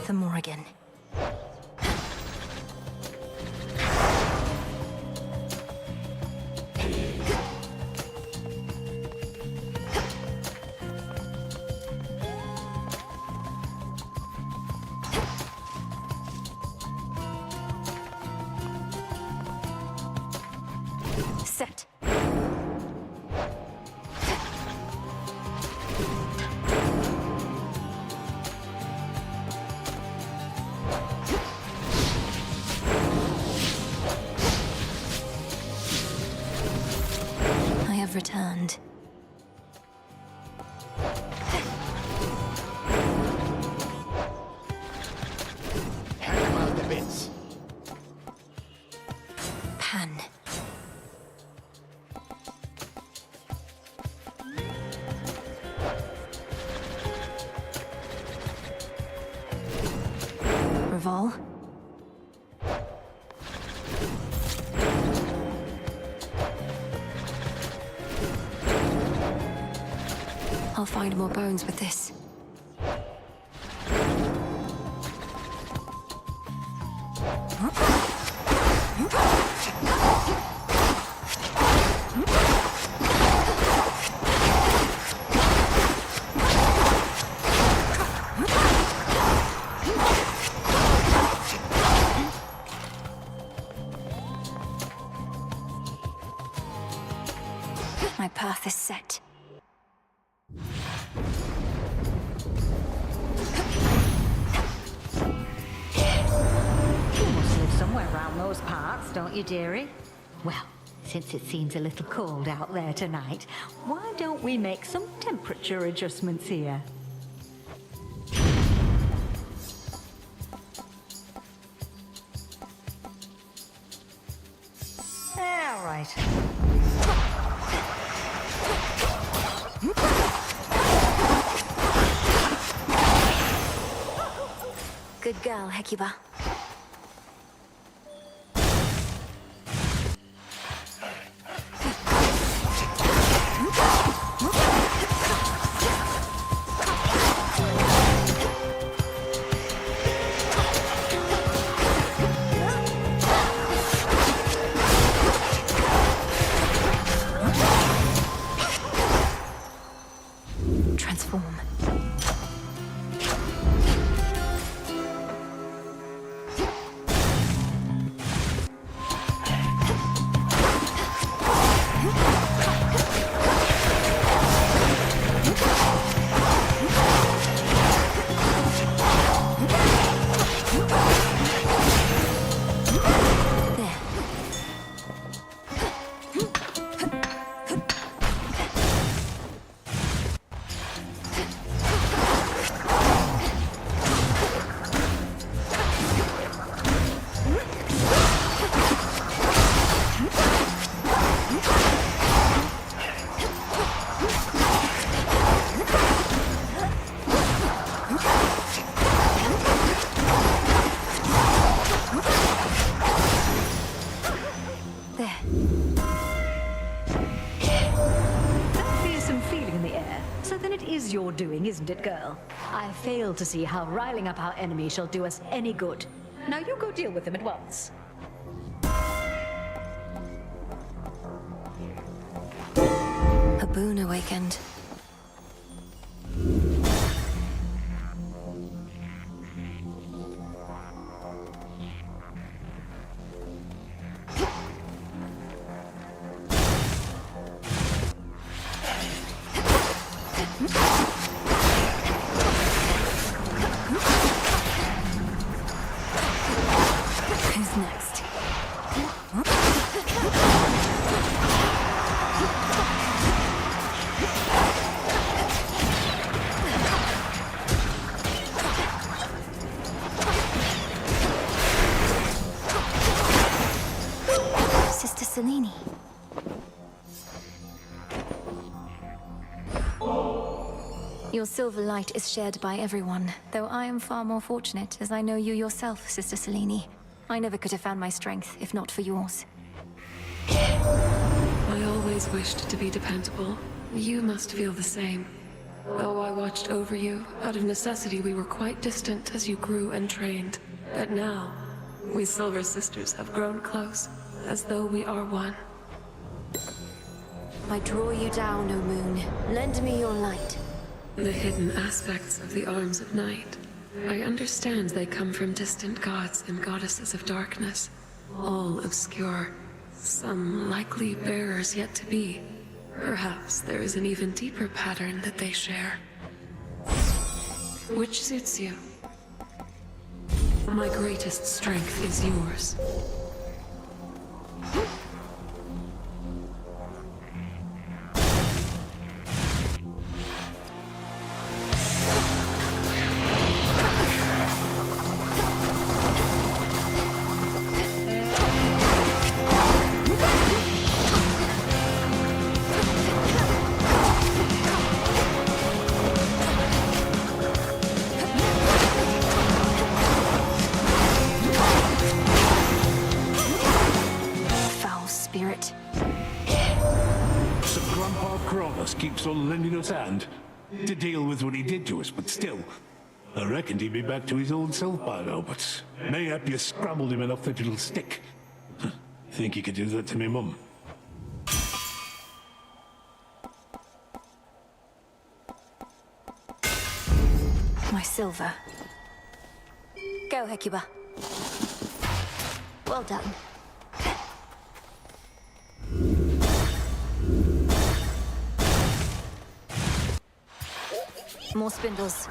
the Morrigan. Set. I have returned. Hack him out to bits. Pan. Revol. I'll find more bones with this. My path is set. You must live somewhere around those parts, don't you, dearie? Well, since it seems a little cold out there tonight, why don't we make some temperature adjustments here? All right. Good girl, Hecuba. Transform. Your doing, isn't it, girl? I fail to see how riling up our enemy shall do us any good. Now you go deal with them at once. A boon awakened. Who's next? Sister Selene. Your silver light is shared by everyone, though I am far more fortunate as I know you yourself, Sister Selene. I never could have found my strength if not for yours. I always wished to be dependable. You must feel the same. Though I watched over you, out of necessity we were quite distant as you grew and trained. But now, we Silver Sisters have grown close, as though we are one. I draw you down, O moon. Lend me your light. The hidden aspects of the Arms of Night. I understand they come from distant gods and goddesses of darkness. All obscure. Some likely bearers yet to be. Perhaps there is an even deeper pattern that they share. Which suits you? My greatest strength is yours. Keeps on lending us hand to deal with what he did to us, but still, I reckoned he'd be back to his old self by now, but mayhap you scrambled him enough that it'll stick. Think you could do that to me, Mum? My silver. Go, Hecuba. Well done. More spindles.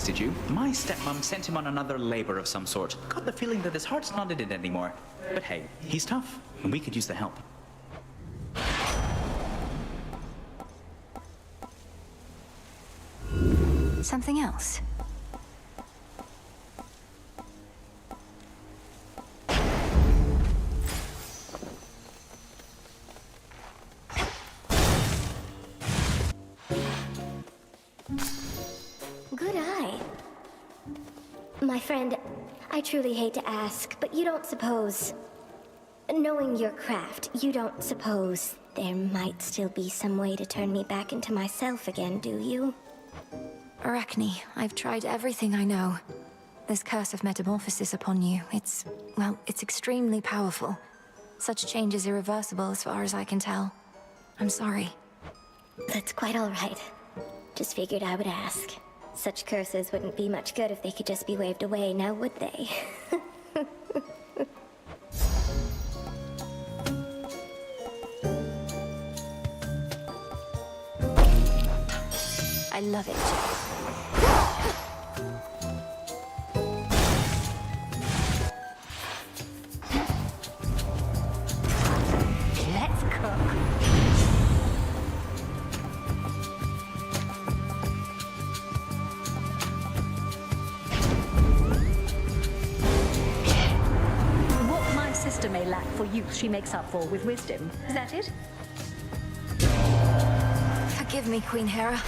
Did you? My stepmom sent him on another labor of some sort. Got the feeling that his heart's not in it anymore. But hey, he's tough, and we could use the help. Something else? My friend, I truly hate to ask, but you don't suppose... Knowing your craft, you don't suppose there might still be some way to turn me back into myself again, do you? Arachne, I've tried everything I know. This curse of metamorphosis upon you, it's extremely powerful. Such change is irreversible as far as I can tell. I'm sorry. That's quite all right. Just figured I would ask. Such curses wouldn't be much good if they could just be waved away, now would they? I love it. Let's cook. May lack for youth, she makes up for with wisdom. Is that it? Forgive me, Queen Hera.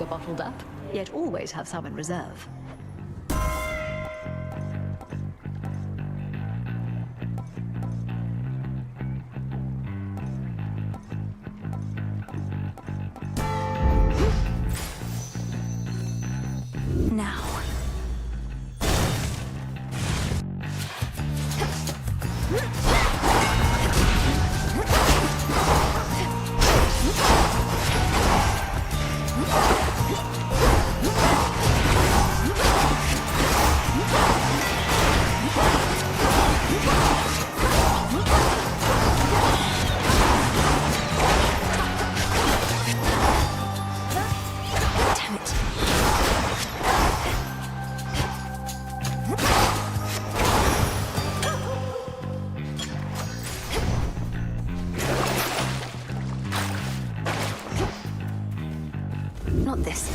Bottled up, yet always have some in reserve. Now. got this.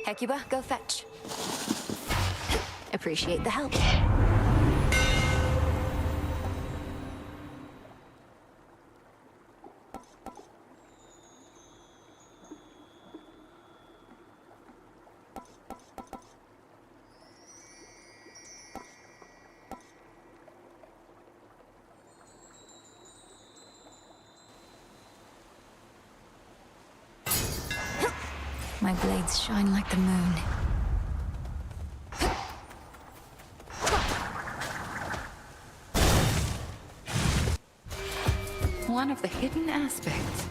Hecuba, go fetch. Appreciate the help. My blades shine like the moon. One of the hidden aspects.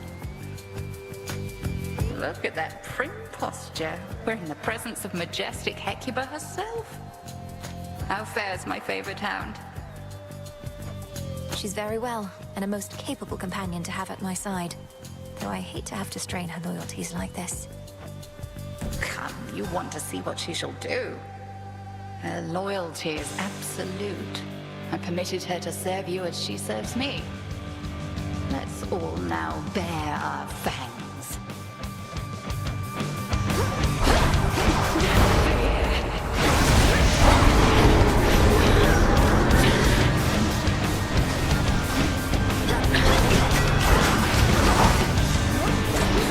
Look at that prim posture. We're in the presence of majestic Hecuba herself. How fares my favorite hound? She's very well, and a most capable companion to have at my side. Though I hate to have to strain her loyalties like this. Come, you want to see what she shall do. Her loyalty is absolute. I permitted her to serve you as she serves me. Let's all now bare our fangs.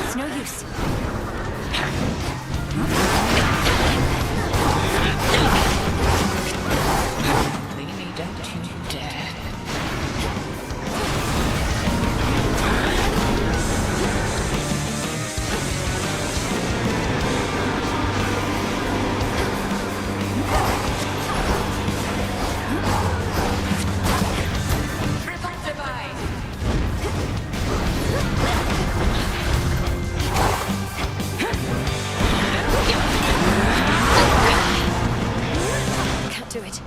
It's no use. Leany, don't you dare. Can't do it.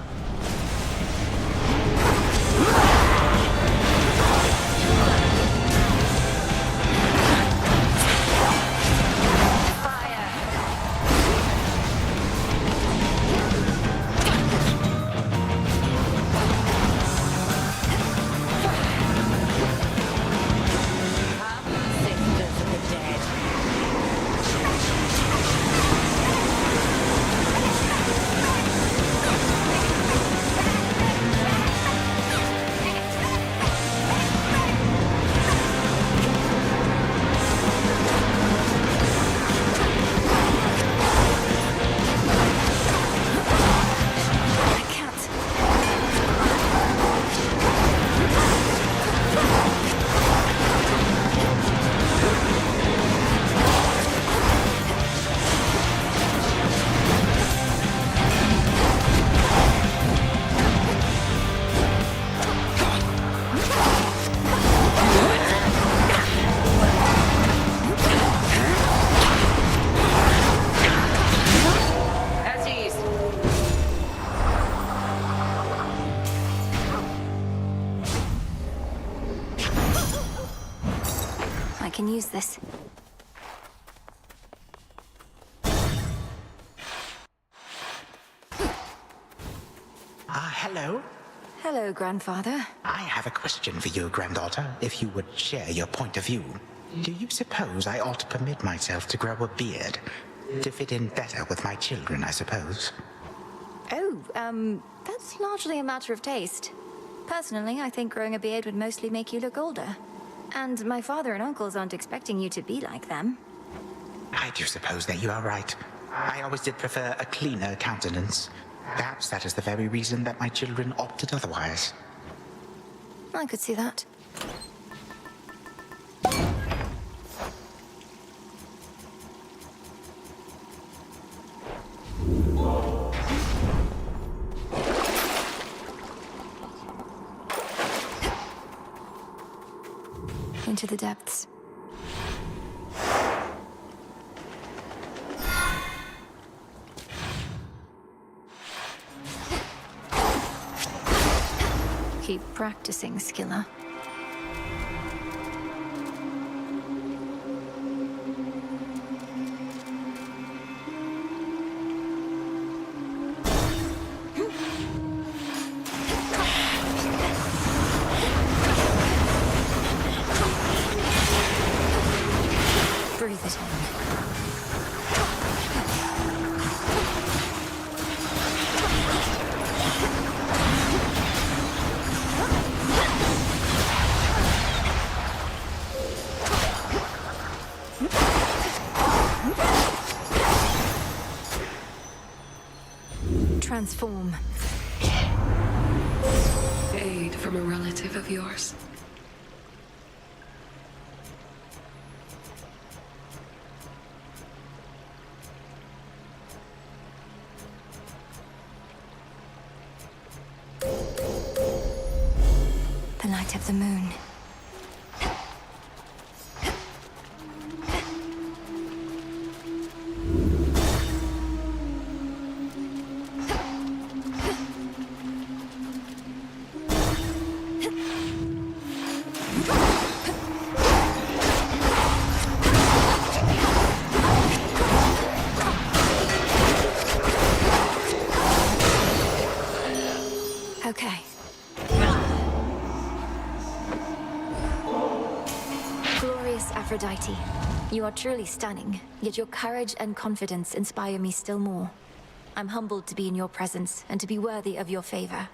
Sisters of the dead. I can't. As ease. I can use this. Hello? Hello, grandfather. I have a question for you, granddaughter, if you would share your point of view. Do you suppose I ought to permit myself to grow a beard? To fit in better with my children, I suppose. Oh, that's largely a matter of taste. Personally, I think growing a beard would mostly make you look older. And my father and uncles aren't expecting you to be like them. I do suppose that you are right. I always did prefer a cleaner countenance. Perhaps that is the very reason that my children opted otherwise. I could see that. into the depths. Keep practicing, Skilla. Breathe it in. Transform. Aid from a relative of yours. The light of the moon. Okay. Glorious Aphrodite, you are truly stunning, yet your courage and confidence inspire me still more. I'm humbled to be in your presence and to be worthy of your favor.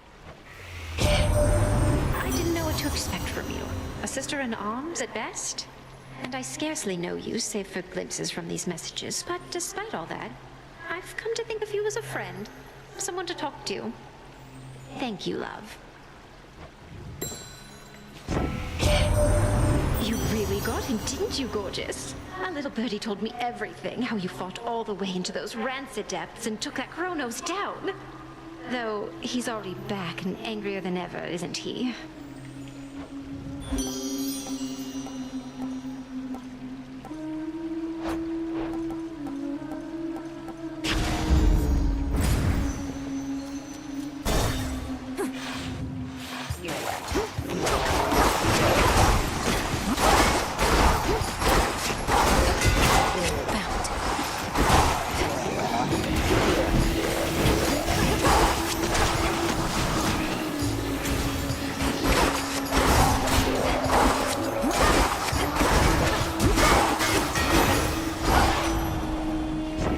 I didn't know what to expect from you. A sister in arms at best? And I scarcely know you, save for glimpses from these messages. But despite all that, I've come to think of you as a friend. Someone to talk to. Thank you, love. You really got him, didn't you, gorgeous? Our little birdie told me everything, how you fought all the way into those rancid depths and took that Kronos down. Though he's already back and angrier than ever, isn't he?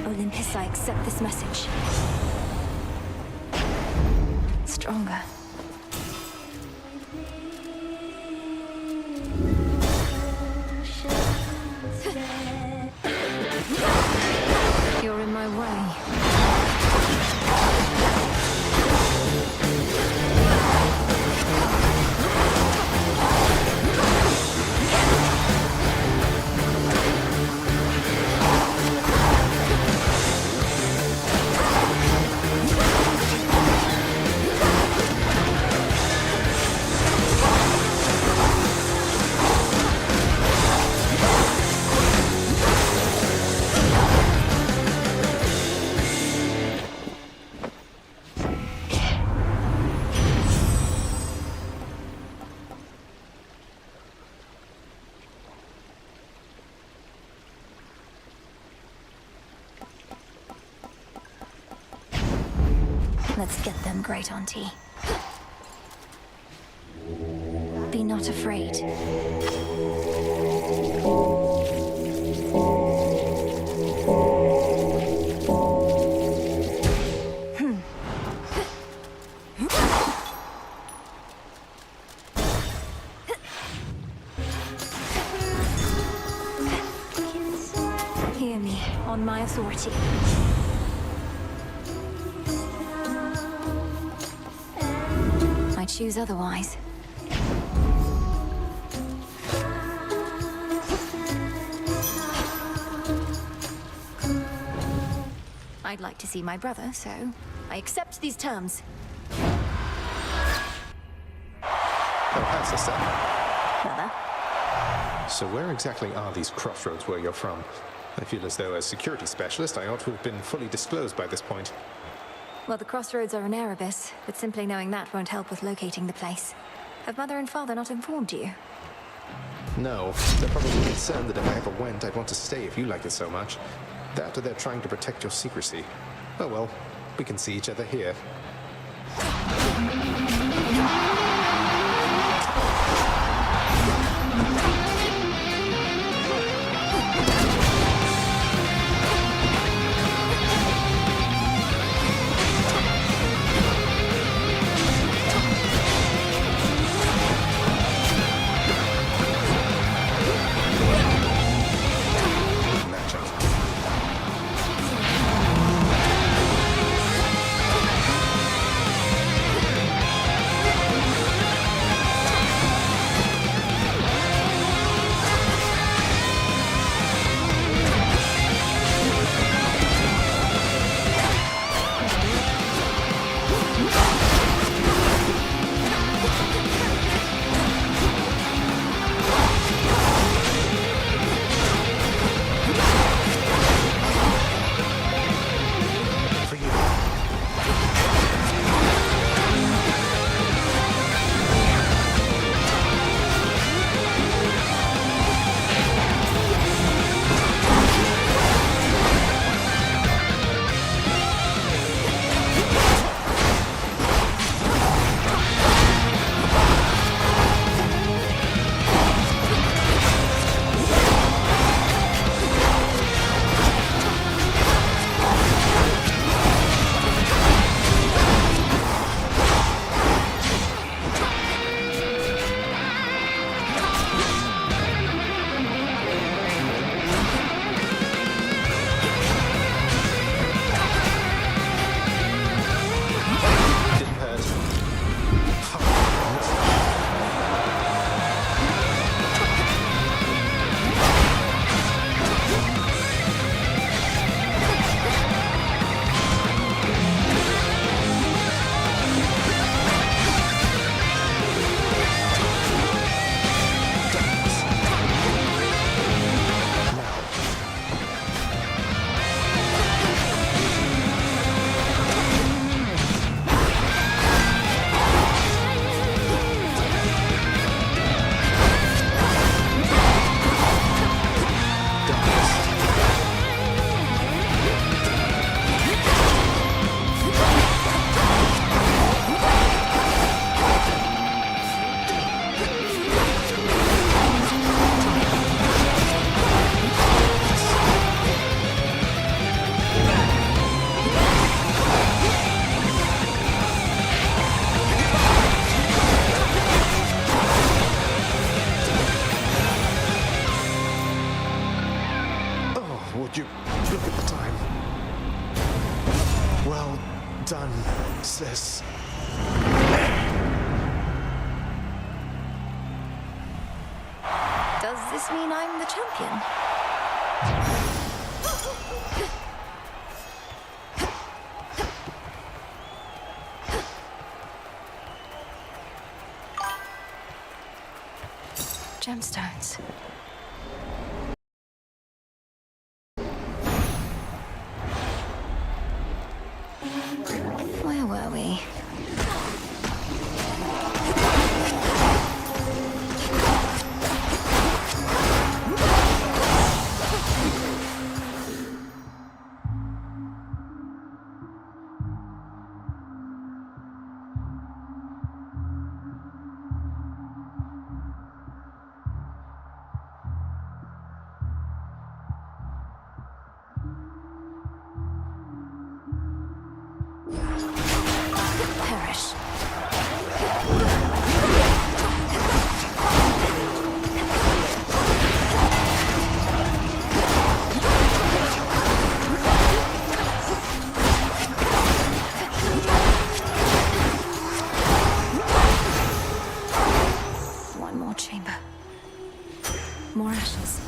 Olympus, I accept this message. Stronger. You're in my way. Let's get them, Great Auntie. Be not afraid. Hear me, on my authority. I choose otherwise. I'd like to see my brother, so I accept these terms. Oh, hi, sister. Brother? So where exactly are these crossroads where you're from? I feel as though as security specialist I ought to have been fully disclosed by this point. Well, the crossroads are in Erebus, but simply knowing that won't help with locating the place. Have Mother and Father not informed you? No, they're probably concerned that if I ever went, I'd want to stay if you like it so much. That or they're trying to protect your secrecy. Oh well, we can see each other here. Would you look at the time? Well done, sis. Does this mean I'm the champion? Gemstones. Where were we? Perish. One more chamber. More ashes.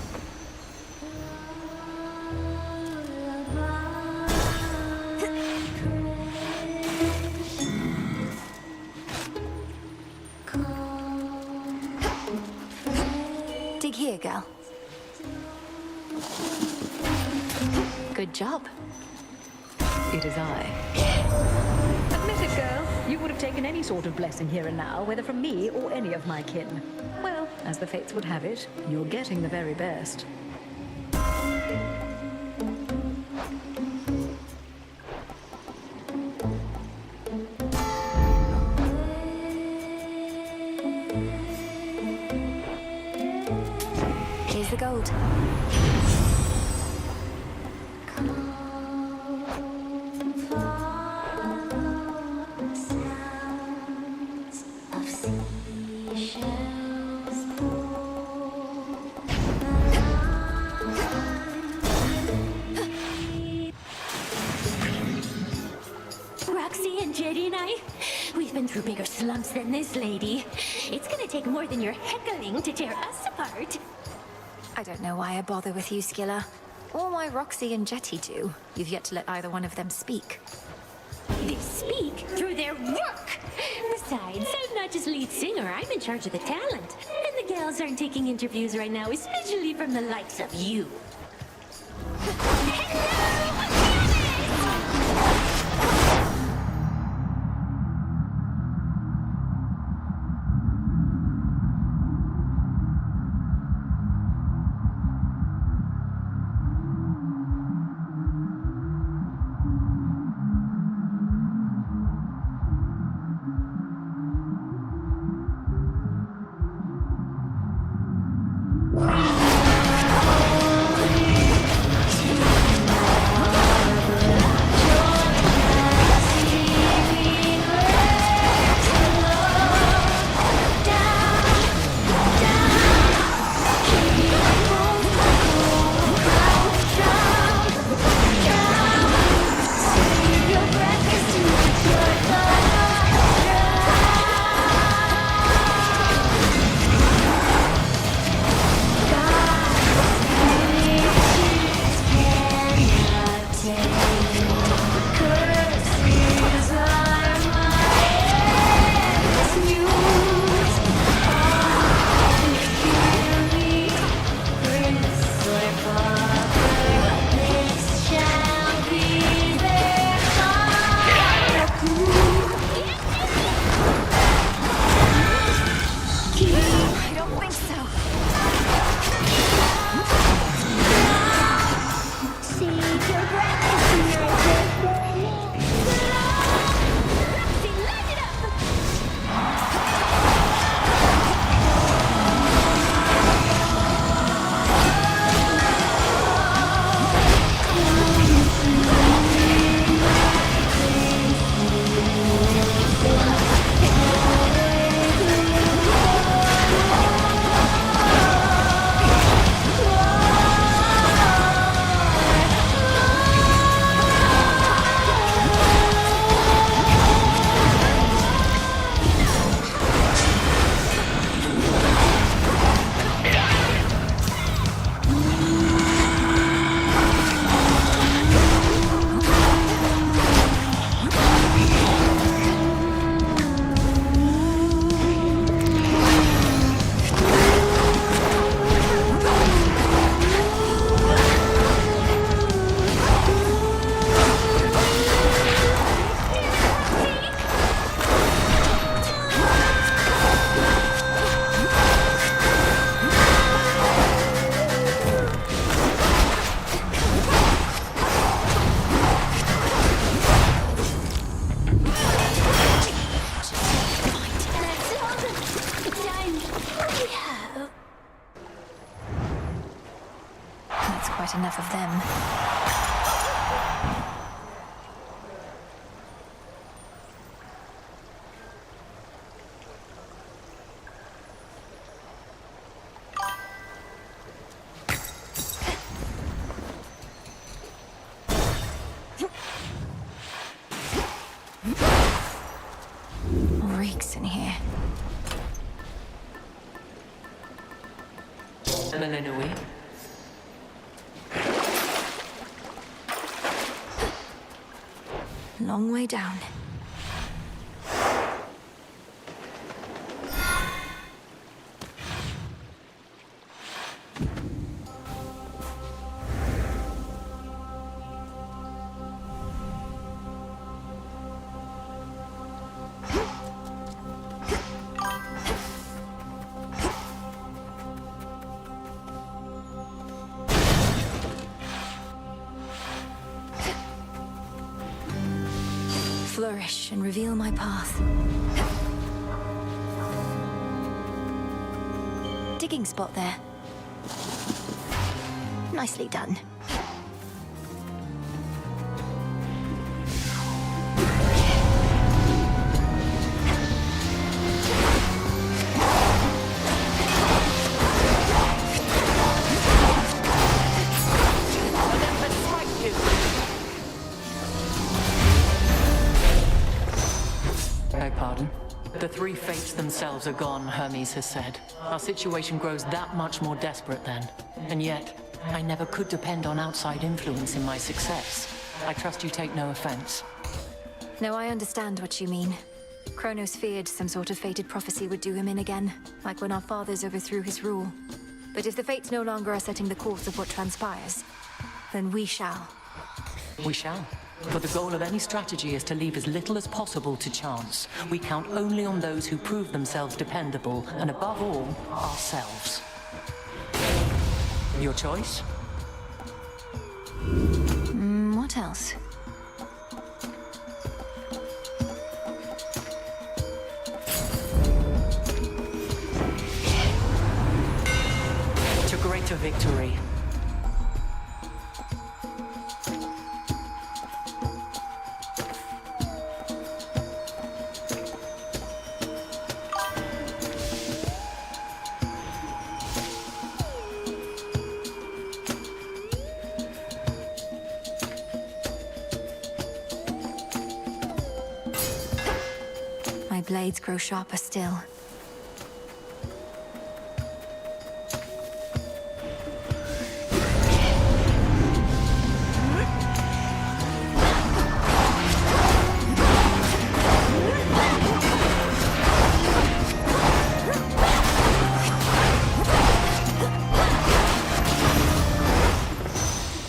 Dig here, girl. girl. Good job. It is I. Admit it, girl. You would have taken any sort of blessing here and now, whether from me or any of my kin. Well, as the fates would have it, you're getting the very best. Here's the gold. Roxy and Jetty and I, we've been through bigger slumps than this lady. It's gonna take more than your heckling to tear us apart. I don't know why I bother with you, Skilla. Or why Roxy and Jetty do. You've yet to let either one of them speak. They speak through their work. Besides, I'm not just lead singer, I'm in charge of the talent. And the gals aren't taking interviews right now, especially from the likes of you. quite enough of them. Reeks in here. Long way down. flourish and reveal my path. Digging spot there. Nicely done. Beg pardon? The three fates themselves are gone, Hermes has said. Our situation grows that much more desperate then. And yet, I never could depend on outside influence in my success. I trust you take no offense. No, I understand what you mean. Kronos feared some sort of fated prophecy would do him in again, like when our fathers overthrew his rule. But if the fates no longer are setting the course of what transpires, then we shall. We shall. But the goal of any strategy is to leave as little as possible to chance. We count only on those who prove themselves dependable, and above all, ourselves. Your choice? What else? To greater victory. My blades grow sharper still.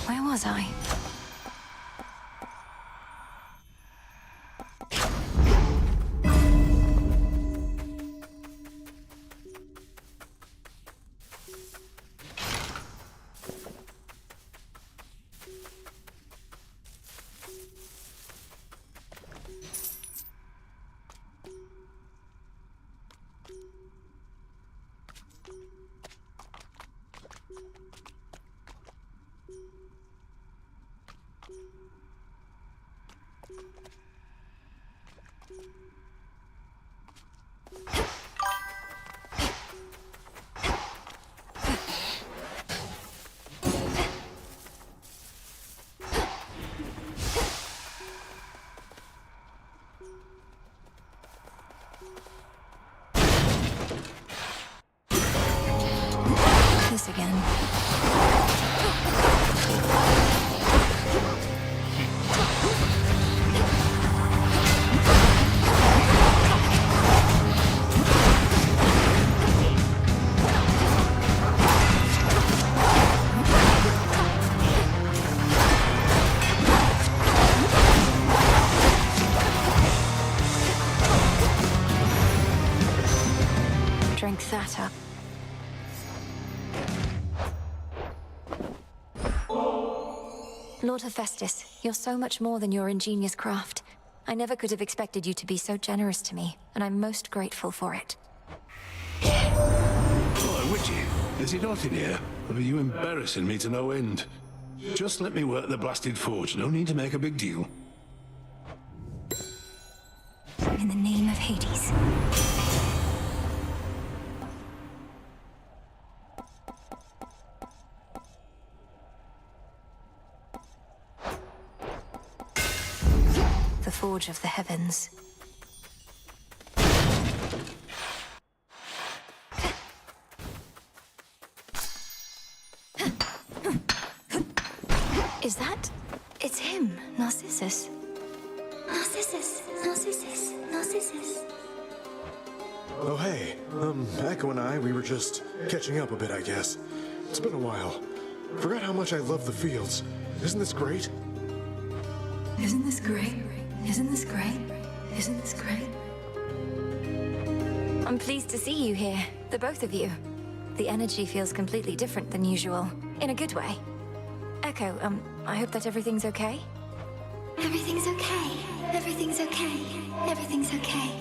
Where was I? This again. Drink that up. Lord Hephaestus, you're so much more than your ingenious craft. I never could have expected you to be so generous to me, and I'm most grateful for it. Oh, Witchy, is it hot in here? Or are you embarrassing me to no end? Just let me work the blasted forge. No need to make a big deal. In the name of Hades. The Forge of the Heavens. Is that? It's him, Narcissus. Narcissus, Narcissus, Narcissus. Oh, hey. Echo and I, we were just catching up a bit, I guess. It's been a while. Forgot how much I love the fields. Isn't this great? Isn't this great? Isn't this great? Isn't this great? I'm pleased to see you here, the both of you. The energy feels completely different than usual, in a good way. Echo, I hope that everything's okay? Everything's okay. Everything's okay. Everything's okay.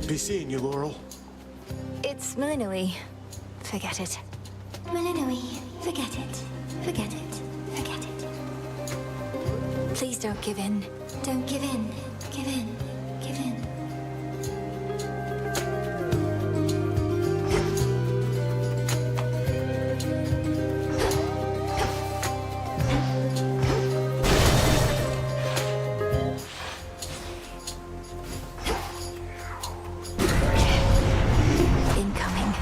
Be seeing you, Laurel. It's Malinui. Forget it. Malinui. Forget it. Forget it. Forget it. Please don't give in. Don't give in. Give in. Give in. Incoming.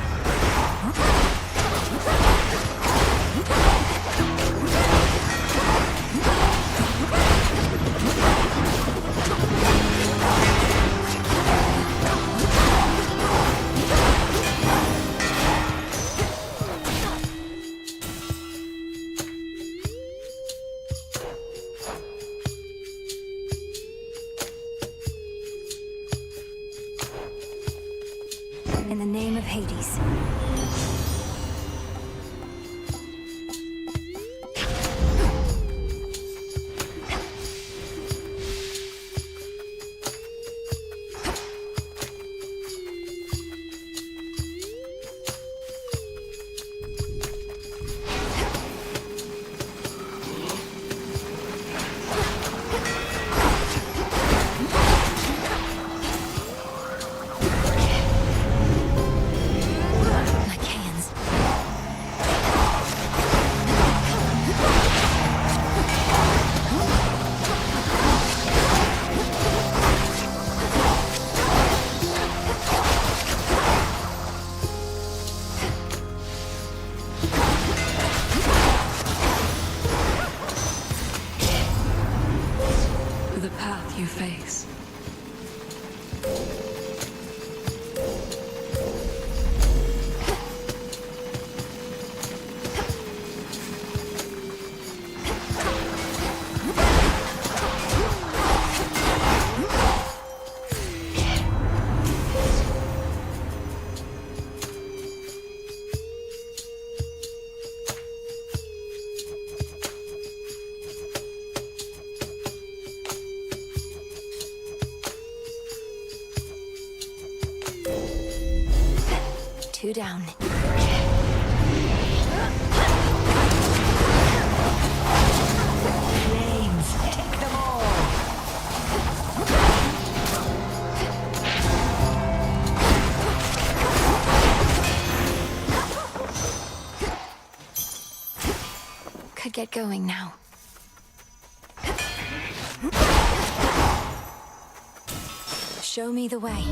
In the name of Hades. Lycaeans. The path you face. Two down. Flames, take them all! Could get going now. Show me the way.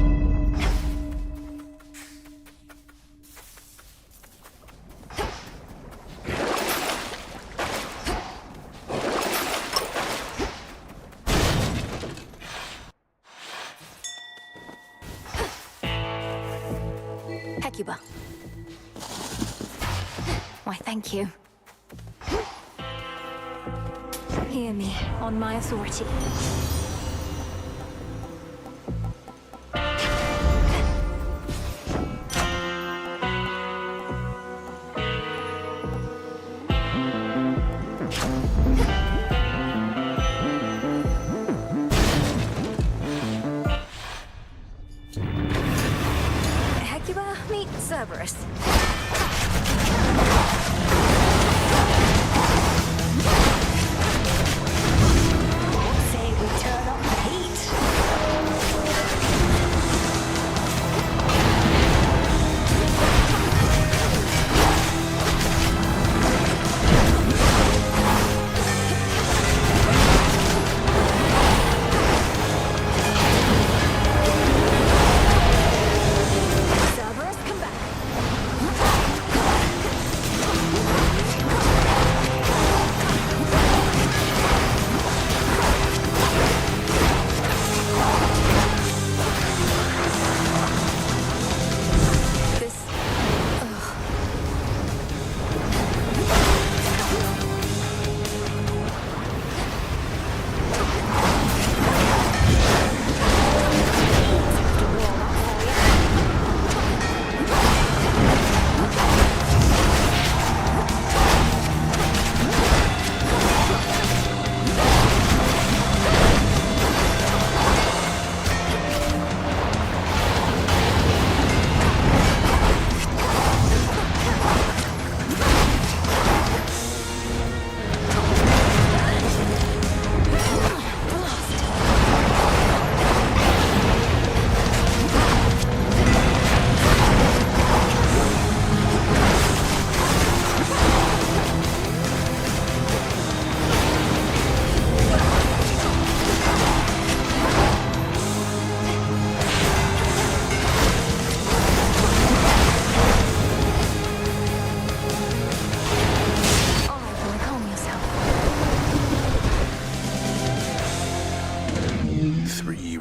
Hecuba. Why, thank you. Hear me on my authority. Hecuba, meet Cerberus. Say we turn up the heat. Cerberus, come back.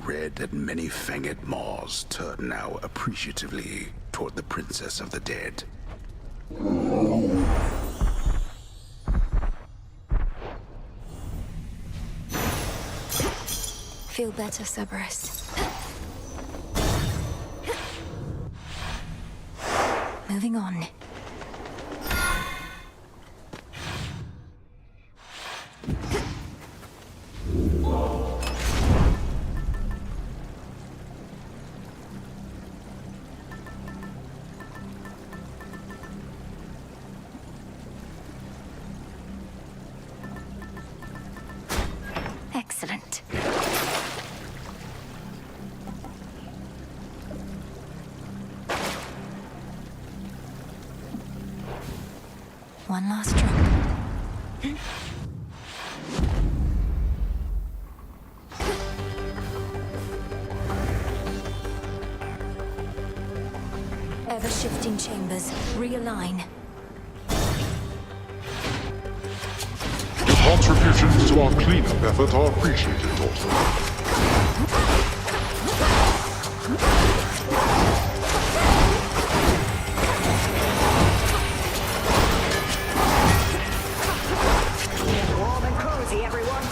red and many-fanged maws turn now appreciatively toward the Princess of the Dead. Feel better, Cerberus. Moving on. Excellent. One last drop. Ever-shifting chambers. Realign. Your contributions to our cleanup effort are appreciated, Daughter. Warm and cozy, everyone.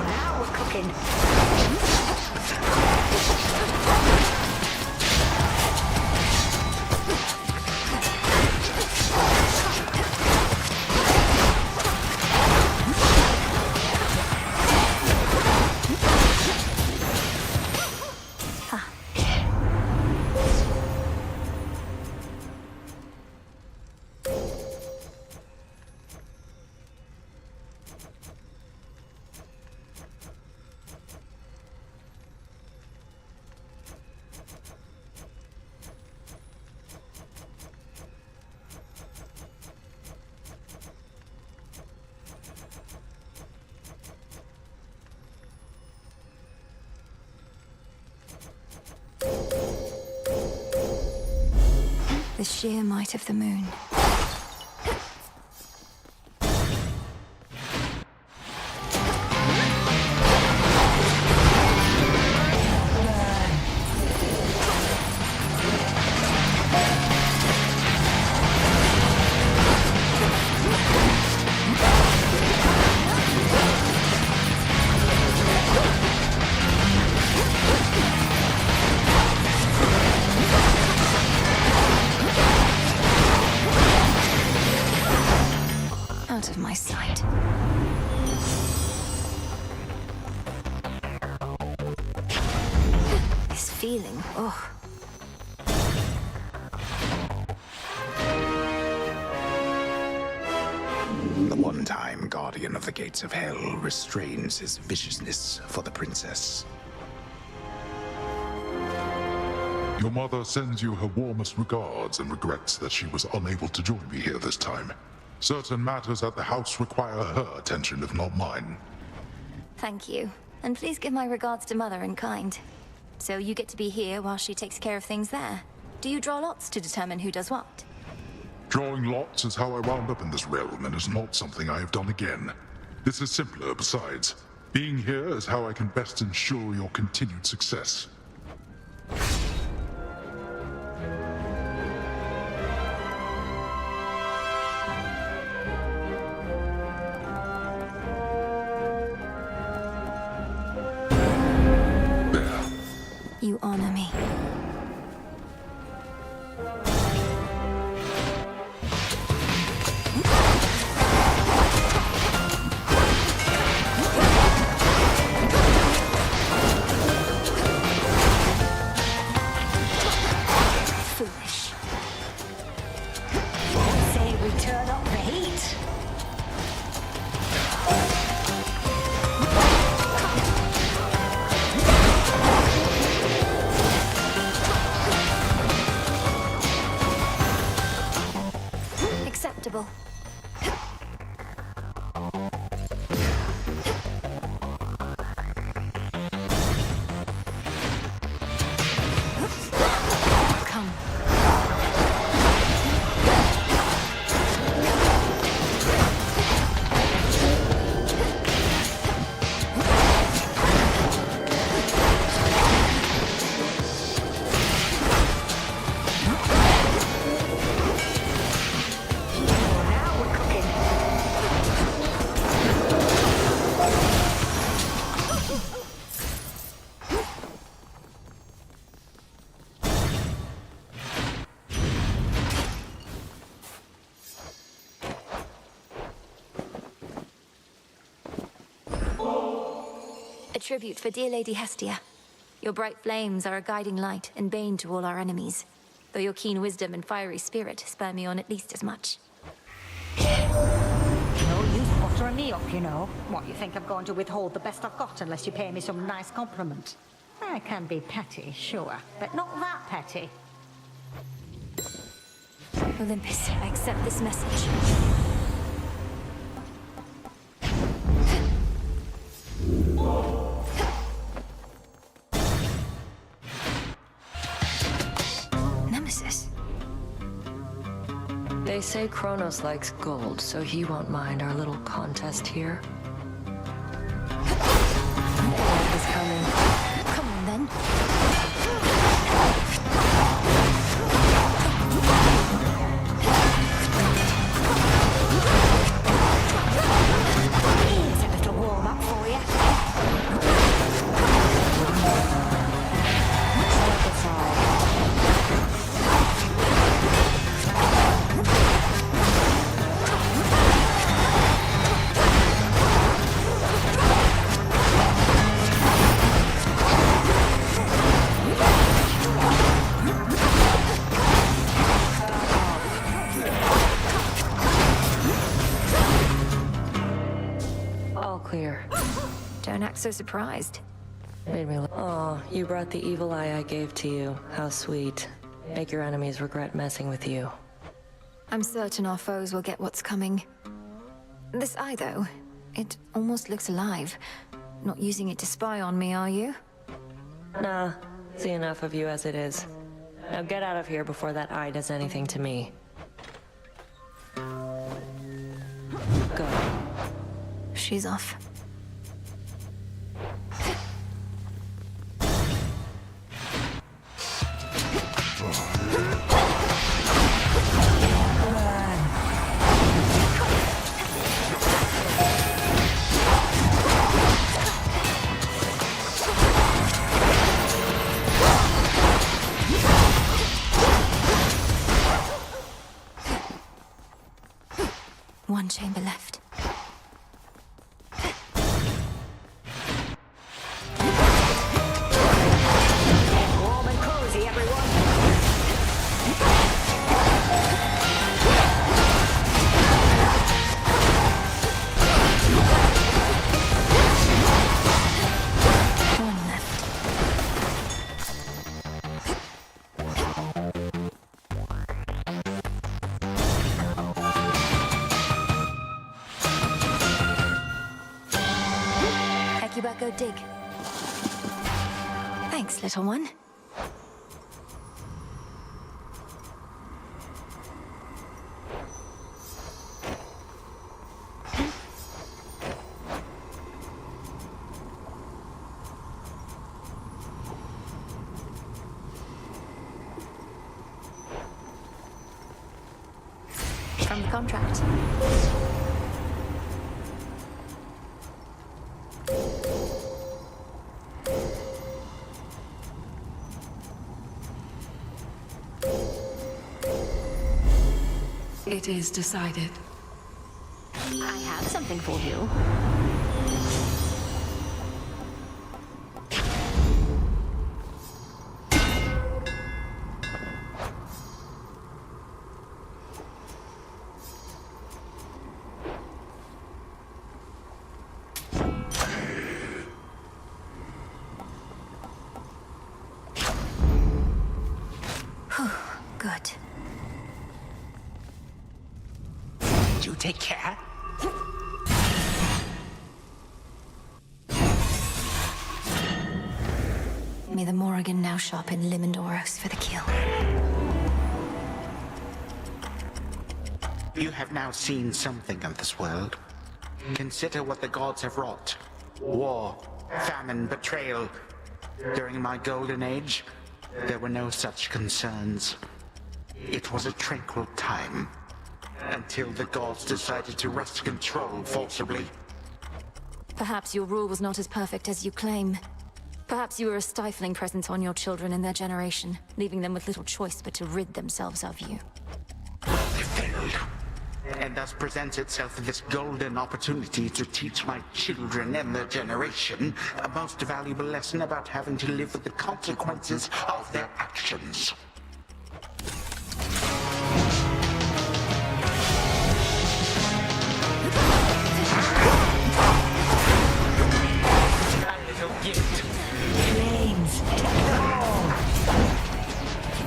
Now we're cooking. The sheer might of the moon. Out of my sight. This feeling, oh. The one-time guardian of the gates of hell restrains his viciousness for the princess. Your mother sends you her warmest regards and regrets that she was unable to join me here this time. Certain matters at the house require her attention, if not mine. Thank you. And please give my regards to Mother in kind. So you get to be here while she takes care of things there. Do you draw lots to determine who does what? Drawing lots is how I wound up in this realm, and is not something I have done again. This is simpler, besides. Being here is how I can best ensure your continued success. You honor me. Foolish. Say we turn up the heat. tribute for dear Lady Hestia. Your bright flames are a guiding light and bane to all our enemies, though your keen wisdom and fiery spirit spur me on at least as much. No use buttering me up, you know. What, you think I'm going to withhold the best I've got unless you pay me some nice compliment? I can be petty, sure, but not that petty. Olympus, I accept this message. Nemesis. They say Kronos likes gold, so he won't mind our little contest here. Death is coming. Come on, then. Here's a little warm-up for you. Step aside. All clear. Don't act so surprised. Made me oh, you brought the evil eye I gave to you. How sweet. Make your enemies regret messing with you. I'm certain our foes will get what's coming. This eye, though, it almost looks alive. Not using it to spy on me, are you? Nah, see enough of you as it is. Now get out of here before that eye does anything to me. Go. She's off. One chamber left. Warm and cozy, everyone. One left. Go dig. Thanks, little one. From the contract. It is decided. I have something for you. Good. You take care. May the Morrigan now sharpen Limandoros for the kill. You have now seen something of this world. Consider what the gods have wrought. War, famine, betrayal. During my golden age, there were no such concerns. It was a tranquil time, until the gods decided to wrest control forcibly. Perhaps your rule was not as perfect as you claim. Perhaps you were a stifling presence on your children and their generation, leaving them with little choice but to rid themselves of you. They failed. and thus presents itself this golden opportunity to teach my children and their generation a most valuable lesson about having to live with the consequences of their actions. A little gift. Flames.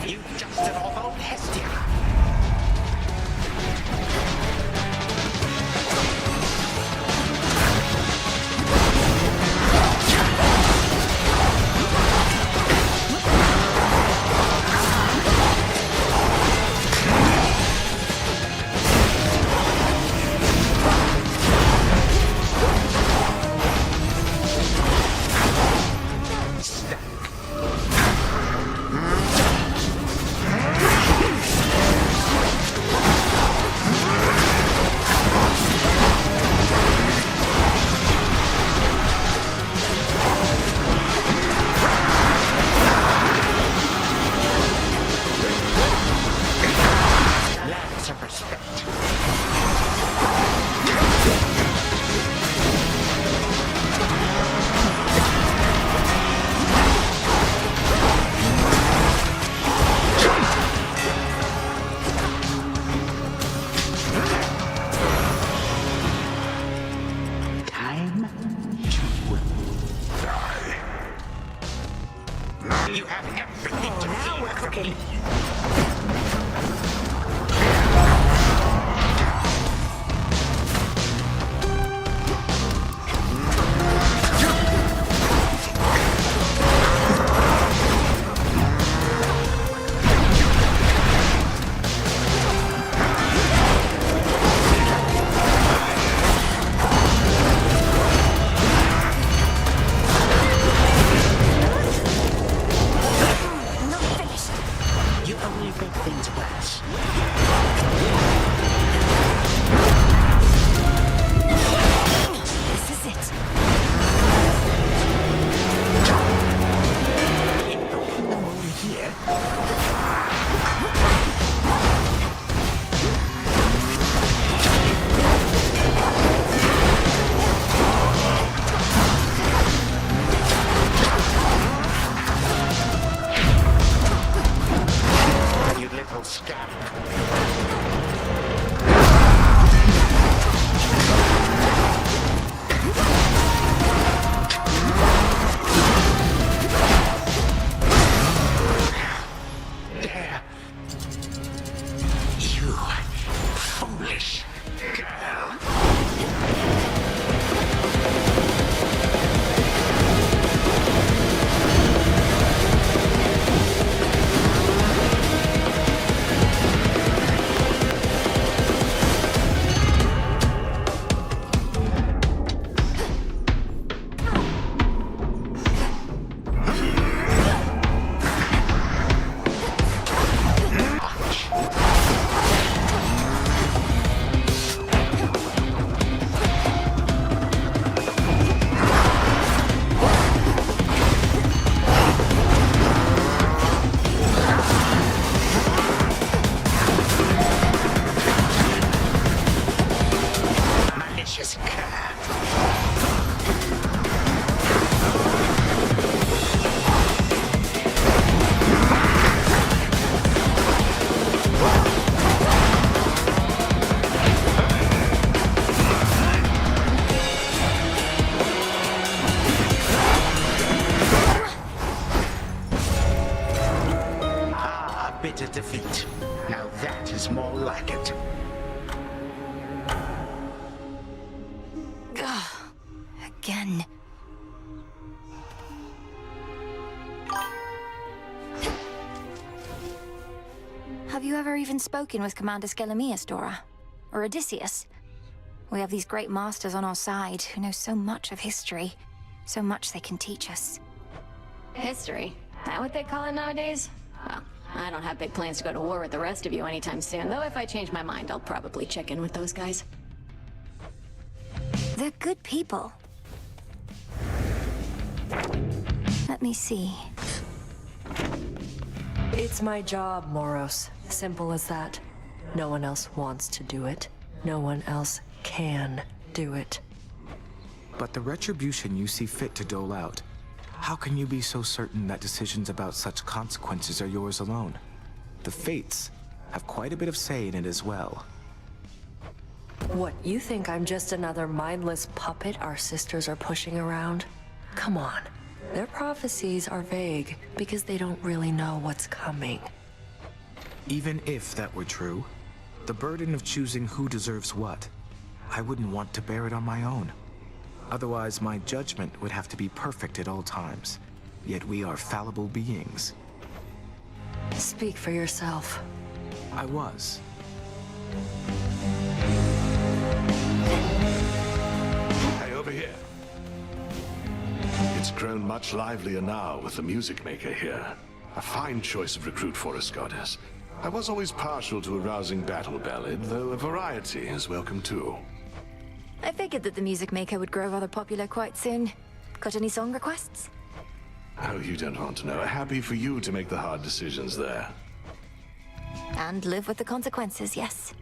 You just an awful Hestia. Lots of respect. Time to die. You have everything to Now we're cooking. You only make things worse. This is it. Invoking the moon here. You little scamp. There. You foolish girl. Malicious cur. Ah, bitter defeat. Now that is more like it. Ugh. Again. Have you ever even spoken with Commander Skelemius, Dora? Or Odysseus? We have these great masters on our side who know so much of history. So much they can teach us. History? That what they call it nowadays? Well, I don't have big plans to go to war with the rest of you anytime soon, though if I change my mind, I'll probably check in with those guys. They're good people. Let me see. It's my job, Moros. Simple as that. No one else wants to do it. No one else can do it. But the retribution you see fit to dole out, how can you be so certain that decisions about such consequences are yours alone? The Fates have quite a bit of say in it as well. What, you think I'm just another mindless puppet our sisters are pushing around? Come on. Their prophecies are vague because they don't really know what's coming. Even if that were true, the burden of choosing who deserves what, I wouldn't want to bear it on my own. Otherwise, my judgment would have to be perfect at all times. Yet we are fallible beings. Speak for yourself. I was. Hey, over here. It's grown much livelier now with the music maker here. A fine choice of recruit for us, goddess. I was always partial to a rousing battle ballad, though a variety is welcome too. I figured that the music maker would grow rather popular quite soon. Got any song requests? Oh, you don't want to know. Happy for you to make the hard decisions there. And live with the consequences, yes.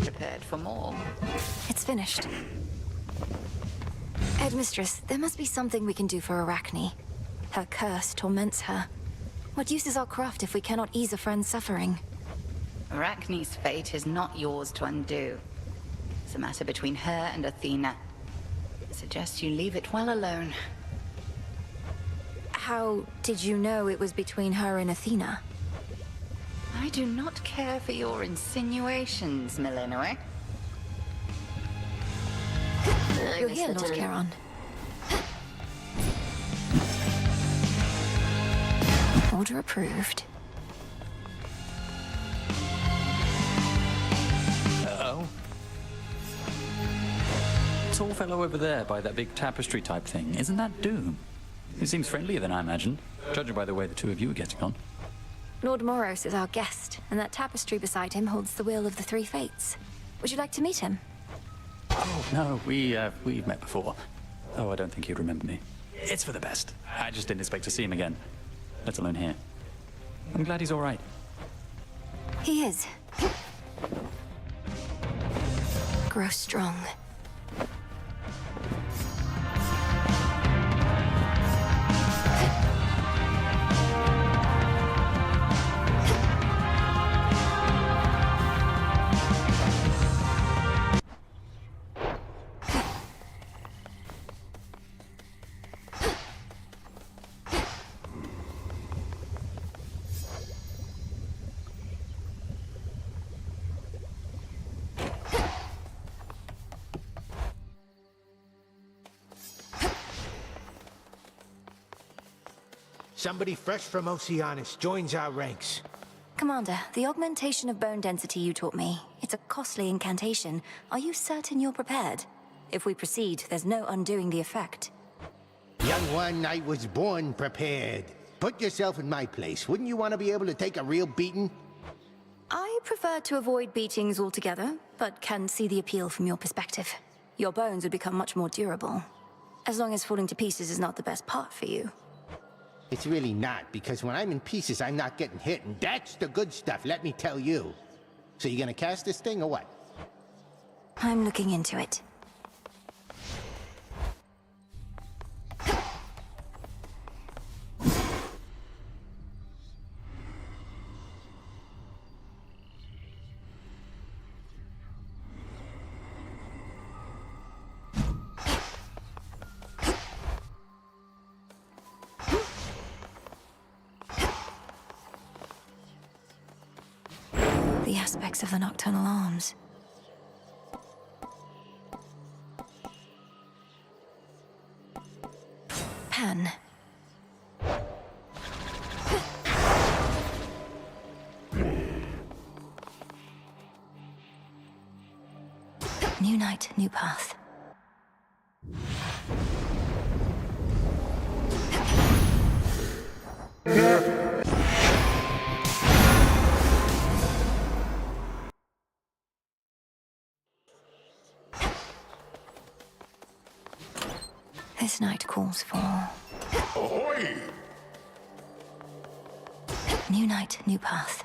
Prepared for more. It's finished. Headmistress, there must be something we can do for Arachne. Her curse torments her. What use is our craft if we cannot ease a friend's suffering? Arachne's fate is not yours to undo. It's a matter between her and Athena. I suggest you leave it well alone. How did you know it was between her and Athena? I do not care for your insinuations, Millennium. You're here, Lord Charon. Order approved. Uh-oh. Tall fellow over there by that big tapestry type thing. Isn't that Doom? He seems friendlier than I imagined, judging by the way the two of you are getting on. Lord Moros is our guest, and that tapestry beside him holds the wheel of the three fates. Would you like to meet him? Oh, no, we've met before. Oh, I don't think he'd remember me. It's for the best. I just didn't expect to see him again, let alone here. I'm glad he's all right. He is. Grow strong. Somebody fresh from Oceanus joins our ranks. Commander, the augmentation of bone density you taught me, it's a costly incantation. Are you certain you're prepared? If we proceed, there's no undoing the effect. Young one, I was born prepared. Put yourself in my place. Wouldn't you want to be able to take a real beating? I prefer to avoid beatings altogether, but can see the appeal from your perspective. Your bones would become much more durable. As long as falling to pieces is not the best part for you. It's really not, because when I'm in pieces, I'm not getting hit, and that's the good stuff, let me tell you. So you gonna cast this thing, or what? I'm looking into it. The aspects of the nocturnal arms. Pan. New night, new path. This night calls for... Ahoy! New night, new path.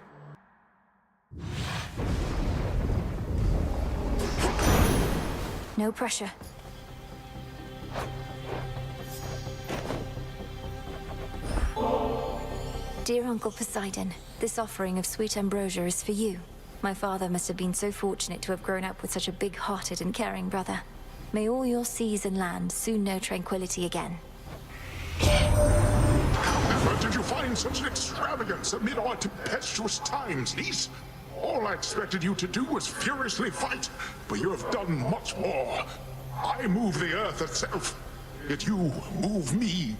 No pressure. Dear Uncle Poseidon, this offering of sweet ambrosia is for you. My father must have been so fortunate to have grown up with such a big-hearted and caring brother. May all your seas and land soon know tranquility again. However, did you find such an extravagance amid our tempestuous times, niece? All I expected you to do was furiously fight, but you have done much more. I move the earth itself, yet you move me.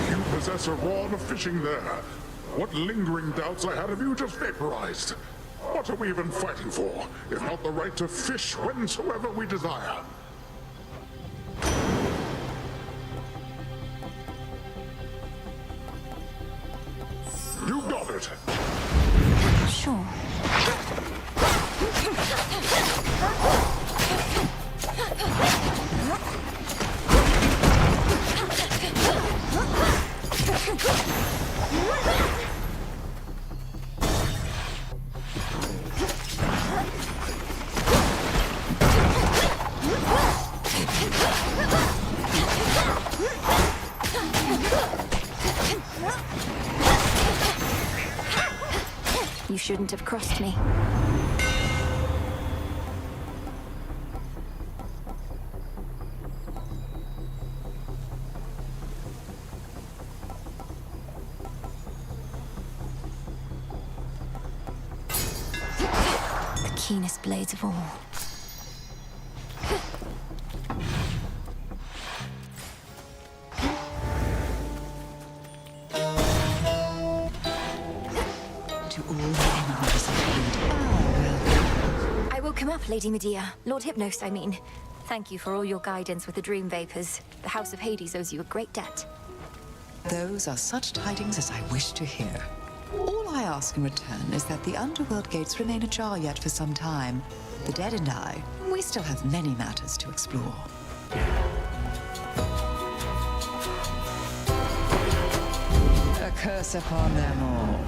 You possess a rod of fishing there. What lingering doubts I had of you just vaporized. What are we even fighting for, if not the right to fish whensoever we desire? You got it. Sure. You shouldn't have crossed me. The keenest blades of all. I woke him up, Lady Medea. Lord Hypnos, I mean. Thank you for all your guidance with the dream vapors. The House of Hades owes you a great debt. Those are such tidings as I wish to hear. All I ask in return is that the underworld gates remain ajar yet for some time. The dead and I, we still have many matters to explore. A curse upon them all.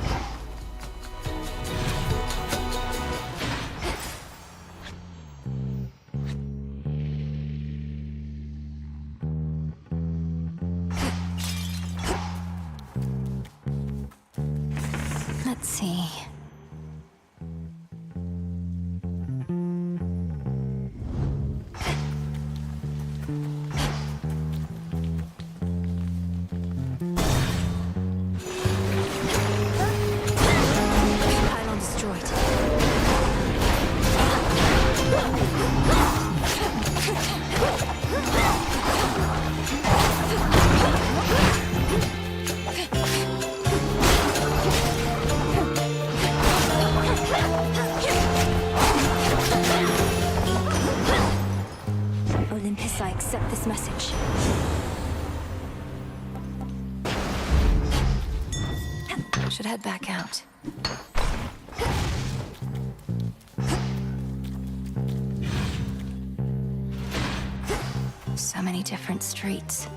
Let's see. Pylon destroyed. Olympus, I accept this message. Should head back out. So many different streets.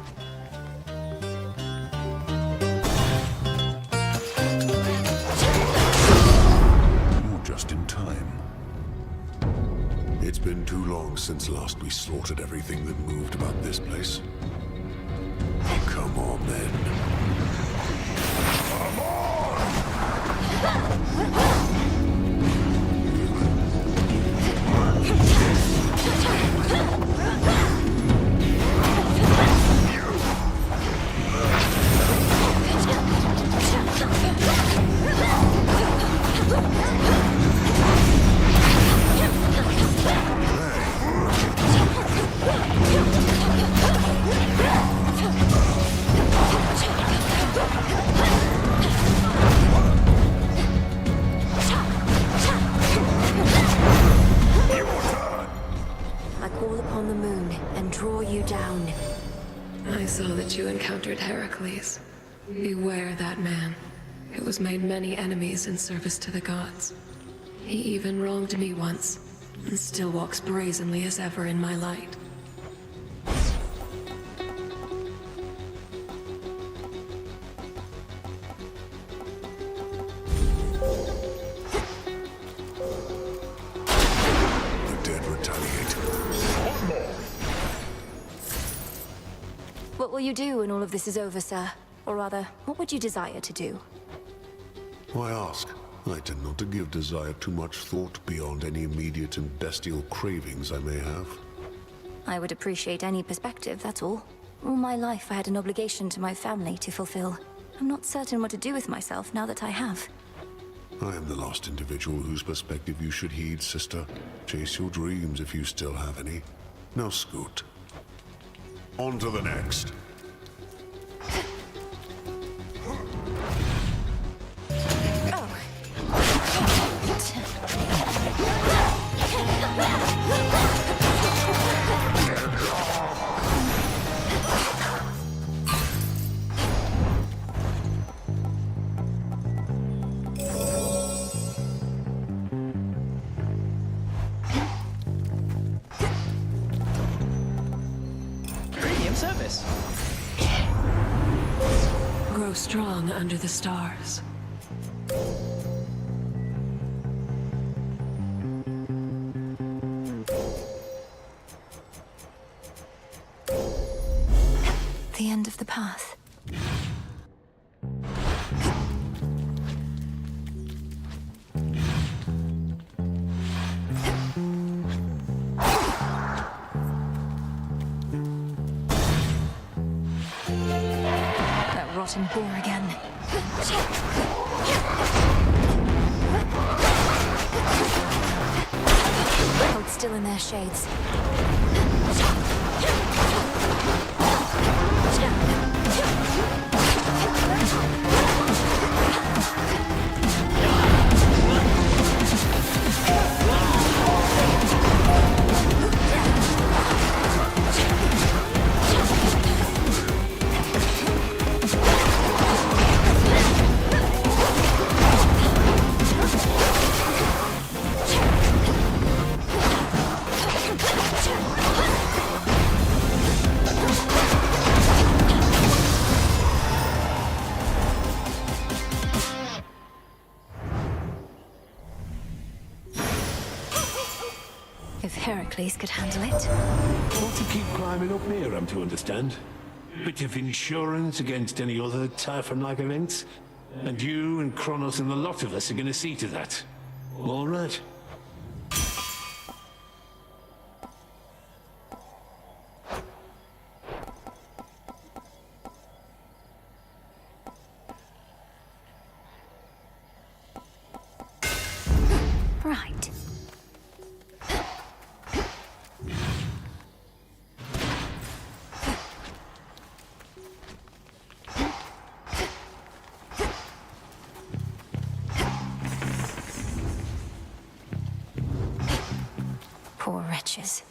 You're just in time. It's been too long since last we slaughtered everything that moved about this place. Come on, then. Come I call upon the moon and draw you down. I saw that you encountered Heracles. Beware that man. It was made many enemies in service to the gods. He even wronged me once, and still walks brazenly as ever in my light. The dead retaliate. What will you do when all of this is over, sir? Or rather, what would you desire to do? Why ask? I tend not to give desire too much thought beyond any immediate and bestial cravings I may have. I would appreciate any perspective, that's all. All my life I had an obligation to my family to fulfill. I'm not certain what to do with myself now that I have. I am the last individual whose perspective you should heed, sister. Chase your dreams if you still have any. Now scoot. On to the next. Premium service. Grow strong under the stars. The end of the path. That rotten boar again. Hold still in their shades. If Heracles could handle it. Want to keep climbing up here, I'm to understand. Bit of insurance against any other Typhon-like events. And you and Kronos and the lot of us are gonna see to that. All right. Right. Poor wretches.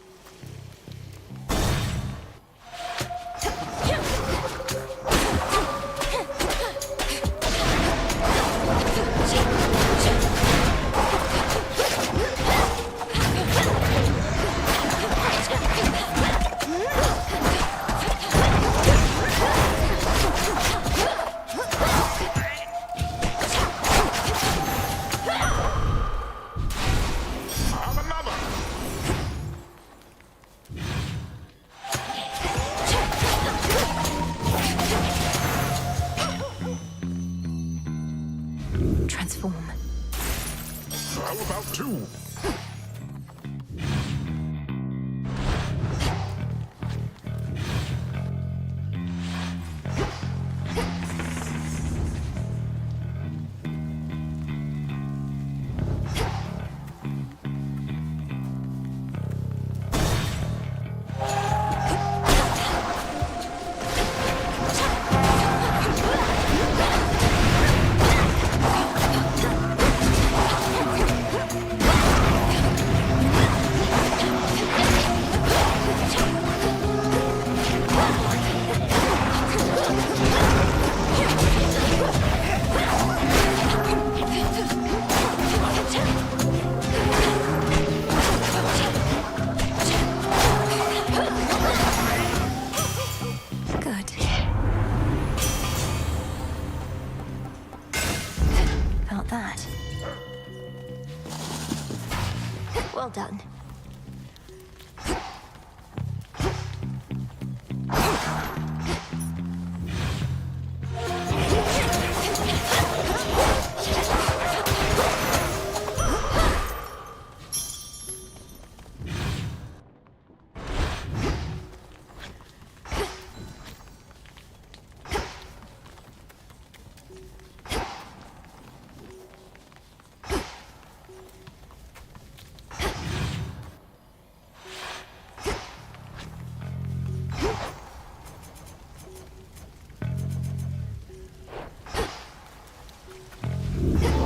Well done.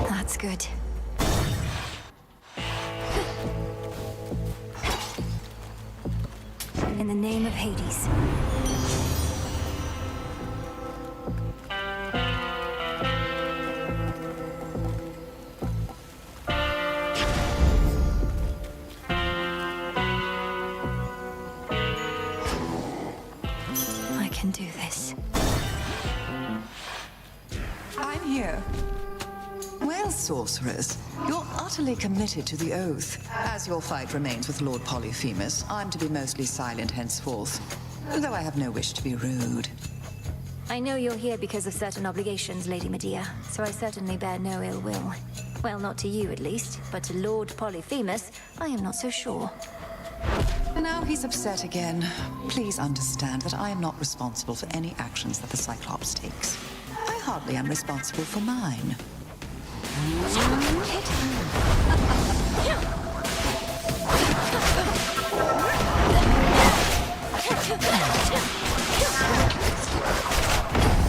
That's good. In the name of Hades. I can do this. I'm here. Well, sorceress, you're utterly committed to the oath. As your fight remains with Lord Polyphemus, I'm to be mostly silent henceforth, though I have no wish to be rude. I know you're here because of certain obligations, Lady Medea, so I certainly bear no ill will. Well, not to you at least, but to Lord Polyphemus, I am not so sure. Now he's upset again. Please understand that I am not responsible for any actions that the Cyclops takes. I hardly am responsible for mine.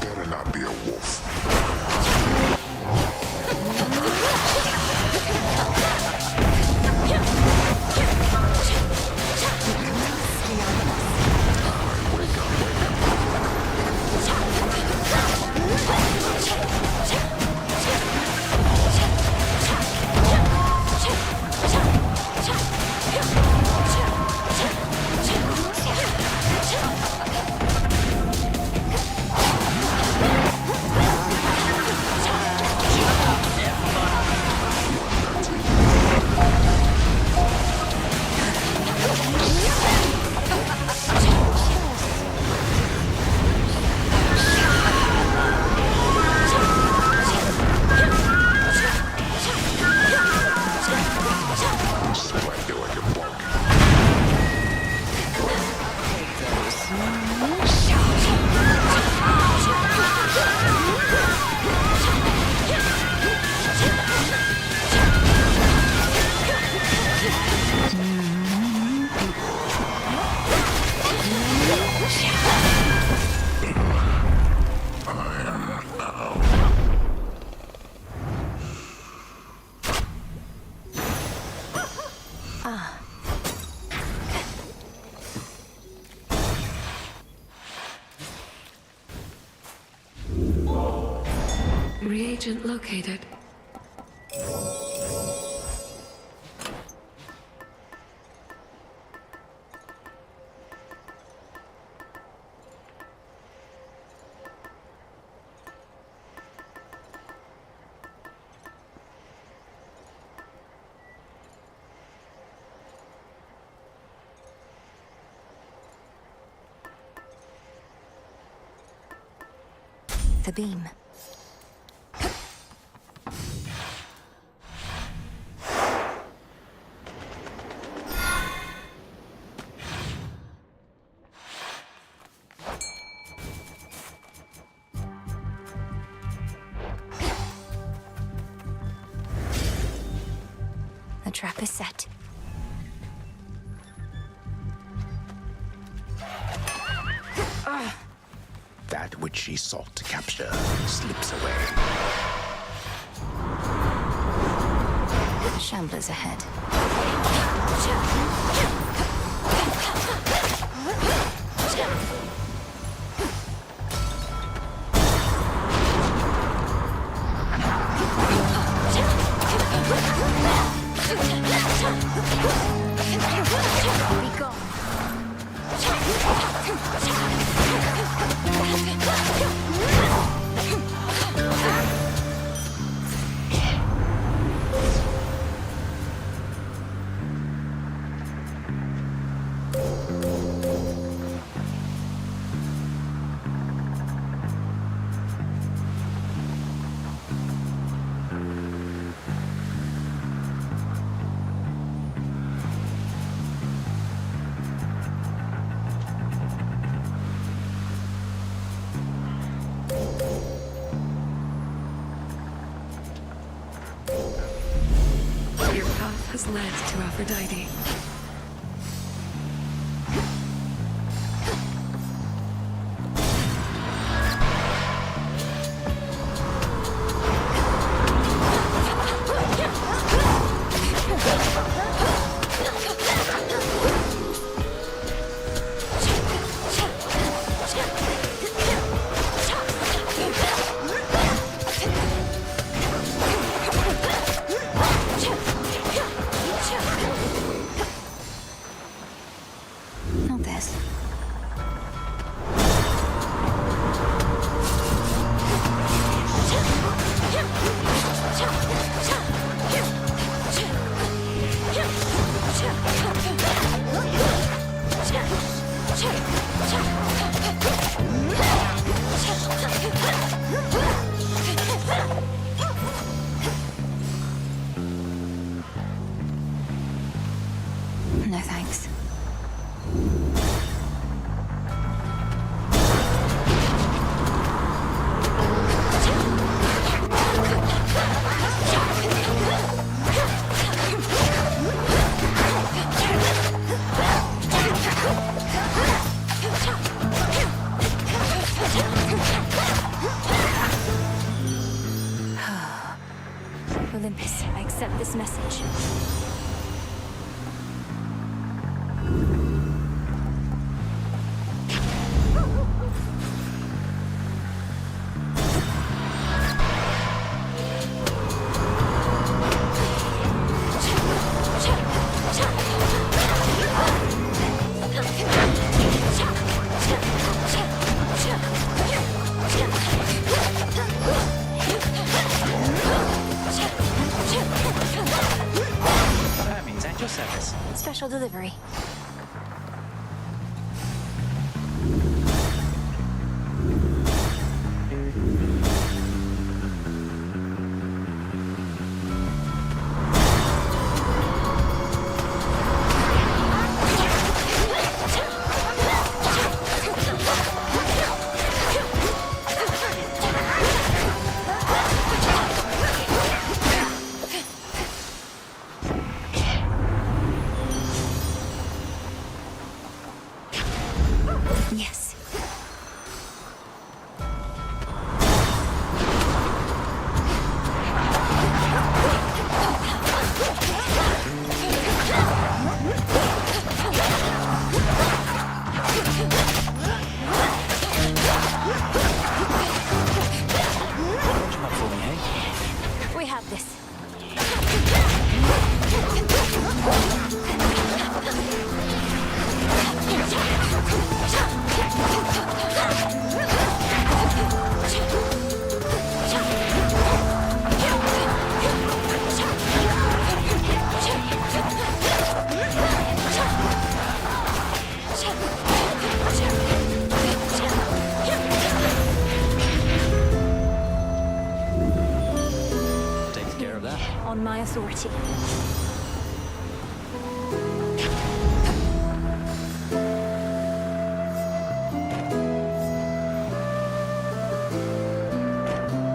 Better not be a wolf. Reagent located. The beam. The trap is set. That which she sought to capture slips away. Shamblers ahead. Be gone. fled to Aphrodite. Not this. No thanks. Olympus, I accept this message. Hermes, at your service. Special delivery. Yes. We have this. Takes care of that. On my authority.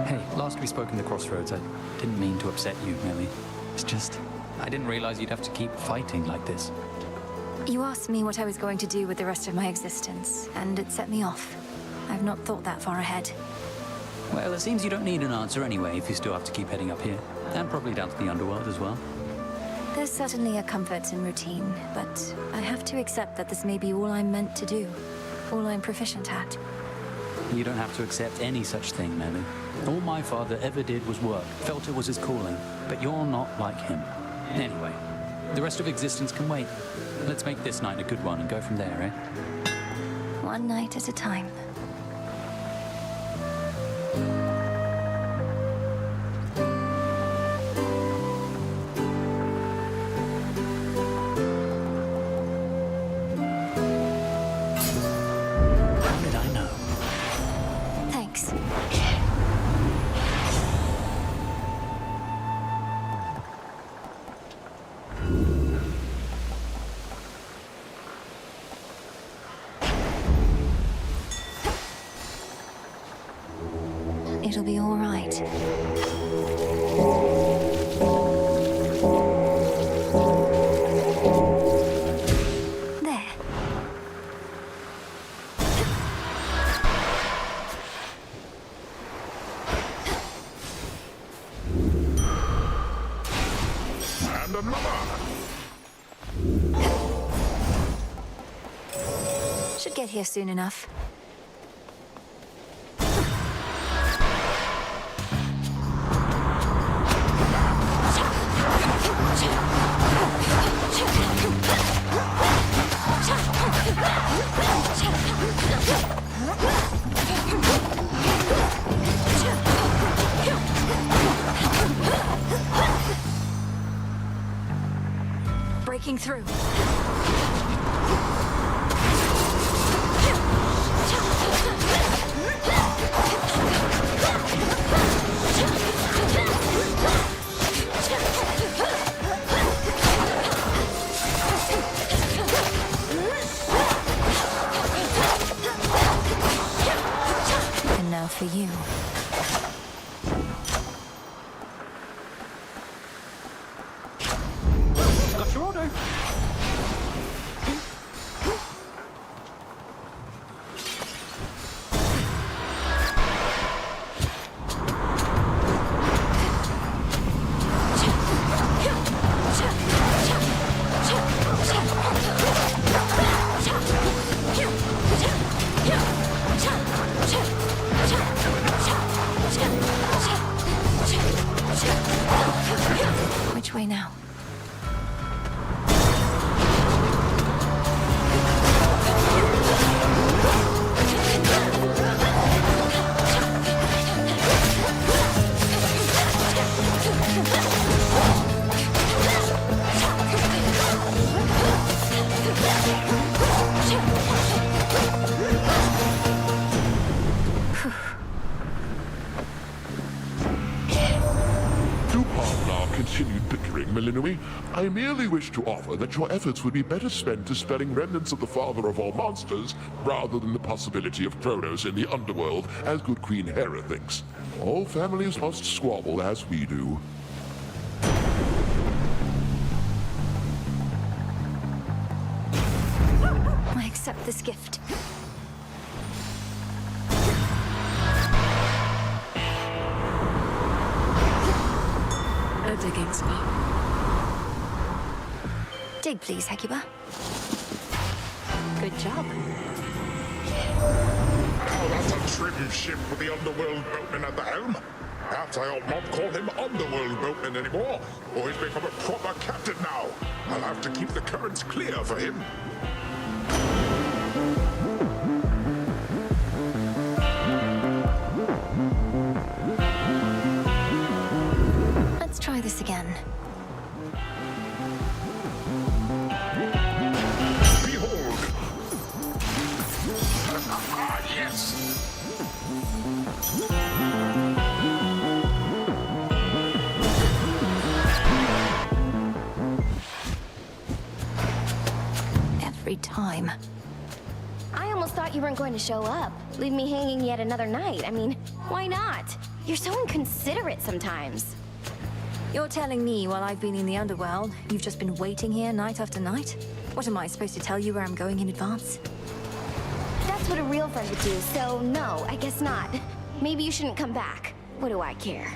Hey, last we spoke in the crossroads, I didn't mean to upset you, Millie. It's just, I didn't realize you'd have to keep fighting like this. You asked me what I was going to do with the rest of my existence, and it set me off. I've not thought that far ahead. Well, it seems you don't need an answer anyway if you still have to keep heading up here. And probably down to the underworld as well. There's certainly a comfort in routine, but I have to accept that this may be all I'm meant to do. All I'm proficient at. You don't have to accept any such thing, Millie. All my father ever did was work, felt it was his calling, but you're not like him. Anyway, the rest of existence can wait. Let's make this night a good one and go from there, eh? One night at a time. How did I know? Thanks. It'll be all right. get here soon enough. Breaking through. And now for you. Got your order. Which way now? Do pardon our continued bickering, Melinoi. I merely wish to offer that your efforts would be better spent dispelling remnants of the father of all monsters, rather than the possibility of Kronos in the underworld, as good Queen Hera thinks. All families must squabble as we do. I accept this gift. A digging spot. Dig, please, Hecuba. Good job. Now that's a trim ship with the underworld boatman at the helm. Perhaps I ought not call him underworld boatman anymore, or he's become a proper captain now. I'll have to keep the currents clear for him. Let's try this again. Behold! Ah, yes! Every time. I almost thought you weren't going to show up. Leave me hanging yet another night. I mean, why not? You're so inconsiderate sometimes. You're telling me while I've been in the underworld, you've just been waiting here night after night? What am I supposed to tell you where I'm going in advance? That's what a real friend would do, so no, I guess not. Maybe you shouldn't come back. What do I care?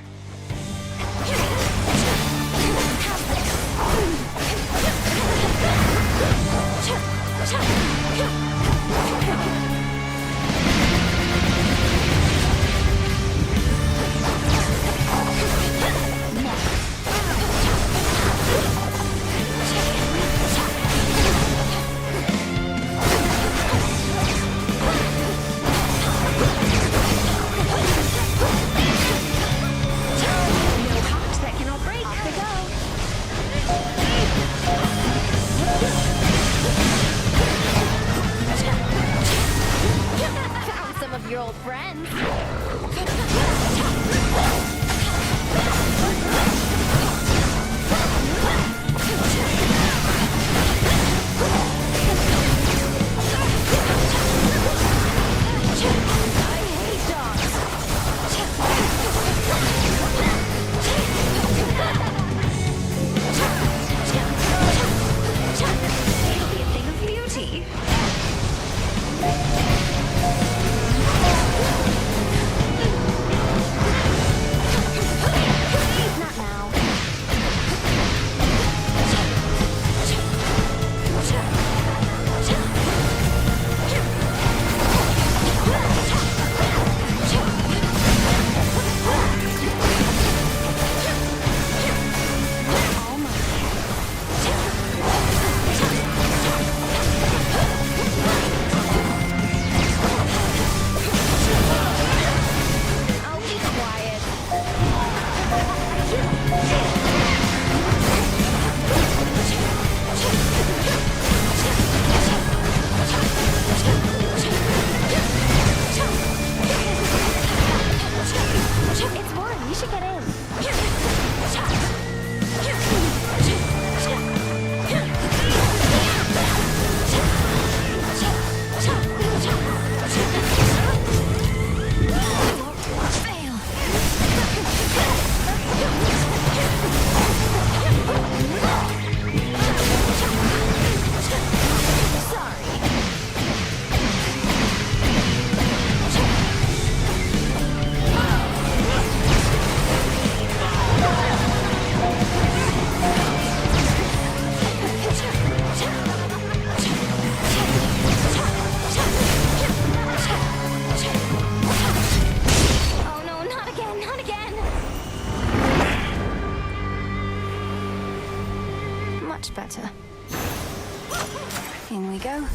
In we go.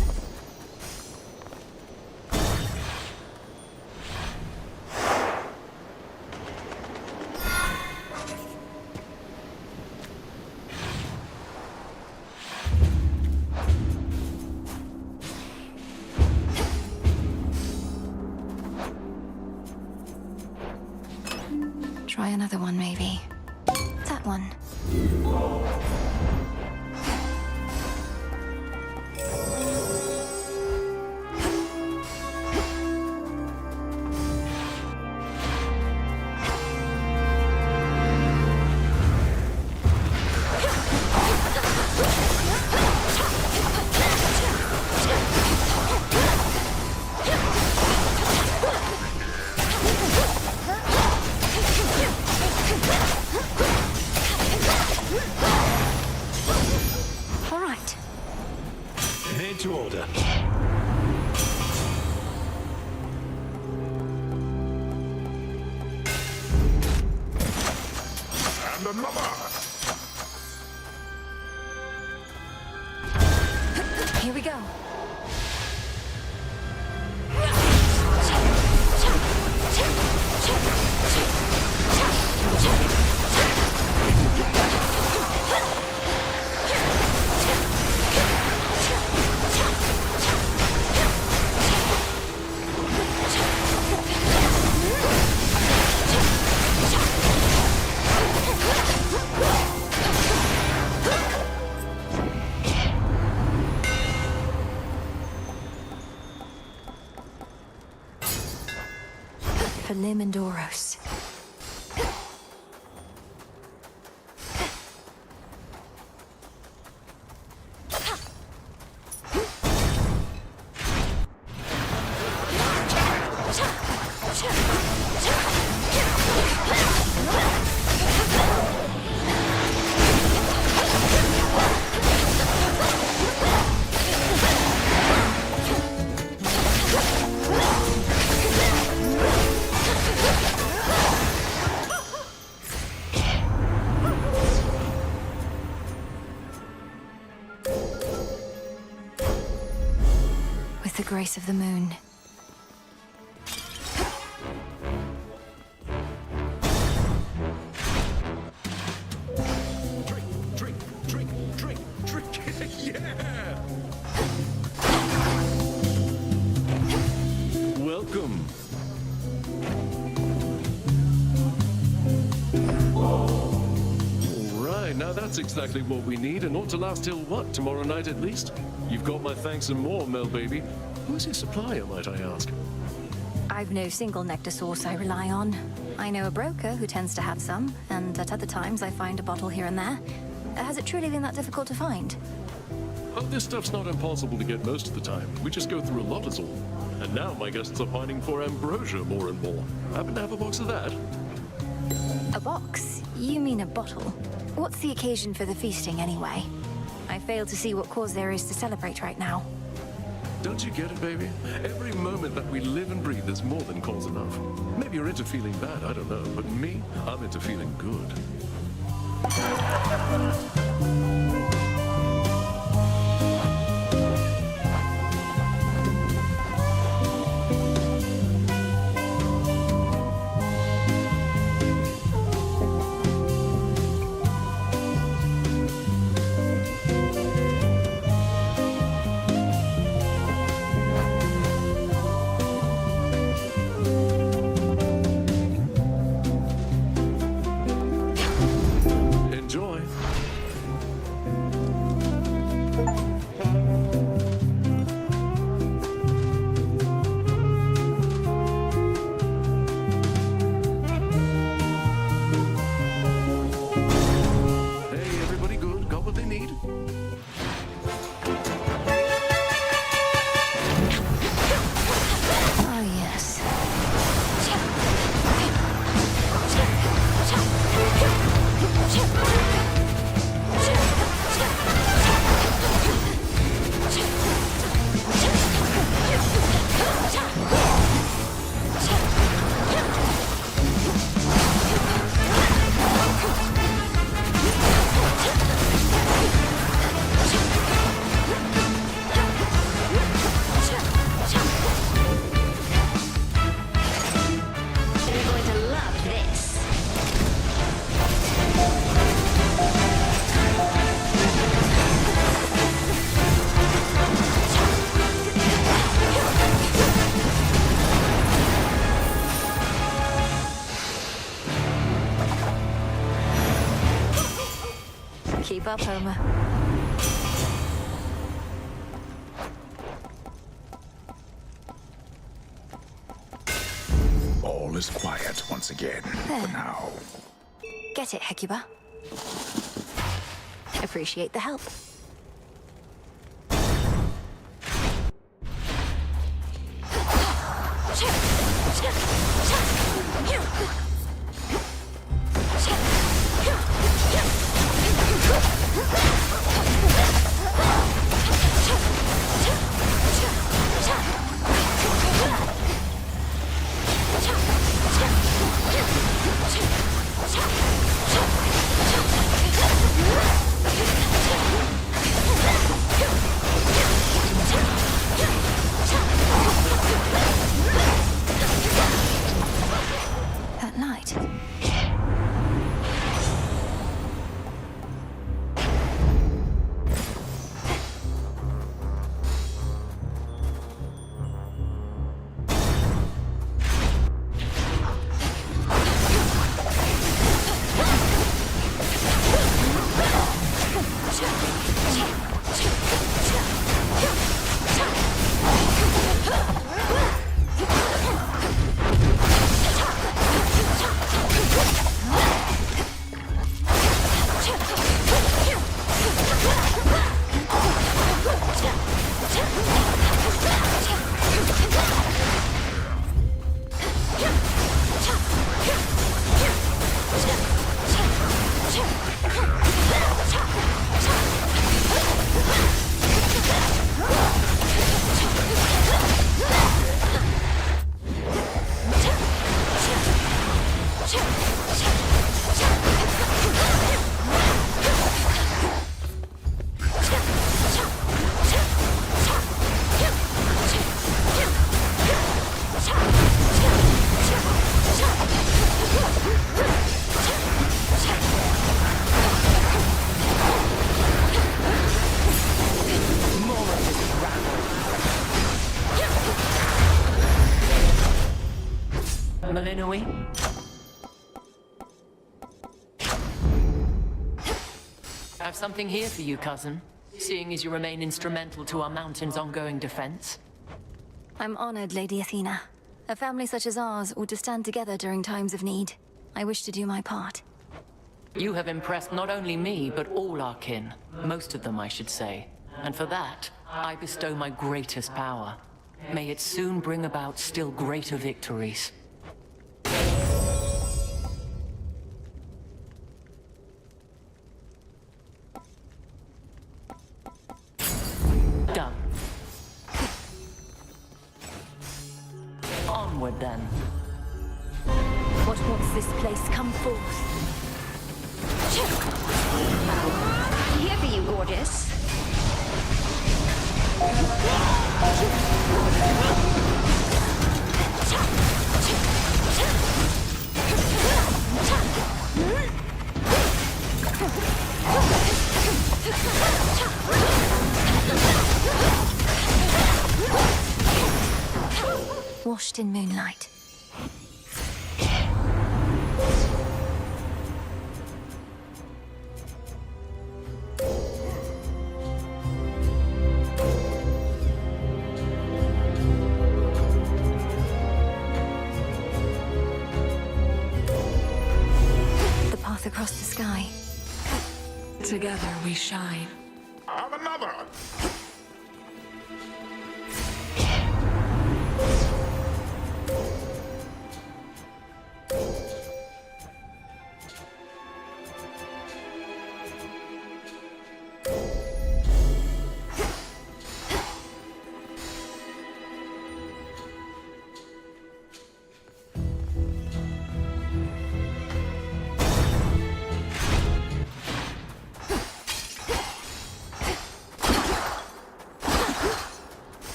Try another one, maybe. That one. All right. Made to order. And another. Here we go. For Limandoros. With the grace of the moon. Drink, drink, drink, drink, drink. Yeah! Welcome. Right, now that's exactly what we need and ought to last till what, tomorrow night at least? You've got my thanks and more, Mel baby. Who's your supplier, might I ask? I've no single nectar source I rely on. I know a broker who tends to have some, and at other times I find a bottle here and there. Has it truly been that difficult to find? Oh, this stuff's not impossible to get most of the time. We just go through a lot is all. And now my guests are pining for ambrosia more and more. Happen to have a box of that? A box? You mean a bottle? What's the occasion for the feasting, anyway? I fail to see what cause there is to celebrate right now. Don't you get it, baby? Every moment that we live and breathe is more than cause enough. Maybe you're into feeling bad, I don't know. But me, I'm into feeling good. Keep up, Homer. All is quiet once again, for now. Get it, Hecuba. Appreciate the help. That night. Malinui? I have something here for you, cousin, seeing as you remain instrumental to our mountain's ongoing defense. I'm honored, Lady Athena. A family such as ours ought to stand together during times of need. I wish to do my part. You have impressed not only me, but all our kin. Most of them, I should say. And for that, I bestow my greatest power. May it soon bring about still greater victories. Done. Onward, then. What wants this place come forth? Here for you, gorgeous. Washed in moonlight. The path across the sky. Together we shine. Have another!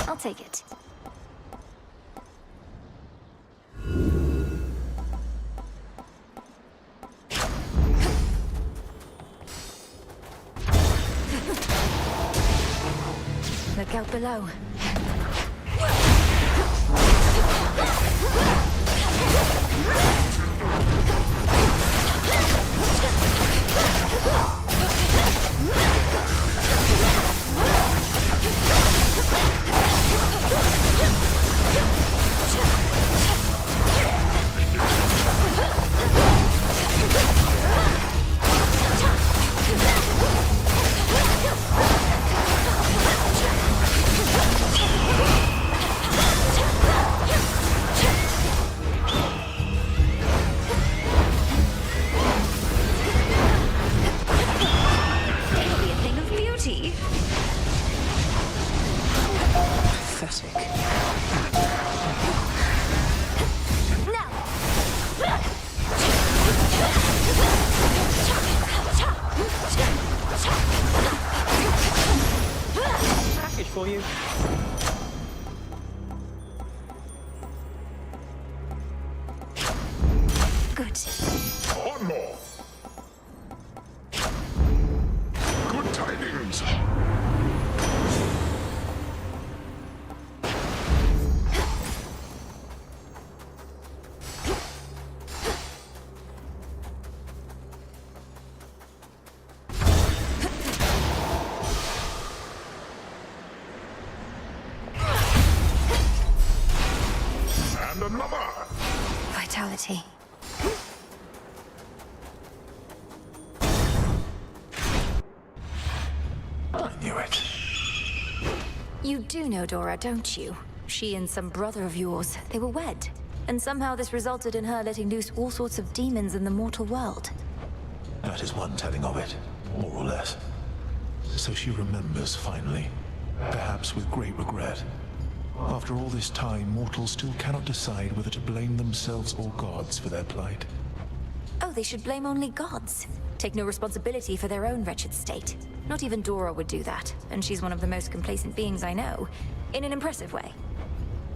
I'll take it. Look out below. It'll be a thing of beauty. Pathetic. Package for you. Good. One more. Good tidings. And another. Vitality. I knew it. You do know Dora, don't you? She and some brother of yours, they were wed. And somehow this resulted in her letting loose all sorts of demons in the mortal world. That is one telling of it, more or less. So she remembers, finally. Perhaps with great regret. After all this time, mortals still cannot decide whether to blame themselves or gods for their plight. Oh, they should blame only gods. Take no responsibility for their own wretched state. Not even Dora would do that, and she's one of the most complacent beings I know. In an impressive way.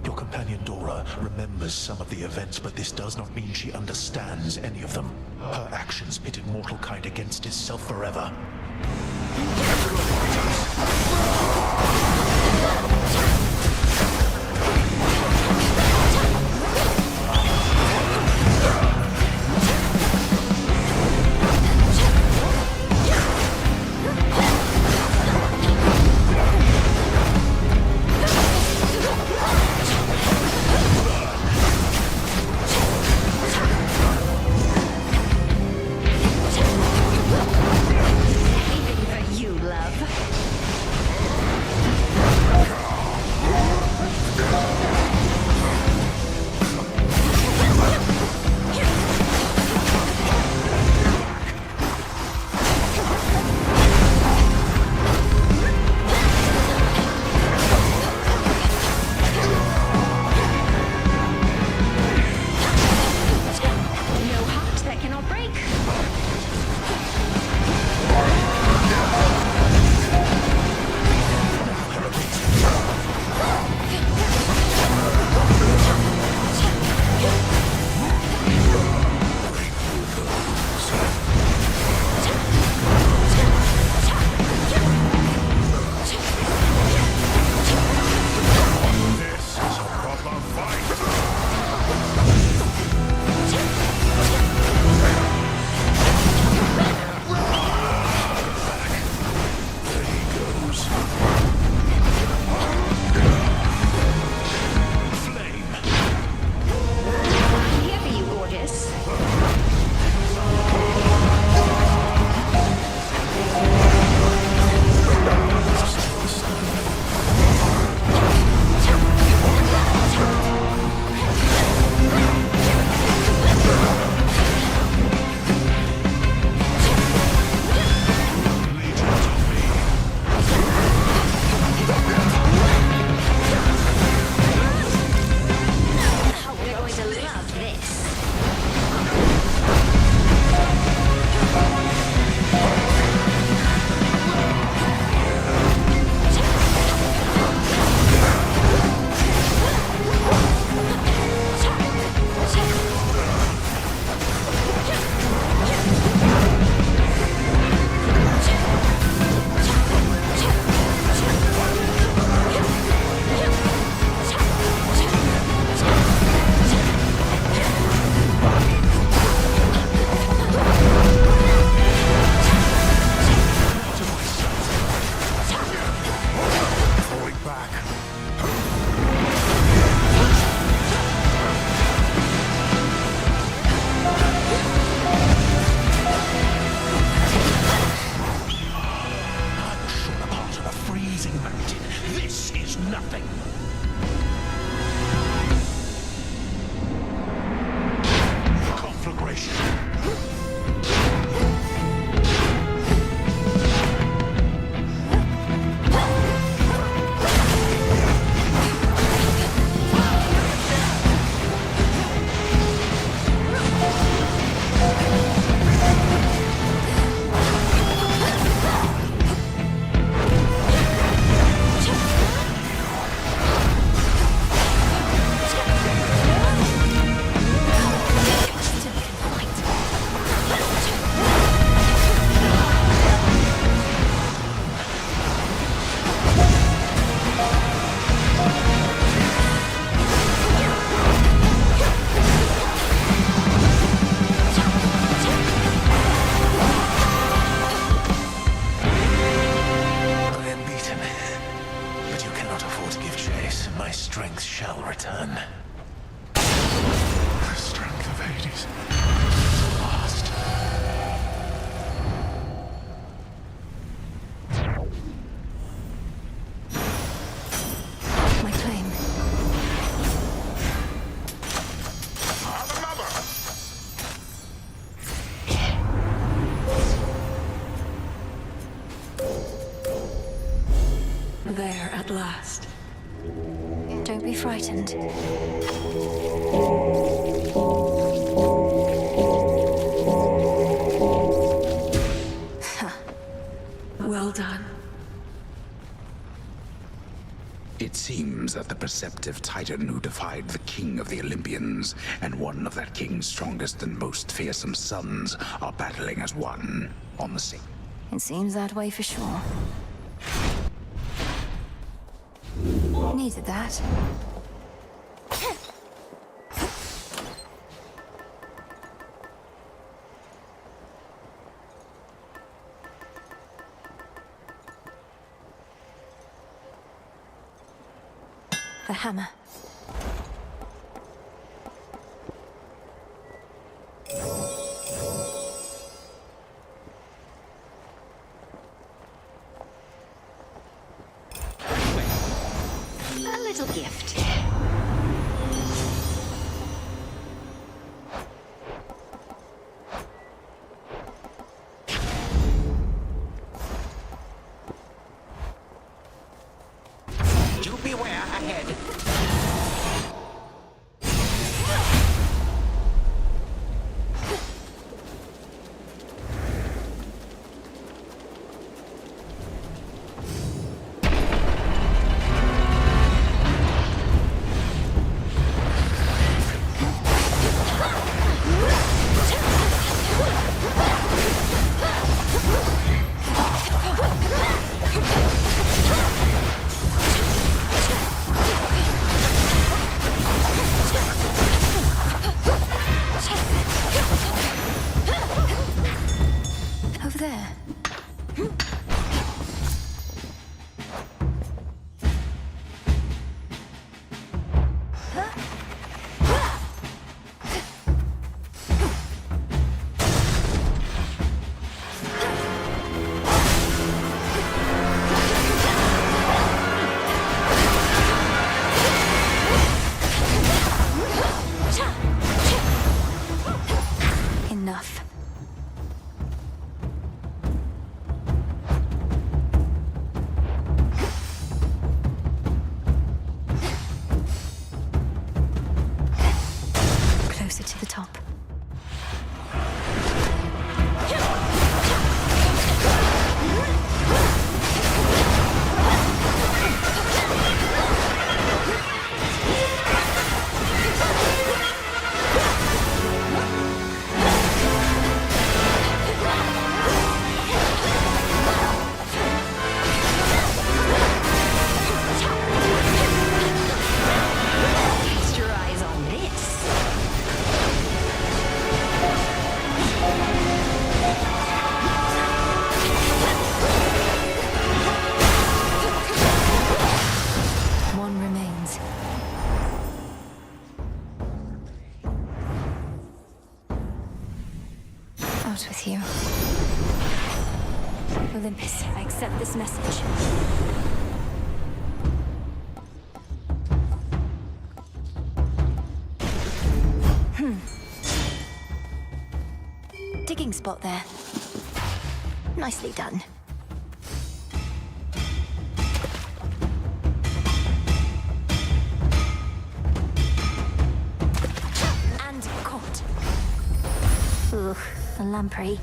Your companion Dora remembers some of the events, but this does not mean she understands any of them. Her actions pitted mortal kind against itself forever. Anything for you, love. No heart that cannot break. This is a proper fight. blast. Don't be frightened. Well done. It seems that the perceptive Titan who defied the king of the Olympians and one of that king's strongest and most fearsome sons are battling as one on the same. It seems that way for sure. Needed that. The hammer. A little gift. Do beware ahead. Over there. Enough. Closer to the top. Feast your eyes on this. One remains. Out with you. Olympus, I accept this message. Digging spot there. Nicely done. And caught. Ugh, a lamprey.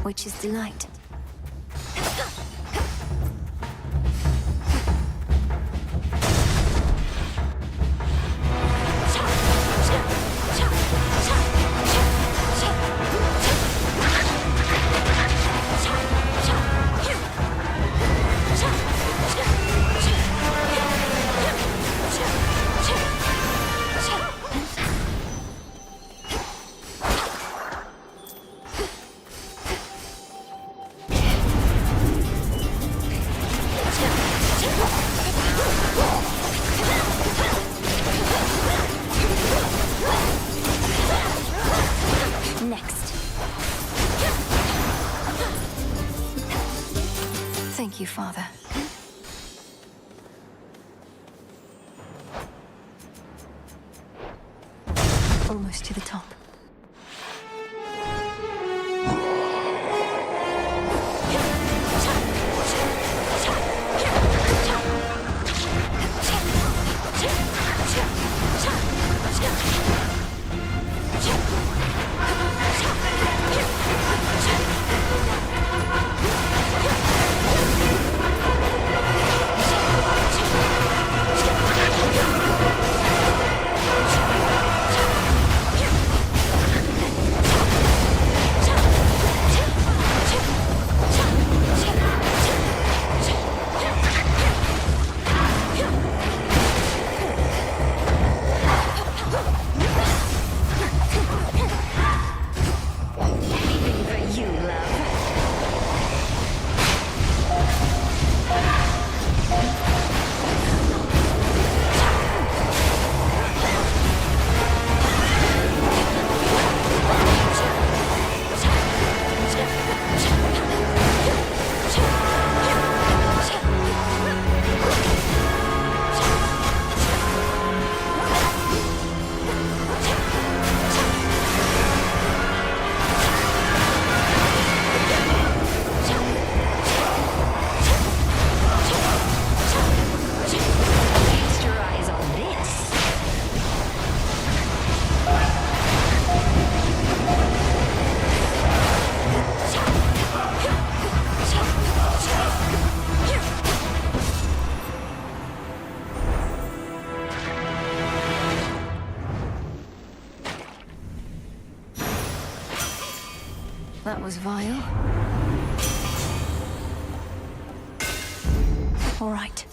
Witch's delight. Thank you, Father. Almost to the top. That was vile. All right.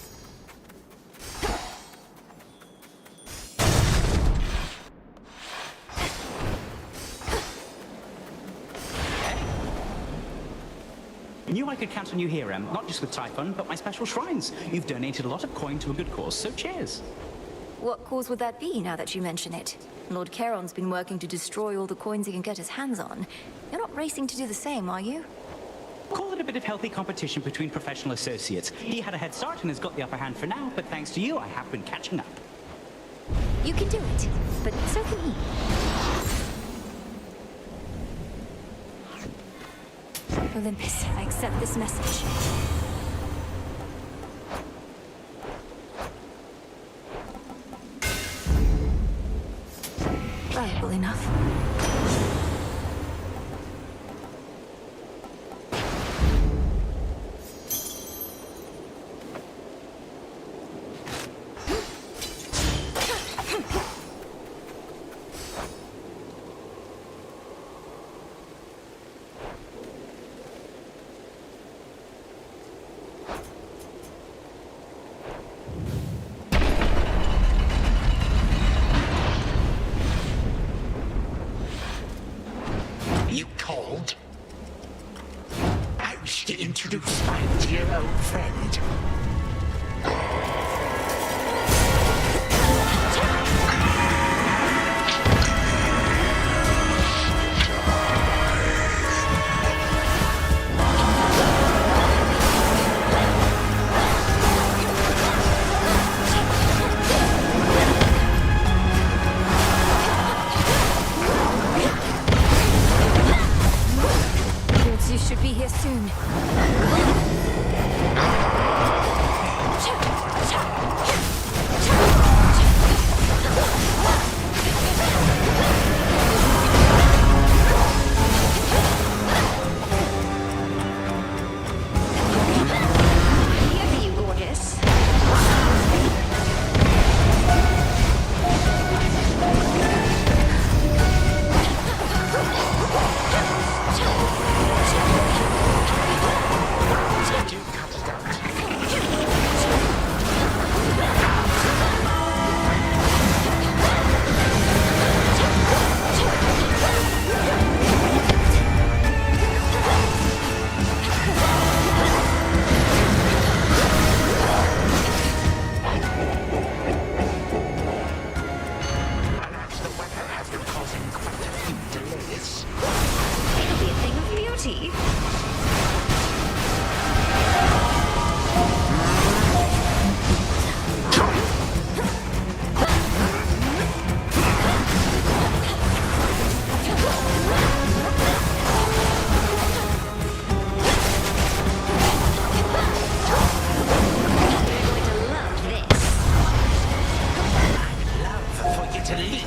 Knew I could count on you here, Em. Not just with Typhon, but my special shrines. You've donated a lot of coin to a good cause, so cheers. What cause would that be, now that you mention it? Lord Charon's been working to destroy all the coins he can get his hands on. You're not racing to do the same, are you? Call it a bit of healthy competition between professional associates. He had a head start and has got the upper hand for now, but thanks to you, I have been catching up. You can do it, but so can he. Olympus, I accept this message. Valuable enough. to leave.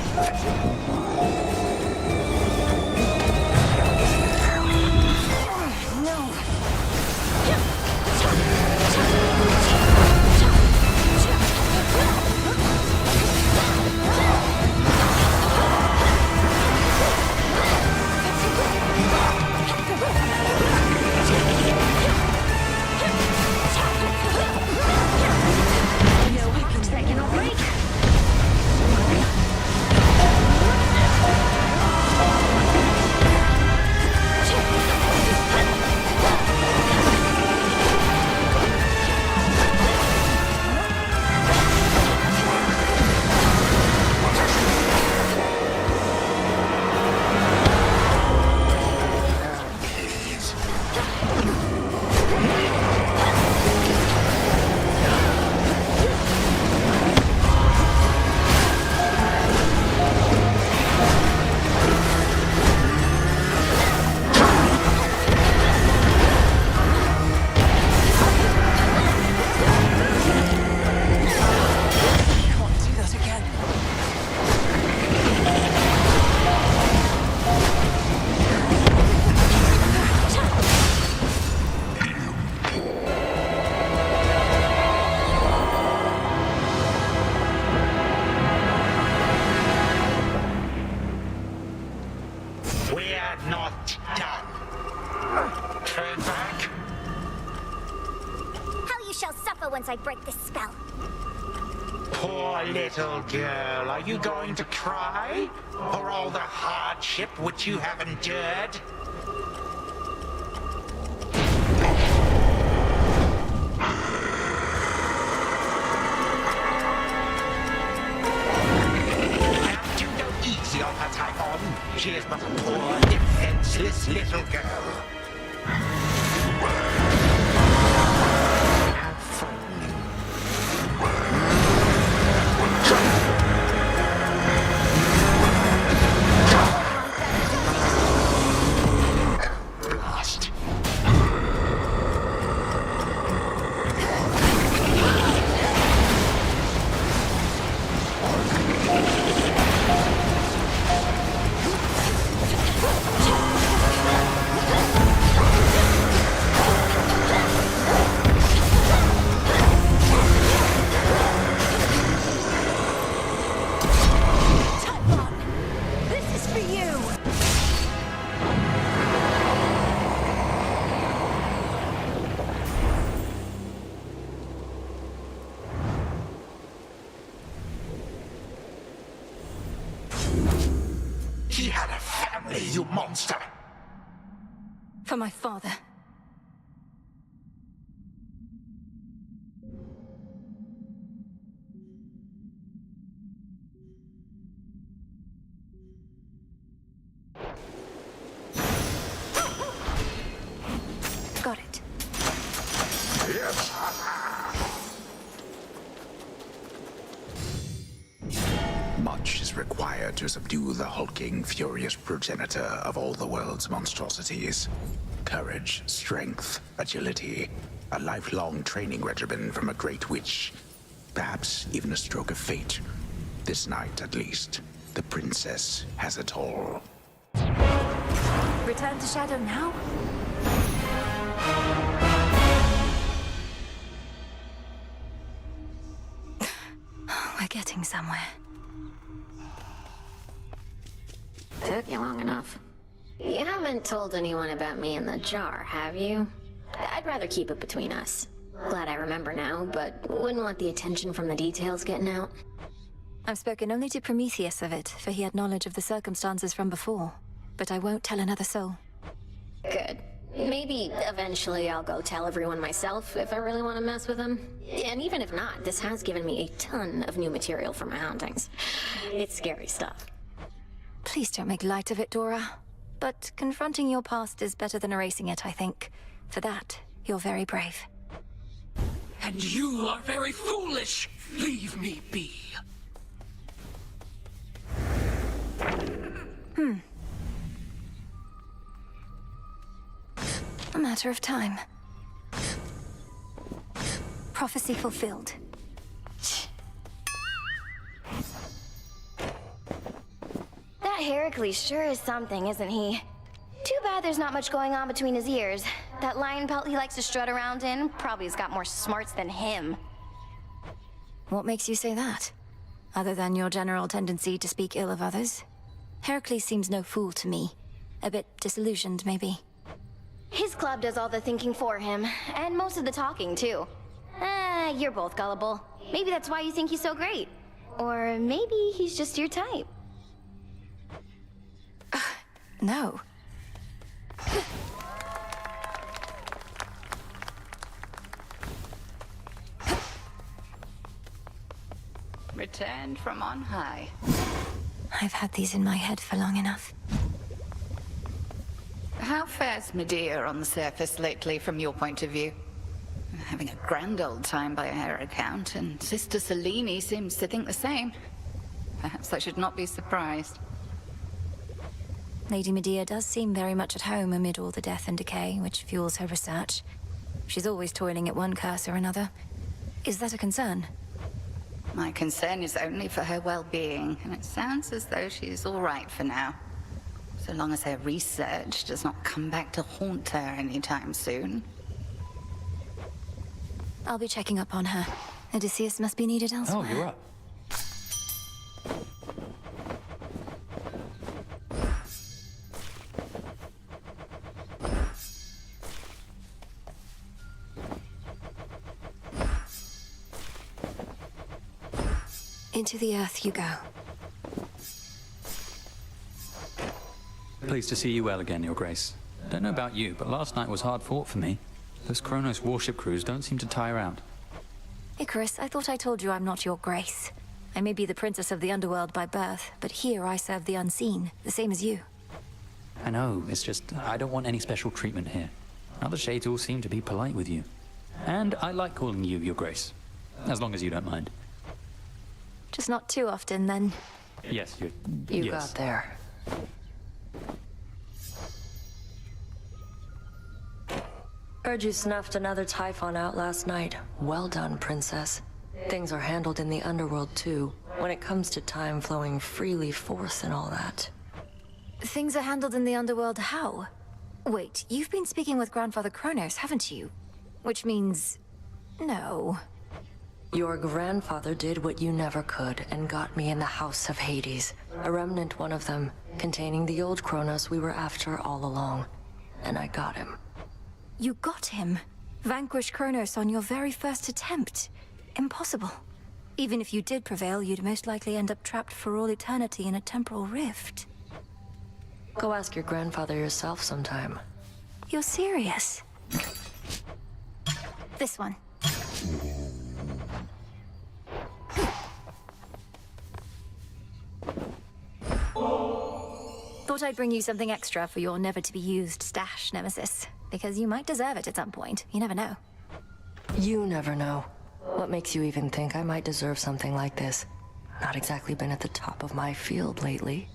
We're not done. Turn back. How you shall suffer once I break this spell. Poor little girl, are you going to cry? For all the hardship which you have endured? Now do go easy on her, Typhon. She is but a poor, defenseless little girl. How frightening. Blast. This is for you! He had a family, you monster! For my father. Got it. Much is required to subdue the hulking, furious progenitor of all the world's monstrosities. Courage, strength, agility, a lifelong training regimen from a great witch. Perhaps even a stroke of fate. This night, at least, the princess has it all. Return to Shadow now? We're getting somewhere. Took you long enough. You haven't told anyone about me in the jar, have you? I'd rather keep it between us. Glad I remember now, but wouldn't want the attention from the details getting out. I've spoken only to Prometheus of it, for he had knowledge of the circumstances from before. But I won't tell another soul. Good. Maybe eventually I'll go tell everyone myself if I really want to mess with them. And even if not, this has given me a ton of new material for my hauntings. It's scary stuff. Please don't make light of it, Dora. But confronting your past is better than erasing it, I think. For that, you're very brave. And you are very foolish! Leave me be. A matter of time. Prophecy fulfilled. Heracles sure is something, isn't he? Too bad there's not much going on between his ears. That lion pelt he likes to strut around in probably has got more smarts than him. What makes you say that? Other than your general tendency to speak ill of others? Heracles seems no fool to me. A bit disillusioned, maybe. His club does all the thinking for him, and most of the talking, too. You're both gullible. Maybe that's why you think he's so great. Or maybe he's just your type. No. Returned from on high. I've had these in my head for long enough. How fares Medea on the surface lately, from your point of view? Having a grand old time by her account, and Sister Selene seems to think the same. Perhaps I should not be surprised. Lady Medea does seem very much at home amid all the death and decay, which fuels her research. She's always toiling at one curse or another. Is that a concern? My concern is only for her well-being, and it sounds as though she's all right for now. So long as her research does not come back to haunt her anytime soon. I'll be checking up on her. Odysseus must be needed elsewhere. Oh, you're up. Into the earth you go. Pleased to see you well again, Your Grace. Don't know about you, but last night was hard fought for me. Those Kronos warship crews don't seem to tire out. Icarus, I thought I told you I'm not your grace. I may be the princess of the underworld by birth, but here I serve the unseen, the same as you. I know, it's just, I don't want any special treatment here. Other shades all seem to be polite with you. And I like calling you Your Grace. As long as you don't mind. Just not too often, then. Yes, You yes. got there. Heard you snuffed another Typhon out last night. Well done, Princess. Things are handled in the underworld, too, when it comes to time flowing freely forth and all that. Things are handled in the underworld how? Wait, you've been speaking with Grandfather Kronos, haven't you? Which means... no. Your grandfather did what you never could and got me in the House of Hades. A remnant one of them, containing the old Kronos we were after all along. And I got him. You got him? Vanquish Kronos on your very first attempt? Impossible. Even if you did prevail, you'd most likely end up trapped for all eternity in a temporal rift. Go ask your grandfather yourself sometime. You're serious? This one. Thought I'd bring you something extra for your never-to-be-used stash, Nemesis. Because you might deserve it at some point. You never know. You never know. What makes you even think I might deserve something like this? Not exactly been at the top of my field lately.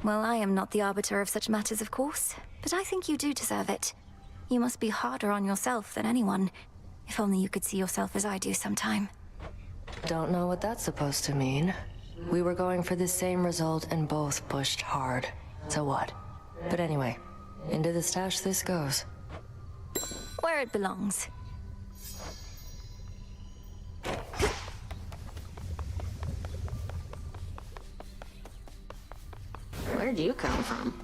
Well, I am not the arbiter of such matters, of course. But I think you do deserve it. You must be harder on yourself than anyone. If only you could see yourself as I do sometime. Don't know what that's supposed to mean. We were going for the same result and both pushed hard. So what? But anyway, into the stash this goes. Where it belongs. Where'd you come from?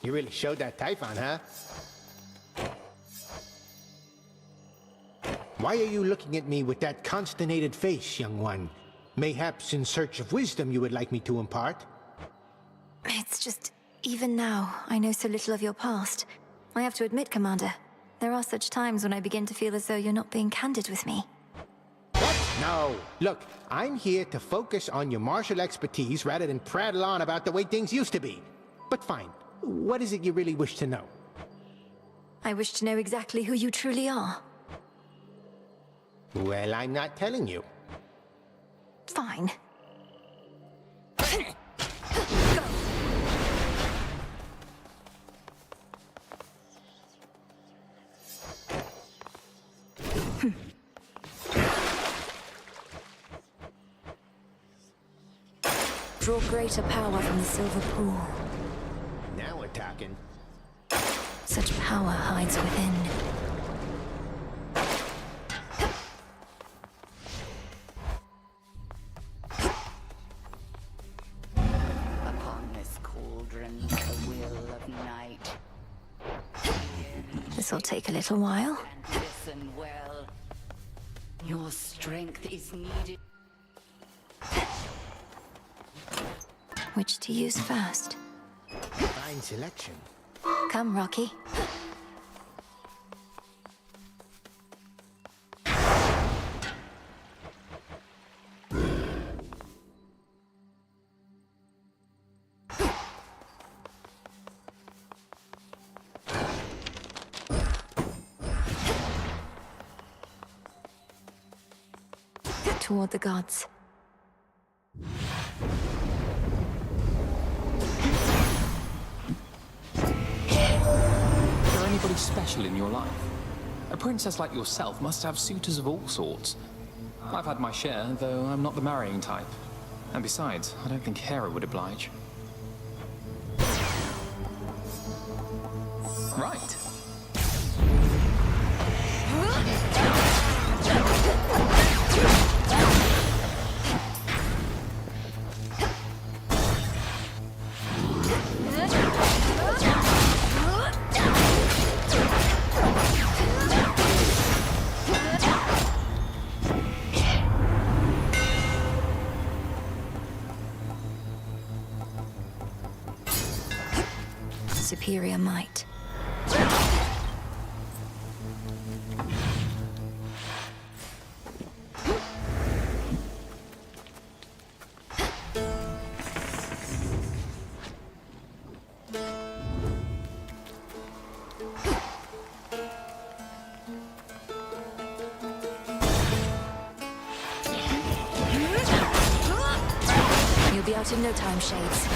You really showed that Typhon, huh? Why are you looking at me with that consternated face, young one? Mayhaps in search of wisdom you would like me to impart? It's just, even now, I know so little of your past. I have to admit, Commander, there are such times when I begin to feel as though you're not being candid with me. What? No. Look, I'm here to focus on your martial expertise rather than prattle on about the way things used to be. But fine. What is it you really wish to know? I wish to know exactly who you truly are. Well, I'm not telling you. Fine. draw greater power from the silver pool. Now we're talking. Such power hides within. Upon this cauldron, the will of night. This'll take a little while. And listen well. Your strength is needed. Which to use first? Fine selection. Come, Rocky. Toward the gods. Anybody special in your life? A princess like yourself must have suitors of all sorts. I've had my share, though I'm not the marrying type. And besides, I don't think Hera would oblige. Right. Superior might. You'll be out in no time, Shades.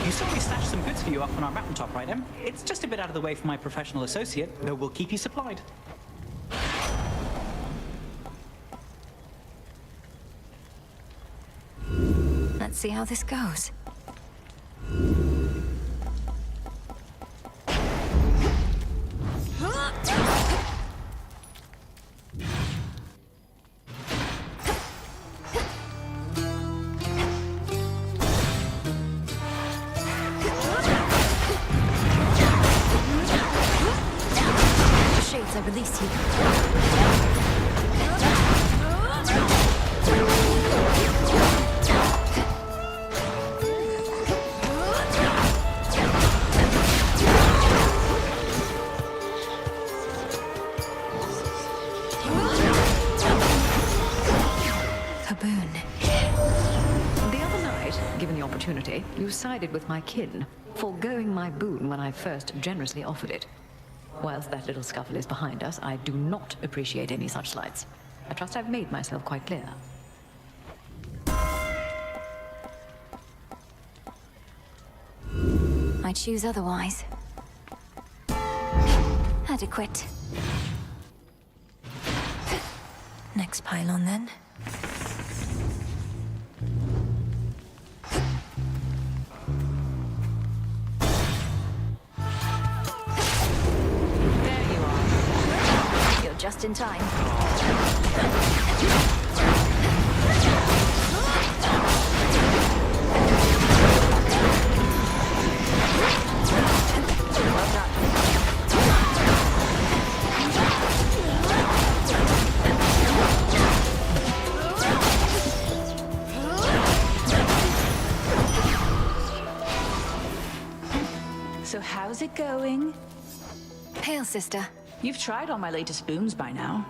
You saw we stashed some goods for you up on our mountaintop, right, Em? It's just a bit out of the way for my professional associate, though we'll keep you supplied. Let's see how this goes. Shades, I release you. The other night, given the opportunity, you sided with my kin, foregoing my boon when I first generously offered it. Whilst that little scuffle is behind us, I do not appreciate any such slights. I trust I've made myself quite clear. I choose otherwise. Adequate. Next pylon, then. There you are. You're just in time. Well done. So how's it going? Pale sister. You've tried all my latest booms by now.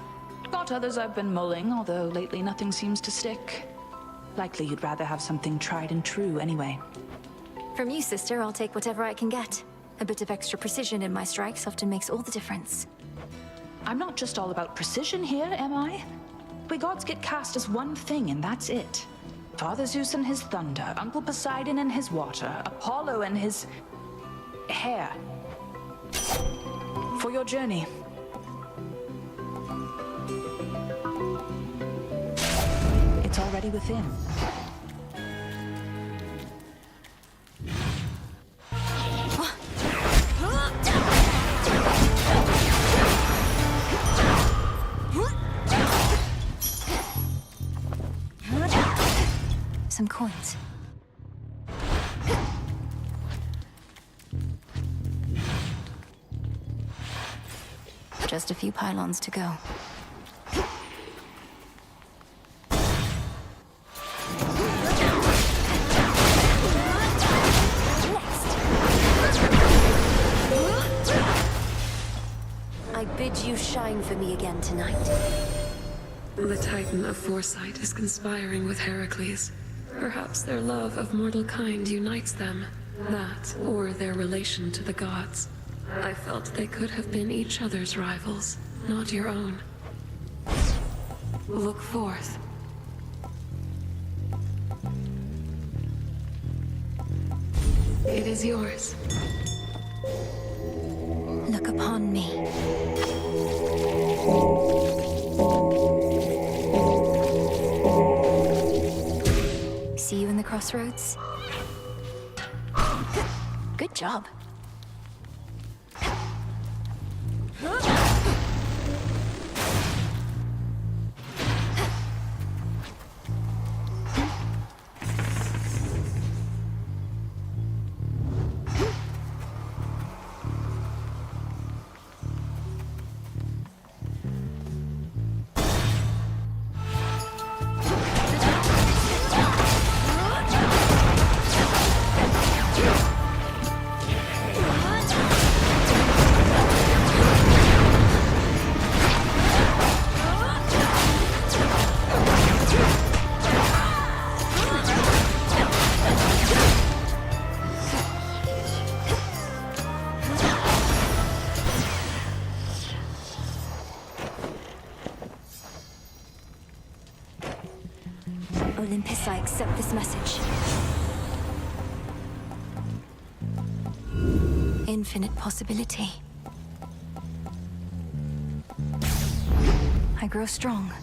Got others I've been mulling, although lately nothing seems to stick. Likely you'd rather have something tried and true anyway. From you, sister, I'll take whatever I can get. A bit of extra precision in my strikes often makes all the difference. I'm not just all about precision here, am I? We gods get cast as one thing, and that's it. Father Zeus and his thunder, Uncle Poseidon and his water, Apollo and his hair. for your journey. It's already within. Some coins. Just a few pylons to go. I bid you shine for me again tonight. The Titan of Foresight is conspiring with Heracles. Perhaps their love of mortal kind unites them. That, or their relation to the gods. I felt they could have been each other's rivals, not your own. Look forth. It is yours. Look upon me. See you in the crossroads? Good job. Olympus, I accept this message. Infinite possibility. I grow strong.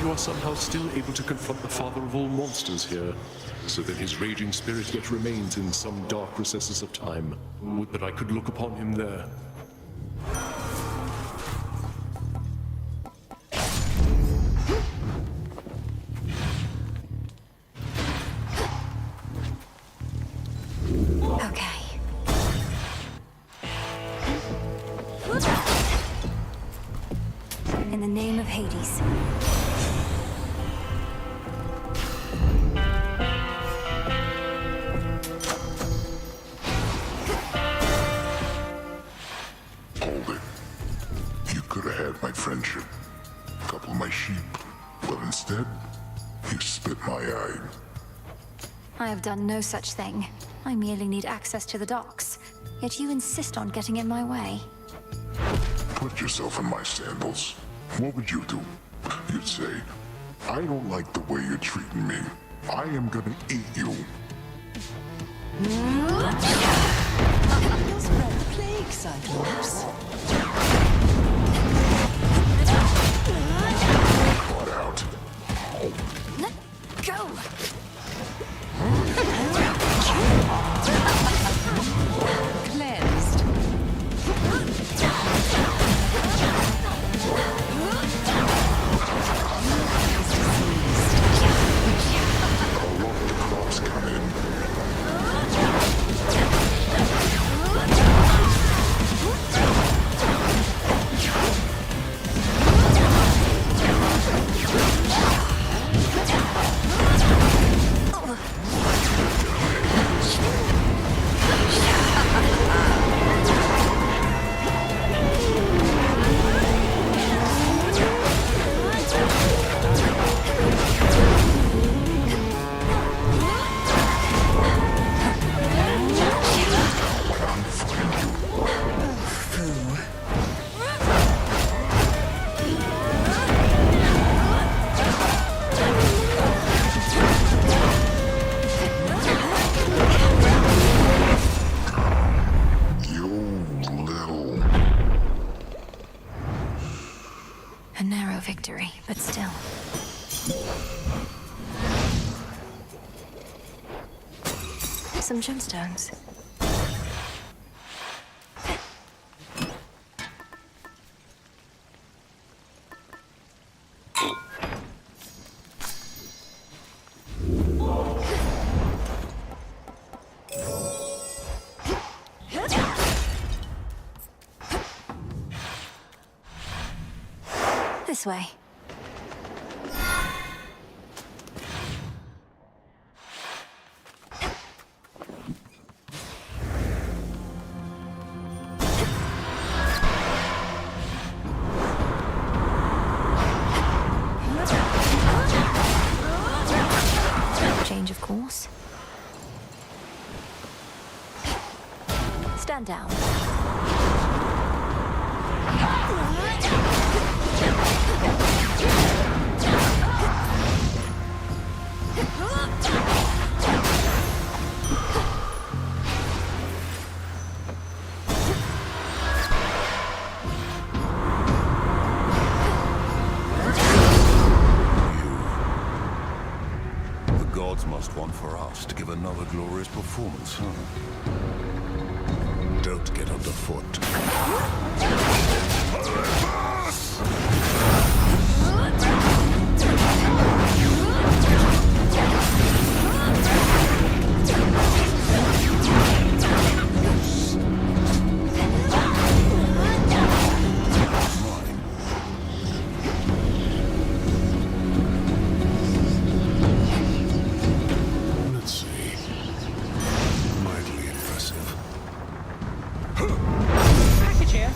You are somehow still able to confront the father of all monsters here, so that his raging spirit yet remains in some dark recesses of time. Would that I could look upon him there. Okay. In the name of Hades. My friendship, couple my sheep, but instead, you spit my eye. I have done no such thing. I merely need access to the docks. Yet you insist on getting in my way. Put yourself in my sandals. What would you do? You'd say, I don't like the way you're treating me. I am gonna eat you. You'll spread the plague, Cyclops. Caught out. Let go! Cleansed. victory, but still. Some gemstones. This way. Change of course. Stand down. The gods must want for us to give another glorious performance, huh? Don't get underfoot. Let's see. Mightily impressive. Package here.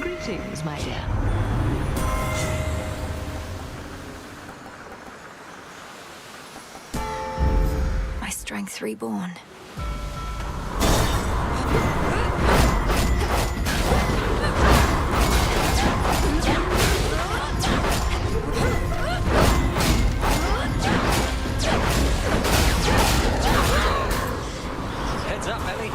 Greetings, my dear. My strength reborn. Heads up, Ellie.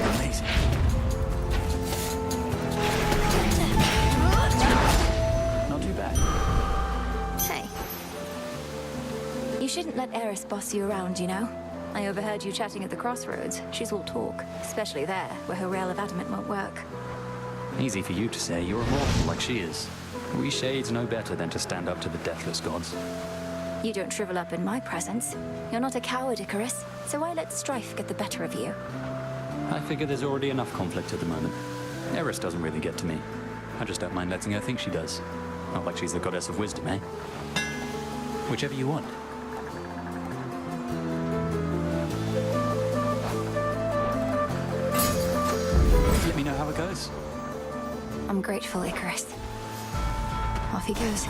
Amazing. Not too bad. Hey. You shouldn't let Eris boss you around, you know? I overheard you chatting at the crossroads. She's all talk, especially there, where her rail of adamant won't work. Easy for you to say. You're immortal like she is. We shades know better than to stand up to the deathless gods. You don't shrivel up in my presence. You're not a coward, Icarus, so why let strife get the better of you? I figure there's already enough conflict at the moment. Eris doesn't really get to me. I just don't mind letting her think she does. Not like she's the goddess of wisdom, eh? Whichever you want. Let me know how it goes. I'm grateful, Icarus. Off he goes.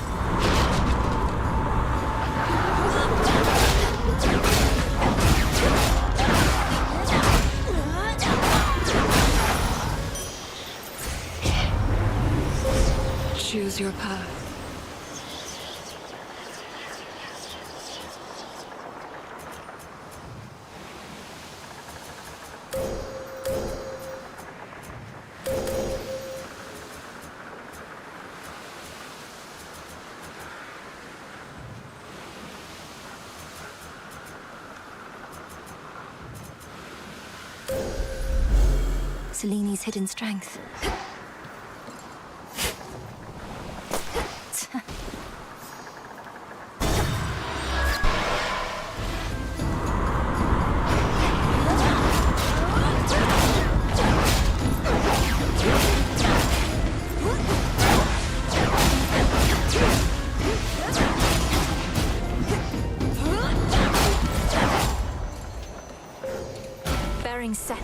Choose your path. Seleni's hidden strength. Bearing set.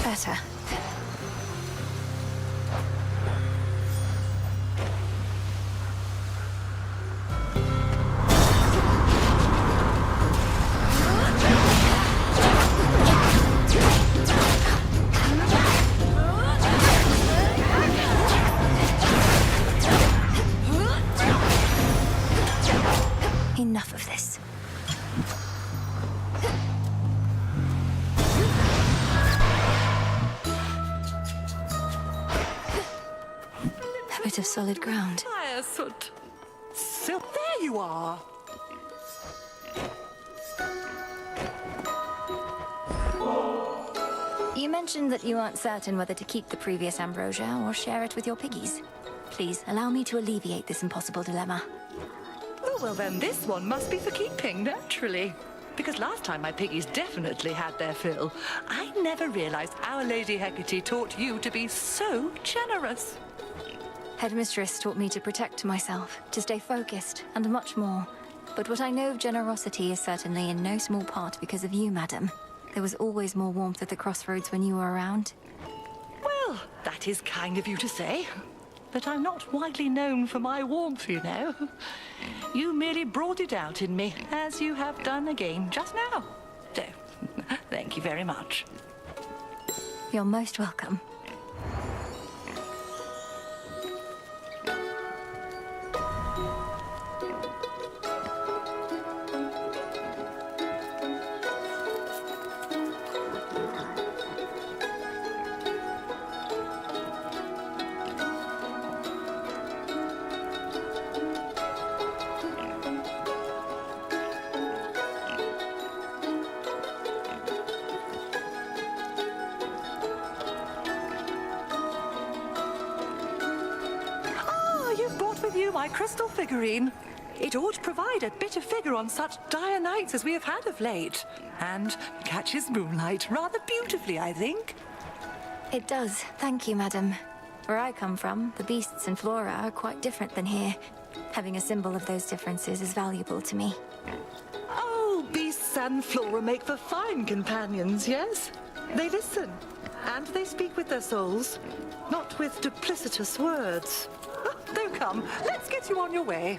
Better. Enough of this. A bit of solid ground. Firefoot. So there you are. You mentioned that you aren't certain whether to keep the previous ambrosia or share it with your piggies. Please, allow me to alleviate this impossible dilemma. Oh, well then this one must be for keeping, naturally. Because last time my piggies definitely had their fill. I never realized Our Lady Hecate taught you to be so generous. Headmistress taught me to protect myself, to stay focused, and much more. But what I know of generosity is certainly in no small part because of you, madam. There was always more warmth at the crossroads when you were around. Well, that is kind of you to say. But I'm not widely known for my warmth, you know. You merely brought it out in me, as you have done again just now. So, thank you very much. You're most welcome. My crystal figurine. It ought to provide a bit of figure on such dire nights as we have had of late. And catches moonlight rather beautifully, I think. It does, thank you, madam. Where I come from, the beasts and flora are quite different than here. Having a symbol of those differences is valuable to me. Oh, beasts and flora make for fine companions, yes? They listen, and they speak with their souls, not with duplicitous words. Do come, let's get you on your way.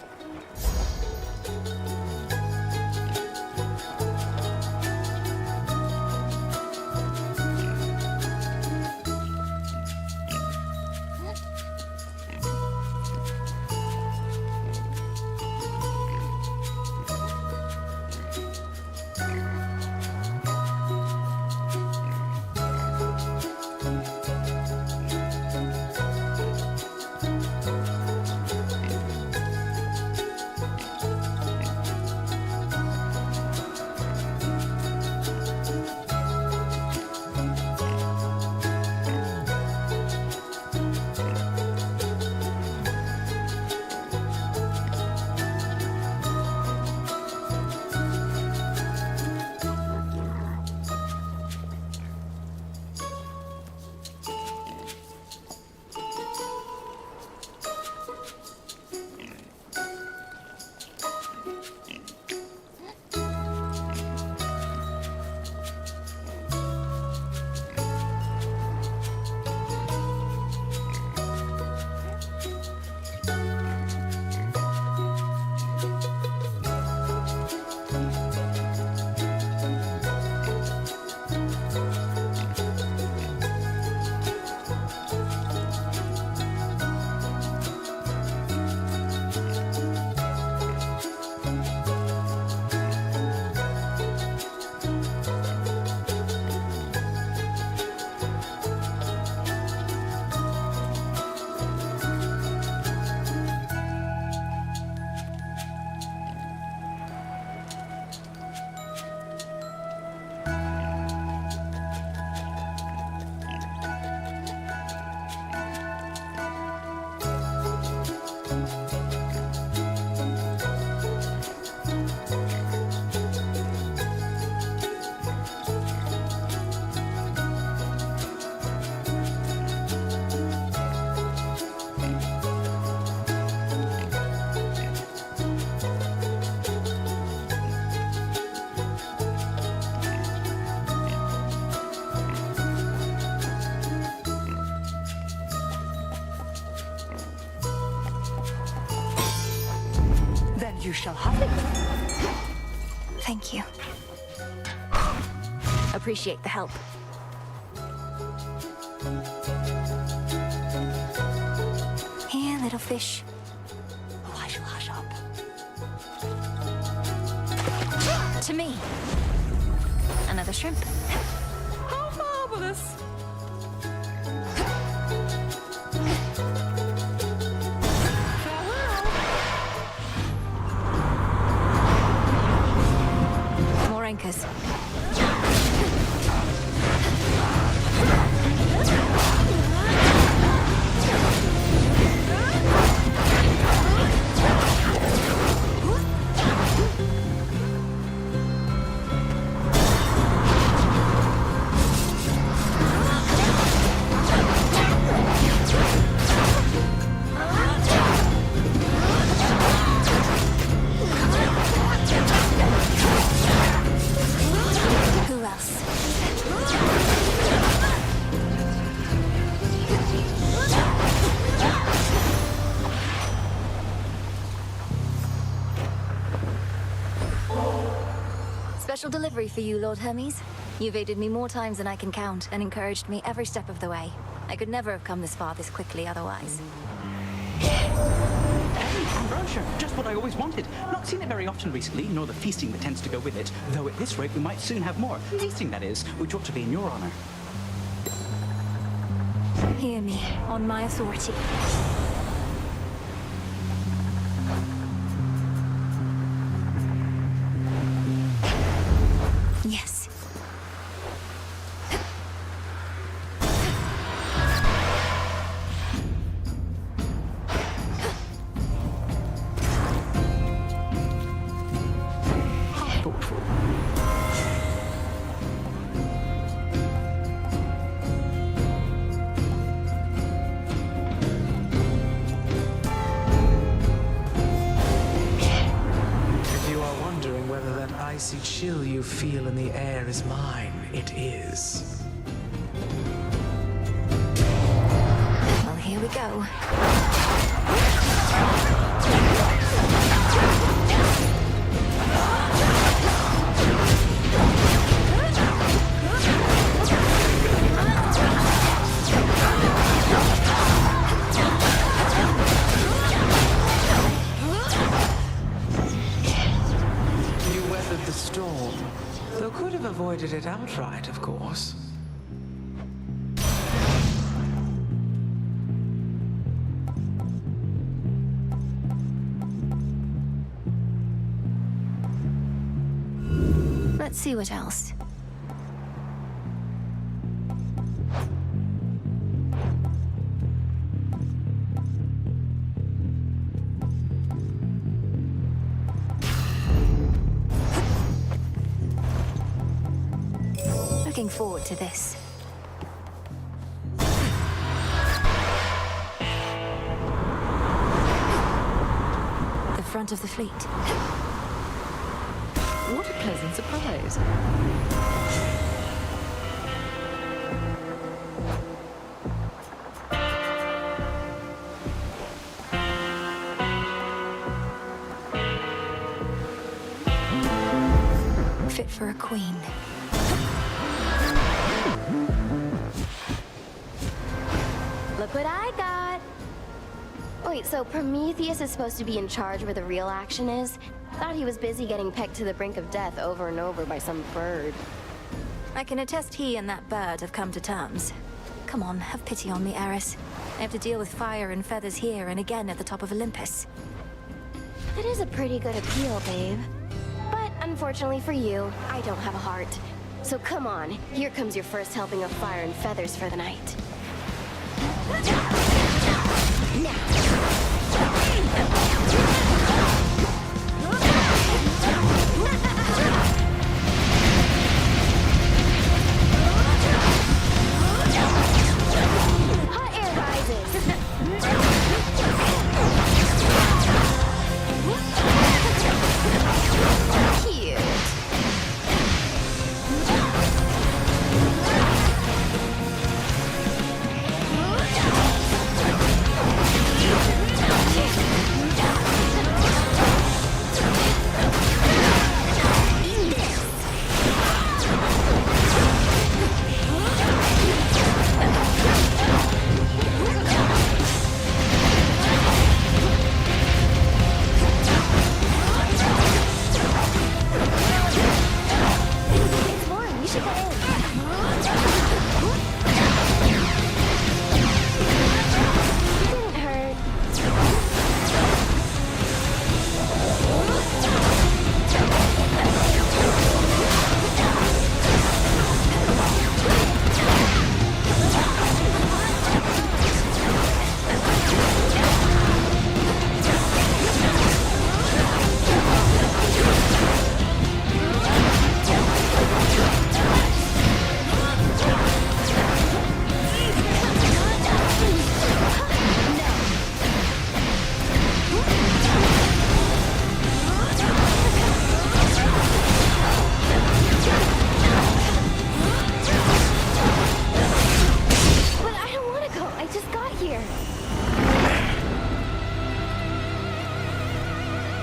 You shall have it. Thank you. Appreciate the help. Here, little fish. Oh, I shall hush up. to me. Another shrimp. How marvelous! More anchors. Who else? Special delivery for you, Lord Hermes. You've aided me more times than I can count and encouraged me every step of the way. I could never have come this far this quickly otherwise. Hey, ambrosia, just what I always wanted. Not seen it very often recently, nor the feasting that tends to go with it. Though at this rate, we might soon have more. Tasting, that is, which ought to be in your honor. Hear me, on my authority. Yes. How thoughtful. If you are wondering whether that icy chill you feel in the air is mine, it is. Well, here we go. You weathered the storm, though could have avoided it outright, of course. Let's see what else. Looking forward to this. The front of the fleet. What a pleasant surprise. Fit for a queen. Look what I got! Wait, so Prometheus is supposed to be in charge where the real action is? Thought he was busy getting pegged to the brink of death over and over by some bird. I can attest he and that bird have come to terms. Come on, have pity on me, Eris. I have to deal with fire and feathers here and again at the top of Olympus. That is a pretty good appeal, babe. But unfortunately for you, I don't have a heart. So come on, here comes your first helping of fire and feathers for the night. Hot air rises. Cute.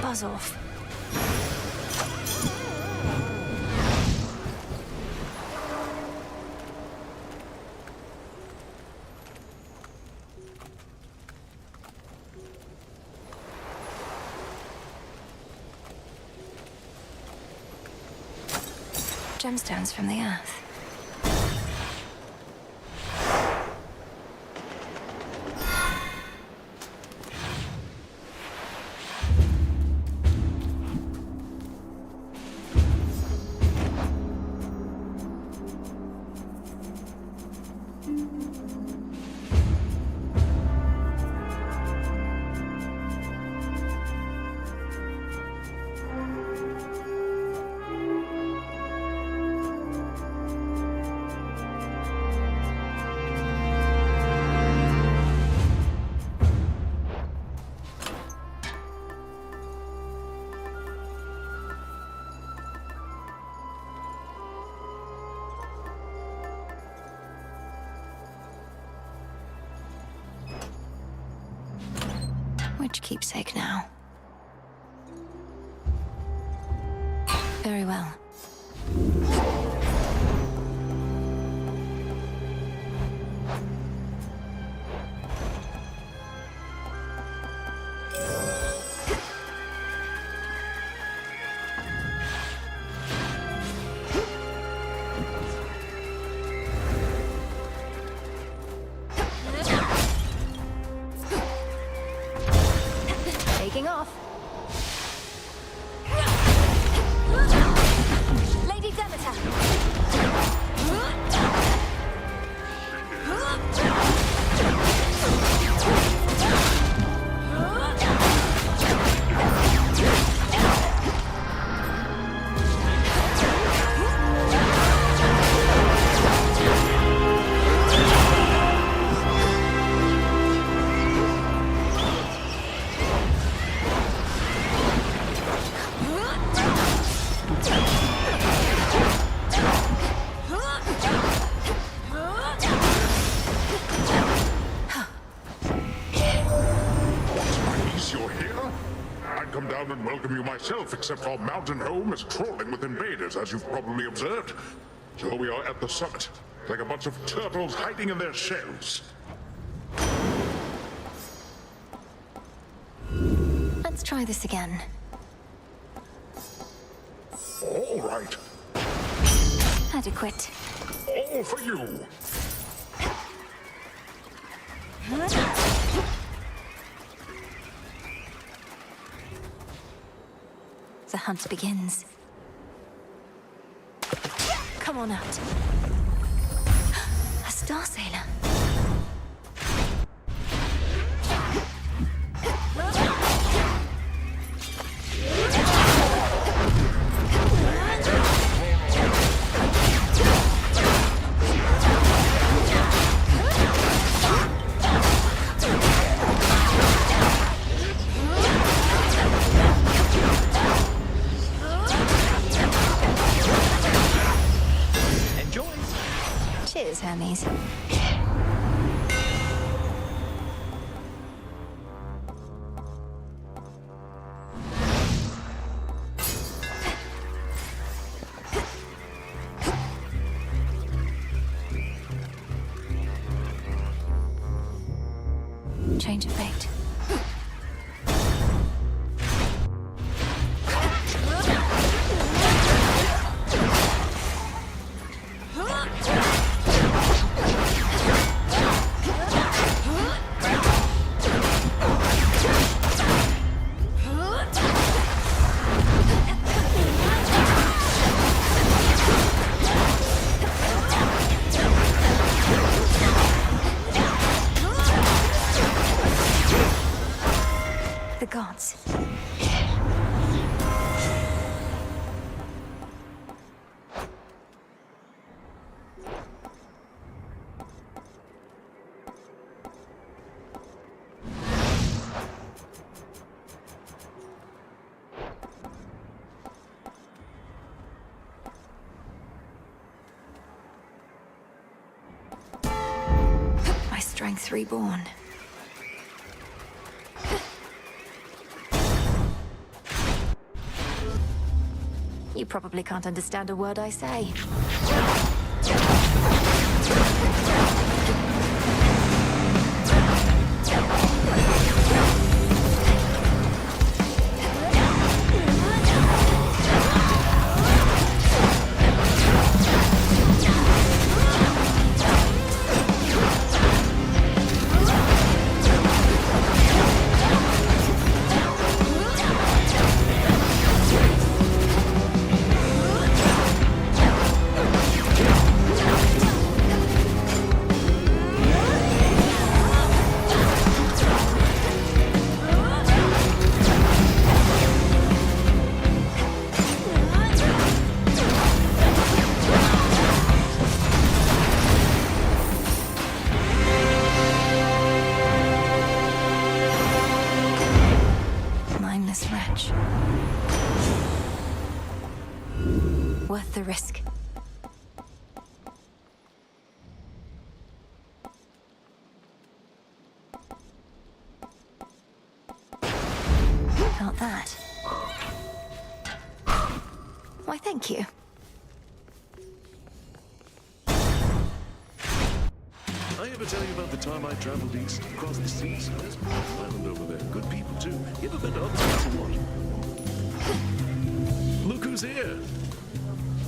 buzz off. Gemstones from the earth. Which keepsake now? Very well. Taking off. Lady Demeter. And welcome you myself, except our mountain home is crawling with invaders, as you've probably observed. So we are at the summit, like a bunch of turtles hiding in their shells. Let's try this again. All right. Adequate. All for you. The hunt begins. Come on out. A star sailor. Cheers, Hermes. Change of fate. The gods. My strength reborn. You probably can't understand a word I say. Mindless wretch. Worth the risk. Got that. Why, thank you. I ever tell you about the time I traveled east across the seas? There's an island over there. Good people, too. You ever been to other parts or what? Look who's here!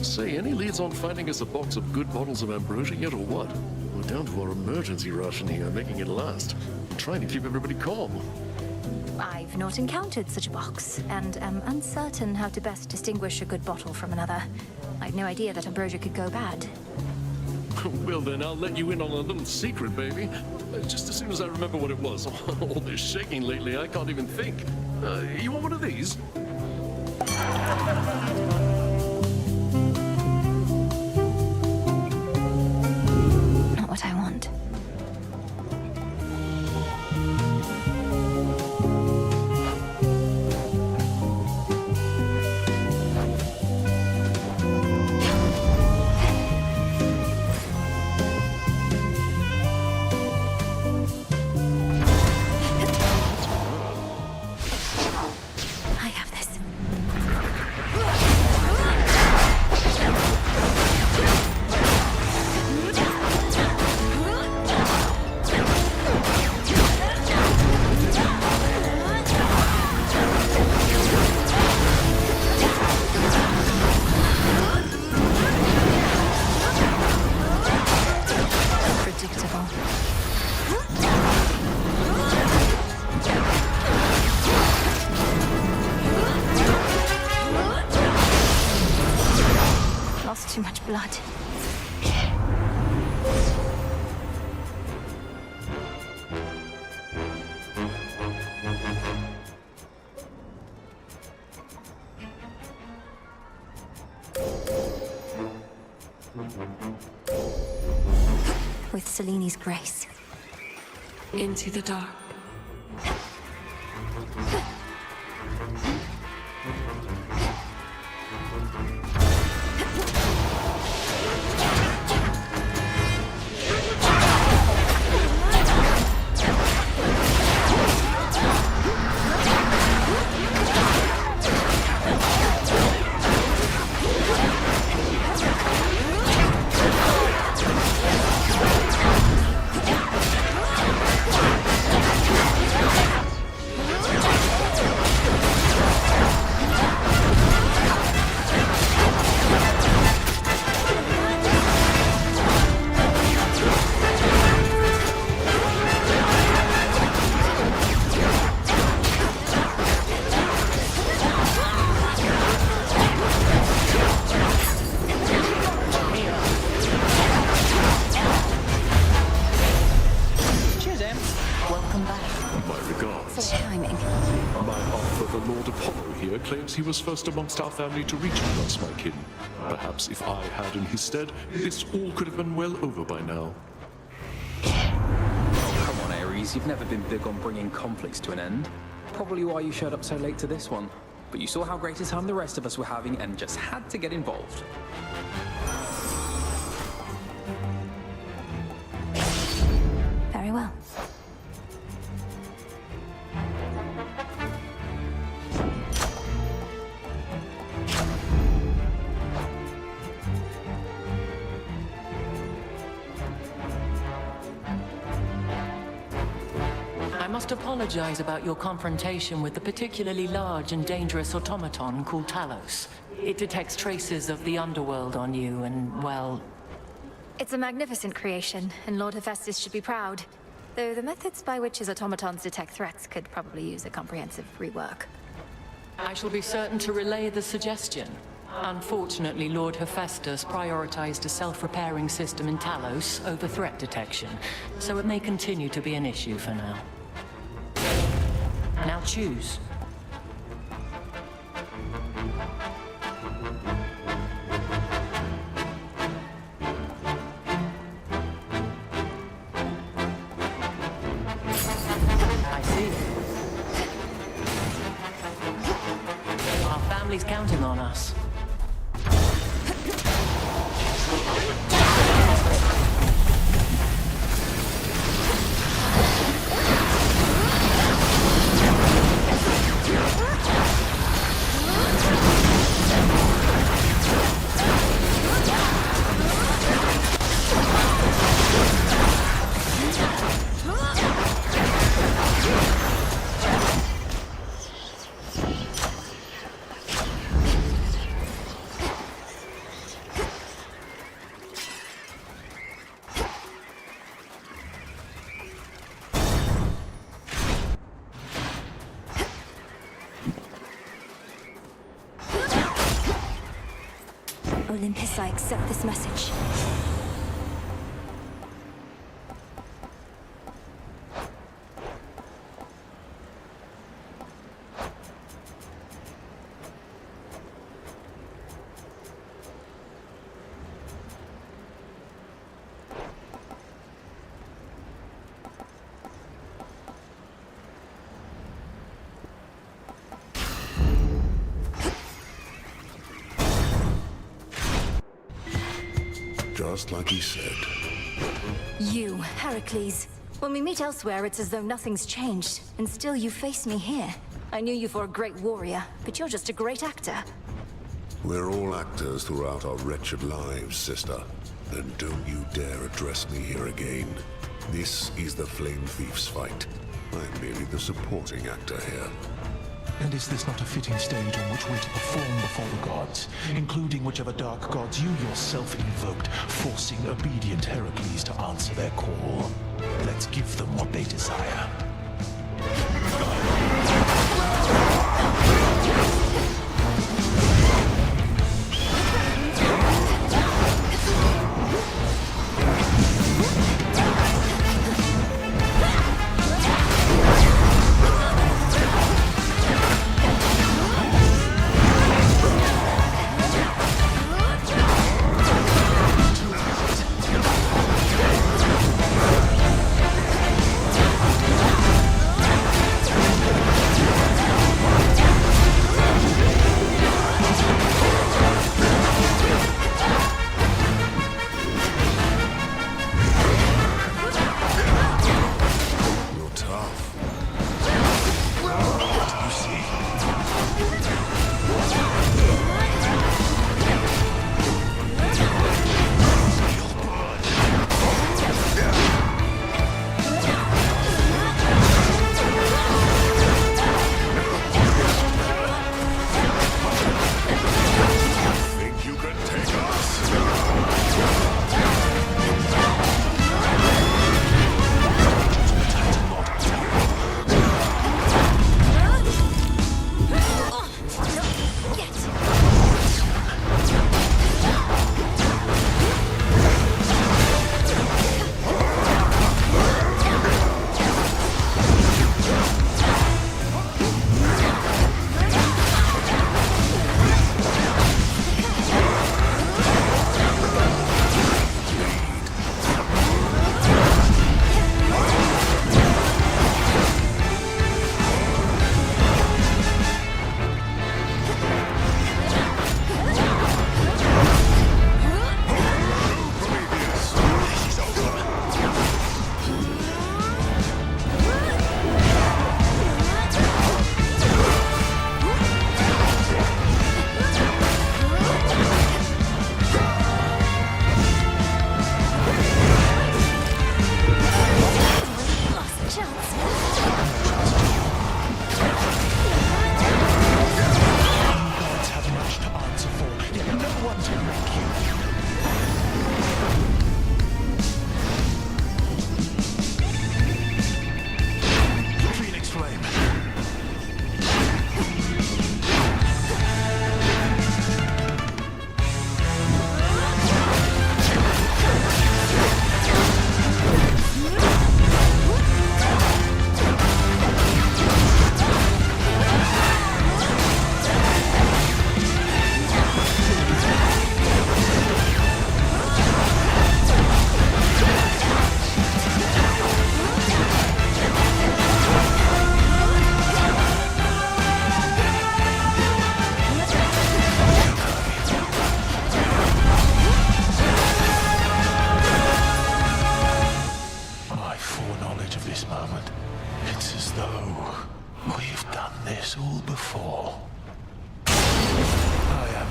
Say, any leads on finding us a box of good bottles of ambrosia yet, or what? We're down to our emergency ration here, making it last. I'm trying to keep everybody calm. I've not encountered such a box, and am uncertain how to best distinguish a good bottle from another. I'd no idea that ambrosia could go bad. Well then, I'll let you in on a little secret, baby. Just as soon as I remember what it was. All this shaking lately, I can't even think. You want one of these? Not what I want. I have this. Predictable. Lost too much blood. With Seleni's grace. Into the dark. Cheers, Em. Welcome back. My regards. Such timing. My half brother Lord Apollo here claims he was first amongst our family to reach us, my kin. Perhaps if I had in his stead, this all could have been well over by now. Come on, Ares. You've never been big on bringing conflicts to an end. Probably why you showed up so late to this one. But you saw how great a time the rest of us were having and just had to get involved. Very well. must apologize about your confrontation with the particularly large and dangerous automaton called Talos. It detects traces of the underworld on you and, well... It's a magnificent creation, and Lord Hephaestus should be proud. Though the methods by which his automatons detect threats could probably use a comprehensive rework. I shall be certain to relay the suggestion. Unfortunately, Lord Hephaestus prioritized a self-repairing system in Talos over threat detection, so it may continue to be an issue for now. Now choose. I see. Our family's counting on us. Olympus, I accept this message. Just like he said. You, Heracles. When we meet elsewhere, it's as though nothing's changed, and still you face me here. I knew you for a great warrior, but you're just a great actor. We're all actors throughout our wretched lives, sister. And don't you dare address me here again. This is the Flame Thief's fight. I'm merely the supporting actor here. And is this not a fitting stage on which we're to perform before the gods, including whichever dark gods you yourself invoked, forcing obedient Heracles to answer their call? Let's give them what they desire.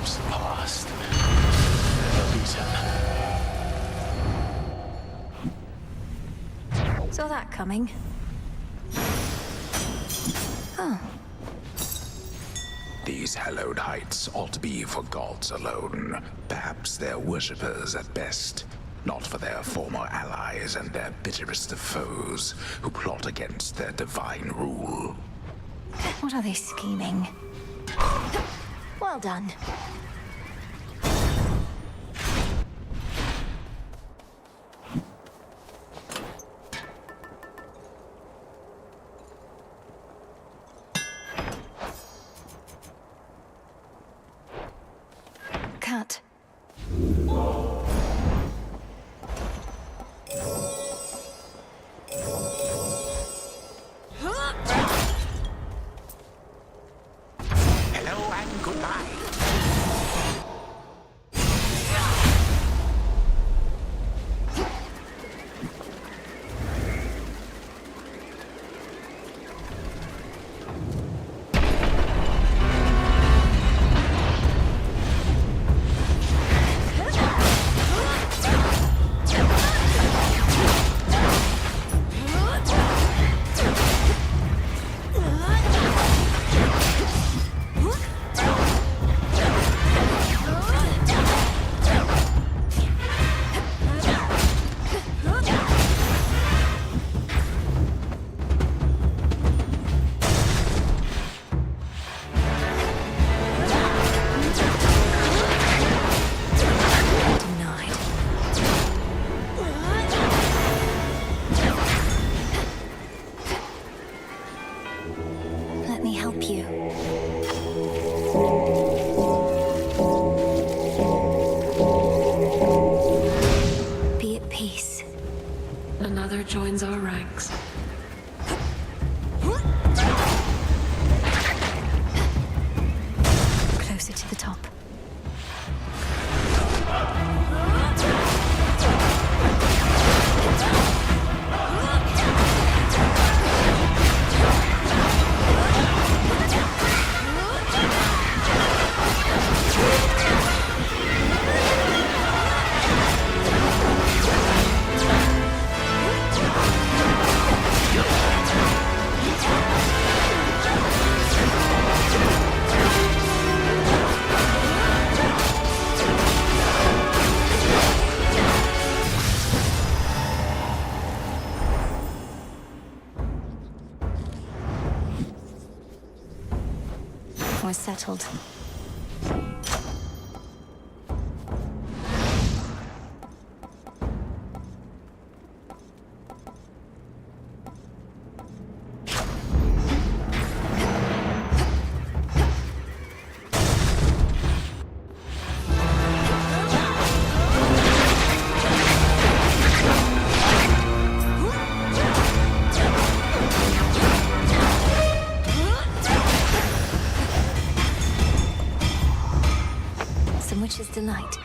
comes the past. Never beat him. Saw that coming. Oh. These hallowed heights ought to be for gods alone. Perhaps their worshippers at best. Not for their former allies and their bitterest of foes, who plot against their divine rule. What are they scheming? Well done. Cut. Hello and goodbye. Let me help you. Be at peace. Another joins our ranks. Closer to the top. We're settled. Some witch's delight.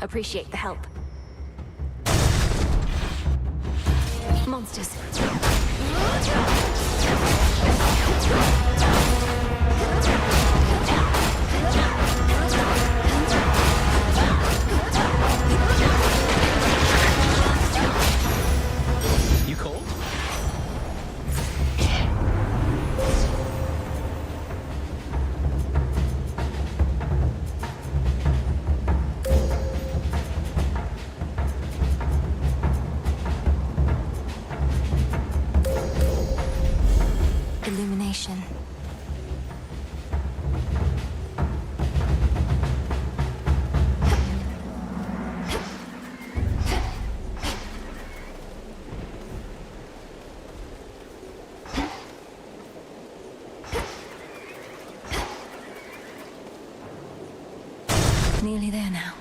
Appreciate the help. Monsters. You cold? Illumination. Nearly there now.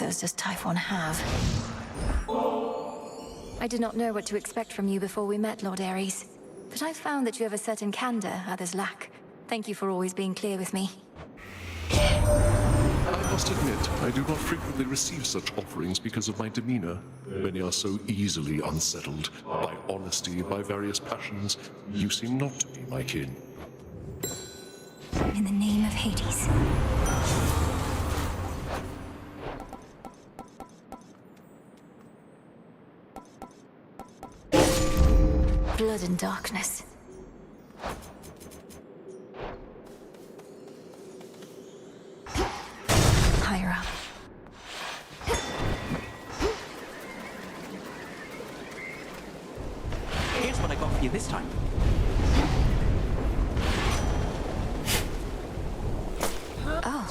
those does Typhon have? I did not know what to expect from you before we met, Lord Ares. But I've found that you have a certain candor others lack. Thank you for always being clear with me. I must admit, I do not frequently receive such offerings because of my demeanor. Many are so easily unsettled by honesty, by various passions. You seem not to be my kin. In the name of Hades. Blood and darkness. Higher up. Here's what I got for you this time. Oh.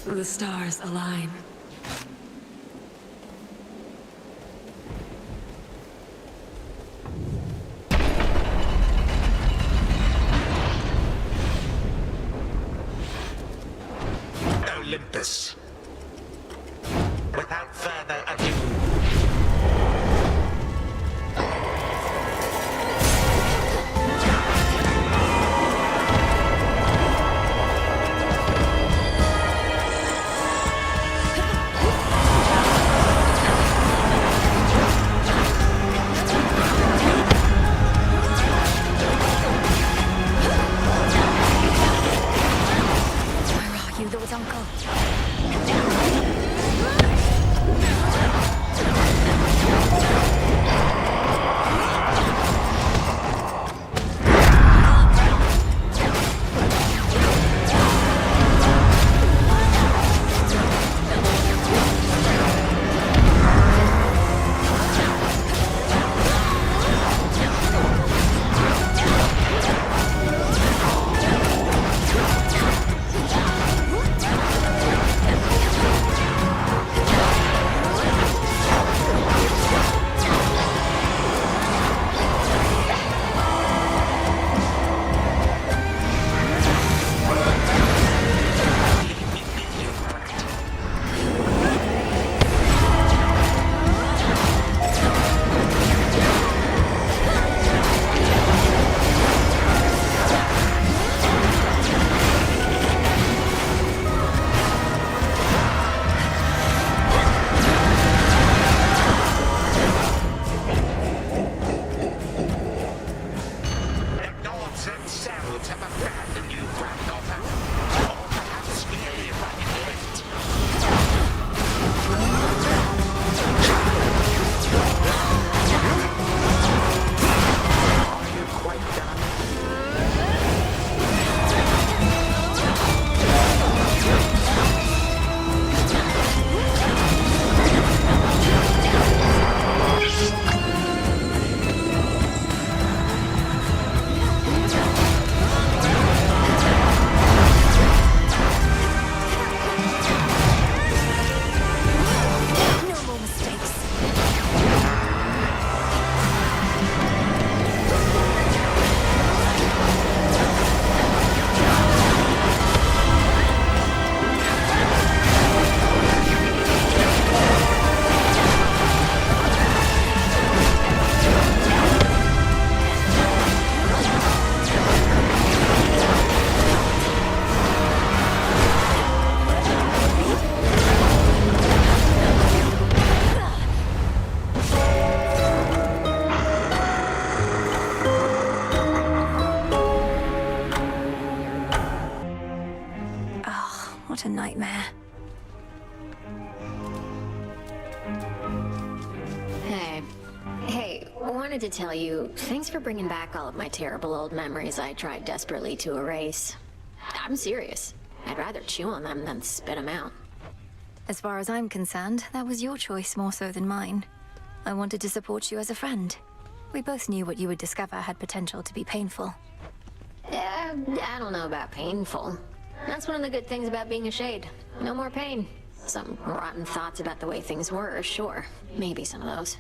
The stars align. Olympus. Without further ado. You, Lord's uncle. What a nightmare. Hey, wanted to tell you, thanks for bringing back all of my terrible old memories I tried desperately to erase. I'm serious. I'd rather chew on them than spit them out. As far as I'm concerned, that was your choice more so than mine. I wanted to support you as a friend. We both knew what you would discover had potential to be painful. I don't know about painful. That's one of the good things about being a Shade. No more pain. Some rotten thoughts about the way things were, sure. Maybe some of those.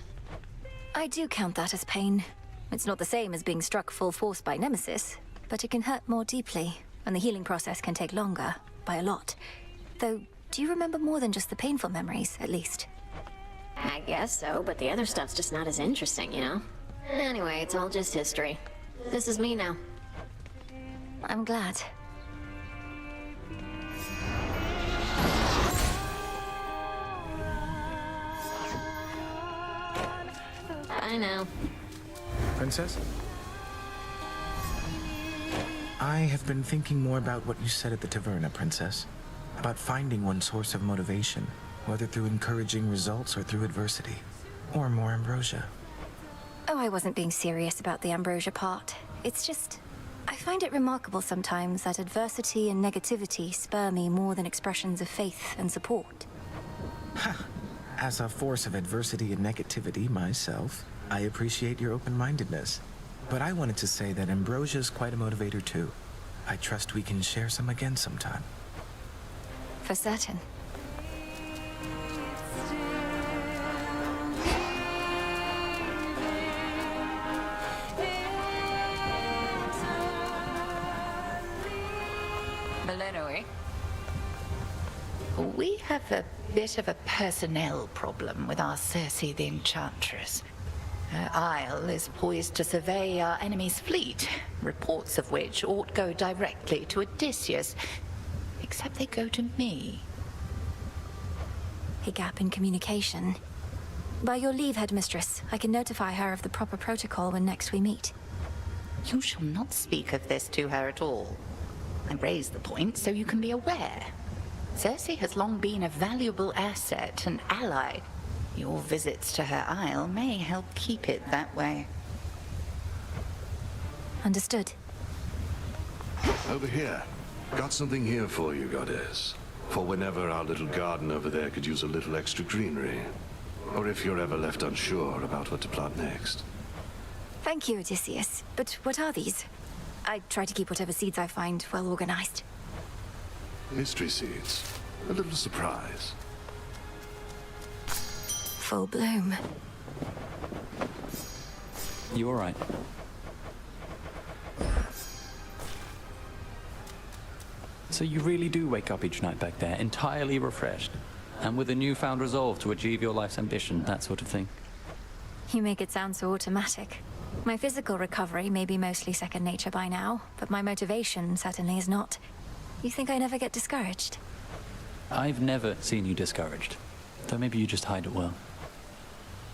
I do count that as pain. It's not the same as being struck full force by Nemesis, but it can hurt more deeply, and the healing process can take longer, by a lot. Though, do you remember more than just the painful memories, at least? I guess so, but the other stuff's just not as interesting, you know? Anyway, it's all just history. This is me now. I'm glad. I know. Princess? I have been thinking more about what you said at the taverna, Princess. About finding one source of motivation, whether through encouraging results or through adversity. Or more ambrosia. Oh, I wasn't being serious about the ambrosia part. It's just, I find it remarkable sometimes that adversity and negativity spur me more than expressions of faith and support. As a force of adversity and negativity myself, I appreciate your open-mindedness. But I wanted to say that ambrosia is quite a motivator too. I trust we can share some again sometime. For certain. Malenoe? We have a bit of a personnel problem with our Circe the Enchantress. Her isle is poised to survey our enemy's fleet, reports of which ought go directly to Odysseus, except they go to me. A gap in communication. By your leave, Headmistress, I can notify her of the proper protocol when next we meet. You shall not speak of this to her at all. I raise the point so you can be aware. Circe has long been a valuable asset, an ally. Your visits to her isle may help keep it that way. Understood. Over here. Got something here for you, Goddess. For whenever our little garden over there could use a little extra greenery. Or if you're ever left unsure about what to plant next. Thank you, Odysseus. But what are these? I try to keep whatever seeds I find well organized. Mystery seeds. A little surprise. Full bloom. You all right? So you really do wake up each night back there, entirely refreshed, and with a newfound resolve to achieve your life's ambition, that sort of thing? You make it sound so automatic. My physical recovery may be mostly second nature by now, but my motivation certainly is not. You think I never get discouraged? I've never seen you discouraged, though maybe you just hide it well.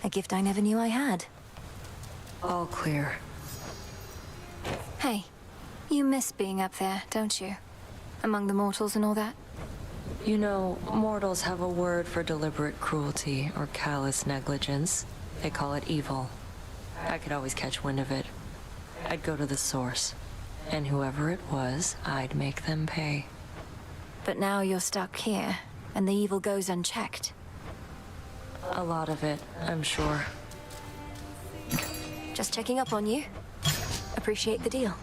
A gift I never knew I had. All clear. Hey, you miss being up there, don't you? Among the mortals and all that? You know, mortals have a word for deliberate cruelty or callous negligence. They call it evil. I could always catch wind of it. I'd go to the source. And whoever it was, I'd make them pay. But now you're stuck here, and the evil goes unchecked. A lot of it, I'm sure. Just checking up on you. Appreciate the deal.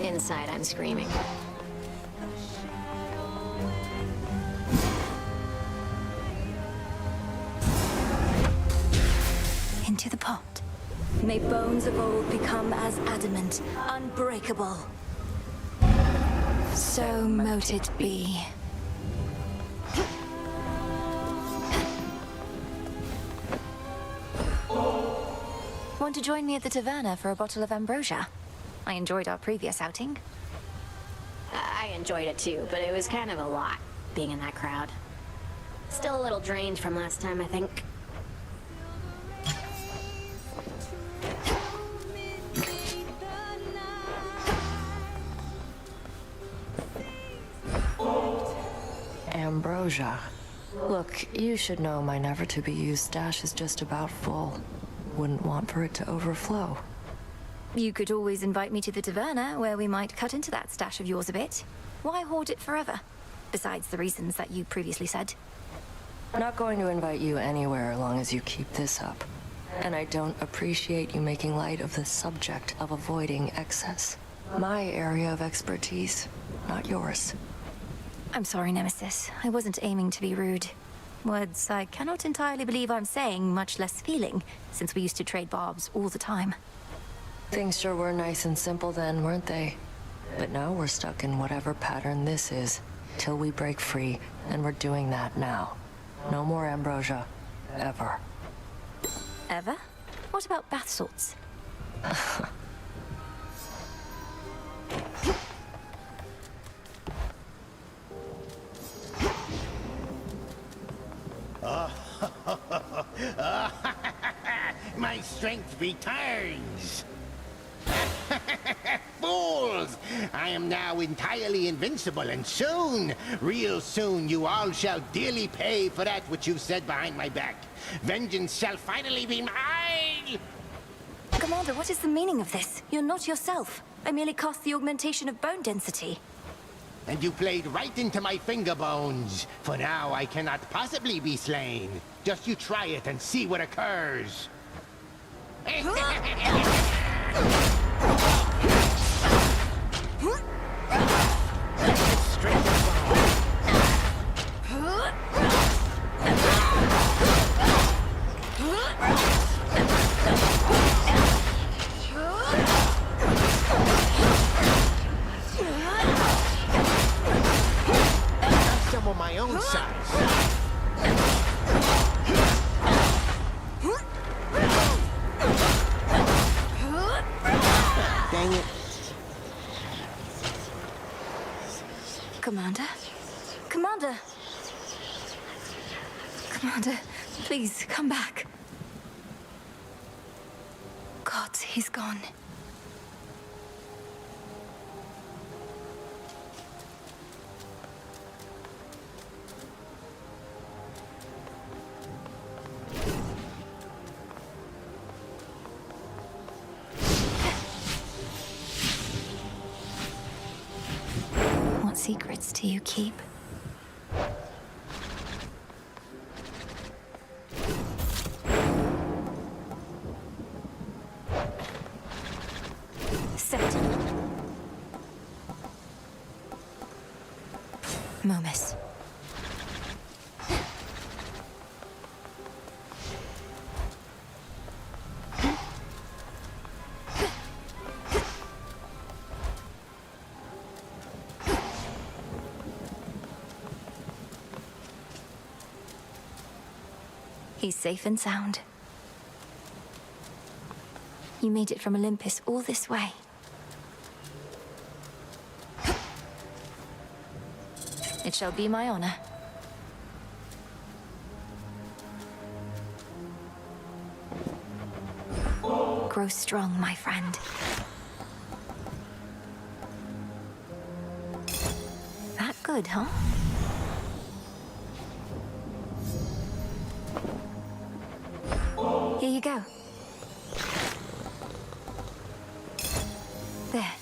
Inside, I'm screaming. Into the pot. May bones of old become as adamant, unbreakable. So mote it be. Want to join me at the taverna for a bottle of ambrosia? I enjoyed our previous outing. I enjoyed it too, but it was kind of a lot, being in that crowd. Still a little drained from last time, I think. Ambrosia. Look, you should know my never-to-be-used stash is just about full. Wouldn't want for it to overflow. You could always invite me to the taverna, where we might cut into that stash of yours a bit. Why hoard it forever? Besides the reasons that you previously said. I'm not going to invite you anywhere as long as you keep this up. And I don't appreciate you making light of the subject of avoiding excess. My area of expertise, not yours. I'm sorry, Nemesis. I wasn't aiming to be rude. Words I cannot entirely believe I'm saying, much less feeling, since we used to trade barbs all the time. Things sure were nice and simple then, weren't they? But now we're stuck in whatever pattern this is, till we break free, and we're doing that now. No more ambrosia. Ever. Ever? What about bath salts? My strength returns! Fools! I am now entirely invincible, and soon, real soon, you all shall dearly pay for that which you said behind my back. Vengeance shall finally be mine! Commander, what is the meaning of this? You're not yourself. I merely cast the augmentation of bone density. And you played right into my finger bones. For now, I cannot possibly be slain. Just you try it and see what occurs. Some of my own size. Dang it. Commander? Commander! Commander, please, come back. God, he's gone. What secrets do you keep? Set. Momus. He's safe and sound. You made it from Olympus all this way. It shall be my honor. Grow strong, my friend. That good, huh? Here you go. There.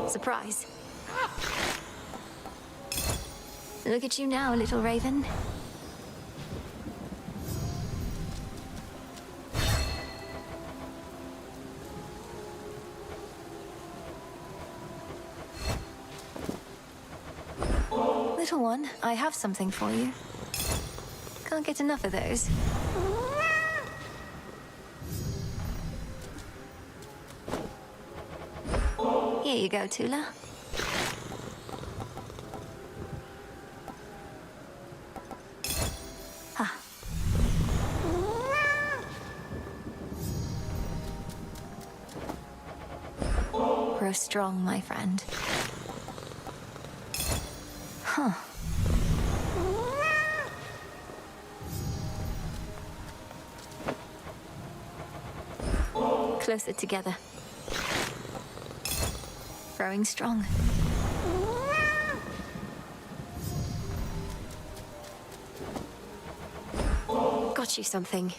Surprise. Look at you now, little raven. Little one, I have something for you. Can't get enough of those. Here you go, Tula. Ah. Grow strong, my friend. Huh. Closer together. Growing strong. got you something.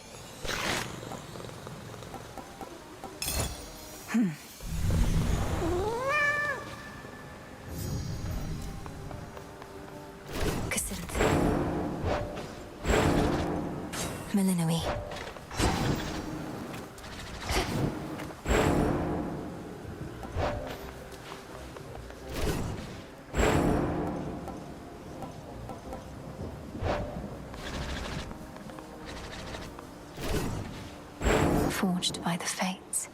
Cassandra. Malinois. Forged by the fates.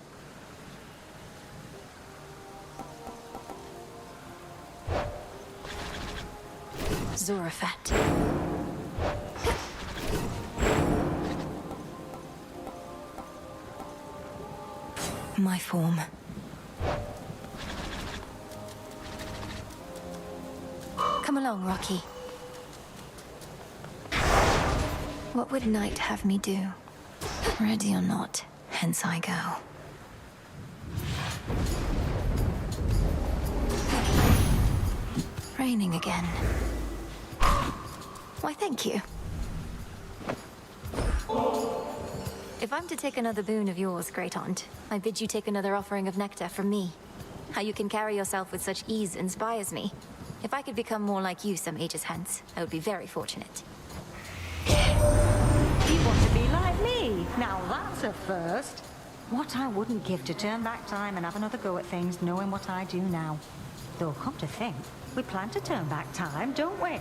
Zorafat. My form. Come along, Rocky. What would Night have me do? Ready or not, hence I go. Raining again. Why, thank you. If I'm to take another boon of yours, Great Aunt, I bid you take another offering of nectar from me. How you can carry yourself with such ease inspires me. If I could become more like you some ages hence, I would be very fortunate. You want to be like me? Now that's a first. What I wouldn't give to turn back time and have another go at things knowing what I do now. Though, come to think, we plan to turn back time, don't we?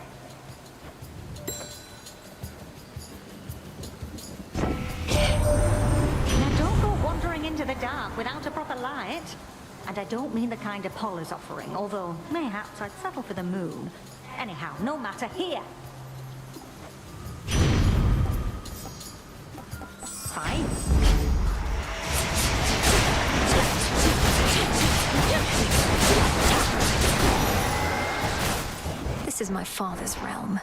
Now don't go wandering into the dark without a proper light. And I don't mean the kind of Paul is offering, although mayhaps I'd settle for the moon. Anyhow, no matter, here. Fine. This is my father's realm.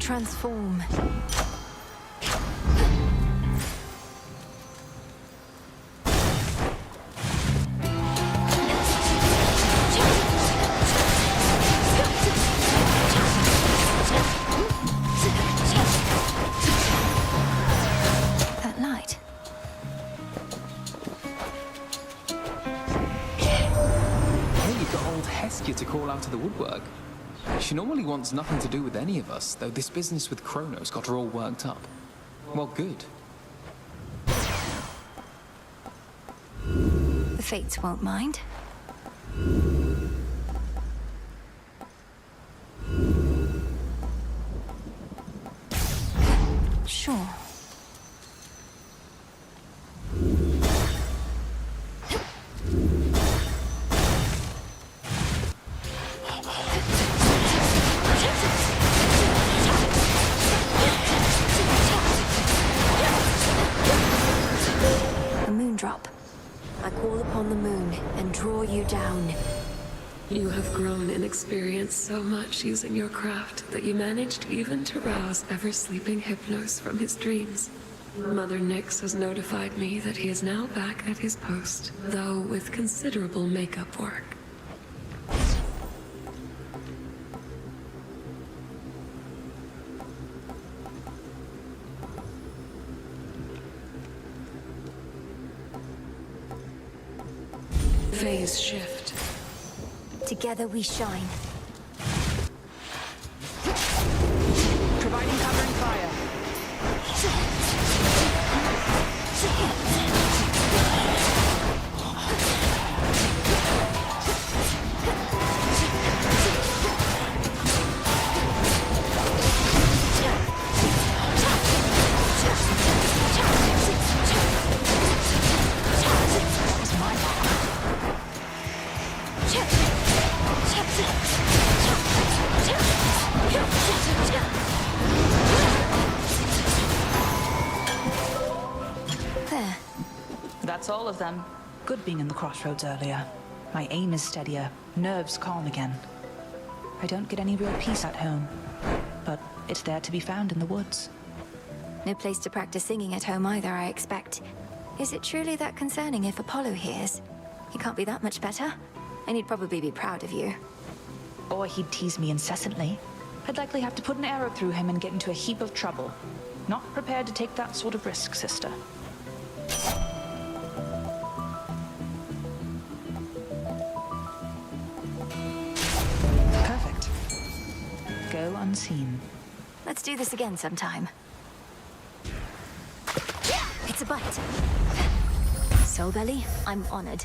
Transform. That light. Hey, you've got old Hestia to call out of the woodwork. She normally wants nothing to do with any of us, though this business with Kronos got her all worked up. Well, good. The fates won't mind. Sure. A moon drop. I call upon the moon and draw you down. You have grown in experience so much using your craft that you managed even to rouse ever-sleeping Hypnos from his dreams. Mother Nyx has notified me that he is now back at his post, though with considerable makeup work. Phase shift. Together we shine. Providing cover and fire. There. That's all of them. Good being in the crossroads earlier. My aim is steadier, nerves calm again. I don't get any real peace at home, but it's there to be found in the woods. No place to practice singing at home either, I expect. Is it truly that concerning if Apollo hears? He can't be that much better, and he'd probably be proud of you. Or he'd tease me incessantly. I'd likely have to put an arrow through him and get into a heap of trouble. Not prepared to take that sort of risk, sister. Perfect. Go unseen. Let's do this again sometime. It's a bite. Soul Belly, I'm honored.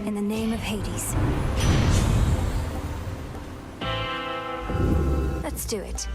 In the name of Hades. Let's do it.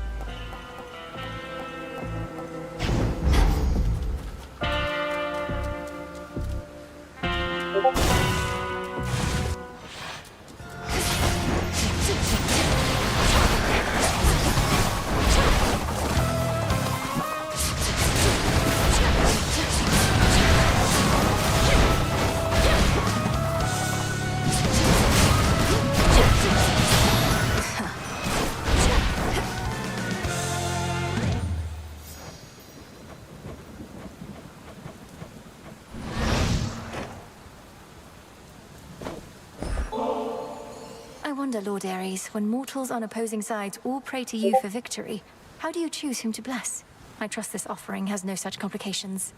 I wonder, Lord Ares, when mortals on opposing sides all pray to you for victory, how do you choose whom to bless? I trust this offering has no such complications.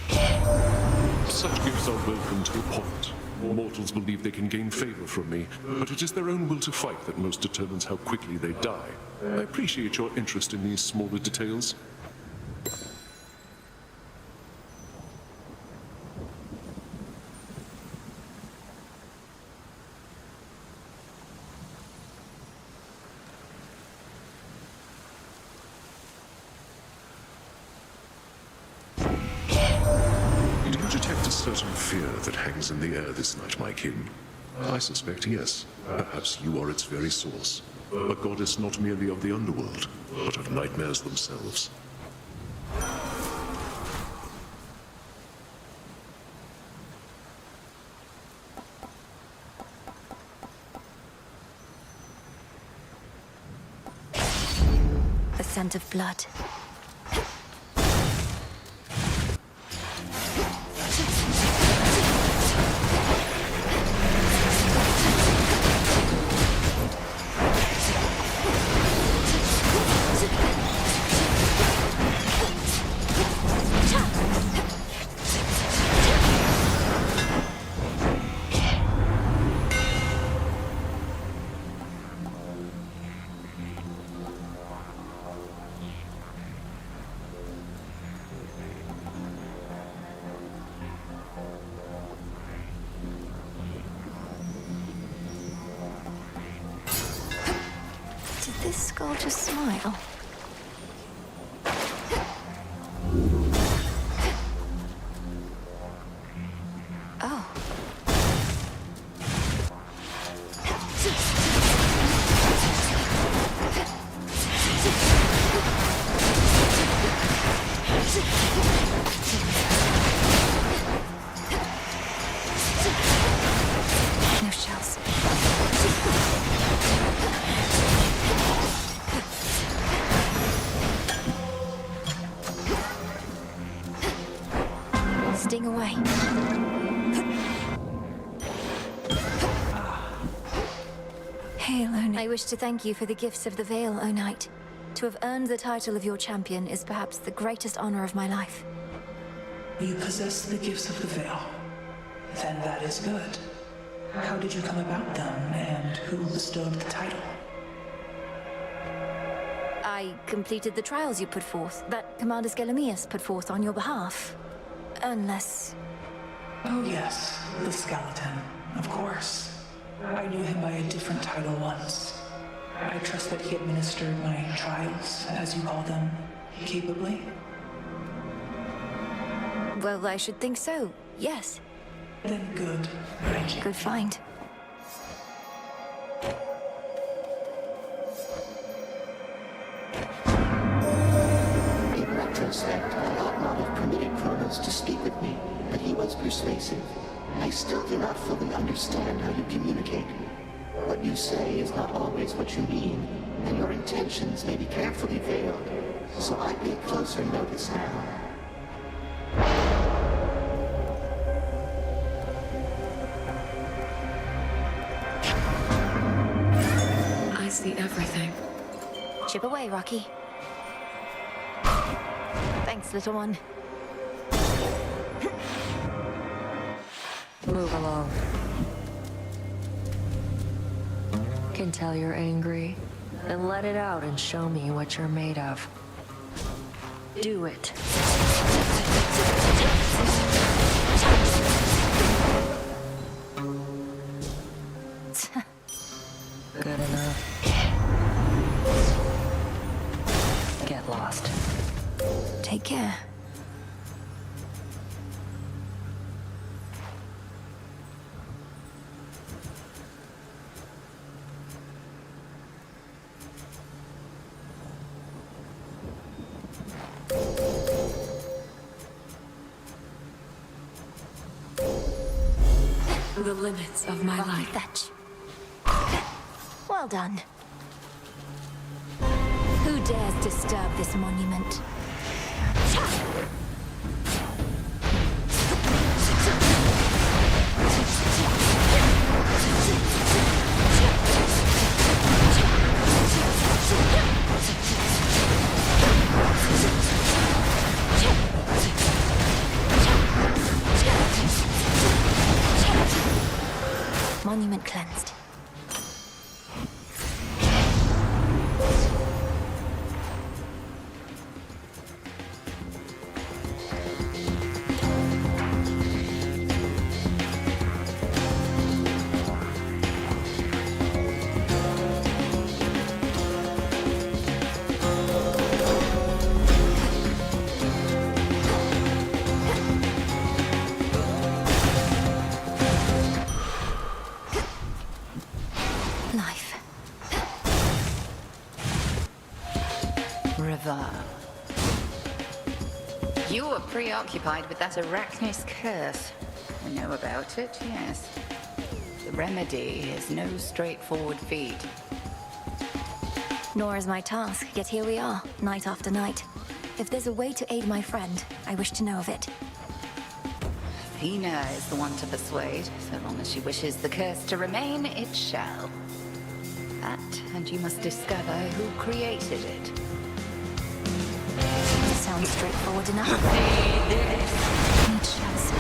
Such gifts are welcome to a point. Mortals believe they can gain favor from me, but it is their own will to fight that most determines how quickly they die. I appreciate your interest in these smaller details. Certain fear that hangs in the air this night, my kin. I suspect, yes, perhaps you are its very source. A goddess not merely of the underworld, but of nightmares themselves. The scent of blood. Did this skull just smile? Oh. No shells. Sting away. Hail, O Knight. I wish to thank you for the gifts of the Veil, O Knight. To have earned the title of your champion is perhaps the greatest honor of my life. You possess the gifts of the Veil. Then that is good. How did you come about them, and who bestowed the title? I completed the trials you put forth, that Commander Skelemius put forth on your behalf. Unless... Oh yes, the skeleton, of course. I knew him by a different title once. I trust that he administered my trials, as you call them, capably. Well, I should think so, yes. Then good. Good find. In retrospect, I ought not have permitted Kronos to speak with me, but he was persuasive. I still do not fully understand how you communicate. What you say is not always what you mean, and your intentions may be carefully veiled, so I pay closer notice now. I see everything. Chip away, Rocky. Thanks, little one. Move along. Can tell you're angry. Then let it out and show me what you're made of. Do it. Good enough. Get lost. Take care. The limits of my life. Fetch. Well done. Who dares disturb this monument? Monument cleansed. Life. River. You were preoccupied with that Arachne's curse. I know about it, yes. The remedy is no straightforward feat. Nor is my task, yet here we are, night after night. If there's a way to aid my friend, I wish to know of it. Athena is the one to persuade. So long as she wishes the curse to remain, it shall. That, and you must discover who created it. Sounds straightforward enough. Need chance.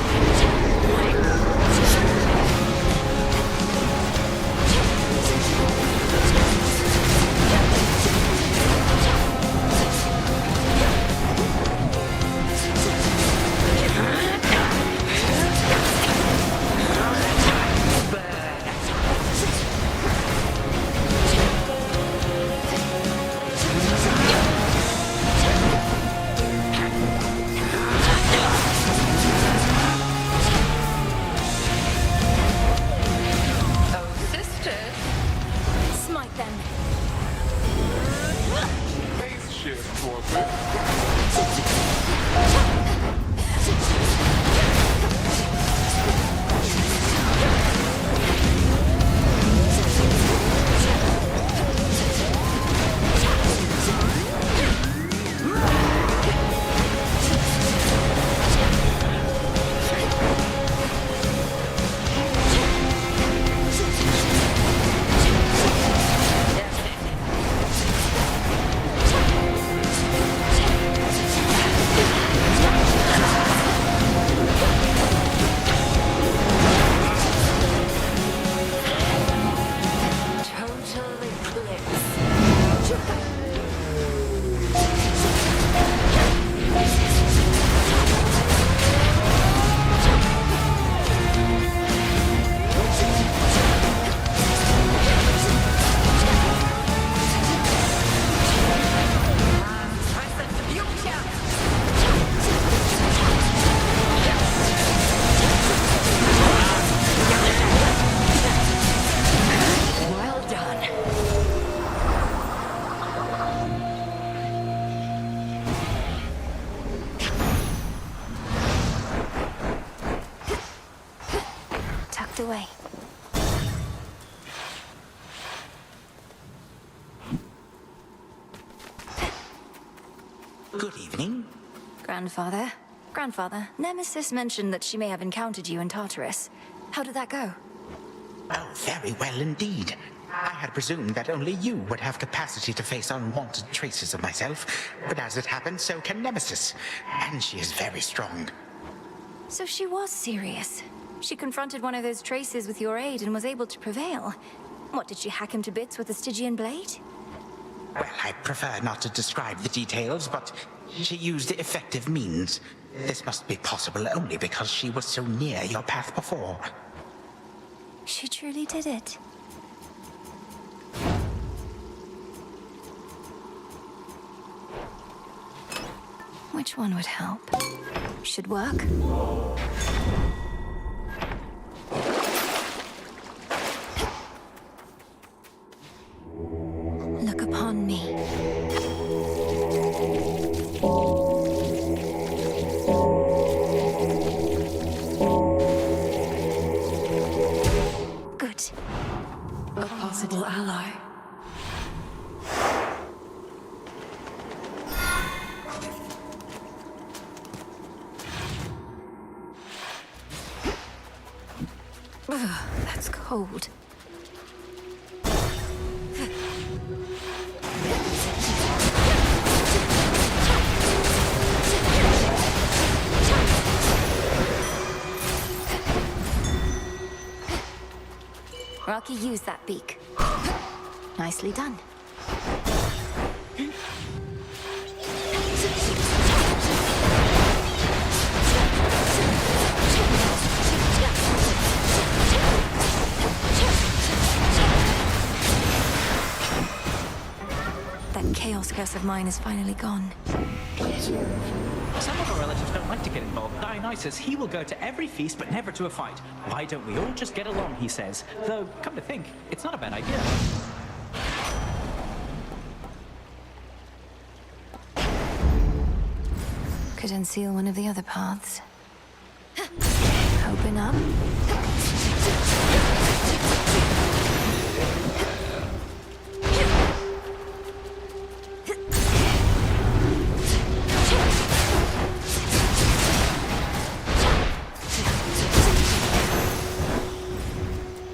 Good evening. Grandfather, Nemesis mentioned that she may have encountered you in Tartarus. How did that go? Oh, very well indeed. I had presumed that only you would have capacity to face unwanted traces of myself, but as it happens, so can Nemesis, and she is very strong. So she was serious. She confronted one of those traces with your aid and was able to prevail. What, did she hack him to bits with the Stygian blade? Well, I prefer not to describe the details, but she used effective means. This must be possible only because she was so near your path before. She truly did it. Which one would help? Should work. Look upon me. Good. A possible ally. Ugh, that's cold. Rocky, use that beak. Nicely done. That chaos curse of mine is finally gone. Some of our relatives don't like to get involved. Dionysus, he will go to every feast, but never to a fight. Why don't we all just get along, he says. Though, come to think, it's not a bad idea. Could unseal one of the other paths. Open up.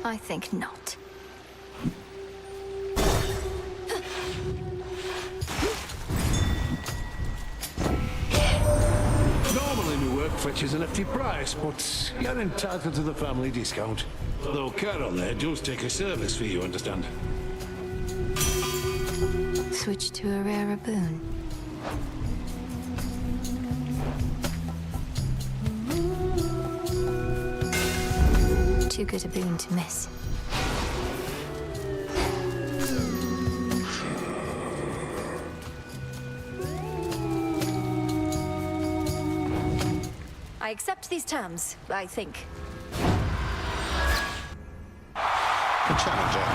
I think not. Normally my work fetches a hefty price, but you're entitled to the family discount. Though Carol there does take a service fee, you understand. Switch to a rarer boon. Too good a boon to miss. I accept these terms, I think. A challenger.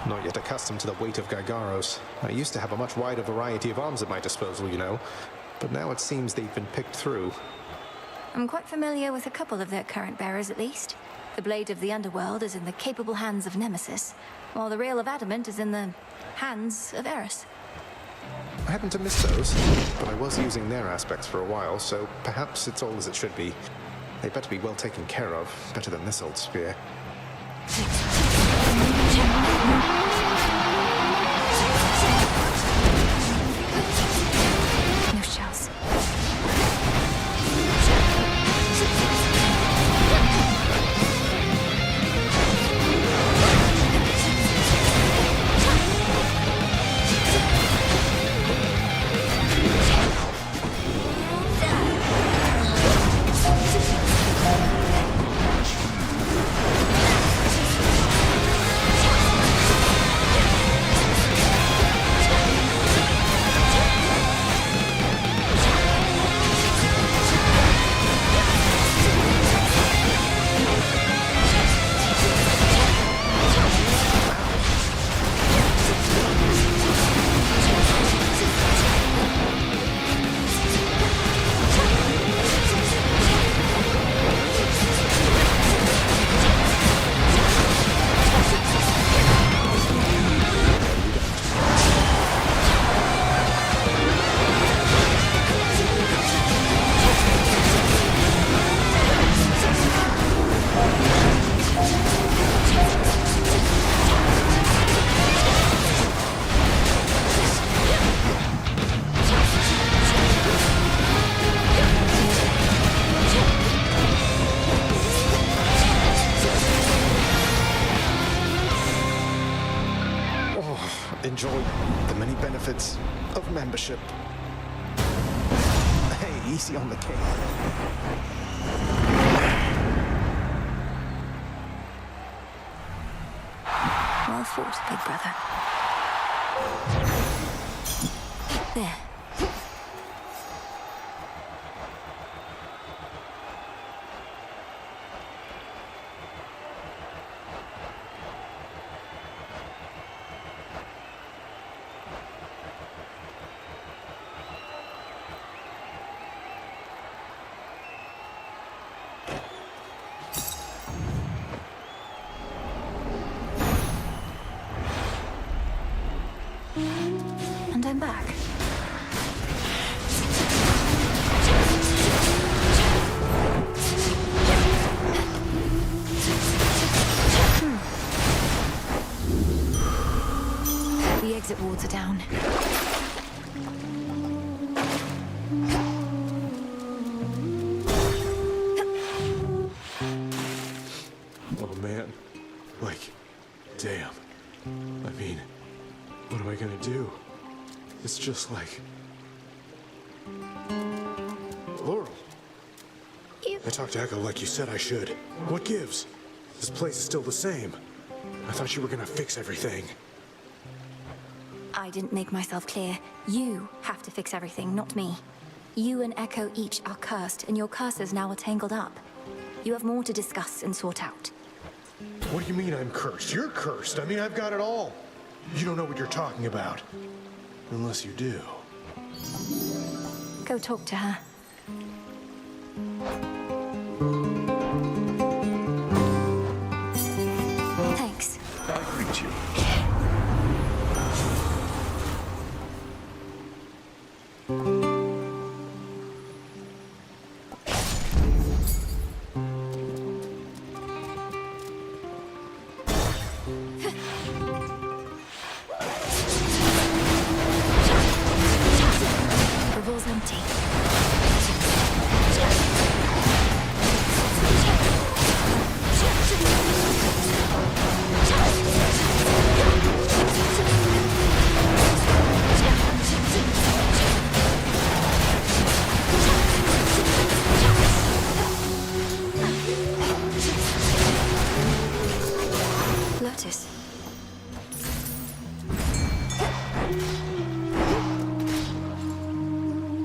Not yet accustomed to the weight of Gargaros. I used to have a much wider variety of arms at my disposal, you know. But now it seems they've been picked through. I'm quite familiar with a couple of their current bearers, at least. The blade of the underworld is in the capable hands of Nemesis, while the rail of adamant is in the hands of Eris. I happen to miss those, but I was using their aspects for a while, so perhaps it's all as it should be. They better be well taken care of, better than this old spear. No shells. enjoy the many benefits of membership. Hey, easy on the king. Well fought, big brother. There. And I'm back. The exit wards are down. Oh man. Like, damn. I mean, what am I gonna do? It's just like... Laurel. I talked to Echo like you said I should. What gives? This place is still the same. I thought you were gonna fix everything. I didn't make myself clear. You have to fix everything, not me. You and Echo each are cursed, and your curses now are tangled up. You have more to discuss and sort out. What do you mean I'm cursed? You're cursed. I mean, I've got it all. You don't know what you're talking about. Unless you do. Go talk to her. Thanks. I greet you. The vault's empty. Lotus.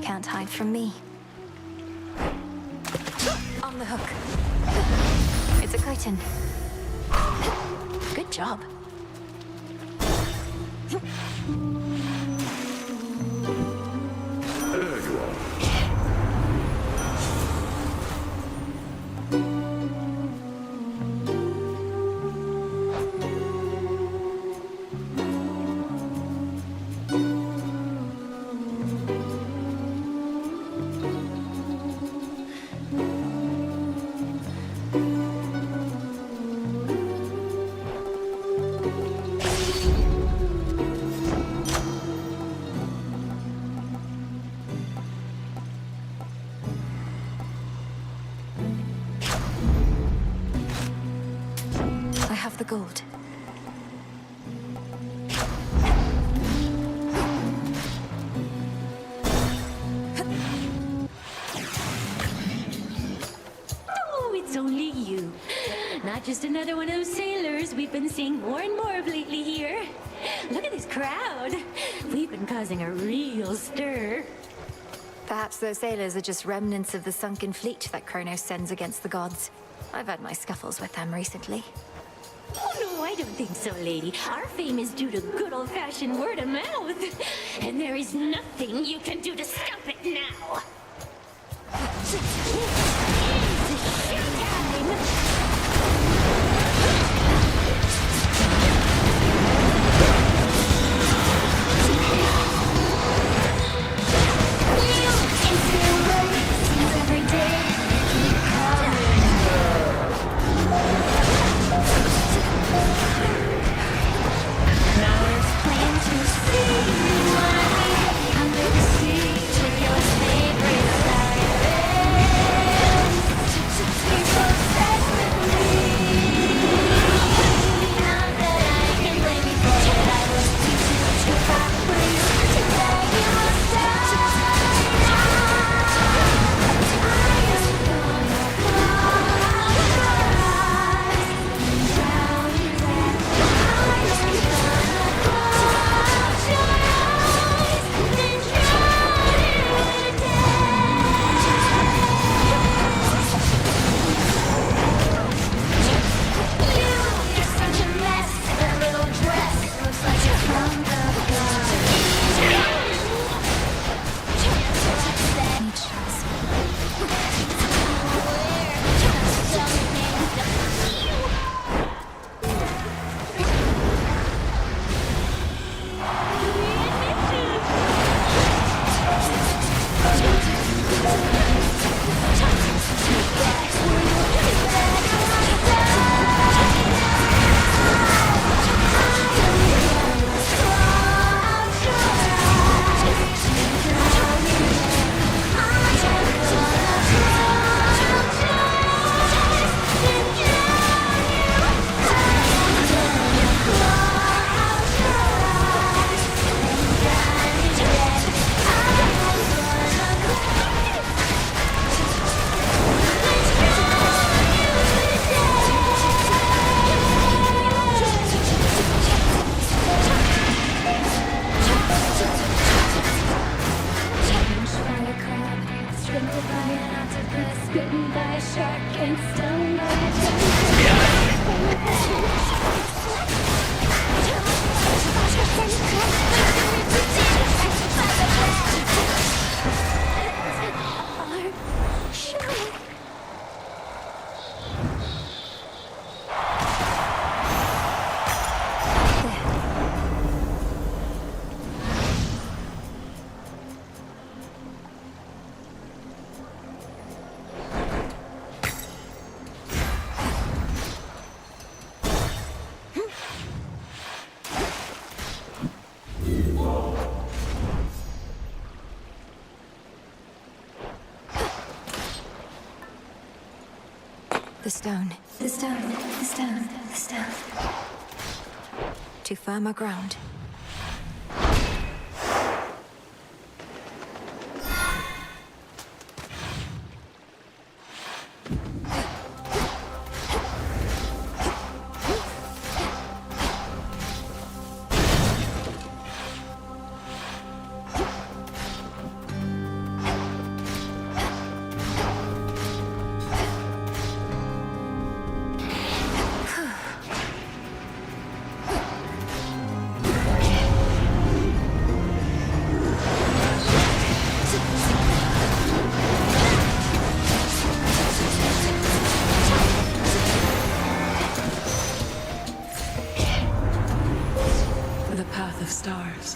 Can't hide from me. On the hook. It's a curtain. Good job. There you are. I have the gold. Oh, it's only you. Not just another one of those sailors we've been seeing more and more of lately here. Look at this crowd. We've been causing a real stir. Perhaps those sailors are just remnants of the sunken fleet that Kronos sends against the gods. I've had my scuffles with them recently. Oh, no, I don't think so, lady. Our fame is due to good old-fashioned word of mouth. And there is nothing you can do to stop it now. It's showtime! Under the sea with your favorite The stone. The stone. The stone. The stone. To firmer ground. The path of stars.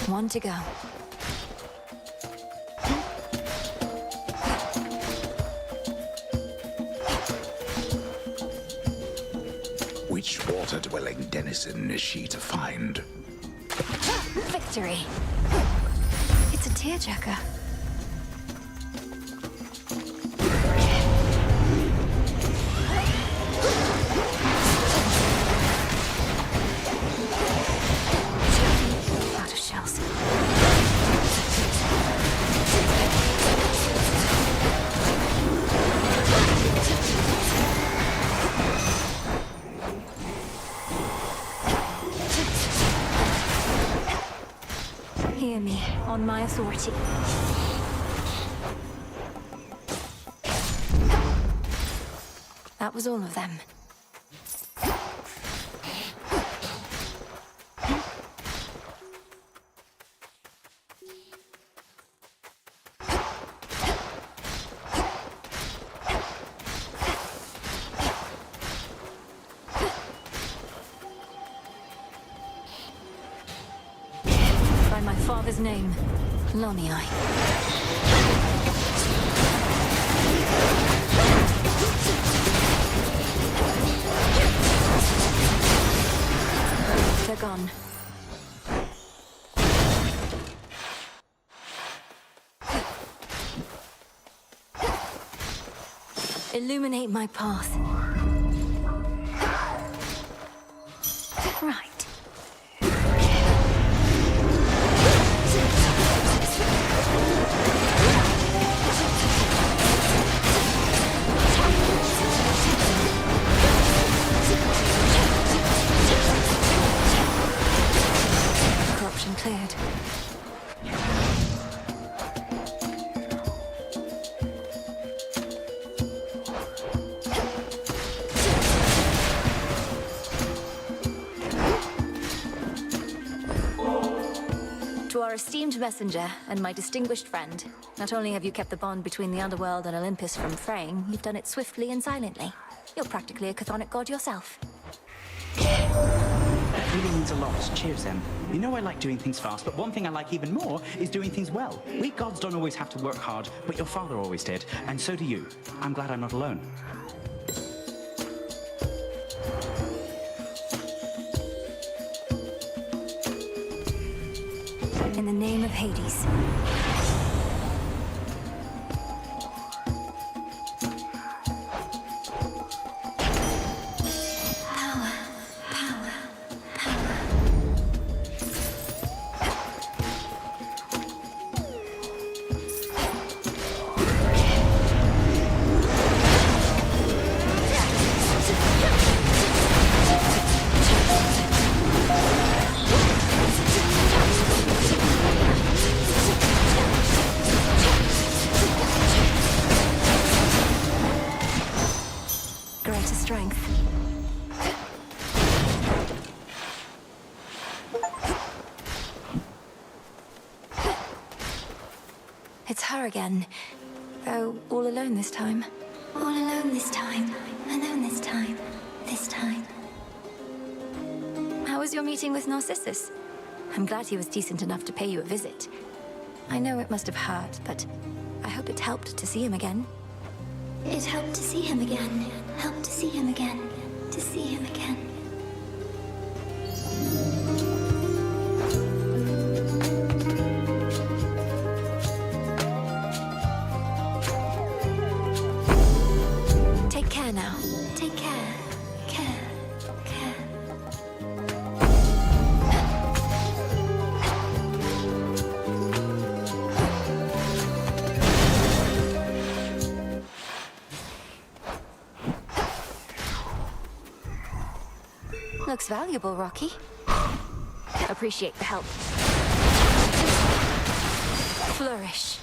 One to go. Which water-dwelling denizen is she to find? Victory. It's a tearjerker. Out of shells. Hear me, on my authority. That was all of them. By my father's name, Lomiai. They're gone. Illuminate my path. Right. Corruption cleared. To our esteemed messenger and my distinguished friend, not only have you kept the bond between the underworld and Olympus from fraying, you've done it swiftly and silently. You're practically a chthonic god yourself. That really means a lot. Cheers, Em. You know I like doing things fast, but one thing I like even more is doing things well. We gods don't always have to work hard, but your father always did, and so do you. I'm glad I'm not alone. In the name of Hades. Power, power, power. It's her again. Though all alone this time. All alone this time. Alone this time. This time. How was your meeting with Narcissus? I'm glad he was decent enough to pay you a visit. I know it must have hurt, but I hope it helped to see him again. It helped to see him again. Helped to see him again. To see him again. Take care now. Take care. Care. Looks valuable, Rocky. Appreciate the help. Flourish.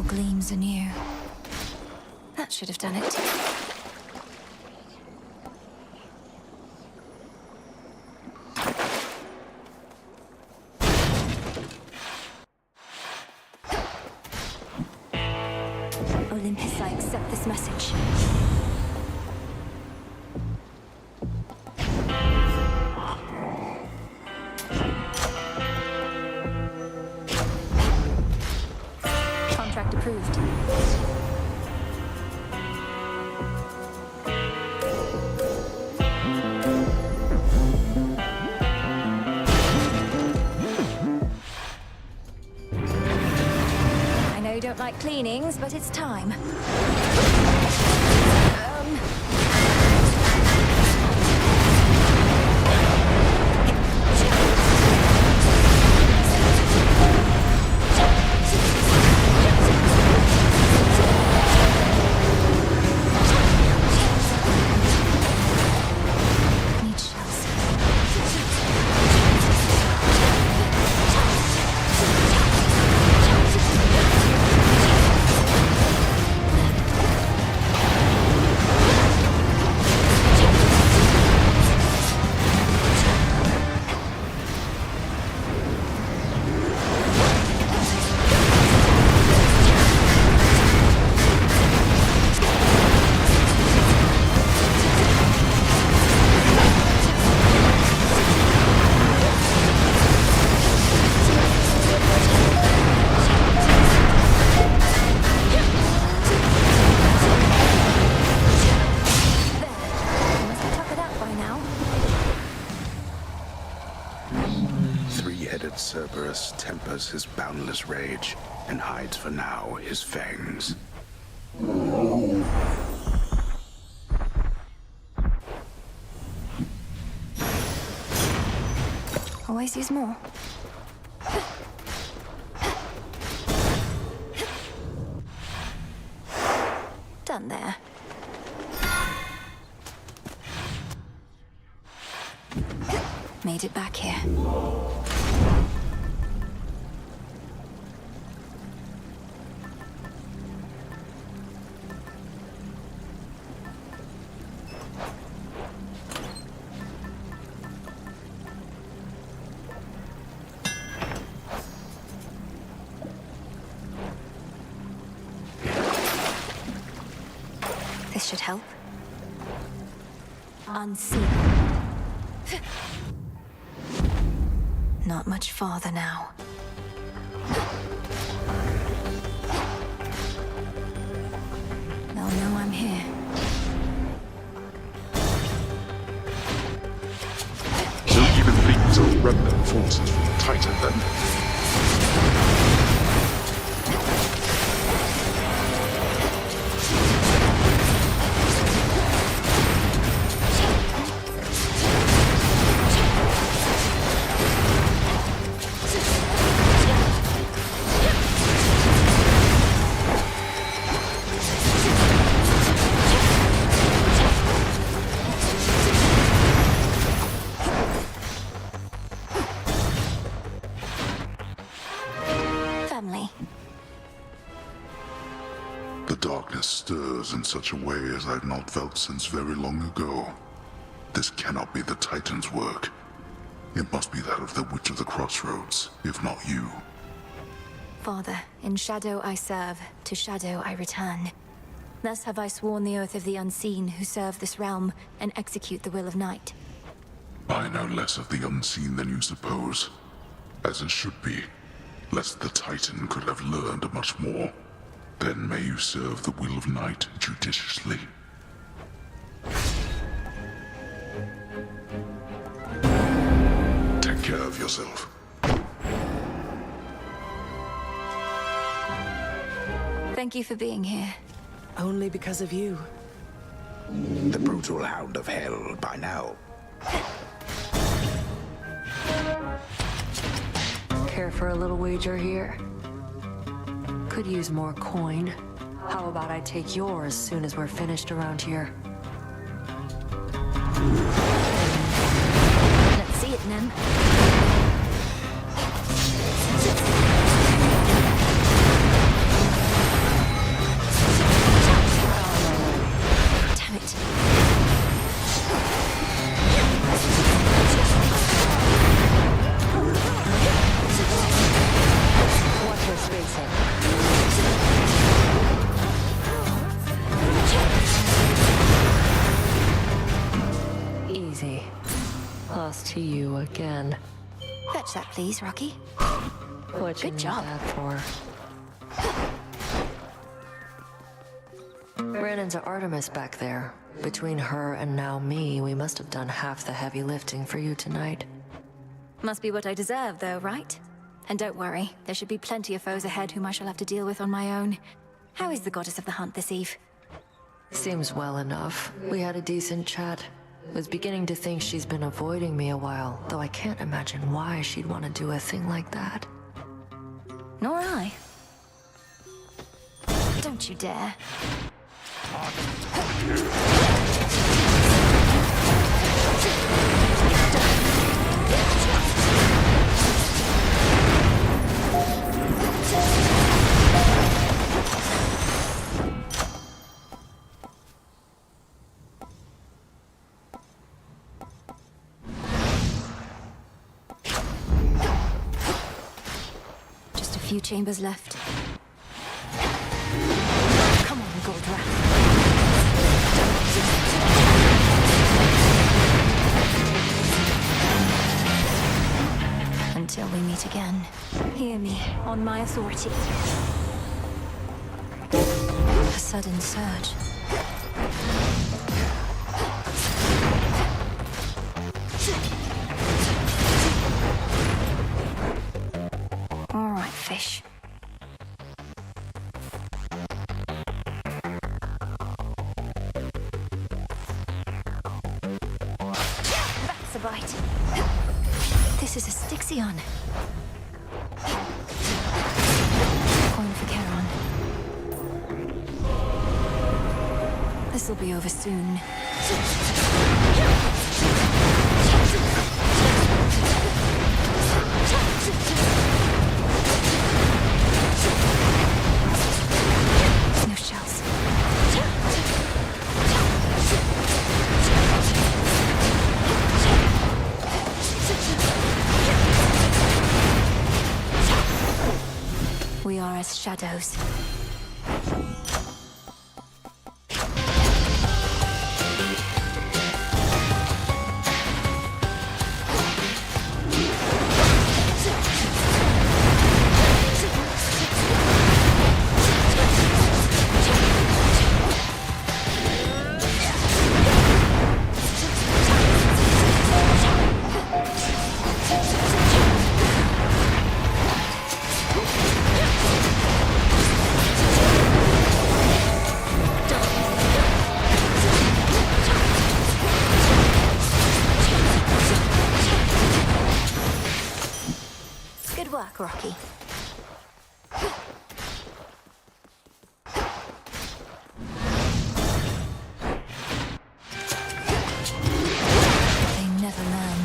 Gleams anew. That should have done it. Olympus, I accept this message. Contract approved. I know you don't like cleanings, but it's time. Cerberus tempers his boundless rage and hides for now his fangs. Always use more. Done there. made it back here. This should help. Unseen. Not much farther now. They'll know I'm here. So even these are remnant forces from the Titan, then? The darkness stirs in such a way as I've not felt since very long ago. This cannot be the Titan's work. It must be that of the Witch of the Crossroads, if not you. Father, in shadow I serve, to shadow I return. Thus have I sworn the oath of the unseen who serve this realm and execute the will of night. I know less of the unseen than you suppose. As it should be, lest the Titan could have learned much more. Then may you serve the will of night judiciously. Take care of yourself. Thank you for being here. Only because of you. The brutal hound of hell by now. Care for a little wager here? Could use more coin. How about I take yours as soon as we're finished around here? Let's see it, Nem. Damn it. Watch her spacing. Easy. Lost to you again. Fetch that, please, Rocky. What you Good need job. that for? Ran into Artemis back there. Between her and now me, we must have done half the heavy lifting for you tonight. Must be what I deserve, though, right? And don't worry, there should be plenty of foes ahead whom I shall have to deal with on my own. How is the goddess of the hunt this eve? Seems well enough. We had a decent chat. Was beginning to think she's been avoiding me a while, though I can't imagine why she'd want to do a thing like that. Nor I. Don't you dare. Just a few chambers left. Come on, Gold Rat. Until we meet again, hear me on my authority. A sudden surge. All right, fish. That's a bite. This is a Styxion. Coin for Charon. This'll be over soon. are as shadows. Good work, Rocky. They never learn.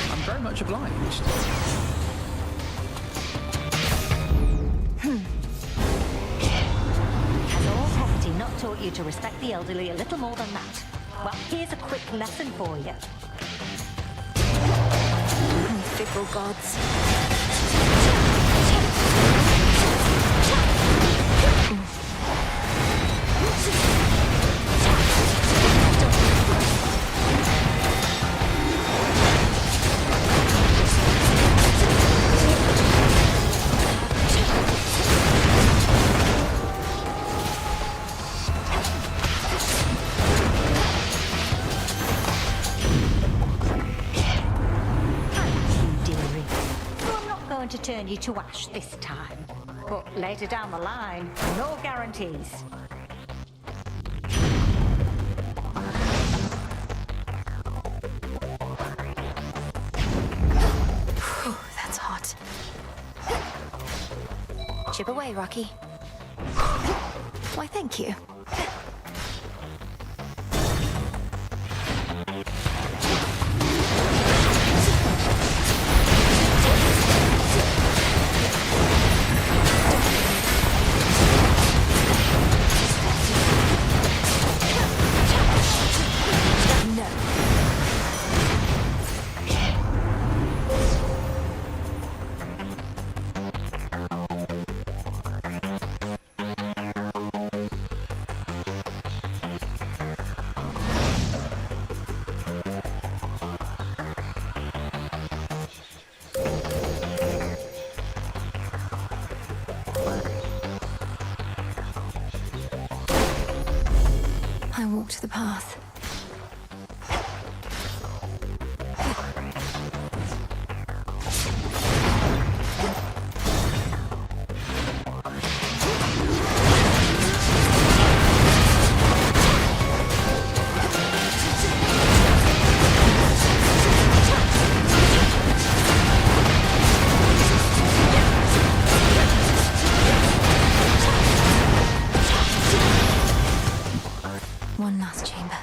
I'm very much obliged. Has all property not taught you to respect the elderly a little more than that? Well, here's a quick lesson for you. Fickle gods. Going to turn you to ash this time. But later down the line, no guarantees. Whew, that's hot. Chip away, Rocky. Why, thank you. I walked the path. One last chamber.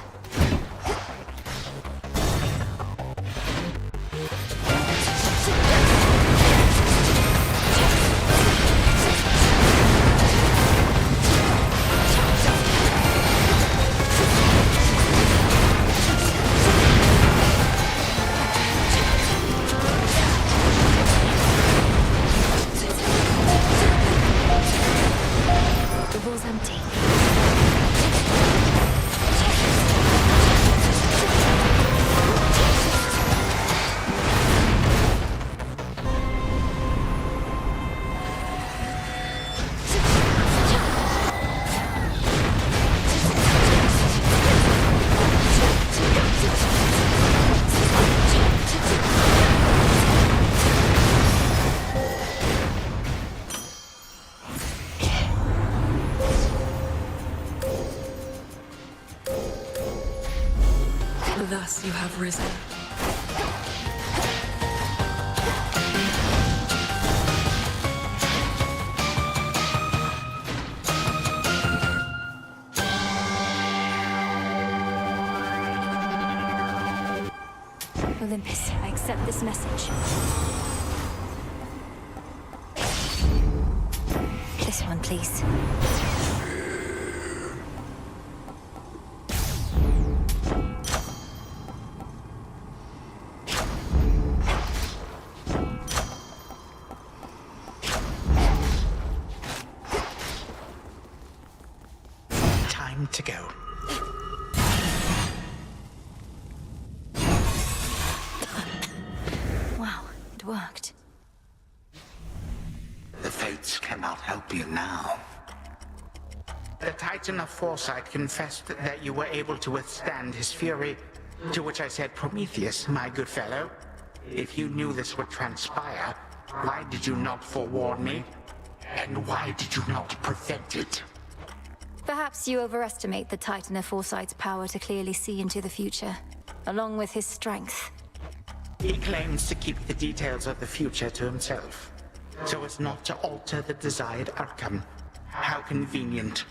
The ball's empty. Thus you have risen. Olympus, I accept this message. This one, please. Time to go. Wow, it worked. The fates cannot help you now. The Titan of Foresight confessed that you were able to withstand his fury, to which I said, Prometheus, my good fellow, if you knew this would transpire, why did you not forewarn me? And why did you not prevent it? Perhaps you overestimate the Titan of Foresight's power to clearly see into the future, along with his strength. He claims to keep the details of the future to himself, so as not to alter the desired outcome. How convenient.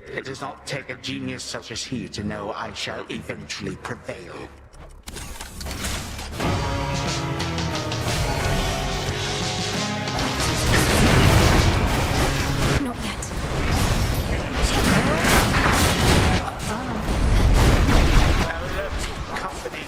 It does not take a genius such as he to know I shall eventually prevail. Not yet. Company.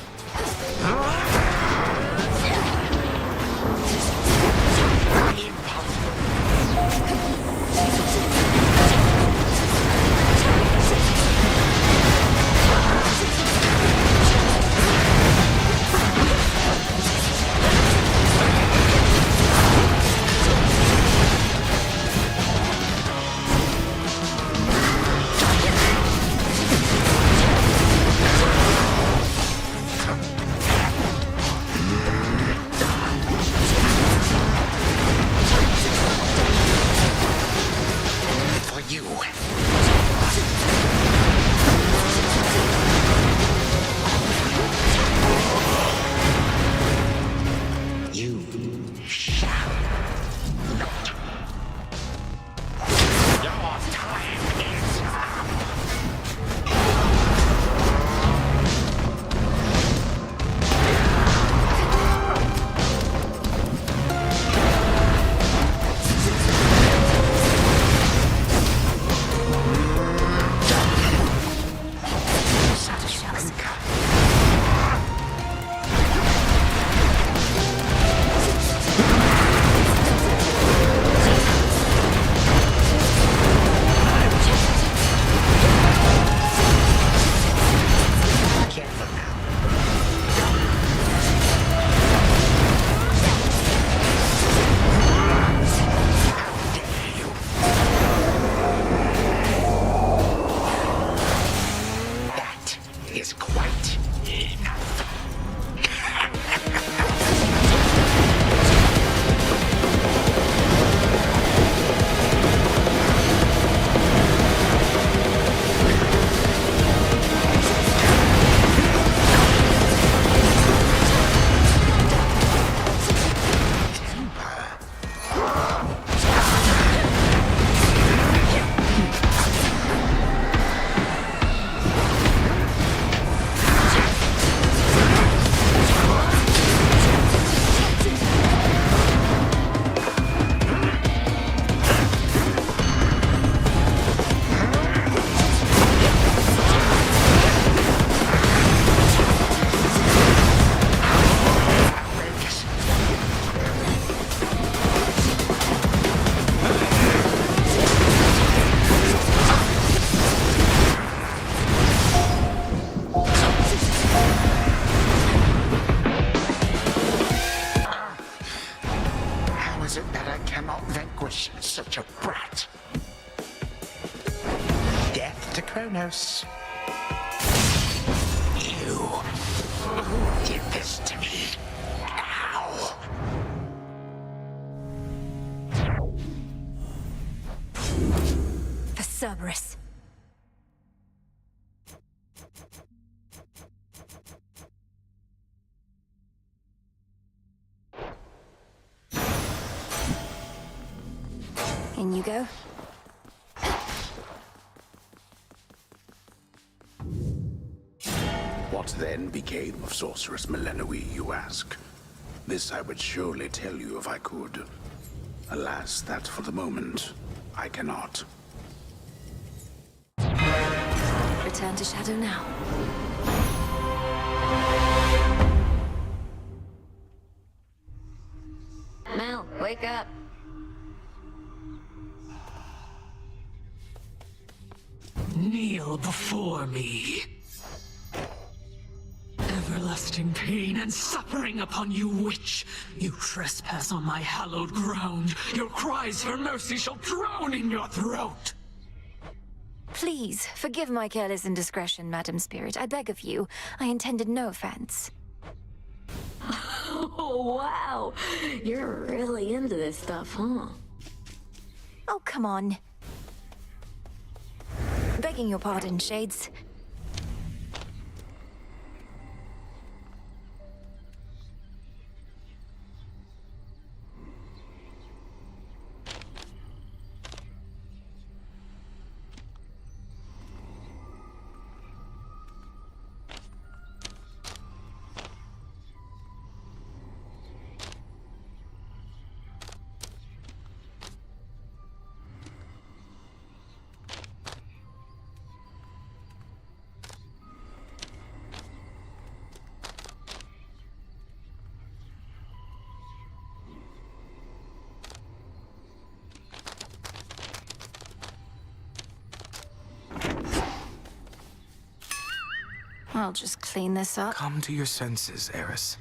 Such a brat. Death to Kronos. You did this to me. Ow. For Cerberus. In you go. What then became of Sorceress Melenoi, you ask? This I would surely tell you if I could. Alas, that for the moment, I cannot. Return to Shadow now. Mel, wake up. Kneel before me. Everlasting pain and suffering upon you, witch! You trespass on my hallowed ground. Your cries for mercy shall drown in your throat! Please, forgive my careless indiscretion, Madam Spirit. I beg of you. I intended no offense. Oh, wow. You're really into this stuff, huh? Oh, come on. Begging your pardon, Shades. I'll just clean this up. Come to your senses, Eris.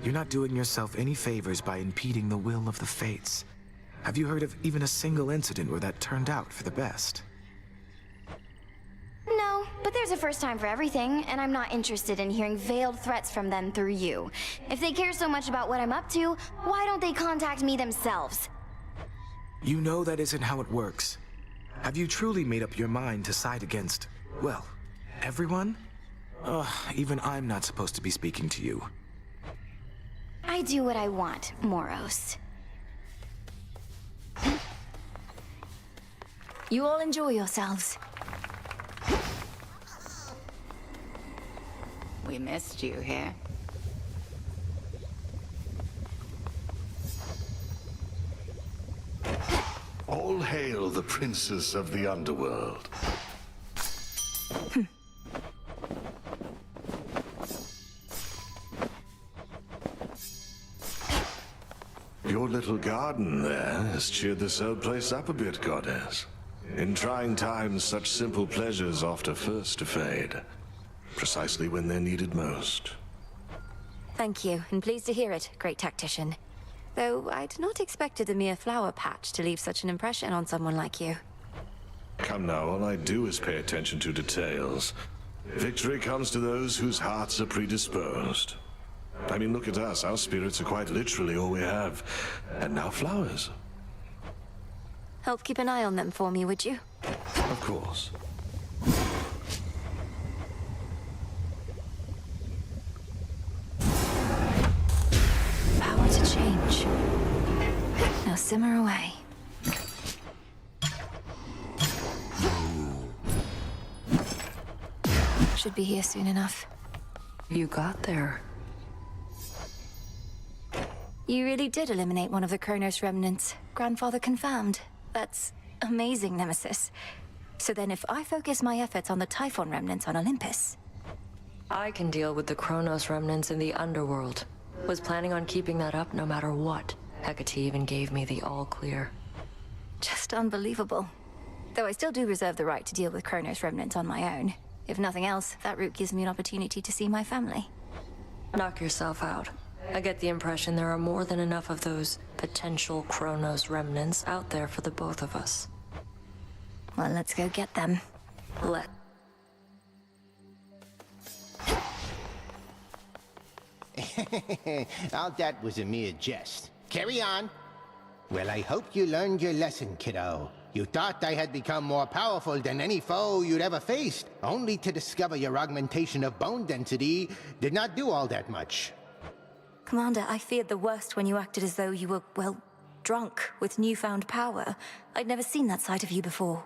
You're not doing yourself any favors by impeding the will of the Fates. Have you heard of even a single incident where that turned out for the best? No, but there's a first time for everything, and I'm not interested in hearing veiled threats from them through you. If they care so much about what I'm up to, why don't they contact me themselves? You know that isn't how it works. Have you truly made up your mind to side against, well, everyone? Even I'm not supposed to be speaking to you. I do what I want, Moros. You all enjoy yourselves. We missed you here. All hail the princess of the underworld. Your little garden there has cheered this old place up a bit, goddess. In trying times, such simple pleasures oft are first to fade, precisely when they're needed most. Thank you, and pleased to hear it, great tactician. Though I'd not expected a mere flower patch to leave such an impression on someone like you. Come now, all I do is pay attention to details. Victory comes to those whose hearts are predisposed. I mean, look at us. Our spirits are quite literally all we have. And now flowers. Help keep an eye on them for me, would you? Of course. Power to change. Now simmer away. Should be here soon enough. You got there. You really did eliminate one of the Kronos remnants. Grandfather confirmed. That's amazing, Nemesis. So then if I focus my efforts on the Typhon remnants on Olympus... I can deal with the Kronos remnants in the underworld. Was planning on keeping that up no matter what. Hecate even gave me the all-clear. Just unbelievable. Though I still do reserve the right to deal with Kronos remnants on my own. If nothing else, that route gives me an opportunity to see my family. Knock yourself out. I get the impression there are more than enough of those potential Kronos remnants out there for the both of us. Well, let's go get them. All that was a mere jest. Carry on. Well, I hope you learned your lesson, kiddo. You thought I had become more powerful than any foe you'd ever faced, only to discover your augmentation of bone density did not do all that much. Commander, I feared the worst when you acted as though you were, well, drunk with newfound power. I'd never seen that side of you before.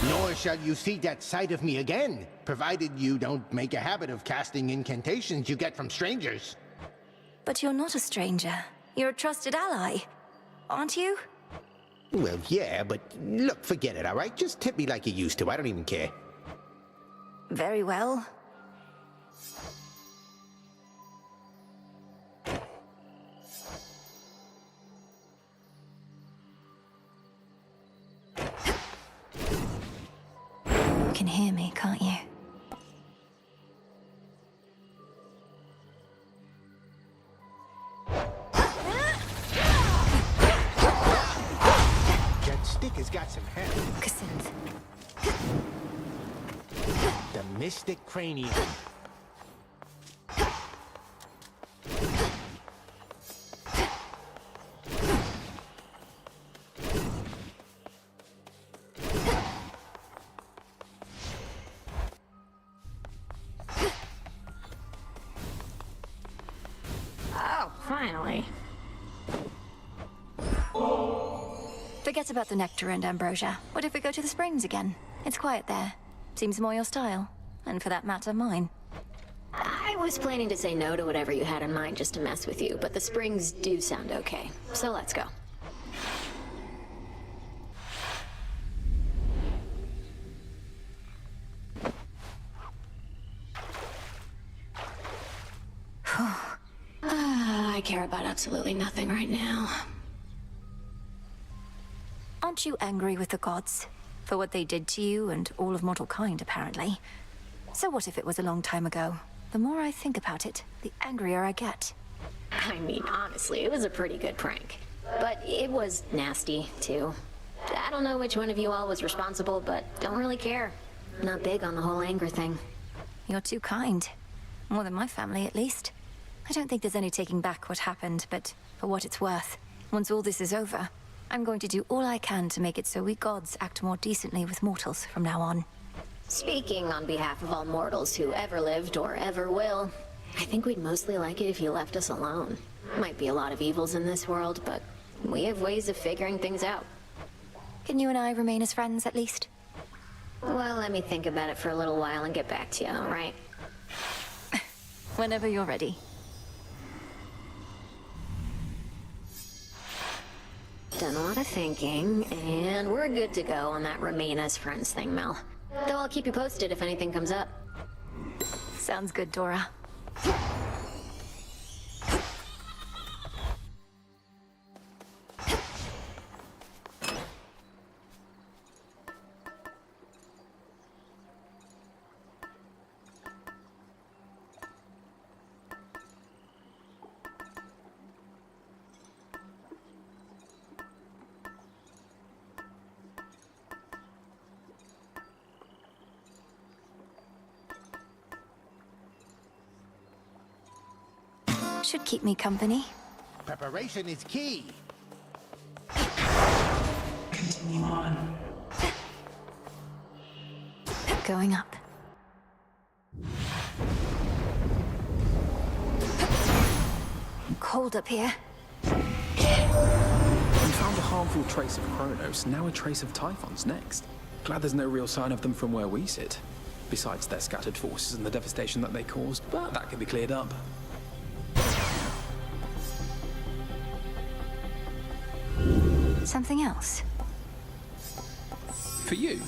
Nor Never shall you see that sight of me again, provided you don't make a habit of casting incantations you get from strangers. But you're not a stranger. You're a trusted ally. Aren't you? Well, yeah, but look, forget it, all right? Just tip me like you used to. I don't even care. Very well. You can hear me, can't you? That stick has got some heft. Cassandra. The Mystic Cranium. Oh, finally. Forget about the nectar and ambrosia. What if we go to the springs again? It's quiet there. Seems more your style. And for that matter, mine. I was planning to say no to whatever you had in mind just to mess with you, but the springs do sound okay. So let's go. I care about absolutely nothing right now. Aren't you angry with the gods? For what they did to you and all of mortal kind, apparently. So what if it was a long time ago? The more I think about it, the angrier I get. I mean, honestly, it was a pretty good prank. But it was nasty, too. I don't know which one of you all was responsible, but don't really care. Not big on the whole anger thing. You're too kind. More than my family, at least. I don't think there's any taking back what happened, but for what it's worth, once all this is over, I'm going to do all I can to make it so we gods act more decently with mortals from now on. Speaking on behalf of all mortals who ever lived or ever will, I think we'd mostly like it if you left us alone. Might be a lot of evils in this world, but we have ways of figuring things out. Can you and I remain as friends, at least? Well, let me think about it for a little while and get back to you, all right? Whenever you're ready. Done a lot of thinking, and we're good to go on that remain as friends thing, Mel. Though I'll keep you posted if anything comes up. Sounds good, Dora. Should keep me company. Preparation is key. Continue on. Going up. Cold up here. We found a harmful trace of Kronos, now a trace of Typhons next. Glad there's no real sign of them from where we sit. Besides their scattered forces and the devastation that they caused, but that can be cleared up. Something else? For you.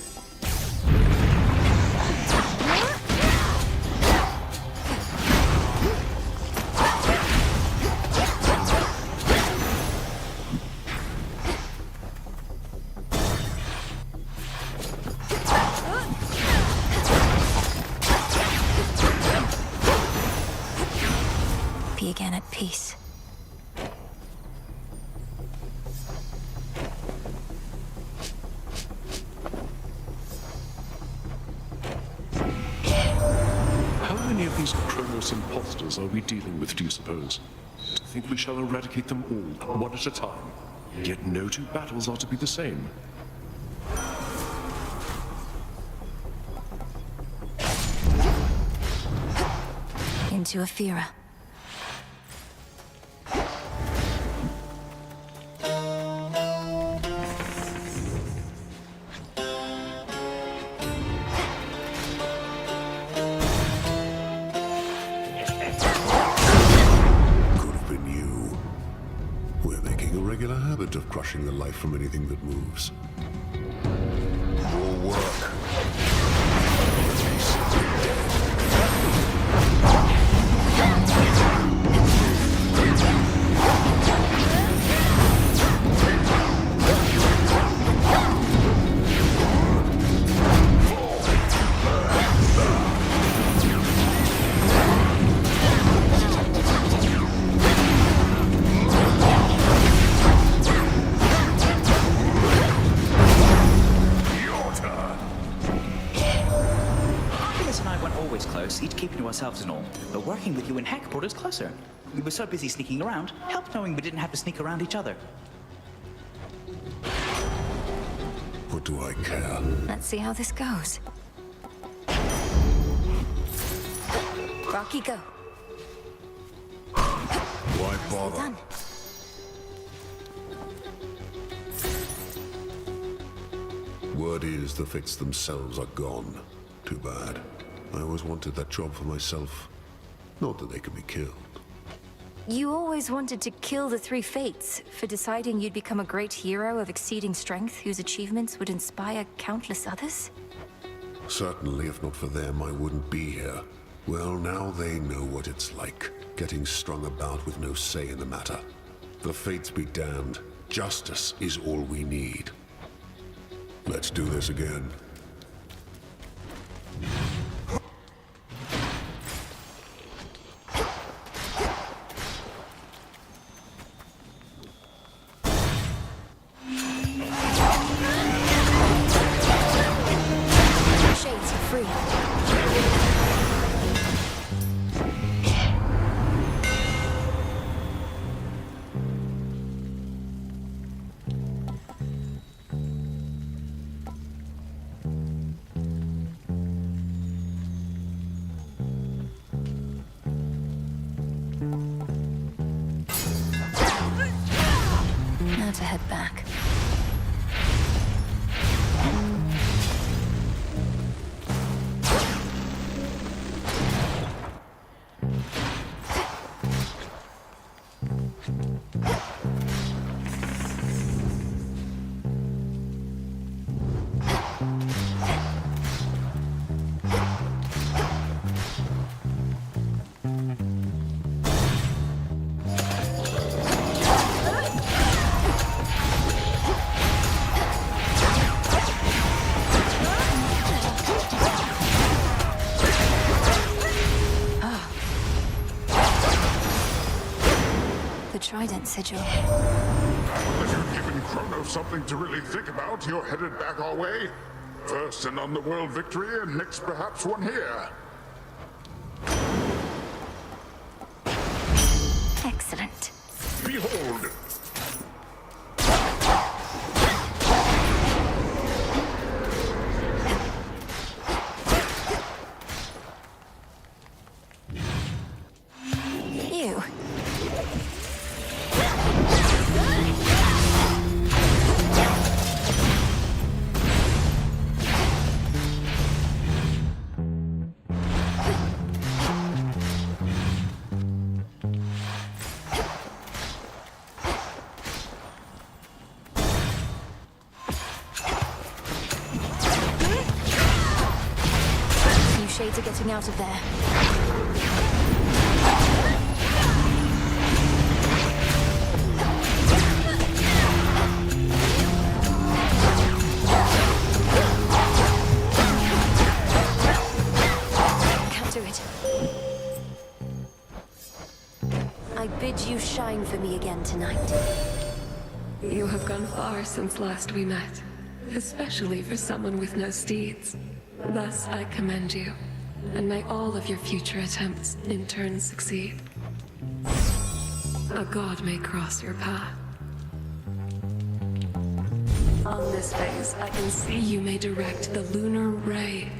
Be again at peace. How many of these Kronos imposters are we dealing with, do you suppose? To think we shall eradicate them all, one at a time. Yet no two battles are to be the same. Into Aphira. regular habit of crushing the life from anything that moves. More work. Each keeping to ourselves and all, but working with you in Heck brought us closer. We were so busy sneaking around, helped knowing we didn't have to sneak around each other. What do I care? Let's see how this goes. Rocky, go. Why bother? Done. Word is the fates themselves are gone. Too bad. I always wanted that job for myself. Not that they can be killed. You always wanted to kill the three fates for deciding you'd become a great hero of exceeding strength whose achievements would inspire countless others? Certainly, if not for them, I wouldn't be here. Well, now they know what it's like, getting strung about with no say in the matter. The fates be damned. Justice is all we need. Let's do this again. Shades are free. Now to head back. The Trident Sigil. That you've given Chronos something to really think about, you're headed back our way? First an underworld victory, and next perhaps one here. Excellent. Behold! You. You shades are getting out of there. Can't do it. I bid you shine for me again tonight. You have gone far since last we met, especially for someone with no steeds. Thus, I commend you, and may all of your future attempts in turn succeed. A god may cross your path. On this phase, I can see you may direct the lunar ray.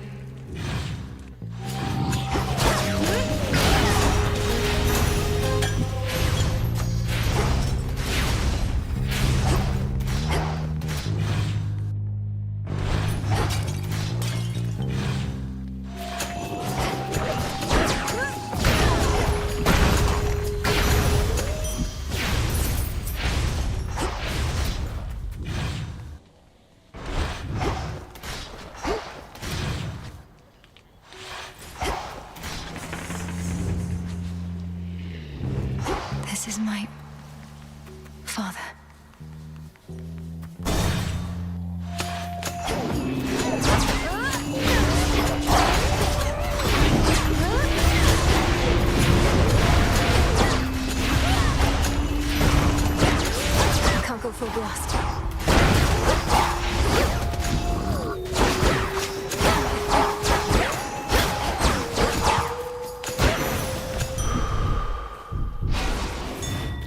this is my father. Can't go full blast.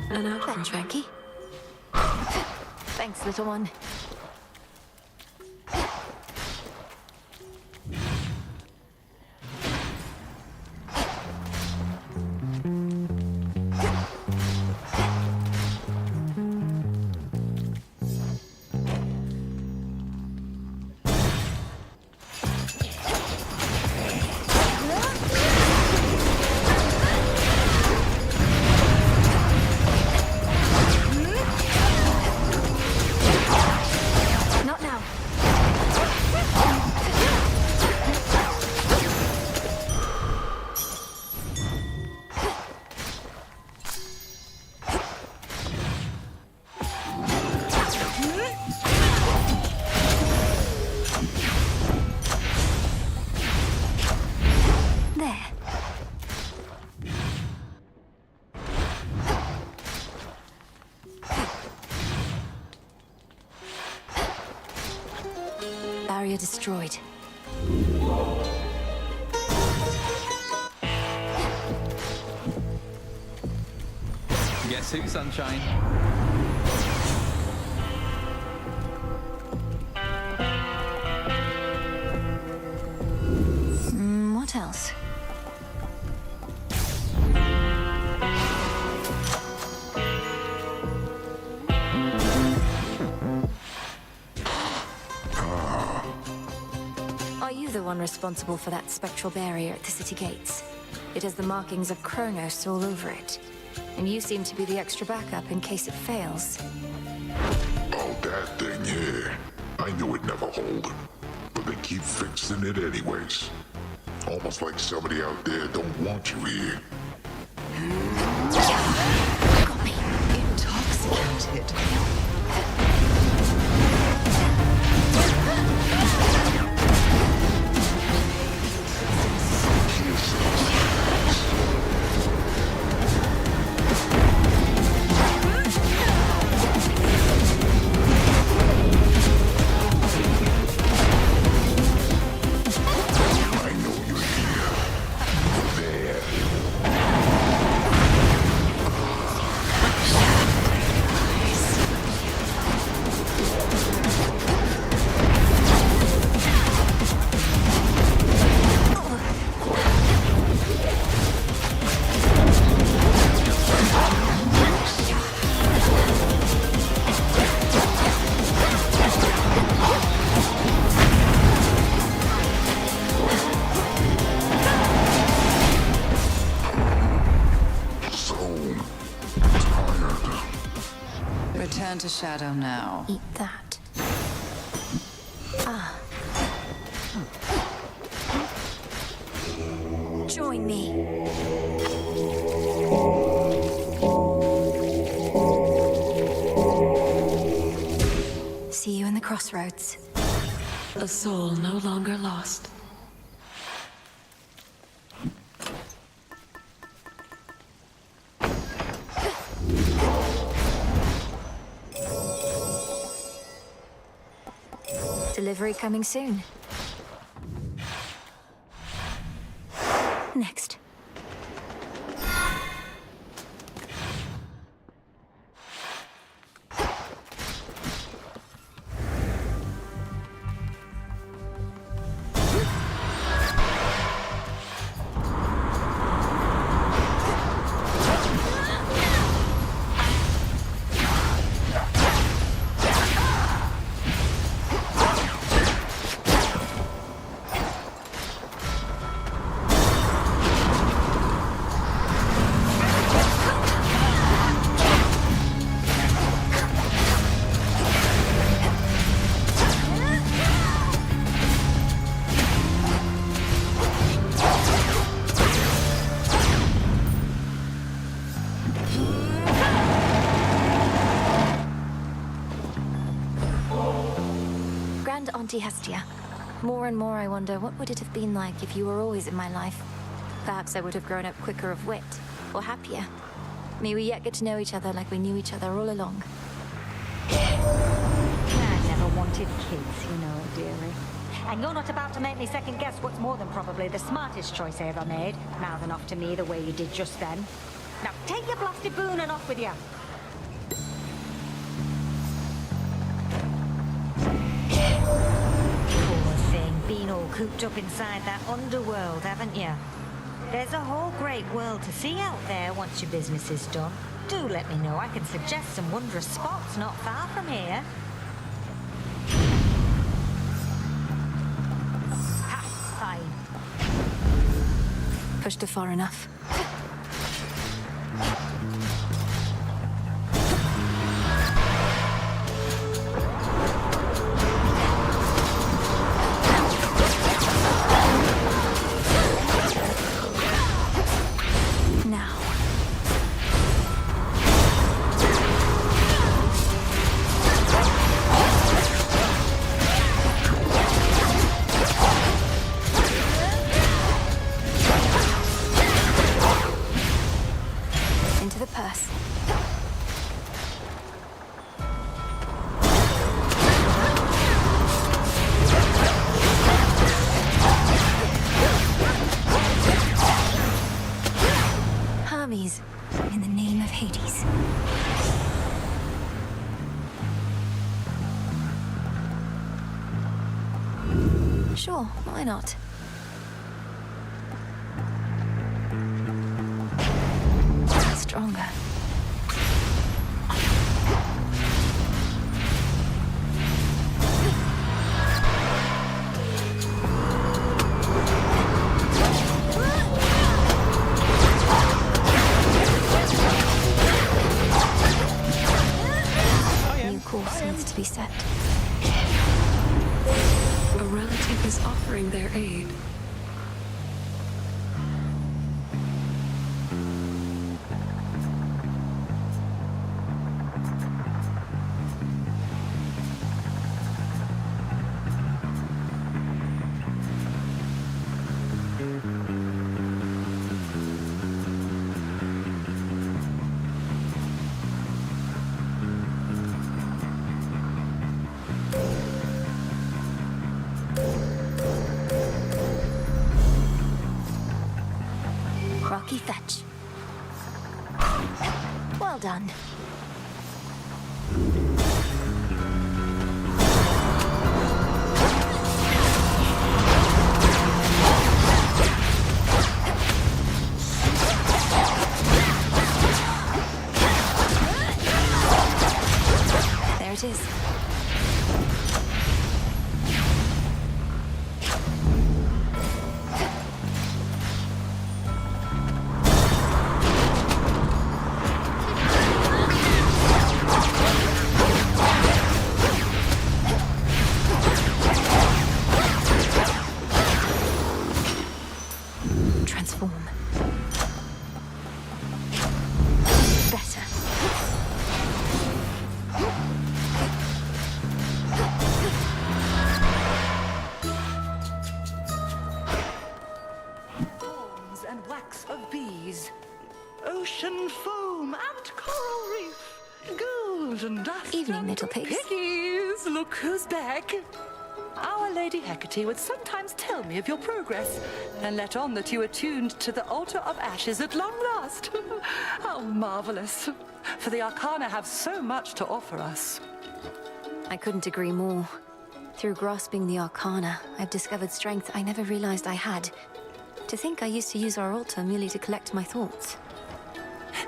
An outcrop. Frankie. Thanks, little one. Not now. There. Barrier destroyed. Guess who, Sunshine? What else? Are you the one responsible for that spectral barrier at the city gates? It has the markings of Kronos all over it. And you seem to be the extra backup in case it fails. Oh, that thing, yeah. I knew it'd never hold. But they keep fixing it anyways. Almost like somebody out there don't want you here. Got me. Intoxicated. I know you're here. There. Return to Shadow now. Eat that. Ah. Join me. See you in the crossroads. A soul no longer lost. Delivery coming soon. Next. Auntie Hestia. More and more I wonder, what would it have been like if you were always in my life? Perhaps I would have grown up quicker of wit, or happier. May we yet get to know each other like we knew each other all along. I never wanted kids, you know, dearie. And you're not about to make me second guess what's more than probably the smartest choice I ever made, mouthing off to me the way you did just then. Now take your blasted boon and off with you. Poor thing, been all cooped up inside that underworld, haven't you? There's a whole great world to see out there once your business is done. Do let me know. I can suggest some wondrous spots not far from here. Ha! Fine. Pushed her far enough. Into the purse. Hermes, in the name of Hades. Sure, why not? Stronger. New course needs to be set. A relative is offering their aid. Rocky fetch. Well done. There it is. Transform. Better. Thorns and wax of bees, ocean foam and coral reef, golden dust. Evening, little pigs. Piggies, look who's back. Our Lady Hecate would sometimes tell me of your progress, and let on that you were tuned to the altar of ashes at long last. How marvelous! For the Arcana have so much to offer us. I couldn't agree more. Through grasping the Arcana, I've discovered strength I never realized I had. To think I used to use our altar merely to collect my thoughts.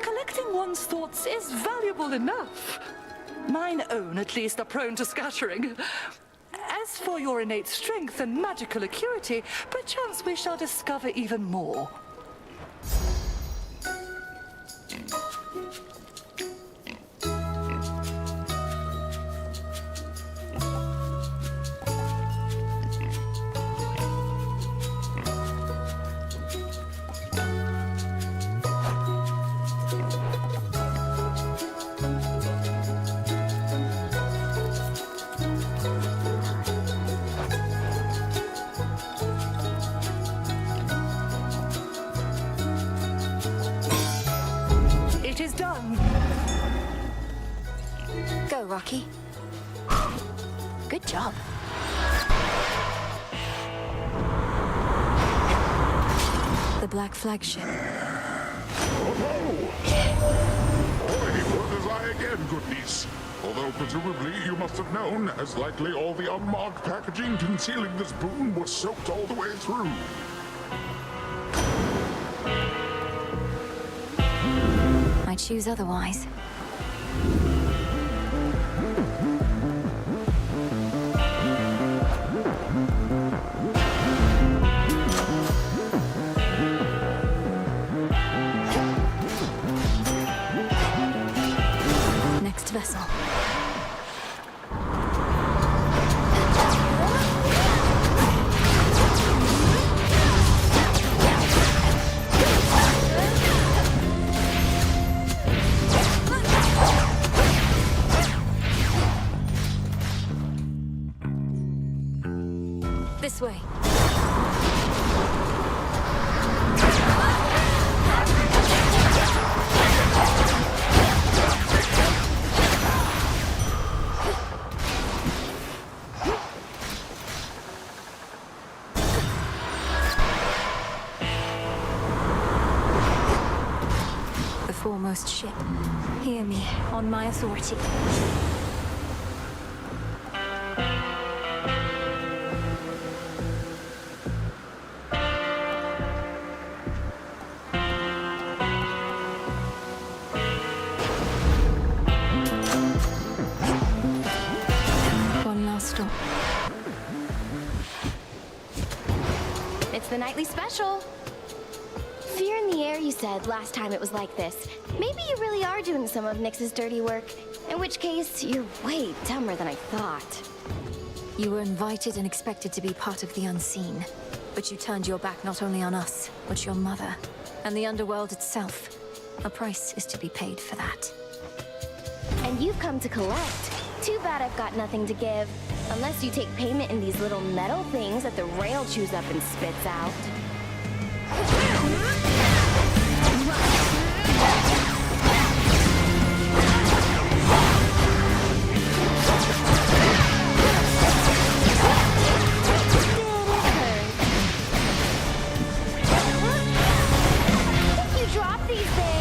Collecting one's thoughts is valuable enough. Mine own, at least, are prone to scattering. As for your innate strength and magical acuity, perchance we shall discover even more. go, Rocky. Good job. The Black Flagship. Already word as I again, good niece. Although presumably you must have known, as likely all the unmarked packaging concealing this boon was soaked all the way through. I choose otherwise. Next vessel. This way. The foremost ship. Hear me, on my authority. One last stop. It's the nightly special. Fear in the air, you said, last time it was like this. Maybe you really are doing some of Nyx's dirty work. In which case, you're way dumber than I thought. You were invited and expected to be part of the unseen. But you turned your back not only on us, but your mother, and the underworld itself. A price is to be paid for that. And you've come to collect. Too bad I've got nothing to give. Unless you take payment in these little metal things that the rail chews up and spits out. You drop these things.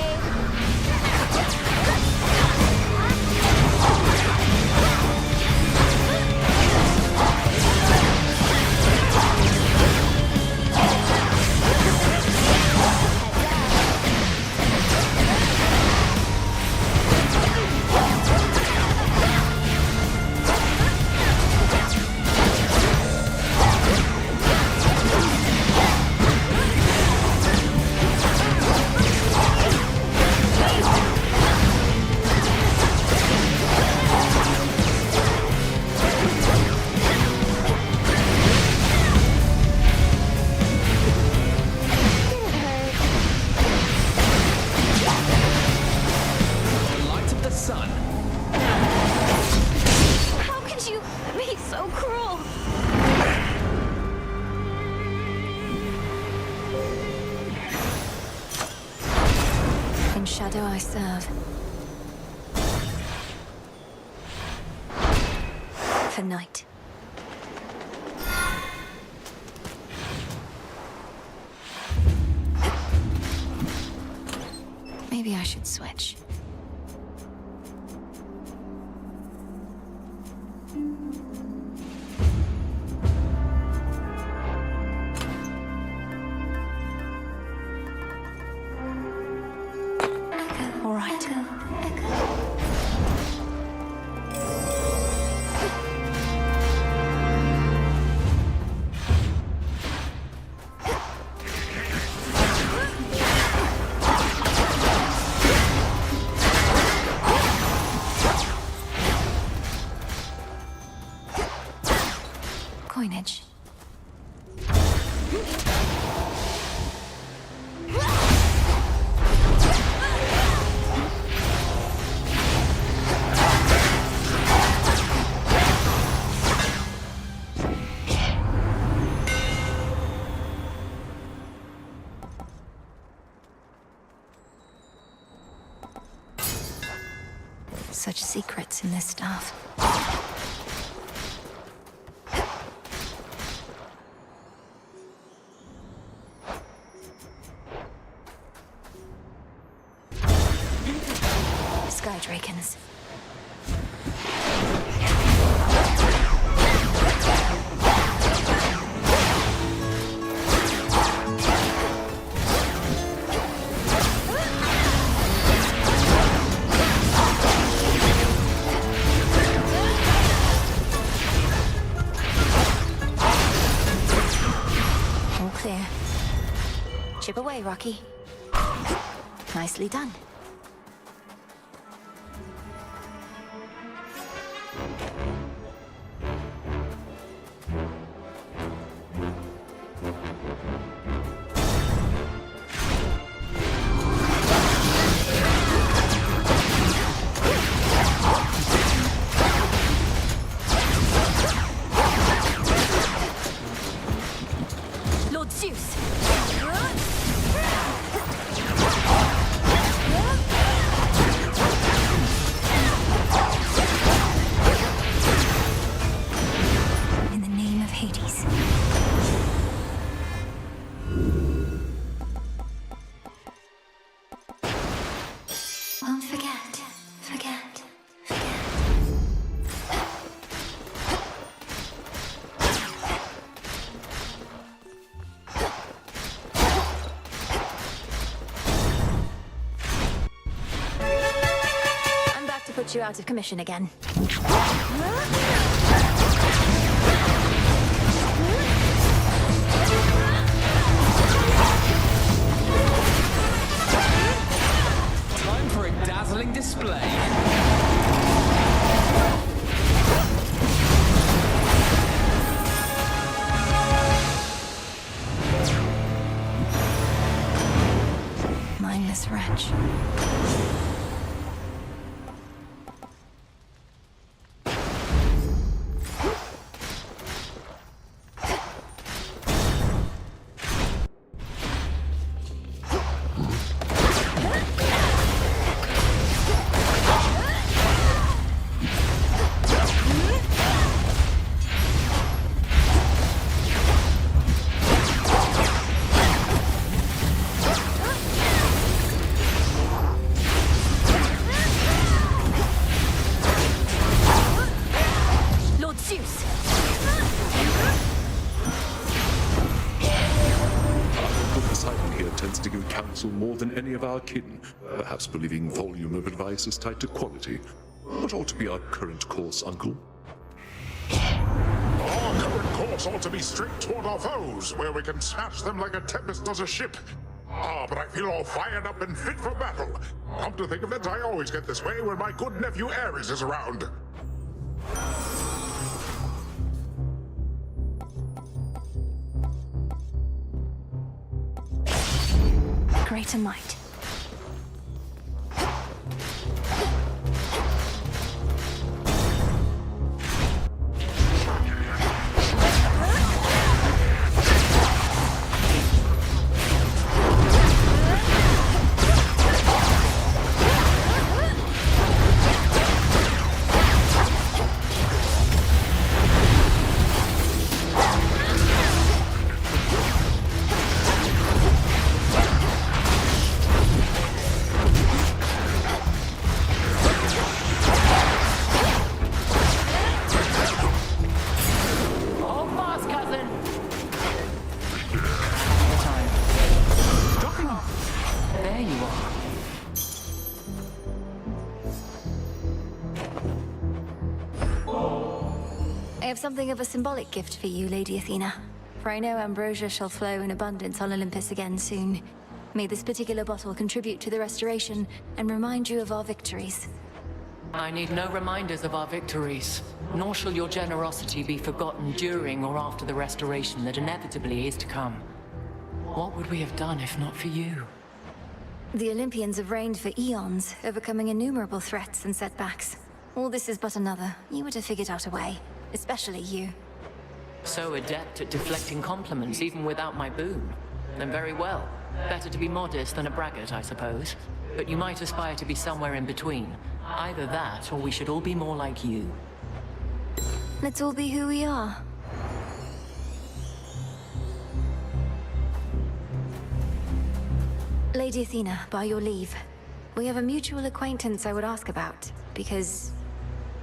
shadow I serve. For night. Maybe I should switch. All right. Such secrets in this stuff. Sky Drakens. All clear. Chip away, Rocky. Nicely done. Lord Zeus! In the name of Hades. Won't forget, forget, I'm back to put you out of commission again. Time for a dazzling display. Mindless wretch. Lord Zeus! Uncle Poseidon here tends to give counsel more than any of our kin, perhaps believing volume of advice is tied to quality. What ought to be our current course, Uncle? Our current course ought to be straight toward our foes, where we can smash them like a tempest does a ship. But I feel all fired up and fit for battle. Come to think of it, I always get this way when my good nephew Ares is around. Greater might. Hold fast, cousin. Time. Dropping off. There you are. I have something of a symbolic gift for you, Lady Athena. For I know ambrosia shall flow in abundance on Olympus again soon. May this particular bottle contribute to the restoration and remind you of our victories. I need no reminders of our victories, nor shall your generosity be forgotten during or after the restoration that inevitably is to come. What would we have done if not for you? The Olympians have reigned for eons, overcoming innumerable threats and setbacks. All this is but another. You would have figured out a way. Especially you. So adept at deflecting compliments even without my boon. Then very well. Better to be modest than a braggart, I suppose. But you might aspire to be somewhere in between. Either that, or we should all be more like you. Let's all be who we are. Lady Athena, by your leave, we have a mutual acquaintance I would ask about, because,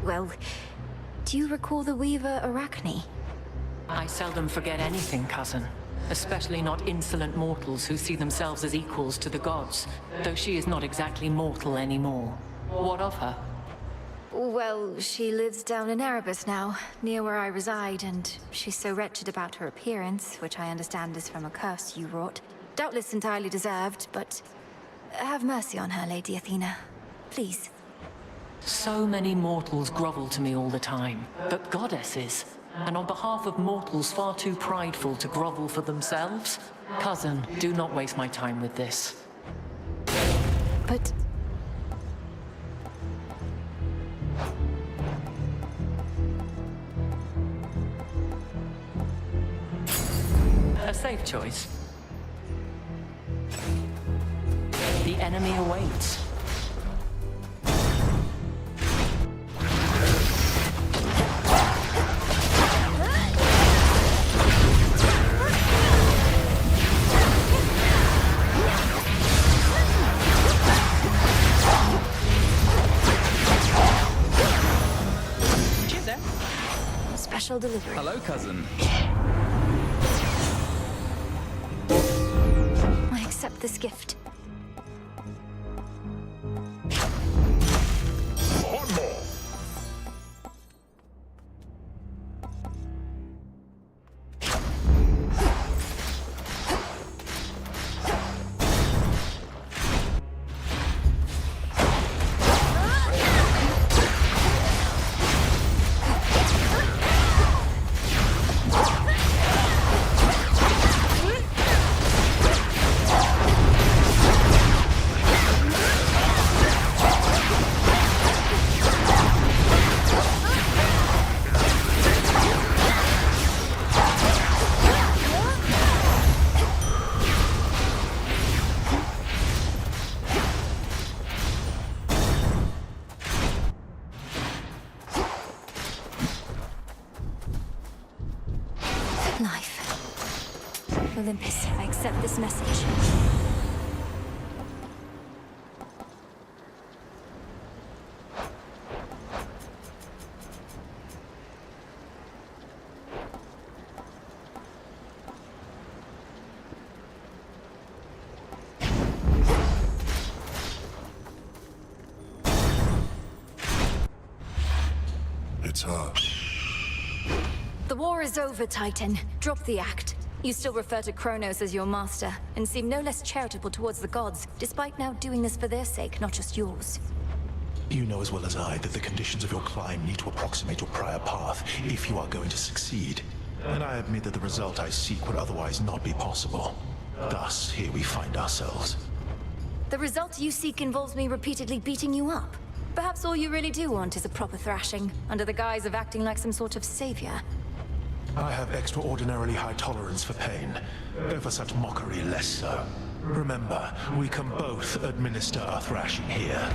well, do you recall the Weaver Arachne? I seldom forget anything, cousin. Especially not insolent mortals who see themselves as equals to the gods, though she is not exactly mortal anymore. What of her? Well, she lives down in Erebus now, near where I reside, and she's so wretched about her appearance, which I understand is from a curse you wrought. Doubtless entirely deserved, but have mercy on her, Lady Athena. Please. So many mortals grovel to me all the time, but goddesses, and on behalf of mortals far too prideful to grovel for themselves? Cousin, do not waste my time with this. But... A safe choice. The enemy awaits. Special delivery. Hello, cousin. I accept this gift. One more. Olympus, I accept this message. It's her. The war is over, Titan. Drop the act. You still refer to Kronos as your master, and seem no less charitable towards the gods, despite now doing this for their sake, not just yours. You know as well as I that the conditions of your climb need to approximate your prior path if you are going to succeed. And I admit that the result I seek would otherwise not be possible. Thus, here we find ourselves. The result you seek involves me repeatedly beating you up. Perhaps all you really do want is a proper thrashing, under the guise of acting like some sort of savior. I have extraordinarily high tolerance for pain, though for such mockery less so. Remember, we can both administer a thrashing here.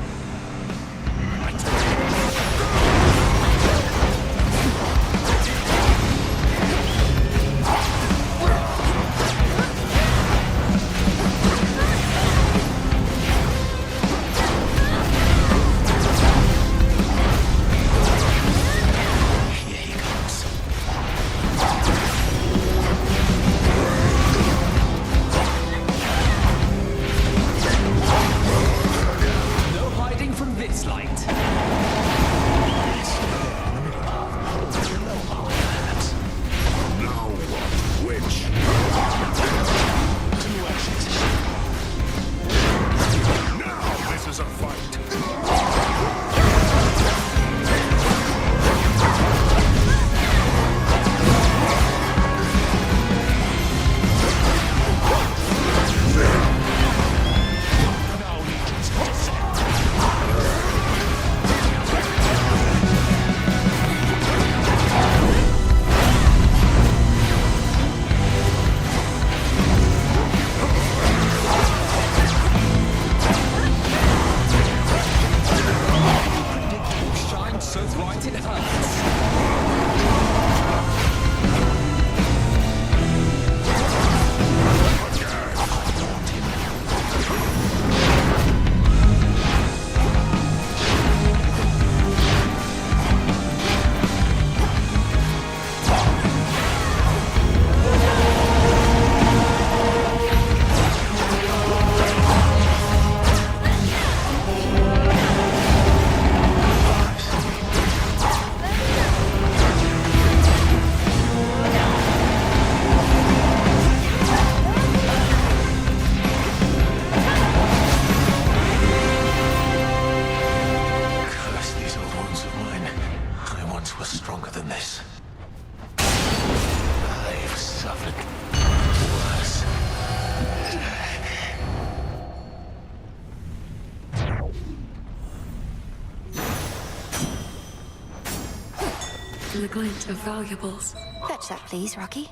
the glint of valuables. Fetch that, please, Rocky.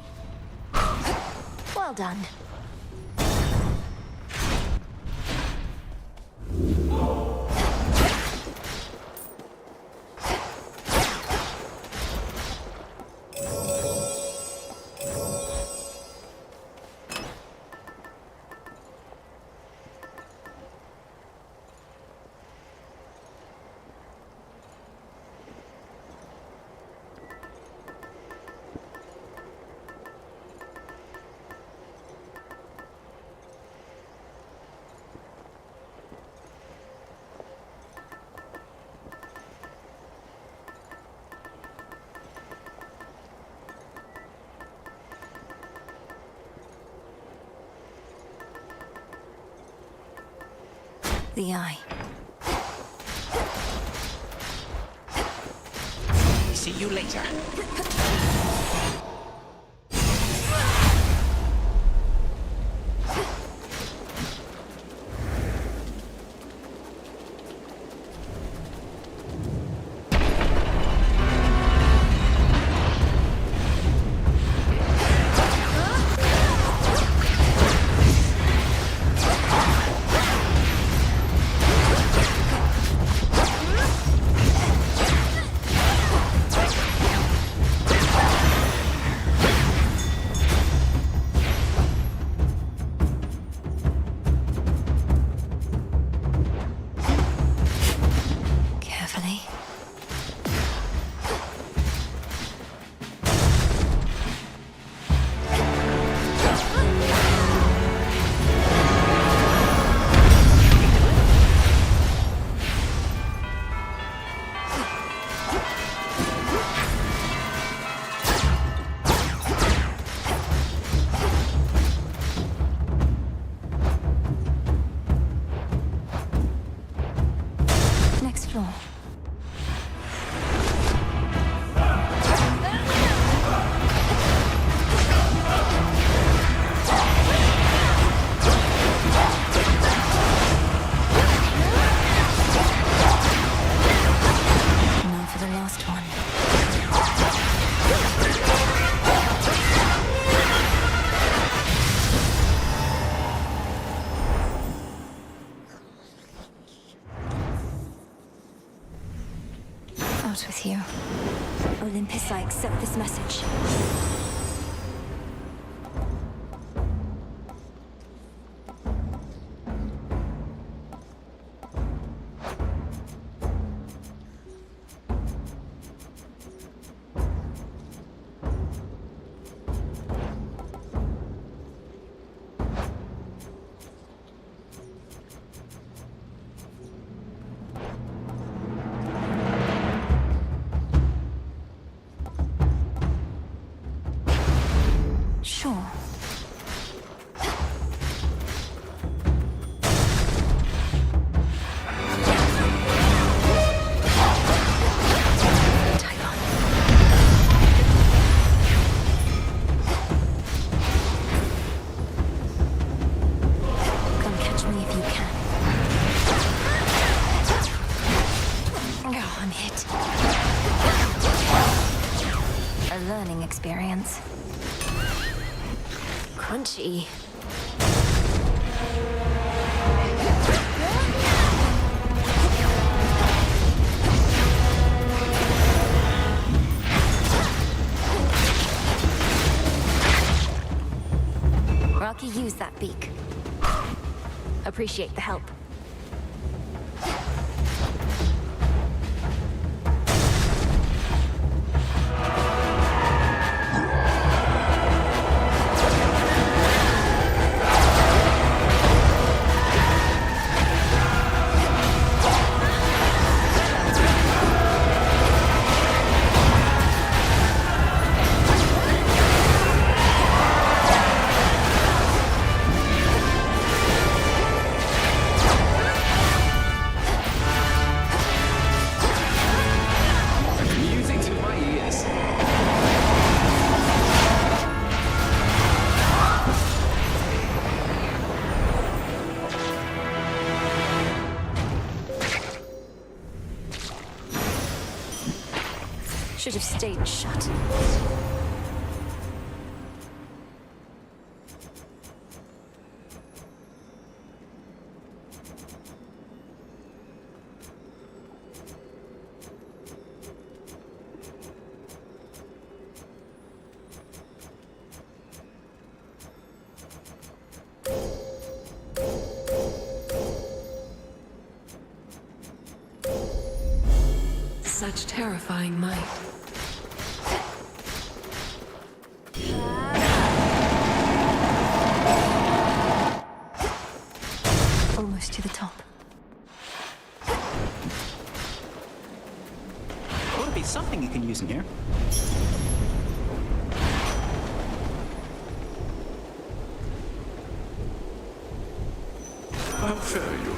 Well done. The eye. See you later. With you. Olympus, I accept this message. Experience. Crunchy. Rocky, use that beak. Appreciate the help. should have stayed shut. Such terrifying might. Almost to the top. Ought to be something you can use in here. How fare you?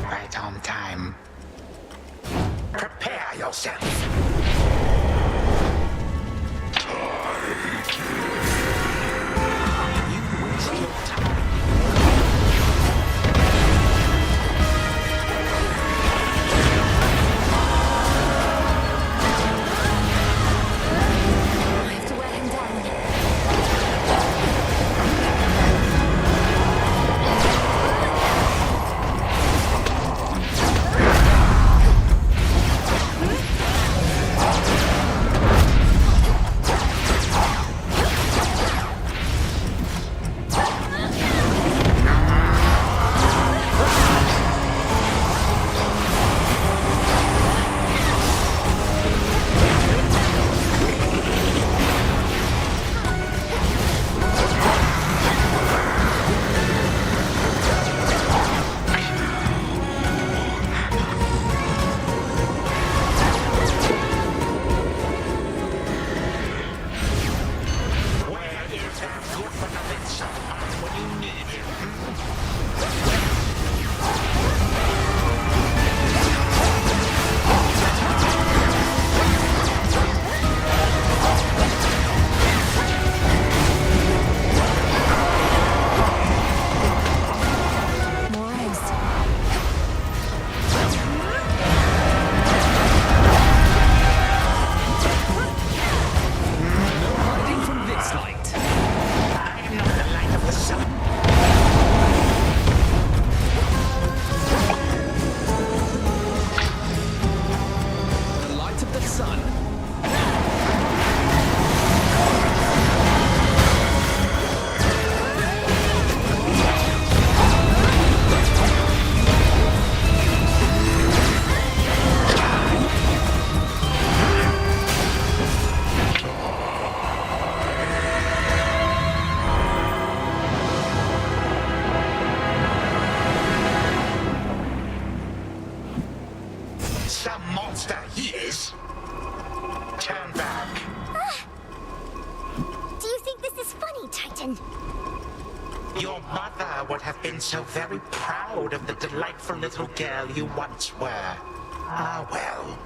Right on time. Prepare yourself. You waste your time. I have to wear him down. Where is that good-for-nothing son when you need him? More eggs. Hiding from this light. I am not the light of the sun. The light of the sun. Some monster he is. Turn back. Do you think this is funny, Titan? Your mother would have been so very proud of the delightful little girl you once were. Ah, well.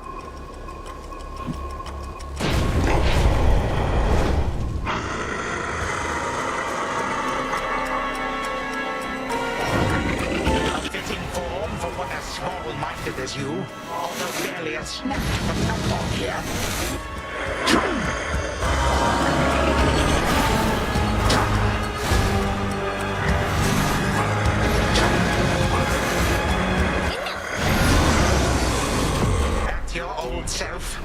A fitting form for one as small-minded as you, although barely a snap from the top here. At your old self.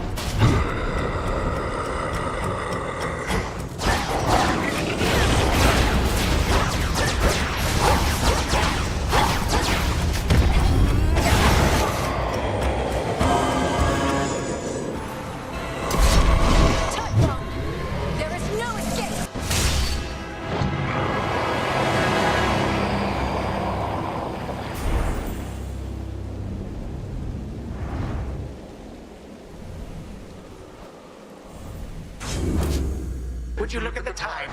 Would you look at the time?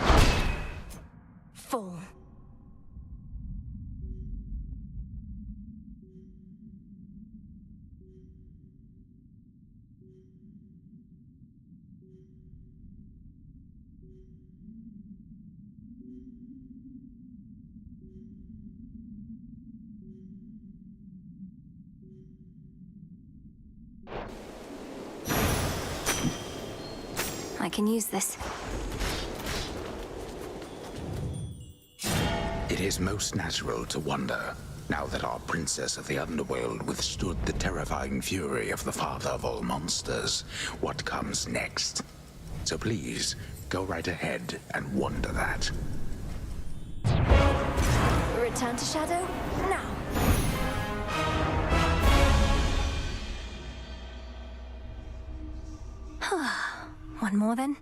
Full. I can use this. It is most natural to wonder, now that our princess of the underworld withstood the terrifying fury of the father of all monsters, what comes next. So please, go right ahead and wonder that. Return to Shadow, now. One more then.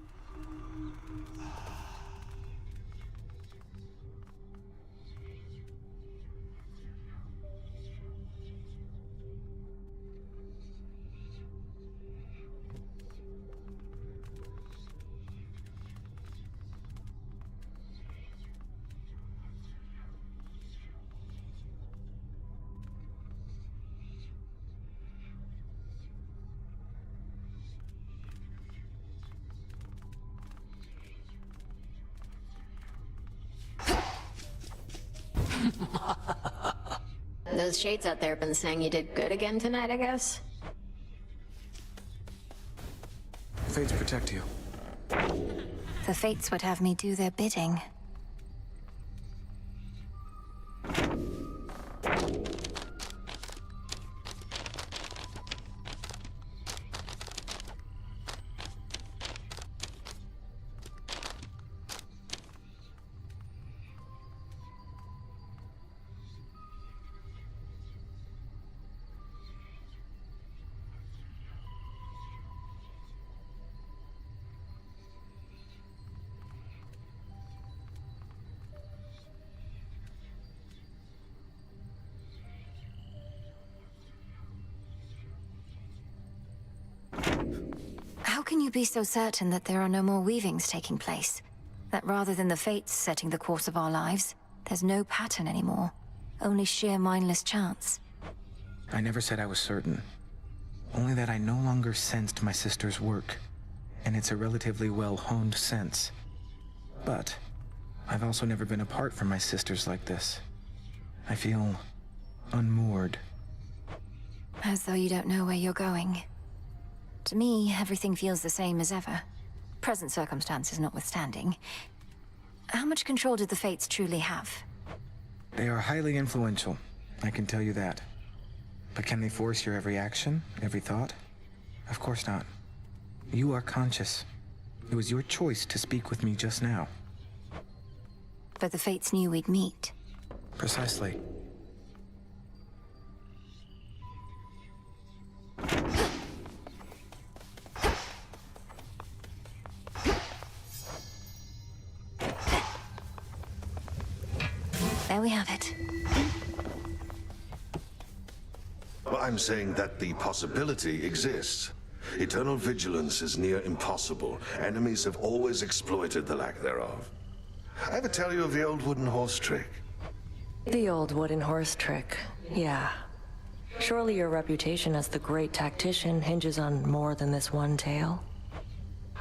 Those shades out there have been saying you did good again tonight, I guess? Fates protect you. The fates would have me do their bidding. How can you be so certain that there are no more weavings taking place? That rather than the fates setting the course of our lives, there's no pattern anymore, only sheer mindless chance? I never said I was certain. Only that I no longer sensed my sister's work, and it's a relatively well-honed sense. But I've also never been apart from my sisters like this. I feel unmoored. As though you don't know where you're going. To me, everything feels the same as ever. Present circumstances notwithstanding. How much control did the fates truly have? They are highly influential, I can tell you that. But can they force your every action, every thought? Of course not. You are conscious. It was your choice to speak with me just now. But the fates knew we'd meet. Precisely. There we have it. Well, I'm saying that the possibility exists. Eternal vigilance is near impossible. Enemies have always exploited the lack thereof. I ever tell you of the old wooden horse trick? The old wooden horse trick, yeah. Surely your reputation as the great tactician hinges on more than this one tale?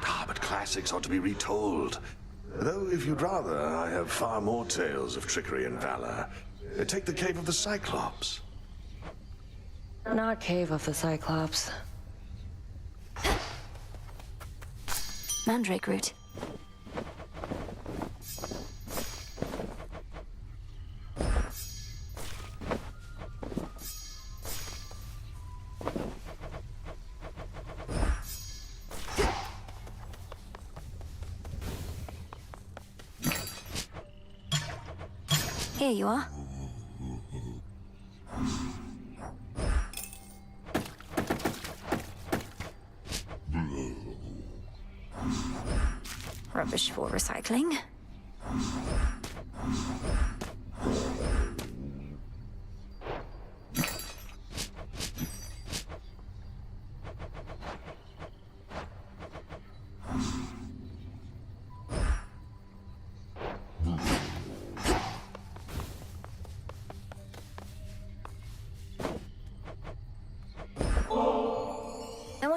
Ah, but classics ought to be retold. Though, if you'd rather, I have far more tales of trickery and valor. Take the Cave of the Cyclops. Not Cave of the Cyclops. Mandrake root. Here you are. Rubbish for recycling.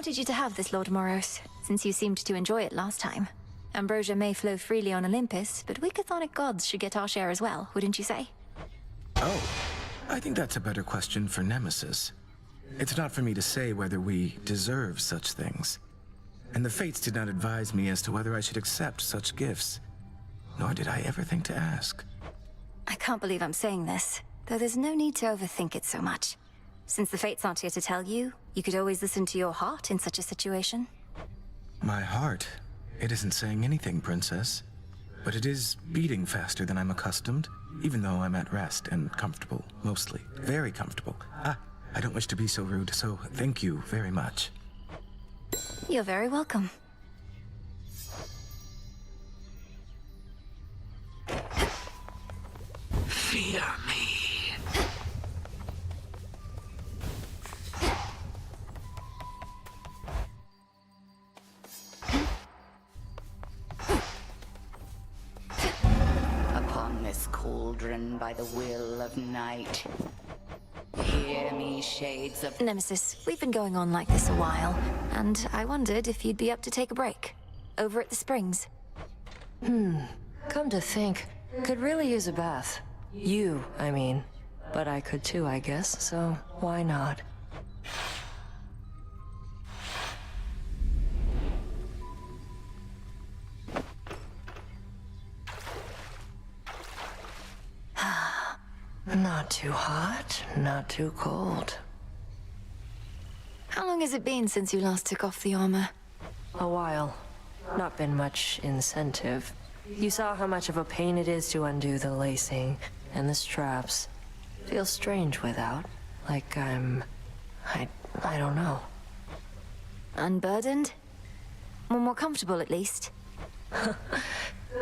wanted you to have this, Lord Moros, since you seemed to enjoy it last time. Ambrosia may flow freely on Olympus, but we chthonic gods should get our share as well, wouldn't you say? Oh, I think that's a better question for Nemesis. It's not for me to say whether we deserve such things. And the fates did not advise me as to whether I should accept such gifts. Nor did I ever think to ask. I can't believe I'm saying this, though there's no need to overthink it so much. Since the fates aren't here to tell you, you could always listen to your heart in such a situation. My heart? It isn't saying anything, Princess. But it is beating faster than I'm accustomed, even though I'm at rest and comfortable, mostly. Very comfortable. I don't wish to be so rude, so thank you very much. You're very welcome. Fear me. Upon this cauldron by the will of night. Hear me, shades of... Nemesis, we've been going on like this a while, and I wondered if you'd be up to take a break. Over at the springs. Come to think, could really use a bath. You, I mean. But I could too, I guess, so why not? Not too hot, not too cold. How long has it been since you last took off the armor? A while. Not been much incentive. You saw how much of a pain it is to undo the lacing and the straps. Feels strange without. Like I don't know. Unburdened? Or more comfortable, at least?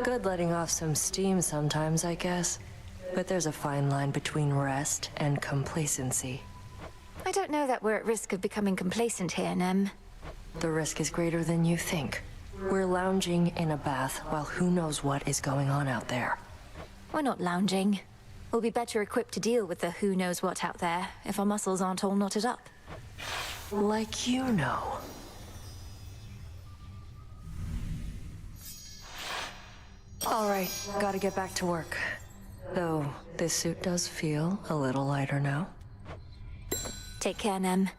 Good letting off some steam sometimes, I guess. But there's a fine line between rest and complacency. I don't know that we're at risk of becoming complacent here, Nem. The risk is greater than you think. We're lounging in a bath while who knows what is going on out there. We're not lounging. We'll be better equipped to deal with the who knows what out there if our muscles aren't all knotted up. Like you know. All right, gotta get back to work. Though, this suit does feel a little lighter now. Take care, Nem.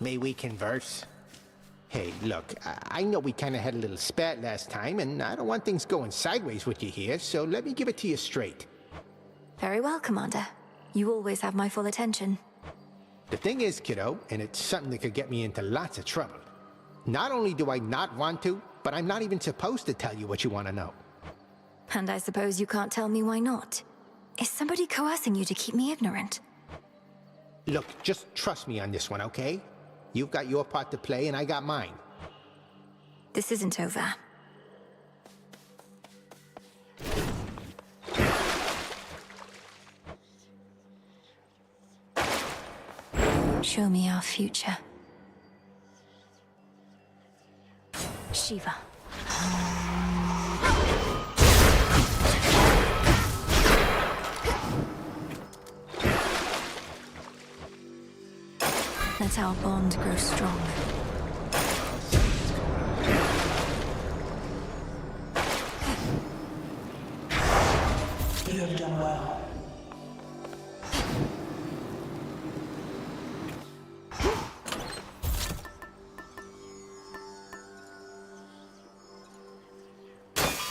May we converse? Hey, look, I know we kind of had a little spat last time, and I don't want things going sideways with you here, so let me give it to you straight. Very well, Commander. You always have my full attention. The thing is, kiddo, and it's something that could get me into lots of trouble. Not only do I not want to, but I'm not even supposed to tell you what you want to know. And I suppose you can't tell me why not. Is somebody coercing you to keep me ignorant? Look, just trust me on this one, okay? You've got your part to play, and I got mine. This isn't over. Show me our future. Shiva. Let our bond grow strong. You have done well.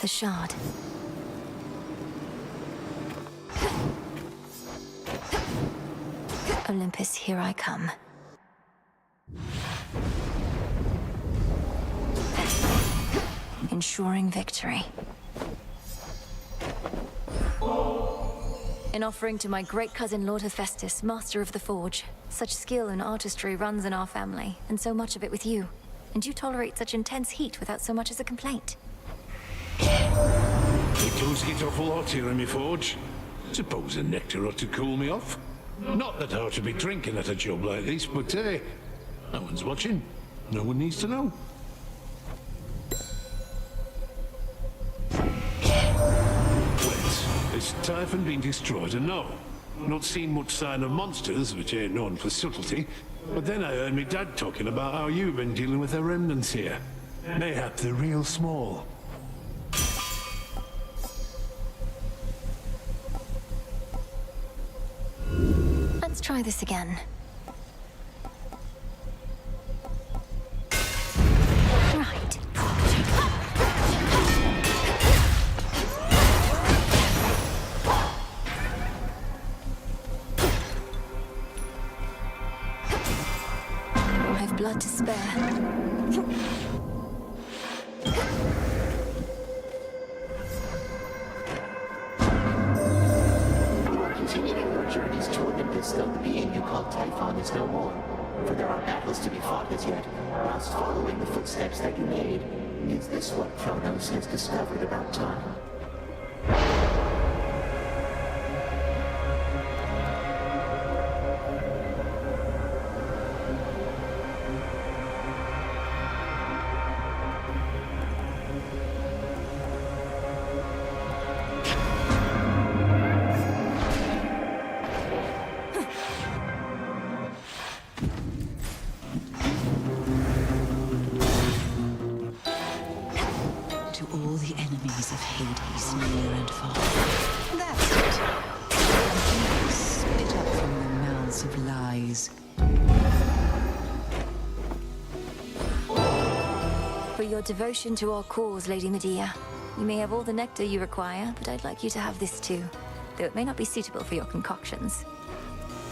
The shard. Olympus, here I come. Ensuring victory. In offering to my great cousin Lord Hephaestus, master of the Forge. Such skill and artistry runs in our family, and so much of it with you. And you tolerate such intense heat without so much as a complaint. It does get awful hot here in my forge. Suppose a nectar ought to cool me off. Not that I ought to be drinking at a job like this, but hey, no one's watching. No one needs to know. Typhon been destroyed or no? Not seen much sign of monsters, which ain't known for subtlety. But then I heard me dad talking about how you've been dealing with the remnants here. Mayhap they're real small. Let's try this again. Right. I've blood to spare. Continuing your journeys to Olympus, though the being you call Typhon is no more. For there are battles to be fought as yet, whilst following the footsteps that you made. Is this what Kronos has discovered about time? To all the enemies of Hades, near and far. That's it. And spit up from the mouths of lies. For your devotion to our cause, Lady Medea. You may have all the nectar you require, but I'd like you to have this too, though it may not be suitable for your concoctions.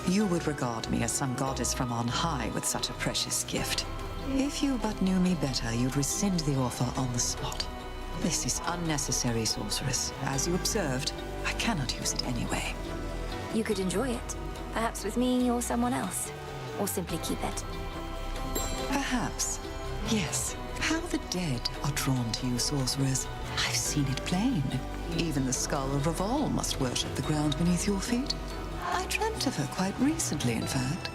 You would regard me as some goddess from on high with such a precious gift. If you but knew me better, you'd rescind the offer on the spot. This is unnecessary, sorceress. As you observed, I cannot use it anyway. You could enjoy it, perhaps with me or someone else, or simply keep it. Perhaps. Yes. How the dead are drawn to you, sorcerers. I've seen it plain. Even the skull of Revol must worship the ground beneath your feet. I dreamt of her quite recently, in fact.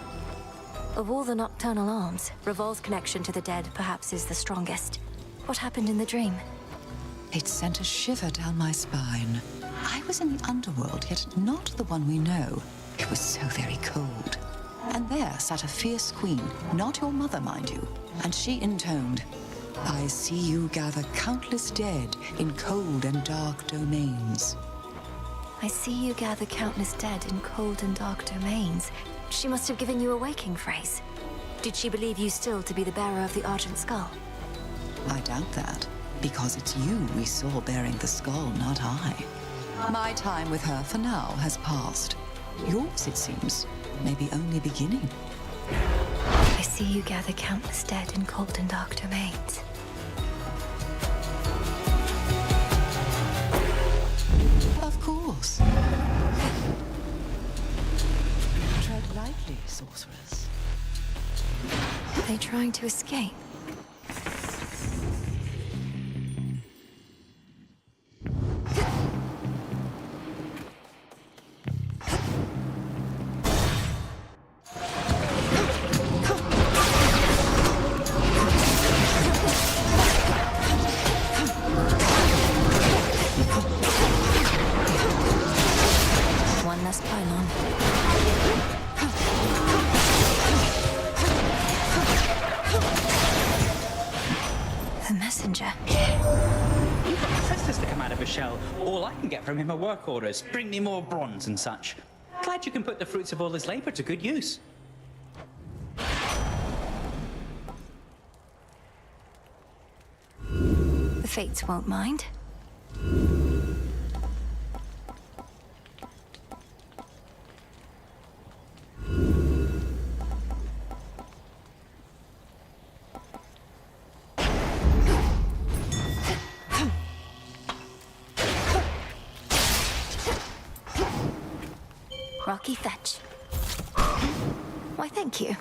Of all the nocturnal arms, Revol's connection to the dead perhaps is the strongest. What happened in the dream? It sent a shiver down my spine. I was in the underworld, yet not the one we know. It was so very cold. And there sat a fierce queen, not your mother, mind you. And she intoned, "I see you gather countless dead in cold and dark domains." I see you gather countless dead in cold and dark domains. She must have given you a waking phrase. Did she believe you still to be the bearer of the Argent Skull? I doubt that, because it's you we saw bearing the skull, not I. My time with her for now has passed. Yours, it seems, may be only beginning. I see you gather countless dead in cold and dark domains. Of course. Tread lightly, sorceress. Are they trying to escape? One less pylon. The messenger. You've got the princess to come out of a shell. All I can get from him are work orders. Bring me more bronze and such. Glad you can put the fruits of all his labor to good use. The Fates won't mind. Rocky fetch. Why, thank you.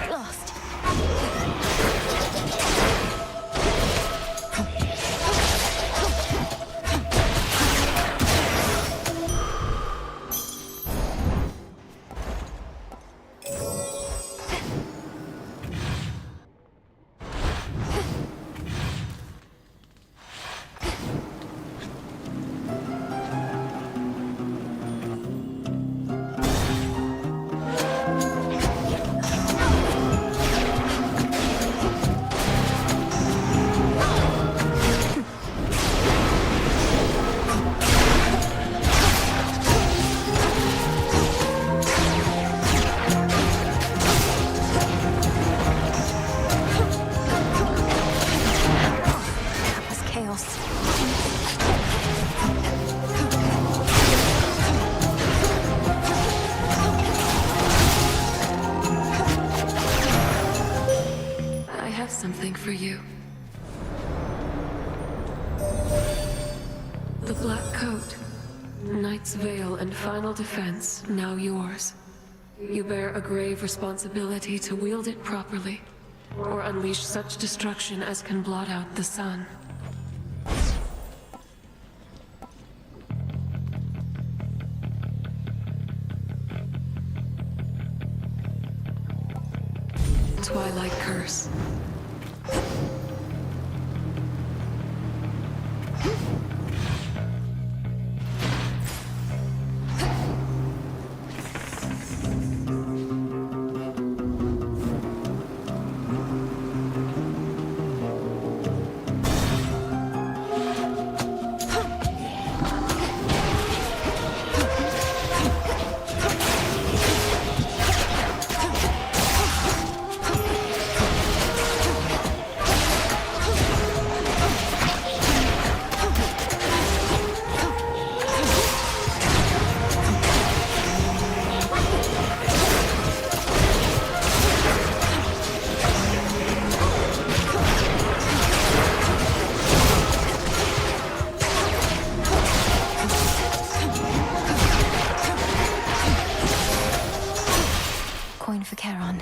Lost. Knight's Veil and final defense, now yours. You bear a grave responsibility to wield it properly, or unleash such destruction as can blot out the sun. Twilight Curse. Coin for Charon.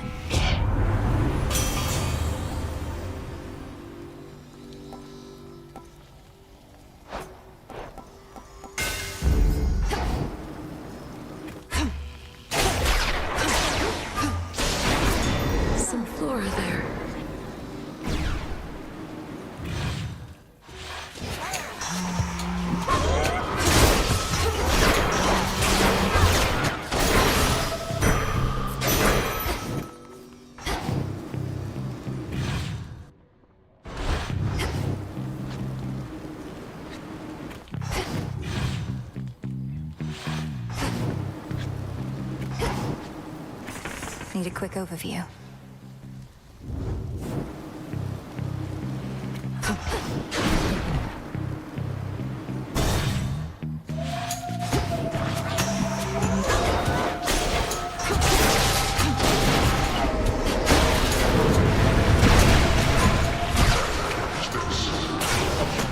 Some flora there. Need a quick overview.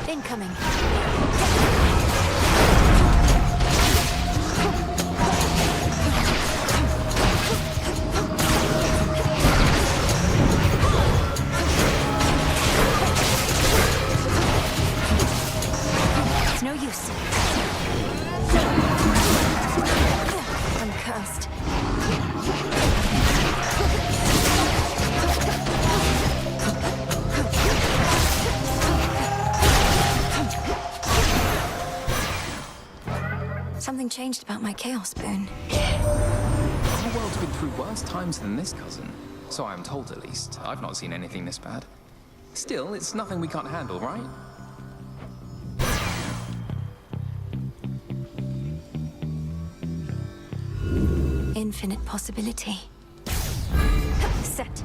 Incoming. It's no use. I'm cursed. Something changed about my Chaos Boon. The world's been through worse times than this, cousin. So I'm told, at least. I've not seen anything this bad. Still, it's nothing we can't handle, right? Infinite possibility. Set.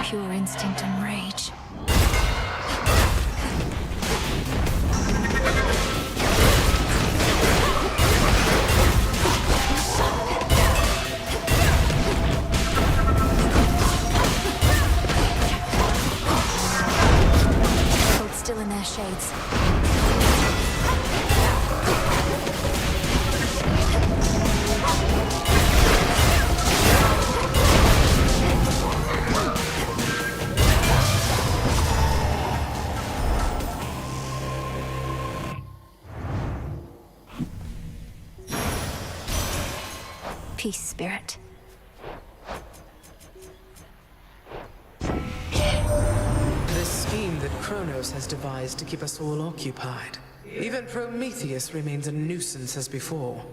Pure instinct and rage. Hold still in their shades. Peace, Spirit. The scheme that Kronos has devised to keep us all occupied. Even Prometheus remains a nuisance as before.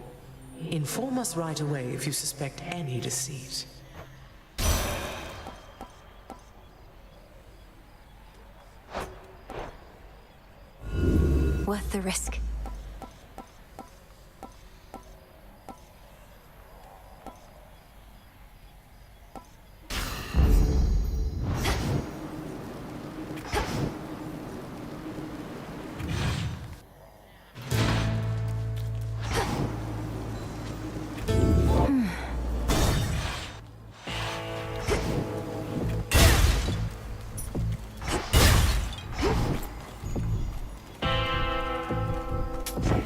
Inform us right away if you suspect any deceit. Worth the risk.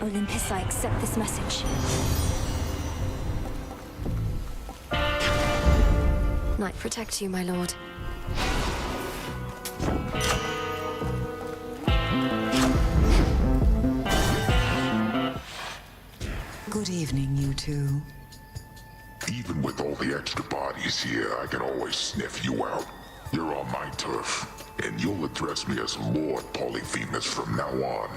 Olympus, I accept this message. Night protect you, my lord. Good evening, you two. Even with all the extra bodies here, I can always sniff you out. You're on my turf, and you'll address me as Lord Polyphemus from now on.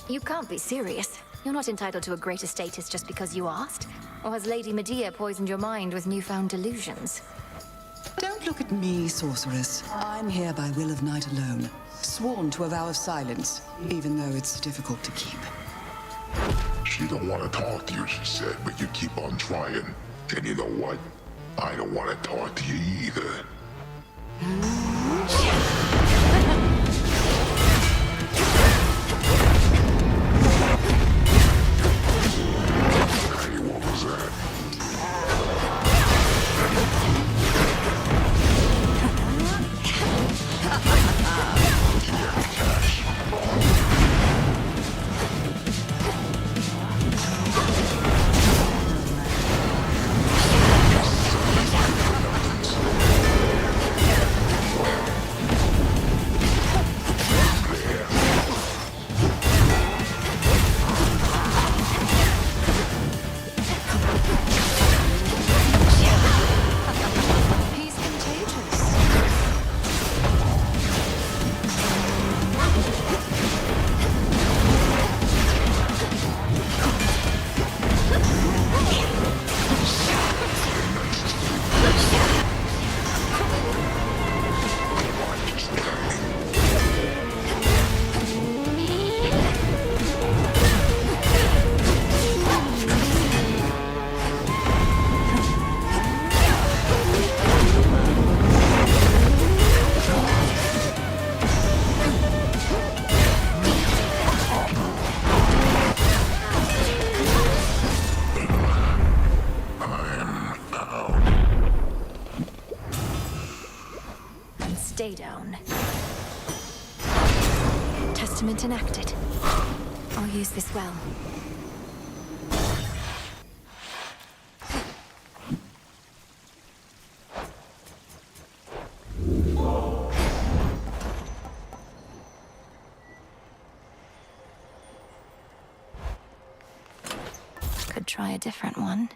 You can't be serious. You're not entitled to a greater status just because you asked. Or has Lady Medea poisoned your mind with newfound delusions? Don't look at me, sorceress. I'm here by will of Night alone, sworn to a vow of silence, even though it's difficult to keep. She don't want to talk to you, she said, but you keep on trying. And you know what? I don't want to talk to you either. Hey, what was that? He's contagious. And stay down. Testament enacted. I'll use this well. Could try a different one.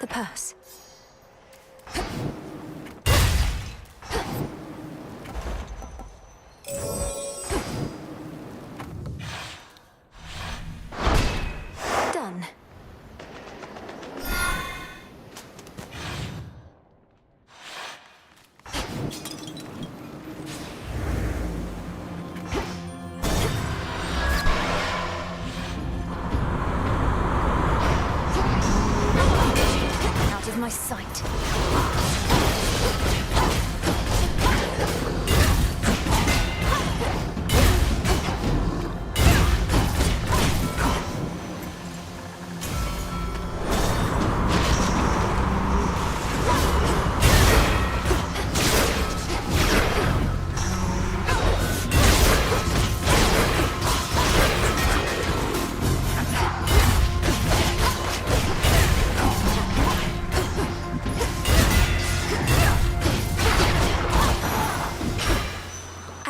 The purse. Done. Out of my sight.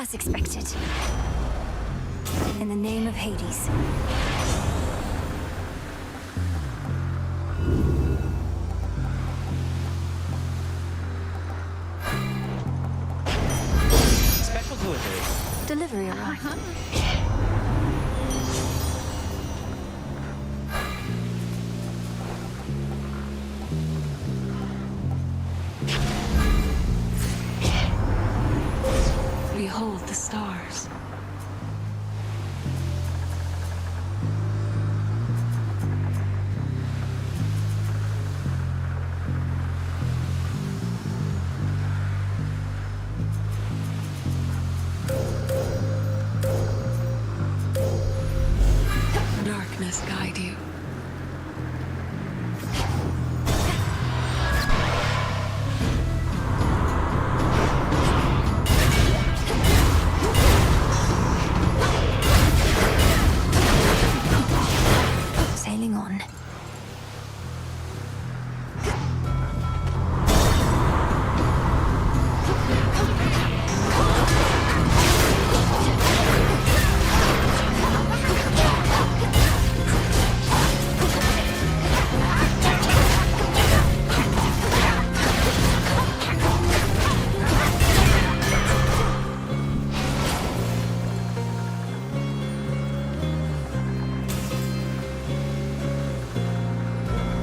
As expected. In the name of Hades. Special delivery. Delivery arrived. Behold the stars. darkness guide you. Sailing on.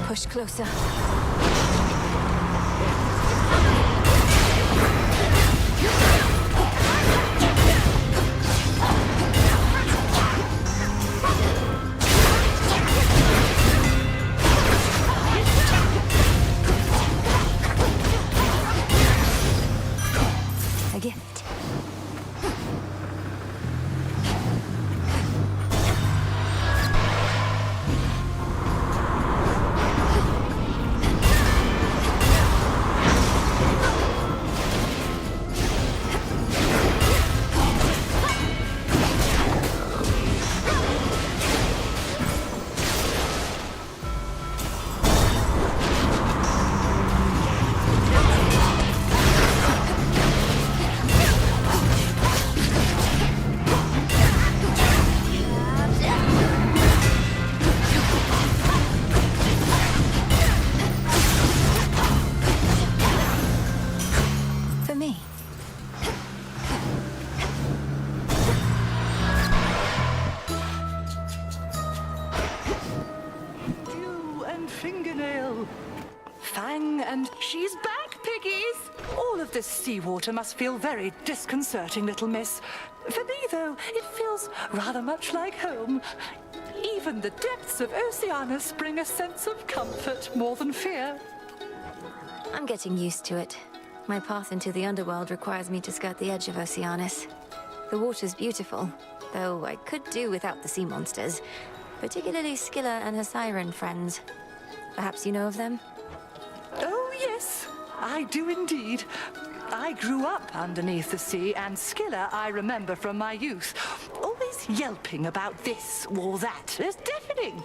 Push closer. A gift. For me. Dew and fingernail. Fang and she's back, piggies! All of this seawater must feel very disconcerting, little miss. For me, though, it feels rather much like home. Even the depths of Oceanus bring a sense of comfort more than fear. I'm getting used to it. My path into the underworld requires me to skirt the edge of Oceanus. The water's beautiful, though I could do without the sea monsters, particularly Scylla and her siren friends. Perhaps you know of them? Oh, yes, I do indeed. I grew up underneath the sea, and Scylla I remember from my youth. Always yelping about this or that. It's deafening.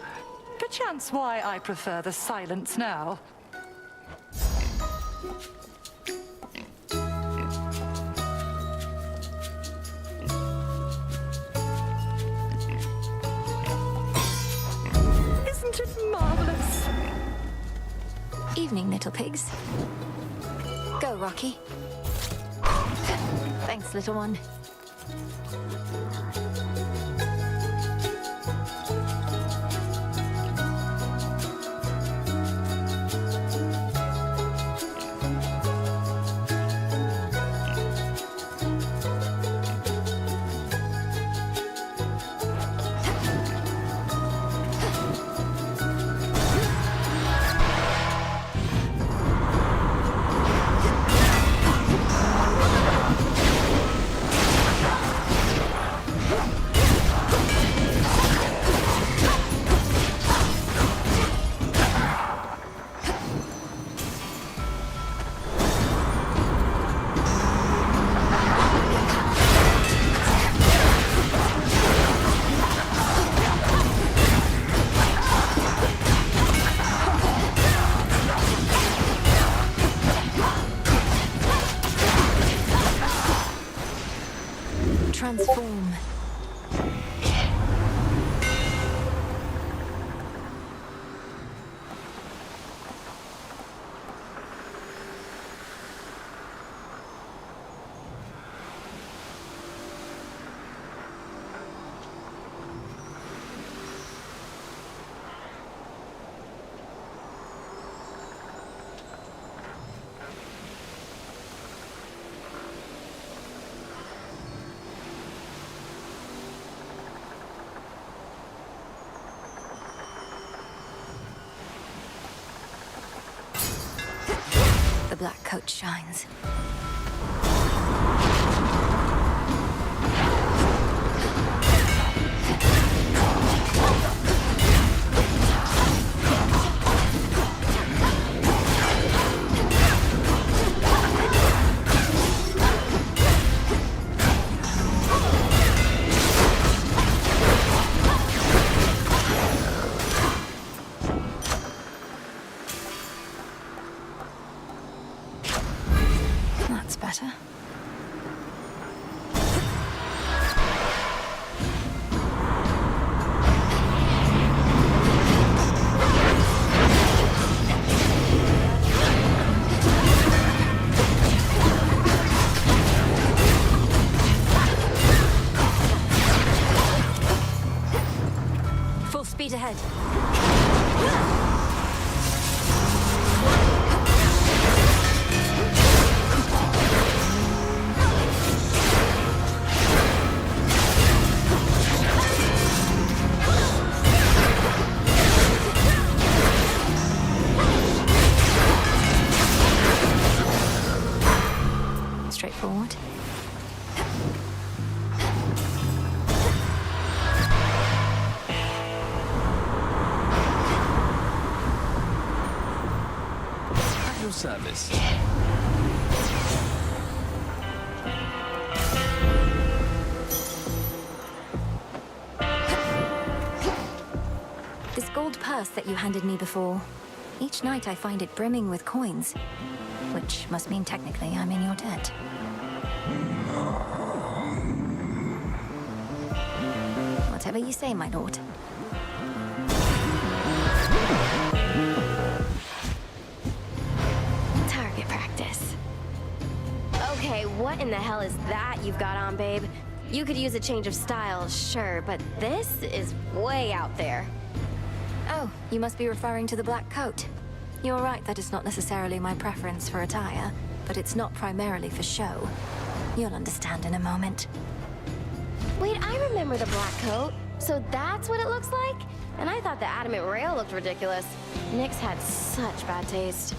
Perchance why I prefer the silence now. Isn't it marvelous? Evening, little pigs. Go, Rocky. Thanks, little one. Transform. The black coat shines. better? Full speed ahead. Straightforward. At your service. This gold purse that you handed me before. Each night I find it brimming with coins. Which must mean technically I'm in your debt. Whatever you say, my lord. Target practice. Okay, what in the hell is that you've got on, babe? You could use a change of style, sure, but this is way out there. Oh, you must be referring to the black coat. You're right that it's not necessarily my preference for attire, but it's not primarily for show. You'll understand in a moment. Wait, I remember the black coat. So that's what it looks like? And I thought the adamant rail looked ridiculous. Nyx had such bad taste.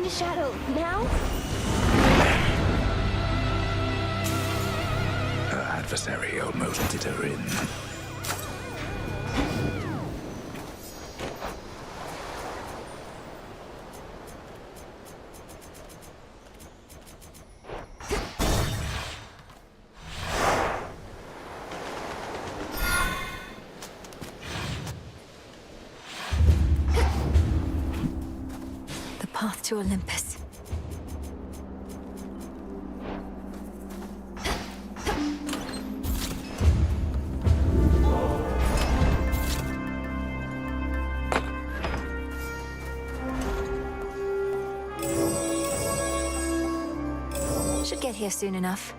Shadow, now? Her adversary almost did her in. Path to Olympus. Should get here soon enough.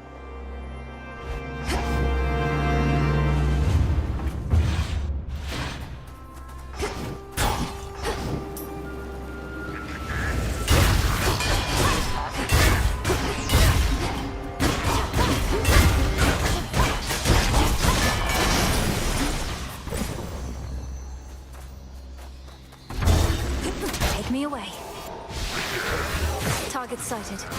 excited.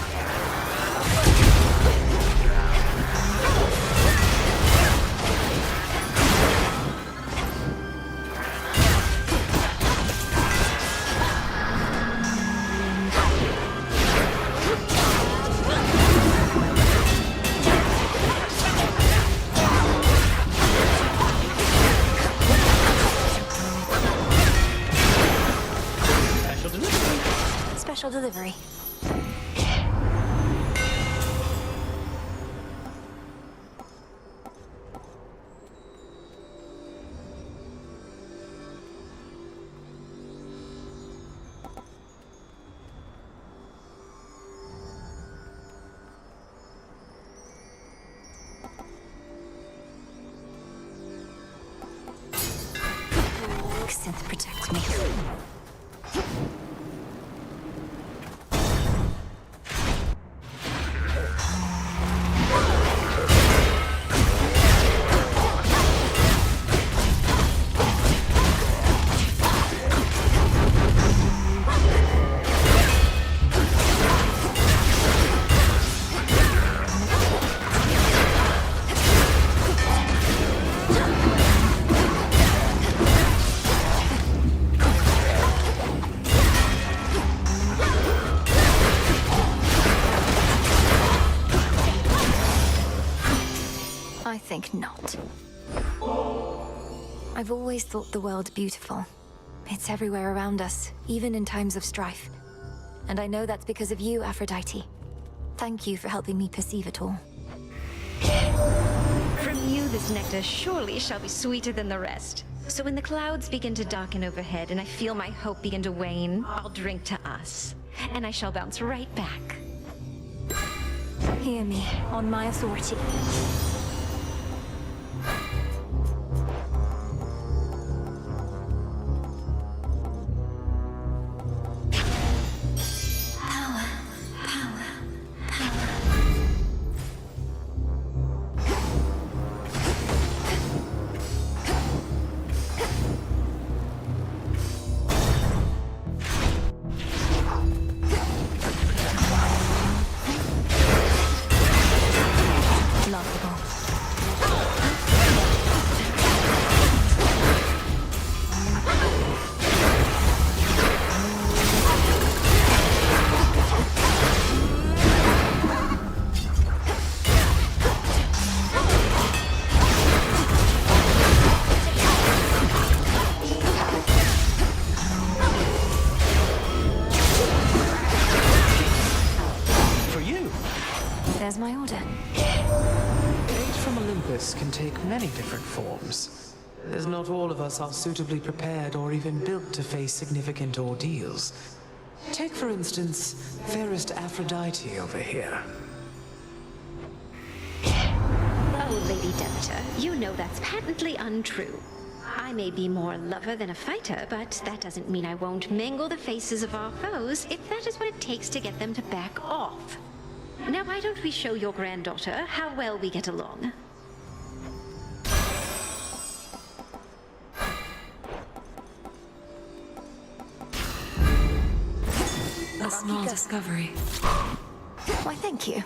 Special delivery. Synth protects me. I think not. I've always thought the world beautiful. It's everywhere around us, even in times of strife. And I know that's because of you, Aphrodite. Thank you for helping me perceive it all. From you, this nectar surely shall be sweeter than the rest. So when the clouds begin to darken overhead and I feel my hope begin to wane, I'll drink to us. And I shall bounce right back. Hear me, on my authority. There's my order. Aid from Olympus can take many different forms, as not all of us are suitably prepared or even built to face significant ordeals. Take, for instance, fairest Aphrodite over here. Oh, Lady Demeter, you know that's patently untrue. I may be more a lover than a fighter, but that doesn't mean I won't mangle the faces of our foes if that is what it takes to get them to back off. Now, why don't we show your granddaughter how well we get along? A small discovery. Why, thank you.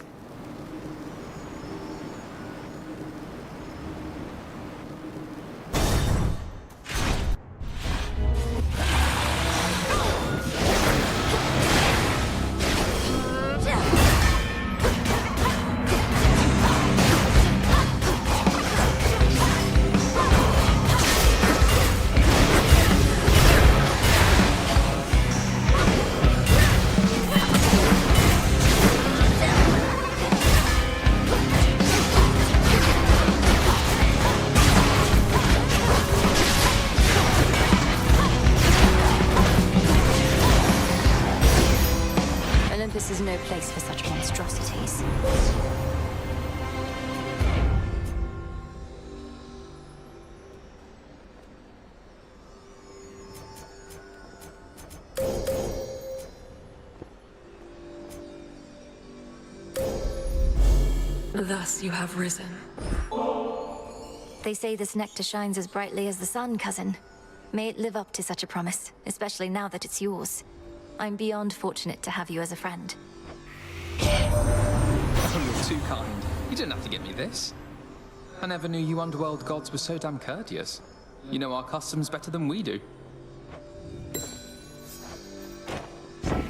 Olympus is no place for such monstrosities. Thus you have risen. They say this nectar shines as brightly as the sun, cousin. May it live up to such a promise, especially now that it's yours. I'm beyond fortunate to have you as a friend. Oh, you're too kind. You didn't have to get me this. I never knew you underworld gods were so damn courteous. You know our customs better than we do.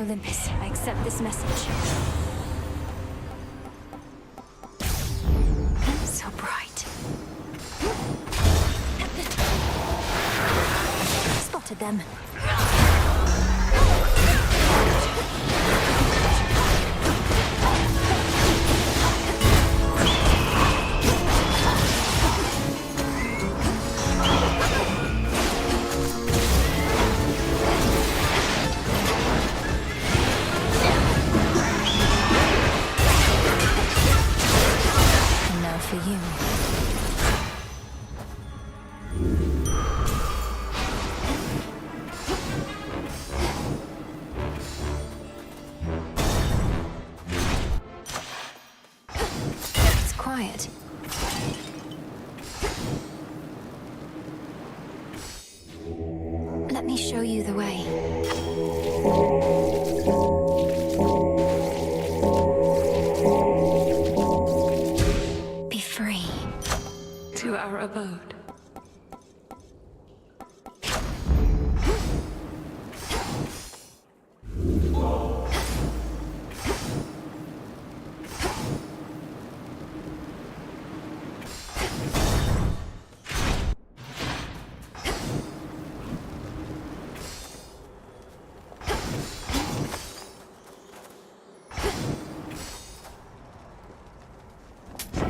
Olympus, I accept this message. So bright. Spotted them. For you. It's quiet. Let me show you the way. To our abode.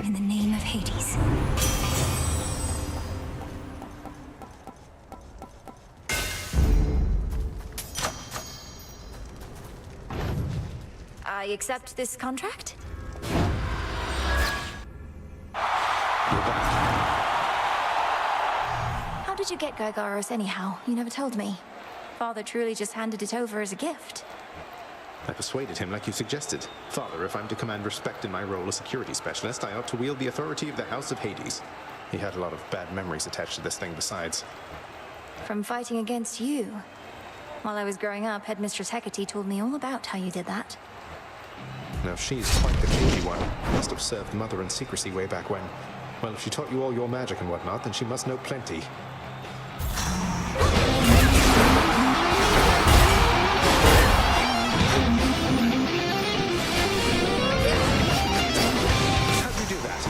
In the name of Hades. I accept this contract? How did you get Gygaros anyhow? You never told me. Father truly just handed it over as a gift. I persuaded him like you suggested. Father, if I'm to command respect in my role as security specialist, I ought to wield the authority of the House of Hades. He had a lot of bad memories attached to this thing besides. From fighting against you. While I was growing up, Headmistress Hecate told me all about how you did that. Now she's quite the cagey one. Must have served Mother in secrecy way back when. Well, if she taught you all your magic and whatnot, then she must know plenty. How'd you do that?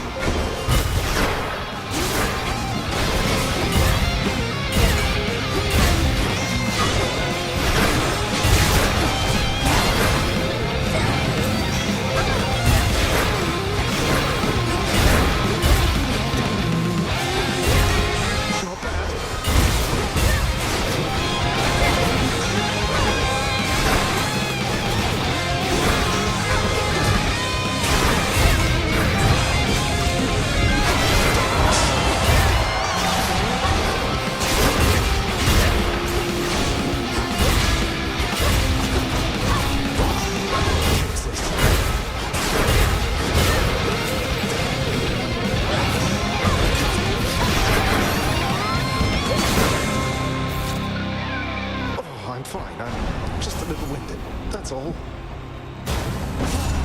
I'm fine. I'm just a little winded. That's all.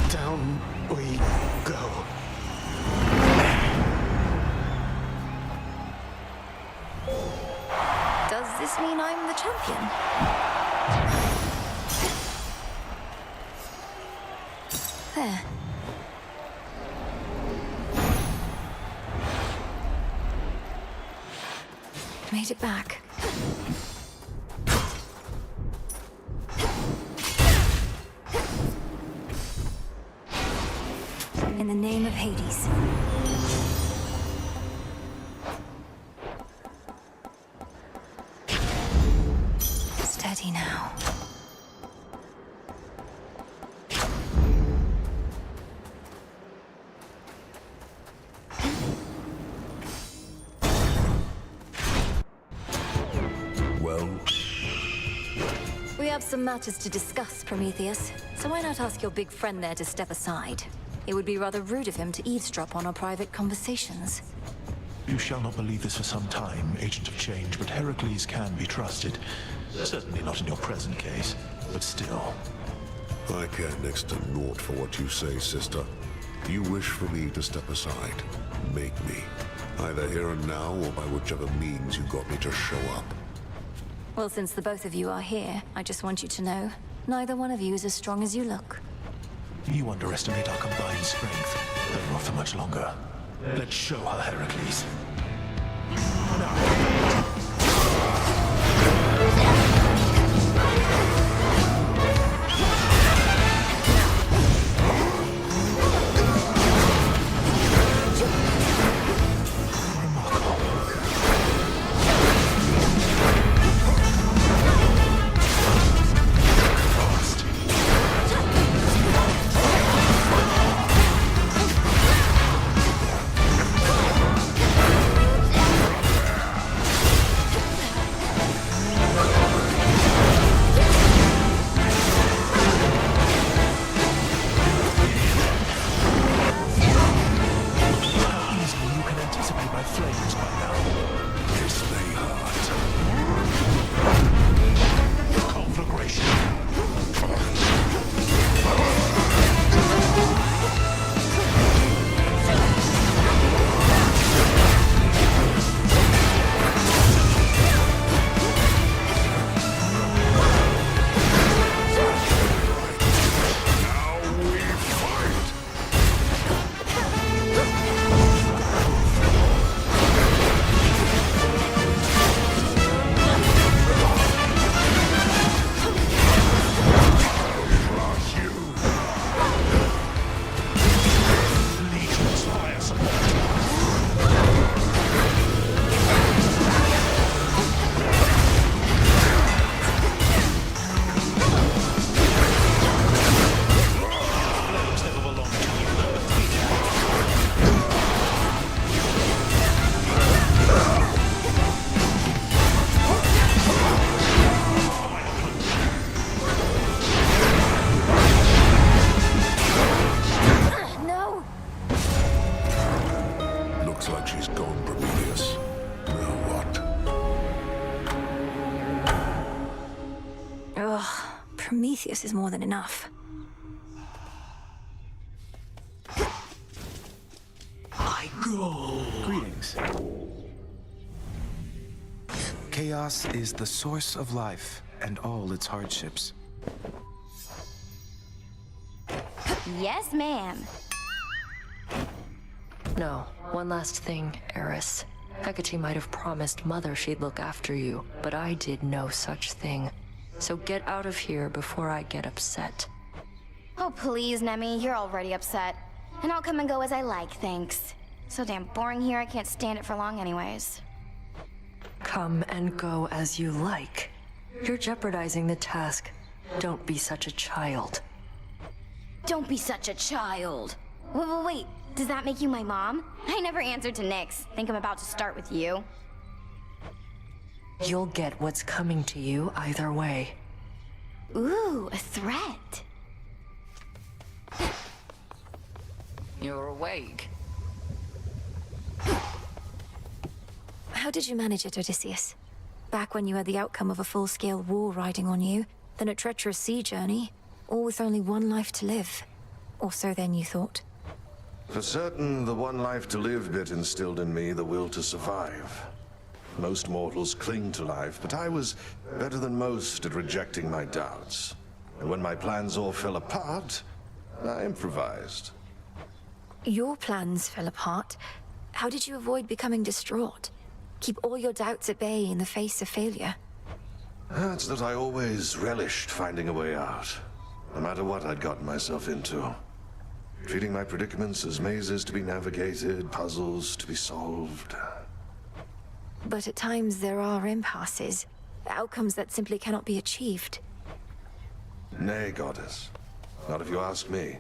Down we go. Does this mean I'm the champion? There. Made it back. In the name of Hades. Steady now. Well? We have some matters to discuss, Prometheus. So why not ask your big friend there to step aside? It would be rather rude of him to eavesdrop on our private conversations. You shall not believe this for some time, Agent of Change, but Heracles can be trusted. Certainly not in your present case, but still. I care next to naught for what you say, sister. You wish for me to step aside. Make me. Either here and now, or by whichever means you got me to show up. Well, since the both of you are here, I just want you to know, neither one of you is as strong as you look. You underestimate our combined strength, but not for much longer. Let's show her, Heracles. Prometheus is more than enough. I go. Greetings. Chaos is the source of life and all its hardships. Yes, ma'am. No, one last thing, Eris. Hecate might have promised Mother she'd look after you, but I did no such thing. So get out of here before I get upset. Oh, please, Nemi, you're already upset. And I'll come and go as I like, thanks. So damn boring here, I can't stand it for long anyways. Come and go as you like. You're jeopardizing the task. Don't be such a child. Don't be such a child. Wait, does that make you my mom? I never answered to Nyx. Think I'm about to start with you. You'll get what's coming to you either way. Ooh, a threat. You're awake. How did you manage it, Odysseus? Back when you had the outcome of a full-scale war riding on you, then a treacherous sea journey, all with only one life to live. Or so then you thought. For certain, the one life to live bit instilled in me the will to survive. Most mortals cling to life, but I was better than most at rejecting my doubts. And when my plans all fell apart, I improvised. Your plans fell apart. How did you avoid becoming distraught? Keep all your doubts at bay in the face of failure? It's that I always relished finding a way out, no matter what I'd gotten myself into. Treating my predicaments as mazes to be navigated, puzzles to be solved. But at times there are impasses, outcomes that simply cannot be achieved. Nay, goddess. Not if you ask me.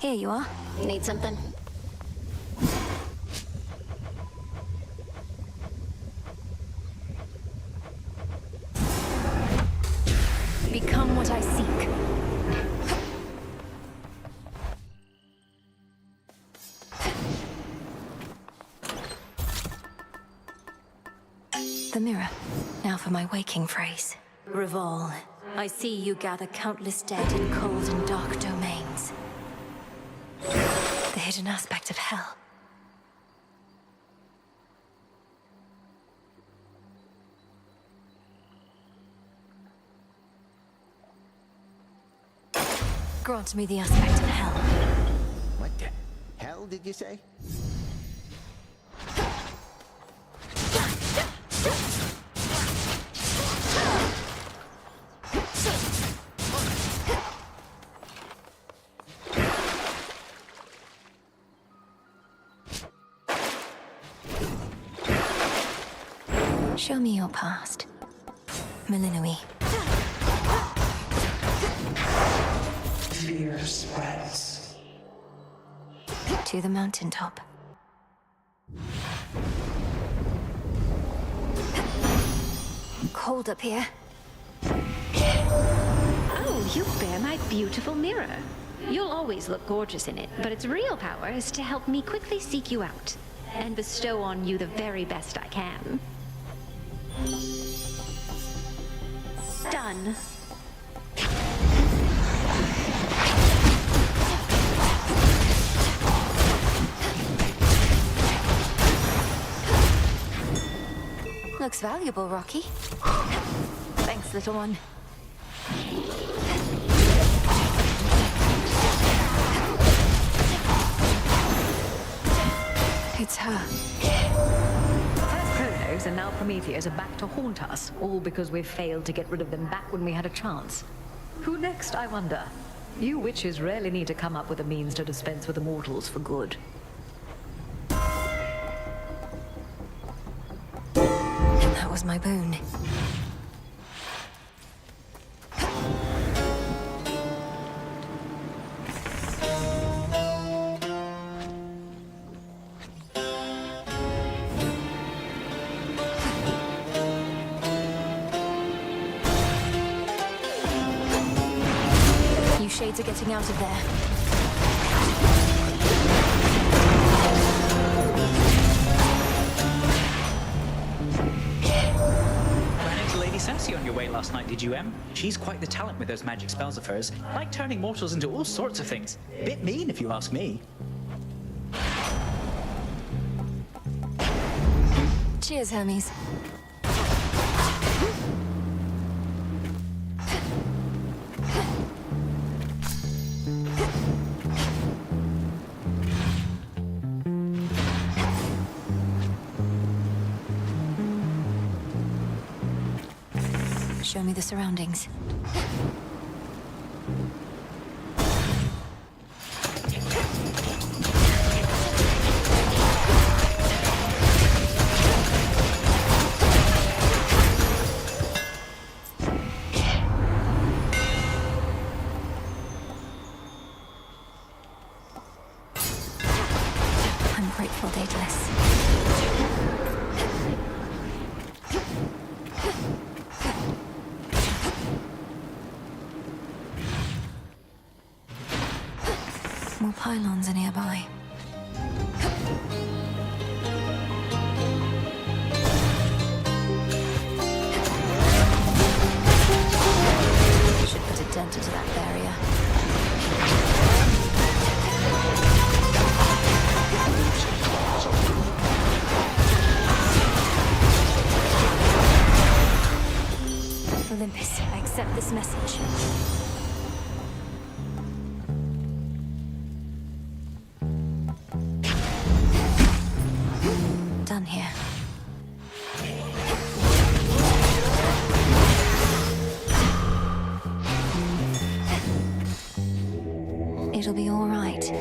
Here you are. Need something? Be the mirror. Now for my waking phrase. Revol, I see you gather countless dead in cold and dark domains. The hidden aspect of hell. Grant me the aspect of hell. What the hell did you say? Show me your past. Malinui. Fear spreads. To the mountaintop. Cold up here. Oh, you bear my beautiful mirror. You'll always look gorgeous in it, but its real power is to help me quickly seek you out and bestow on you the very best I can. Done. Looks valuable, Rocky. Thanks, little one. It's her. First Kronos and now Prometheus are back to haunt us, all because we've failed to get rid of them back when we had a chance. Who next, I wonder? You witches rarely need to come up with a means to dispense with the mortals for good. That was my boon. You shades are getting out of there. Sassy on your way last night, did you, Em? She's quite the talent with those magic spells of hers. Like turning mortals into all sorts of things. Bit mean, if you ask me. Cheers, Hermes. Show me the surroundings. I'm grateful, Daedalus. More pylons are nearby. Should put a dent into that barrier. Olympus, I accept this message. Done here. It'll be all right.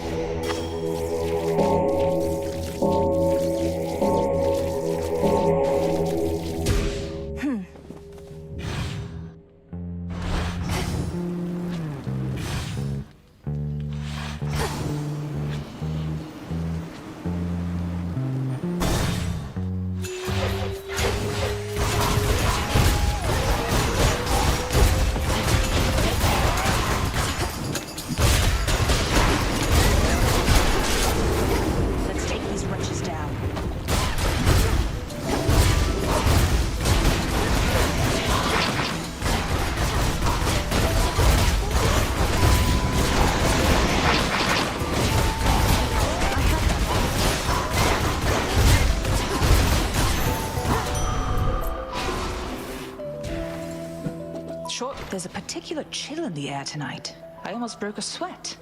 There's a particular chill in the air tonight. I almost broke a sweat.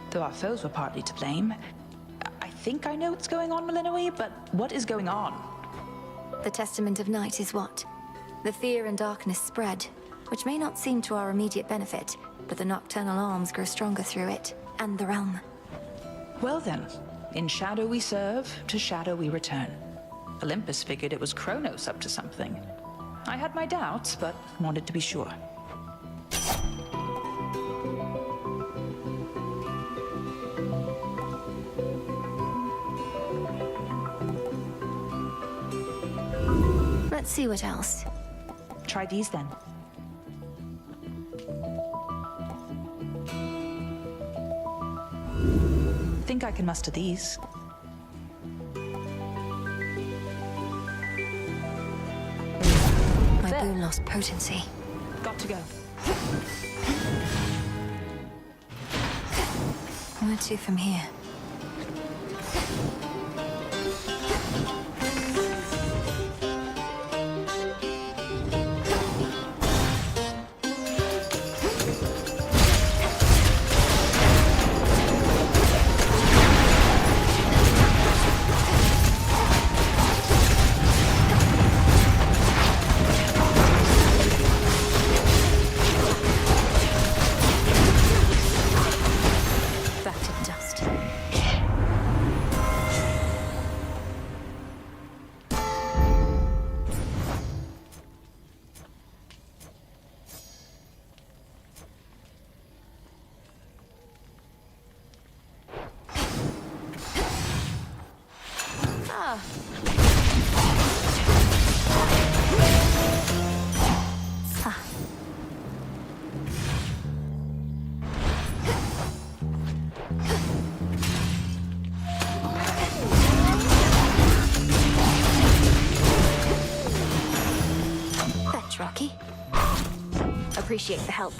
Though our foes were partly to blame. I think I know what's going on, Malinois, but what is going on? The Testament of Night is what? The fear and darkness spread, which may not seem to our immediate benefit, but the nocturnal arms grow stronger through it, and the realm. Well then, in shadow we serve, to shadow we return. Olympus figured it was Kronos up to something. I had my doubts, but wanted to be sure. Let's see what else. Try these then. Think I can muster these. My boon lost potency. Got to go. Where to from here? Rocky. Appreciate the help.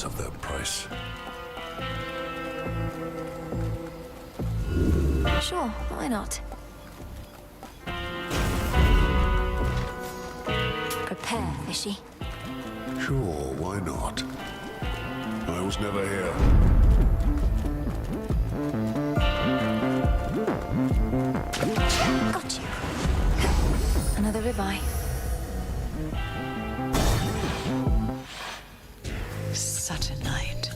Of their price. Sure, why not? Prepare, fishy. Sure, why not? I was never here. Got you. Another ribeye. Such a night.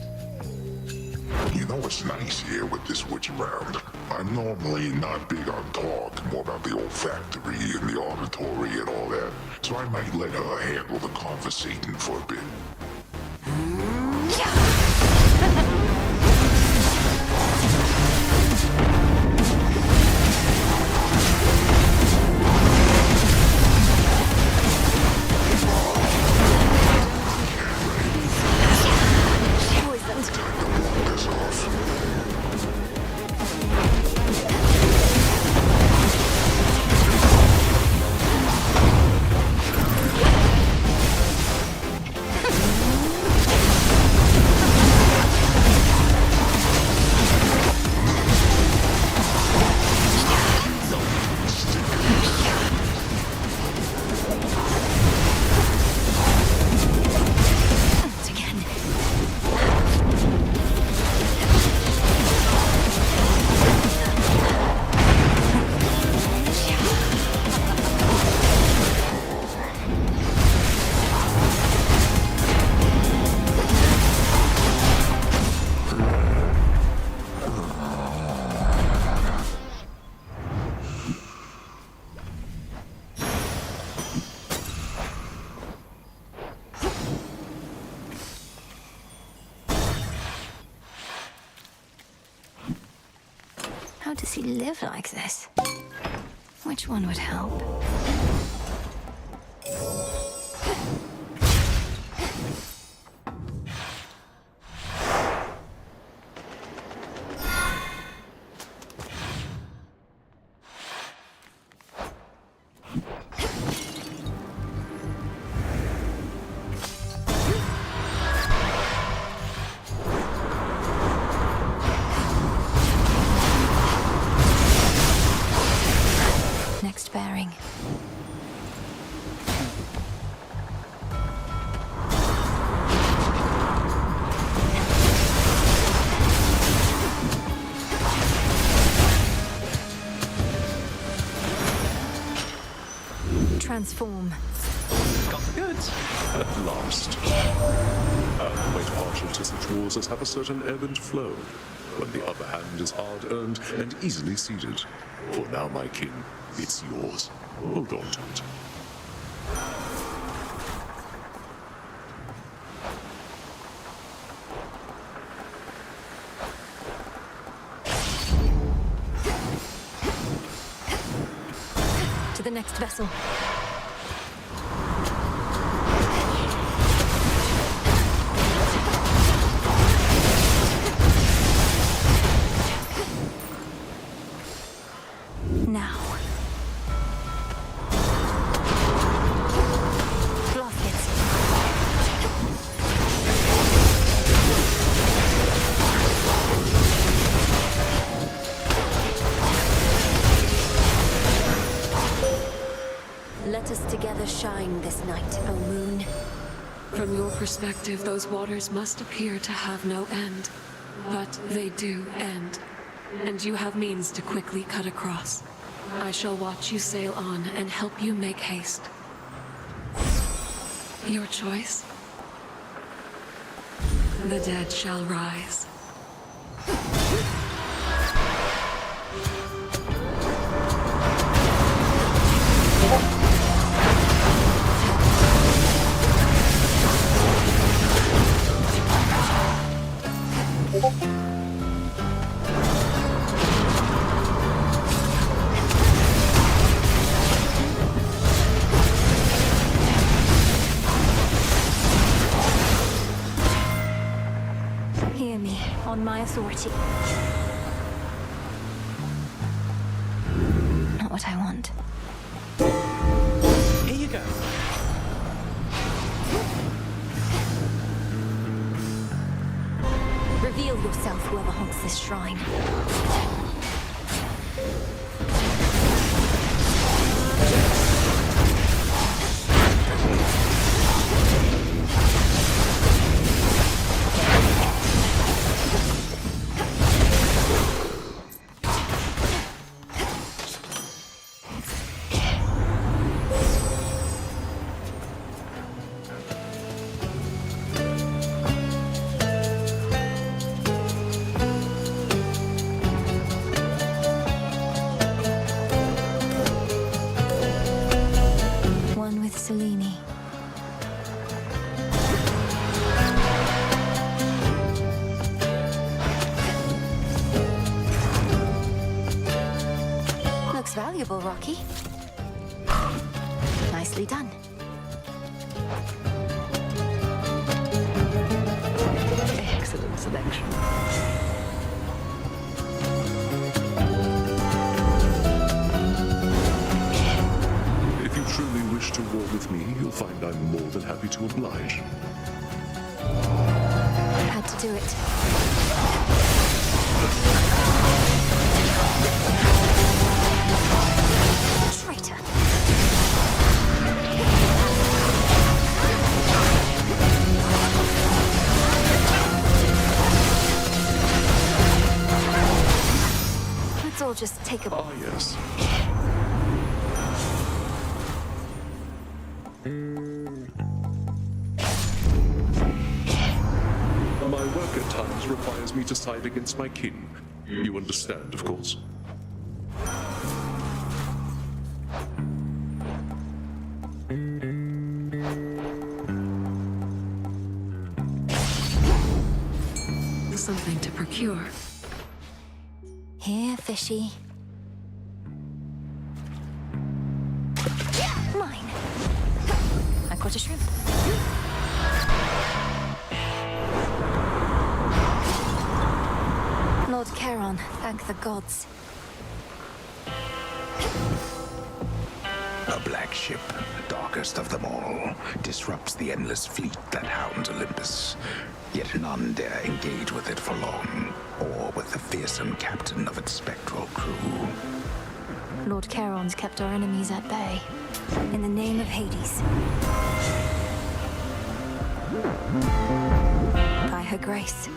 You know it's nice here with this witch around. I'm normally not big on talk, more about the olfactory and the auditory and all that. So I might let her handle the conversating for a bit. you live like this? Which one would help? Next bearing. Transform. Got the goods. At last. And quite partial to such wars as have a certain ebb and flow, when the upper hand is hard-earned and easily ceded. For now, my king, it's yours. Hold on to it. To the next vessel. Now. Blaskets. Let us together shine this night, O moon. From your perspective, those waters must appear to have no end. But they do end. And you have means to quickly cut across. I shall watch you sail on and help you make haste. Your choice? The dead shall rise. Hear me, on my authority. Not what I want. Here you go. Reveal yourself, whoever haunts this shrine. One with Selene. Looks valuable, Rocky. Nicely done. Excellent selection. If you truly wish to war with me, you'll find I'm more than happy to oblige. Had to do it. Traitor. Let's all just take a... Ah, yes. My work at times requires me to side against my kin. You understand, of course. Something to procure. Here, fishy. what a shrimp. Lord Charon, thank the gods. A black ship, darkest of them all, disrupts the endless fleet that hounds Olympus. Yet none dare engage with it for long, or with the fearsome captain of its spectral crew. Lord Charon's kept our enemies at bay. In the name of Hades. By her grace.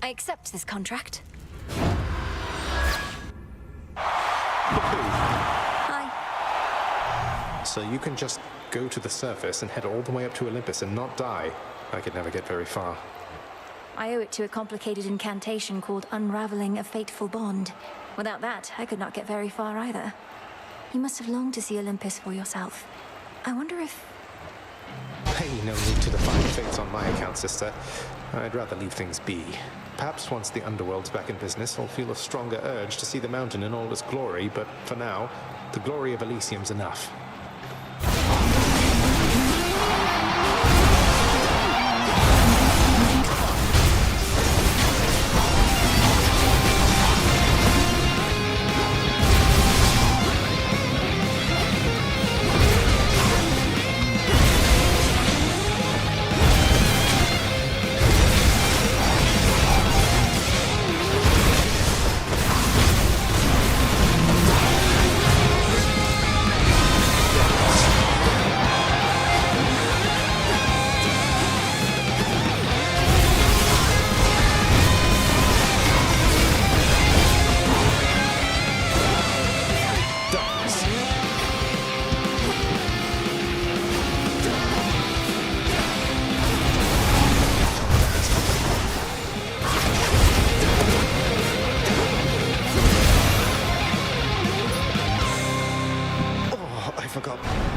I accept this contract. Hi. So you can just go to the surface and head all the way up to Olympus and not die? I could never get very far. I owe it to a complicated incantation called Unraveling a Fateful Bond. Without that, I could not get very far either. You must have longed to see Olympus for yourself. I wonder if... Hey, no need to define fates on my account, sister. I'd rather leave things be. Perhaps once the underworld's back in business, I'll feel a stronger urge to see the mountain in all its glory, but for now, the glory of Elysium's enough.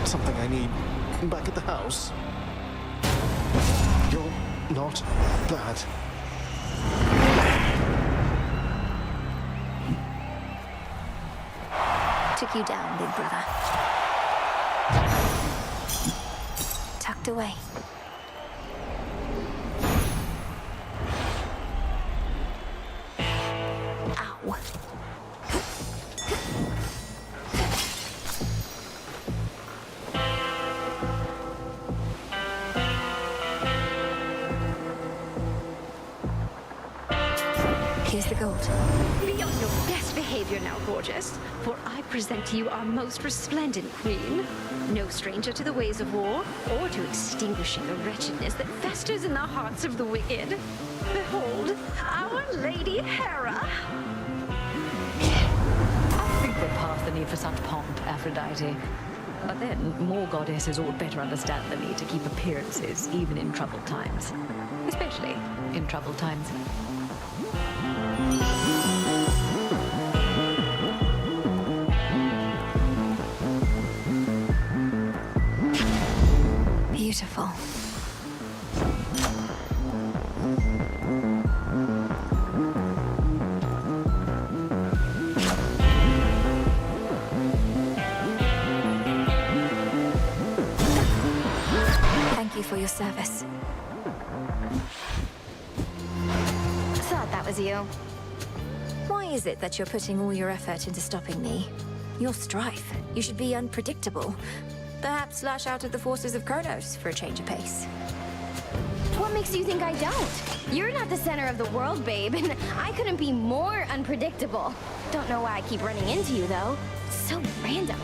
Something I need back at the house. You're not bad. Took you down, big brother. Tucked away. Ow. Here's the gold. Be on your best behavior now, gorgeous, for I present to you our most resplendent queen. No stranger to the ways of war, or to extinguishing the wretchedness that festers in the hearts of the wicked. Behold, our Lady Hera. I think we're past the need for such pomp, Aphrodite. But then, more goddesses ought better understand the need to keep appearances, even in troubled times. Especially in troubled times. Beautiful. Thank you for your service. Thought that was you. Why is it that you're putting all your effort into stopping me? You're Strife. You should be unpredictable. Perhaps lash out at the forces of Kronos for a change of pace. What makes you think I don't? You're not the center of the world, babe, and I couldn't be more unpredictable. Don't know why I keep running into you, though. It's so random.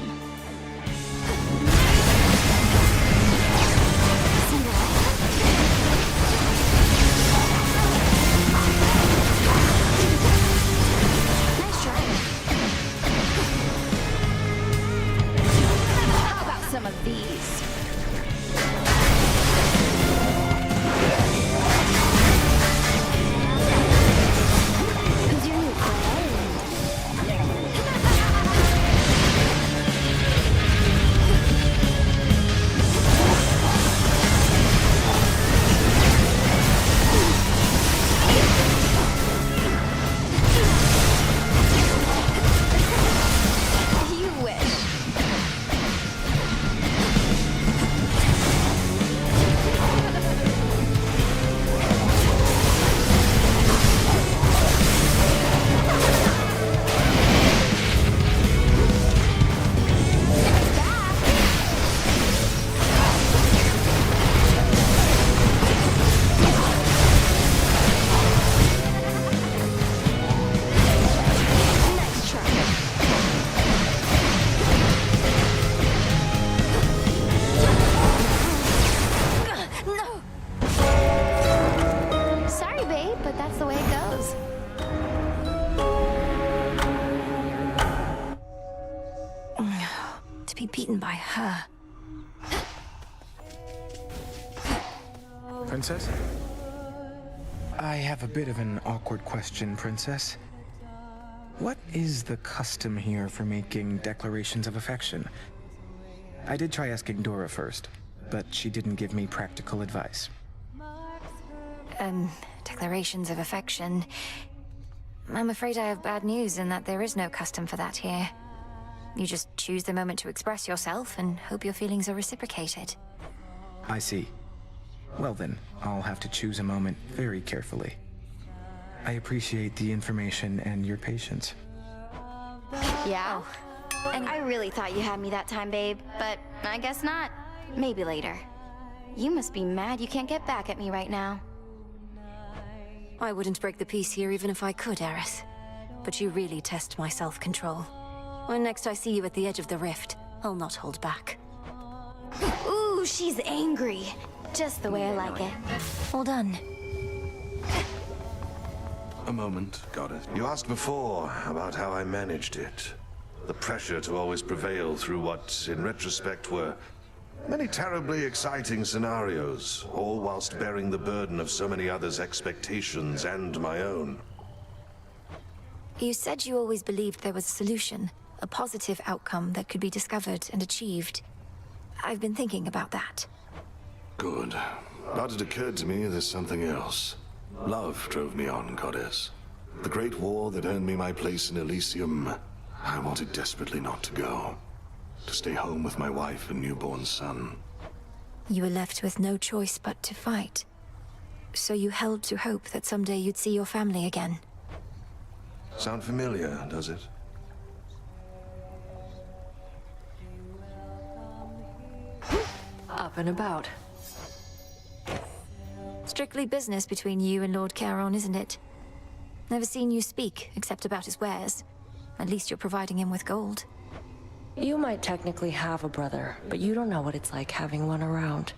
Nice try. How about some of these? Who's your new friend? be beaten by her. Princess? I have a bit of an awkward question, Princess. What is the custom here for making declarations of affection? I did try asking Dora first, but she didn't give me practical advice. Declarations of affection. I'm afraid I have bad news in that there is no custom for that here. You just choose the moment to express yourself and hope your feelings are reciprocated. I see. Well then, I'll have to choose a moment very carefully. I appreciate the information and your patience. Yeah? And I really thought you had me that time, babe, but I guess not. Maybe later. You must be mad you can't get back at me right now. I wouldn't break the peace here even if I could, Aerith. But you really test my self-control. When next I see you at the edge of the rift, I'll not hold back. Ooh, she's angry. Just the way I like it. All done. A moment, Goddess. You asked before about how I managed it. The pressure to always prevail through what, in retrospect, were many terribly exciting scenarios, all whilst bearing the burden of so many others' expectations and my own. You said you always believed there was a solution, a positive outcome that could be discovered and achieved. I've been thinking about that. Good. But it occurred to me there's something else. Love drove me on, Goddess. The great war that earned me my place in Elysium, I wanted desperately not to go. To stay home with my wife and newborn son. You were left with no choice but to fight. So you held to hope that someday you'd see your family again. Sound familiar, does it? Up and about. Strictly business between you and Lord Charon, isn't it? Never seen you speak, except about his wares. At least you're providing him with gold. You might technically have a brother, but you don't know what it's like having one around.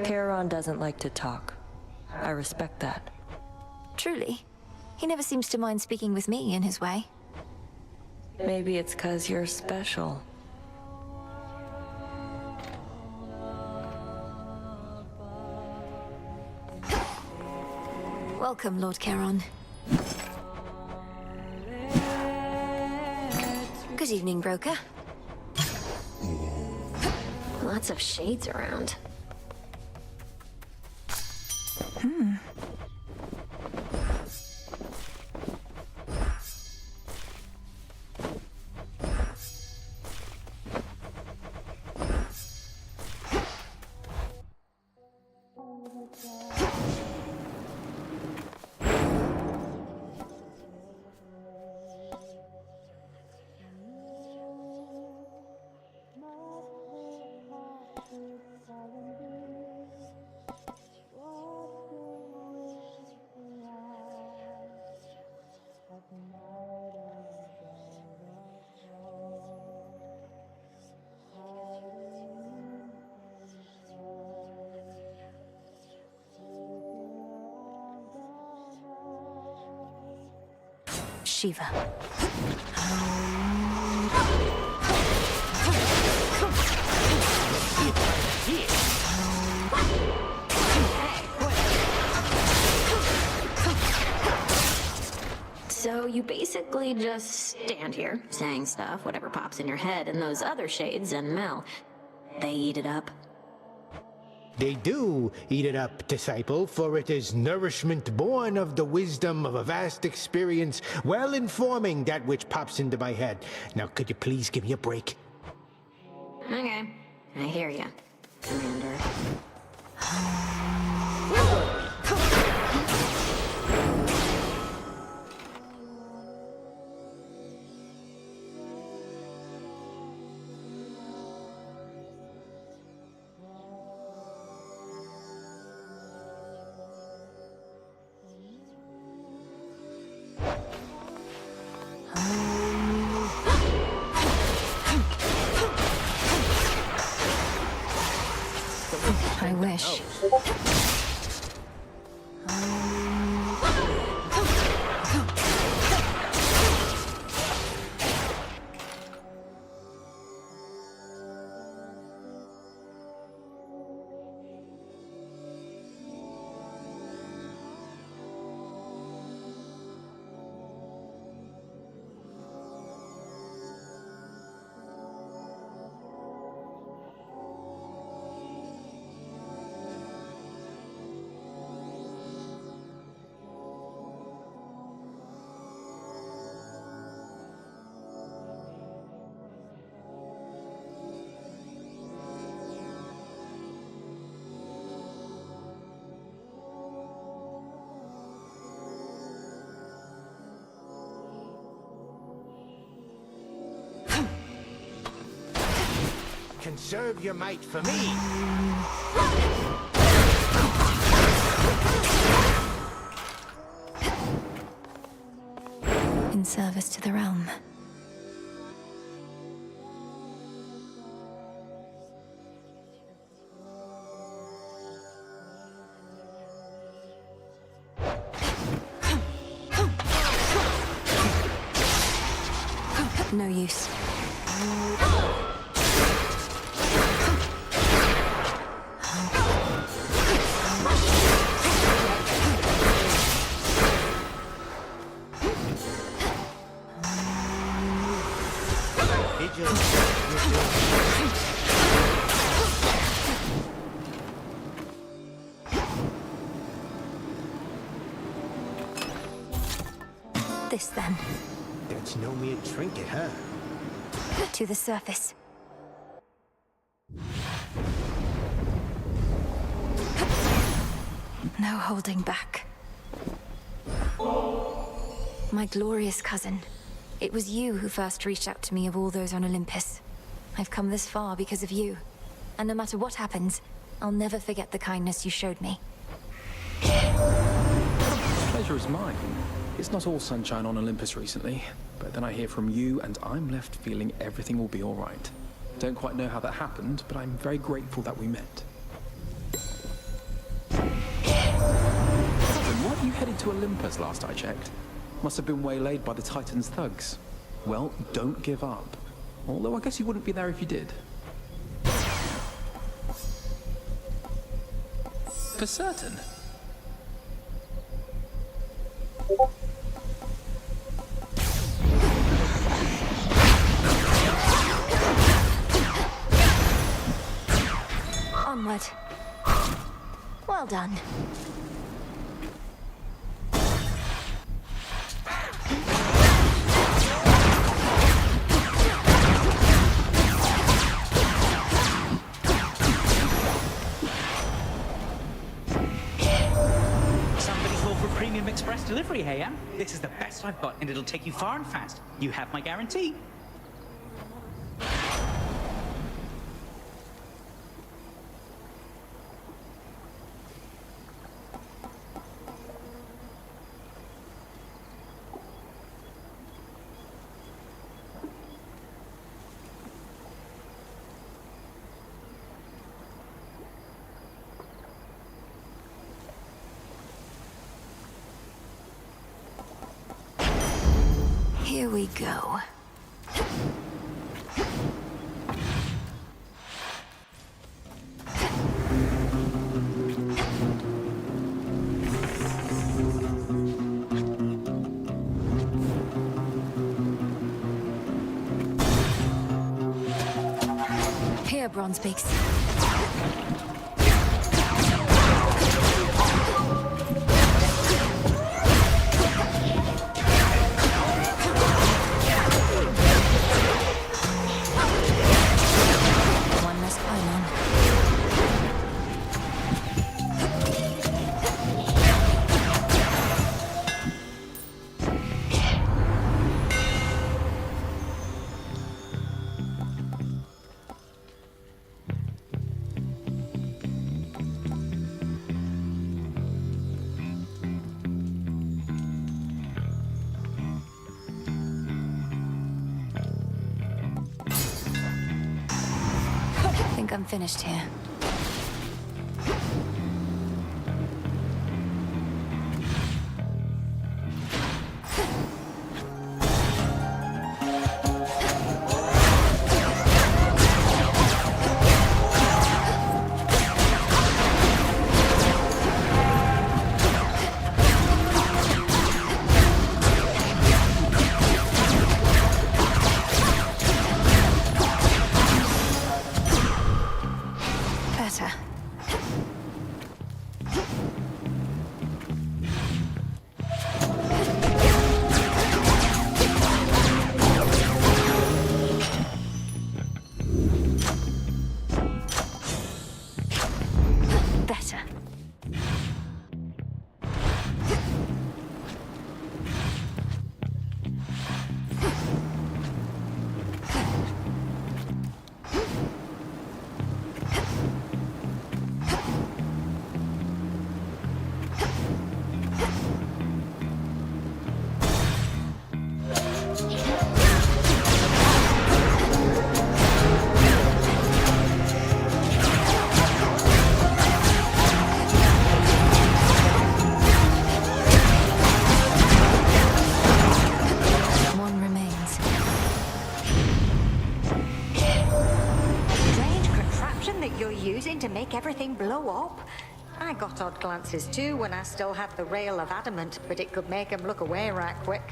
Charon doesn't like to talk. I respect that. Truly? He never seems to mind speaking with me in his way. Maybe it's 'cause you're special. Welcome, Lord Charon. Good evening, broker. Lots of shades around. Shiva. So you basically just stand here, saying stuff, whatever pops in your head, and those other shades and Mel, they eat it up. They do eat it up, disciple, for it is nourishment born of the wisdom of a vast experience, well informing that which pops into my head. Now, could you please give me a break? Okay, I hear ya, Commander. I wish. Conserve your might for me. In service to the realm. No use. This then. That's no mere trinket, huh? To the surface. No holding back. My glorious cousin. It was you who first reached out to me of all those on Olympus. I've come this far because of you. And no matter what happens, I'll never forget the kindness you showed me. Pleasure is mine. It's not all sunshine on Olympus recently, but then I hear from you and I'm left feeling everything will be all right. Don't quite know how that happened, but I'm very grateful that we met. Cousin, weren't you headed to Olympus last I checked? Must have been waylaid by the Titan's thugs. Well, don't give up. Although I guess you wouldn't be there if you did. For certain. Onward. Well done. Somebody call for premium express delivery, hey, Em? This is the best I've got, and it'll take you far and fast. You have my guarantee. Here we go. Here, Bronze Beaks. I think I'm finished here. you're using to make everything blow up? I got odd glances too when I still had the rail of adamant, but it could make 'em look away right quick.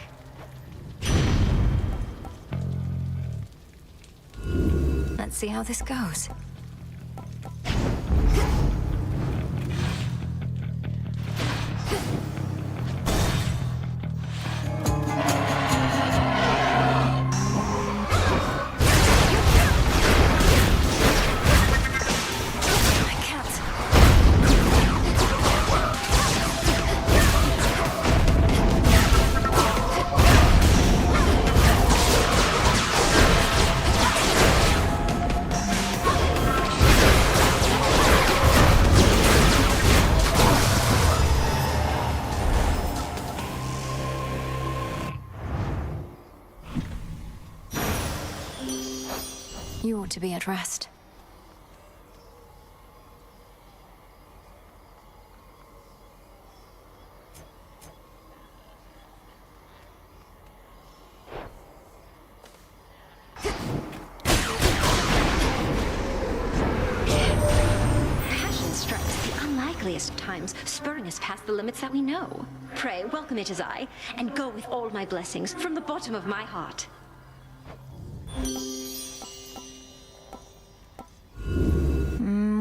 Let's see how this goes. You ought to be at rest. Passion strikes at the unlikeliest times, spurring us past the limits that we know. Pray, welcome it as I, and go with all my blessings from the bottom of my heart.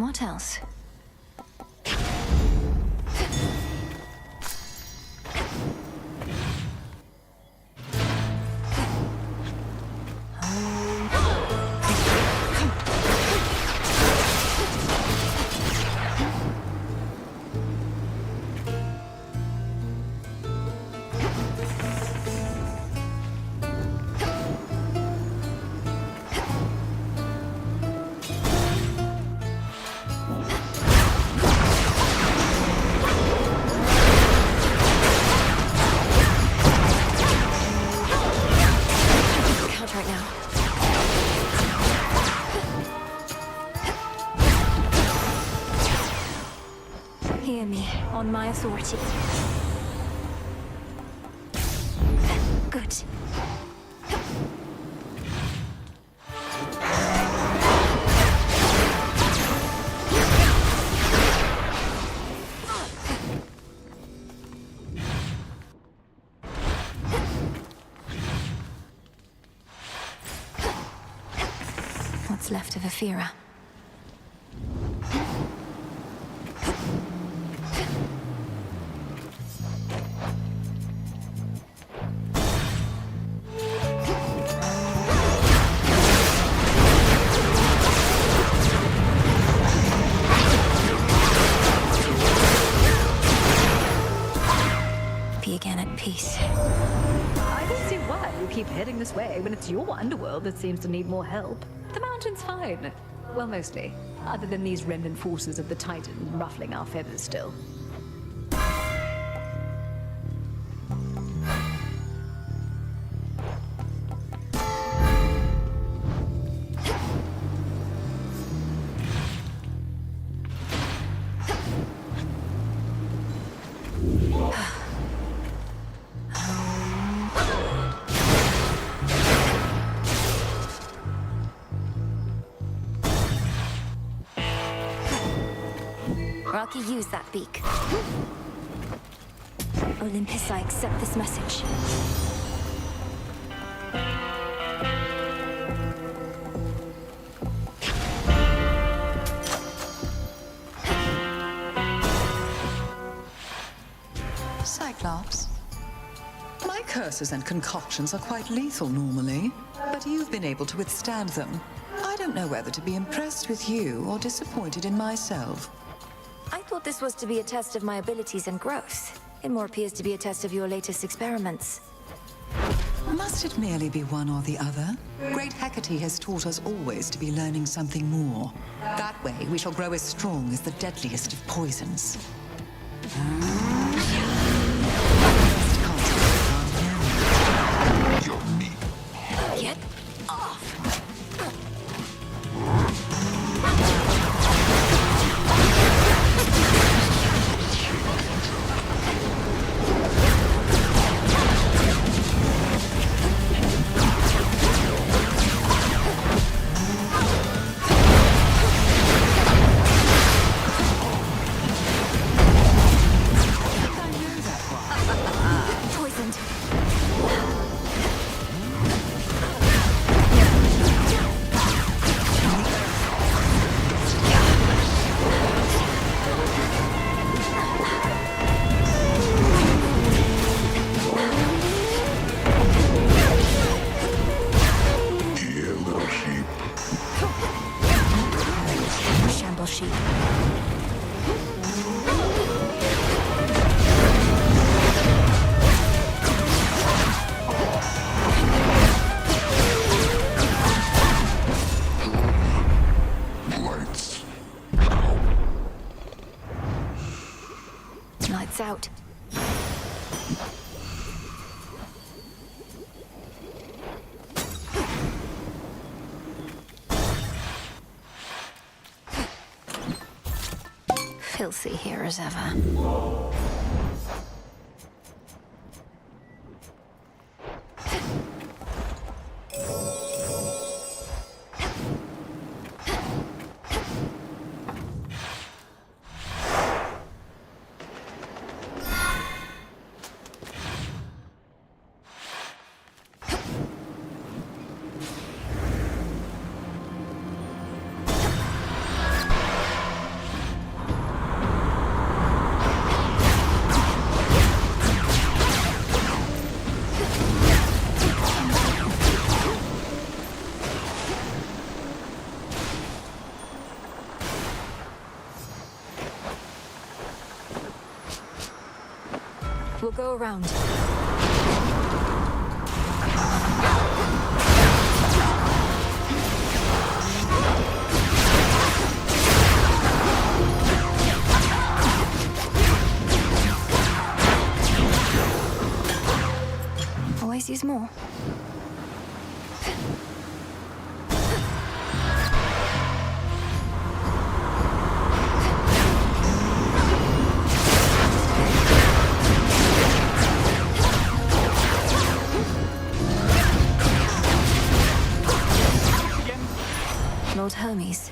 What else? Right now. Hear me, on my authority. Good. What's left of Aphira? Be again at peace. I don't see why you keep heading this way when it's your underworld that seems to need more help. The mountain's fine. Well, mostly. Other than these remnant forces of the Titan ruffling our feathers still. Rocky, use that beak. Olympus, I accept this message. Cyclops, my curses and concoctions are quite lethal normally, but you've been able to withstand them. I don't know whether to be impressed with you or disappointed in myself. I thought this was to be a test of my abilities and growth. It more appears to be a test of your latest experiments. Must it merely be one or the other? Great Hecate has taught us always to be learning something more. That way, we shall grow as strong as the deadliest of poisons. Get off! sheep. Lights. Lights out. Filthy here as ever. We'll go around. Always use more. Lord Hermes.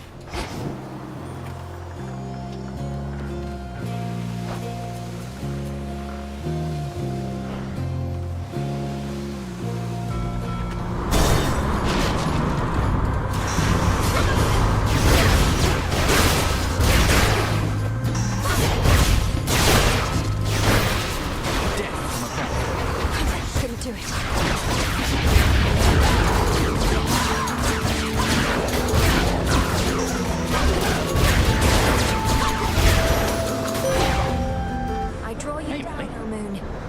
Couldn't do it.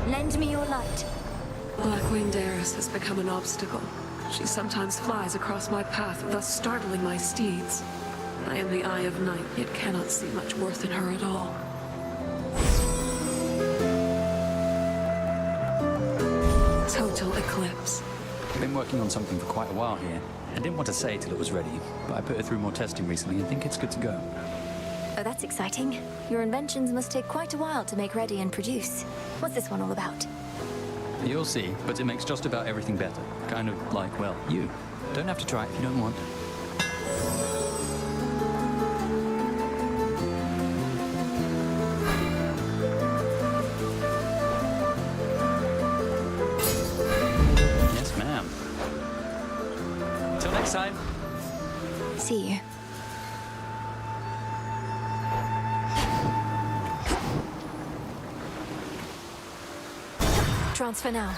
Lend me your light. Black-winged Eris has become an obstacle. She sometimes flies across my path, thus startling my steeds. I am the Eye of Night, yet cannot see much worth in her at all. Total eclipse. I've been working on something for quite a while here. I didn't want to say till it was ready, but I put it through more testing recently and think it's good to go. Oh, that's exciting. Your inventions must take quite a while to make ready and produce. What's this one all about? You'll see, but it makes just about everything better. Kind of like, well, you. Don't have to try it if you don't want. Yes, ma'am. Till next time. See you. Transfer now.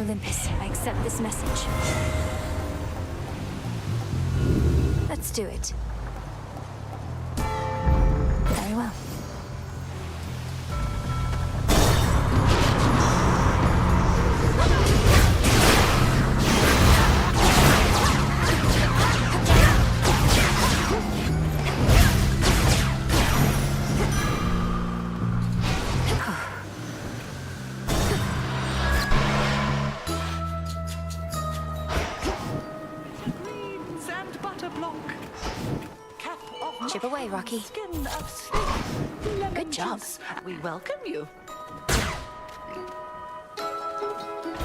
Olympus, I accept this message. Let's do it. Very well. And butter block. Cap of Chip away, Rocky. skin of snake. Lemon Good job. juice. We welcome you.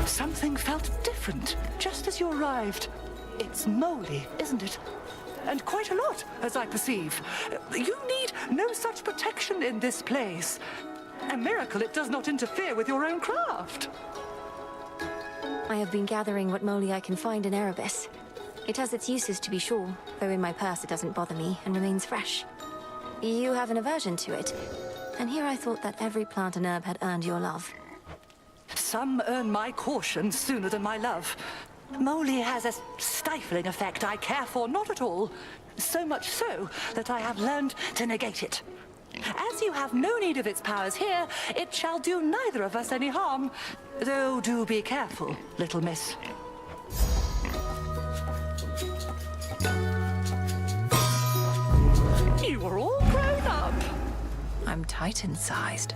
Something felt different just as you arrived. It's moldy, isn't it? And quite a lot, as I perceive. You need no such protection in this place. A miracle it does not interfere with your own craft. I have been gathering what moly I can find in Erebus. It has its uses, to be sure, though in my purse it doesn't bother me and remains fresh. You have an aversion to it, and here I thought that every plant and herb had earned your love. Some earn my caution sooner than my love. Moly has a stifling effect I care for not at all. So much so that I have learned to negate it. As you have no need of its powers here, it shall do neither of us any harm. Though do be careful, little miss. You are all grown up. I'm Titan-sized.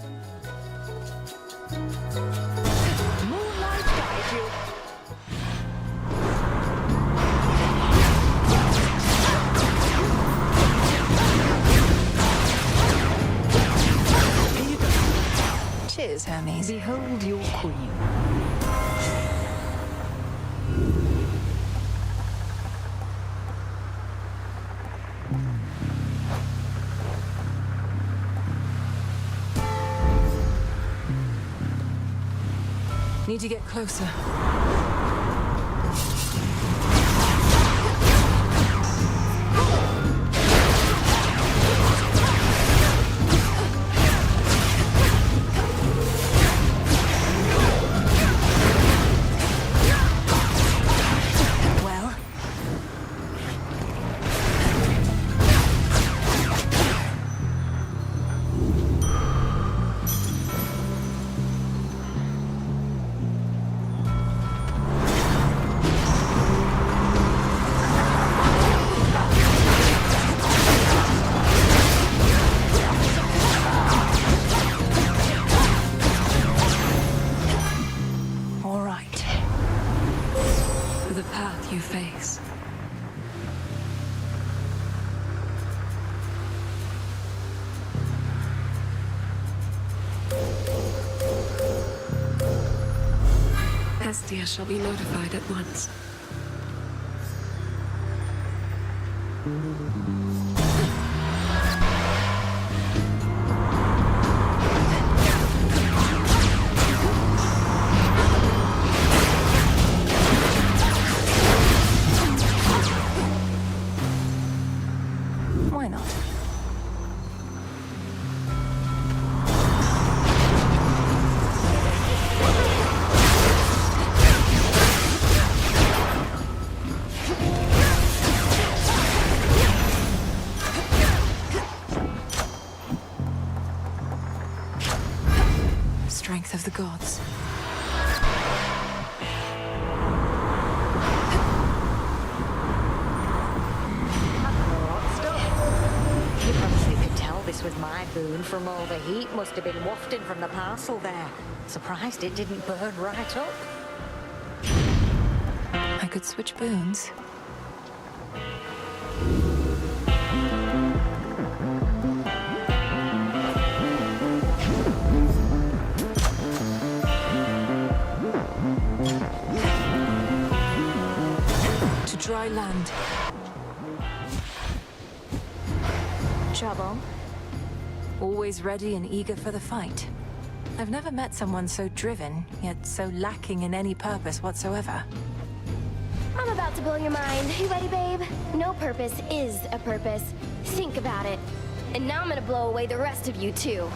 Moonlight guide you. Cheers, Hermes. Behold your queen. Need to get closer. Hestia shall be notified at once. Why not? Strength of the gods. You probably could tell this was my boon from all the heat must have been wafting from the parcel there. Surprised it didn't burn right up. I could switch boons. To dry land. Trouble? Always ready and eager for the fight. I've never met someone so driven, yet so lacking in any purpose whatsoever. I'm about to blow your mind. You ready, babe? No purpose is a purpose. Think about it. And now I'm gonna blow away the rest of you, too.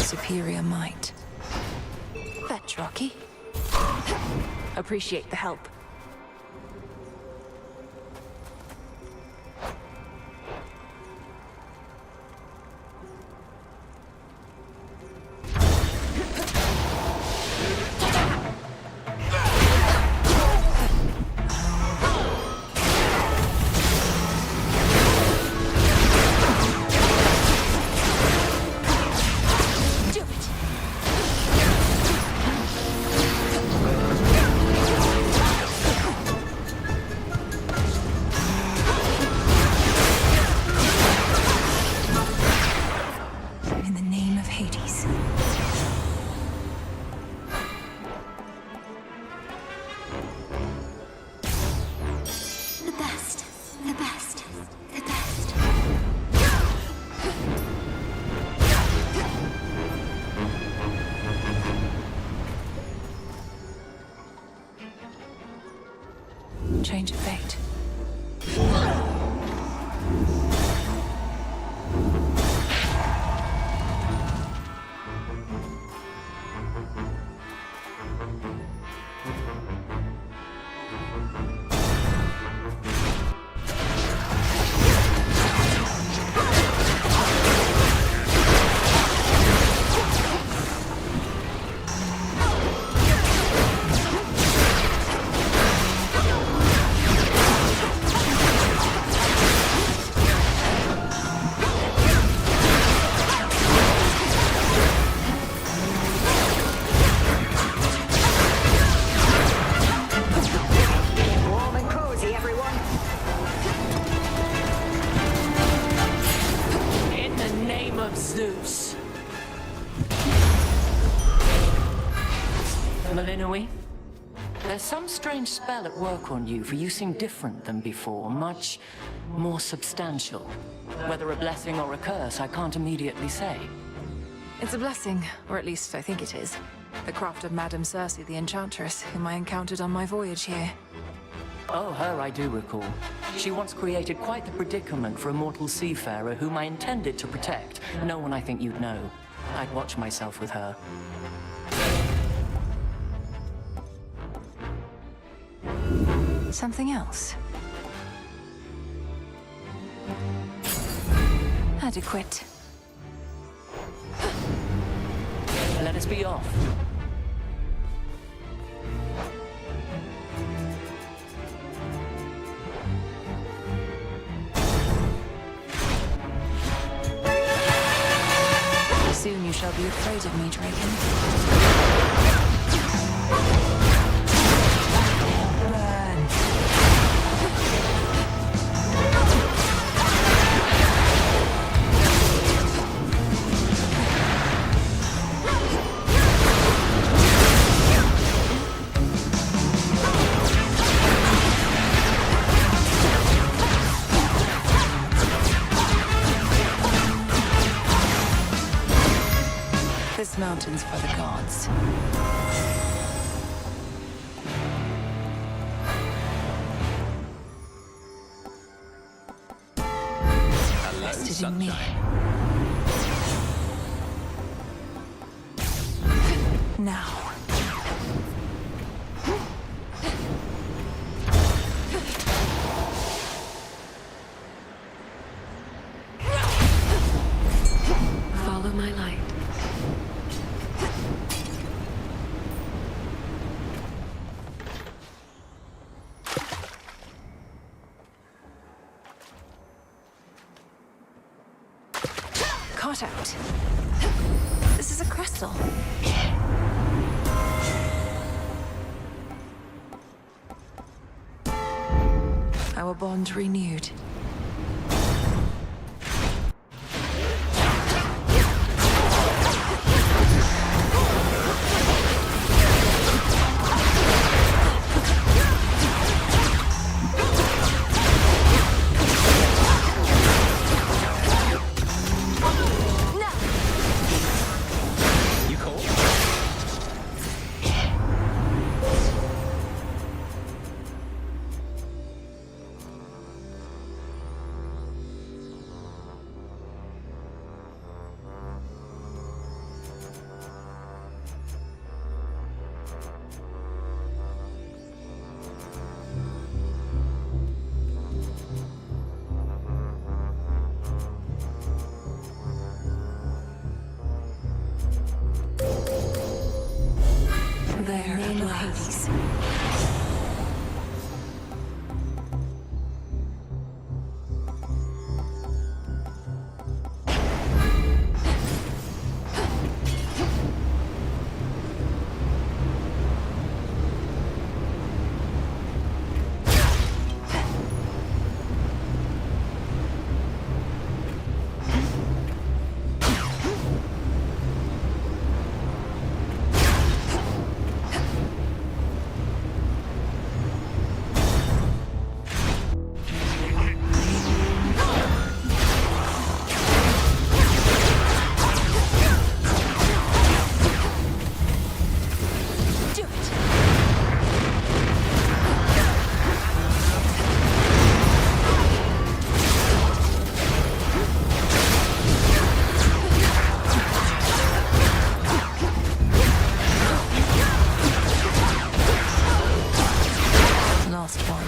superior might. Fetch, Rocky. Appreciate the help. Change of fate. Zeus. Malinui, there's some strange spell at work on you, for you seem different than before, much more substantial. Whether a blessing or a curse, I can't immediately say. It's a blessing, or at least I think it is. The craft of Madame Circe, the Enchantress, whom I encountered on my voyage here. Oh, her I do recall. She once created quite the predicament for a mortal seafarer whom I intended to protect. No one I think you'd know. I'd watch myself with her. Something else? Adequate. Let us be off. Soon you shall be afraid of me, Draken. Burn. This mountain's for the gods. Vested in me. Now. Follow my light. Caught out. This is a crystal. Our bond renewed. Hades. Last one.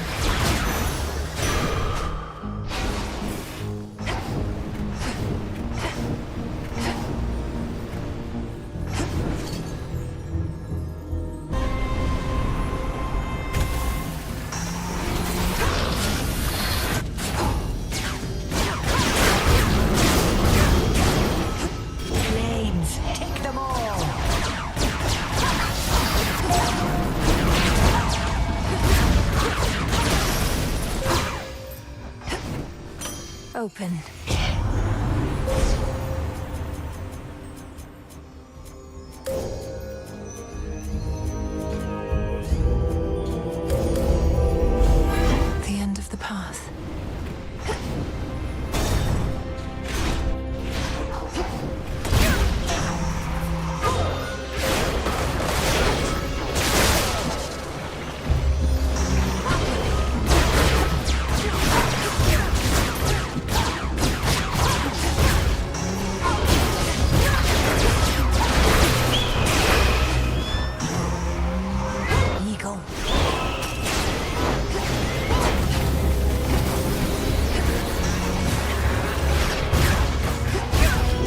Flames, take them all. Open. The end of the path. Eagle.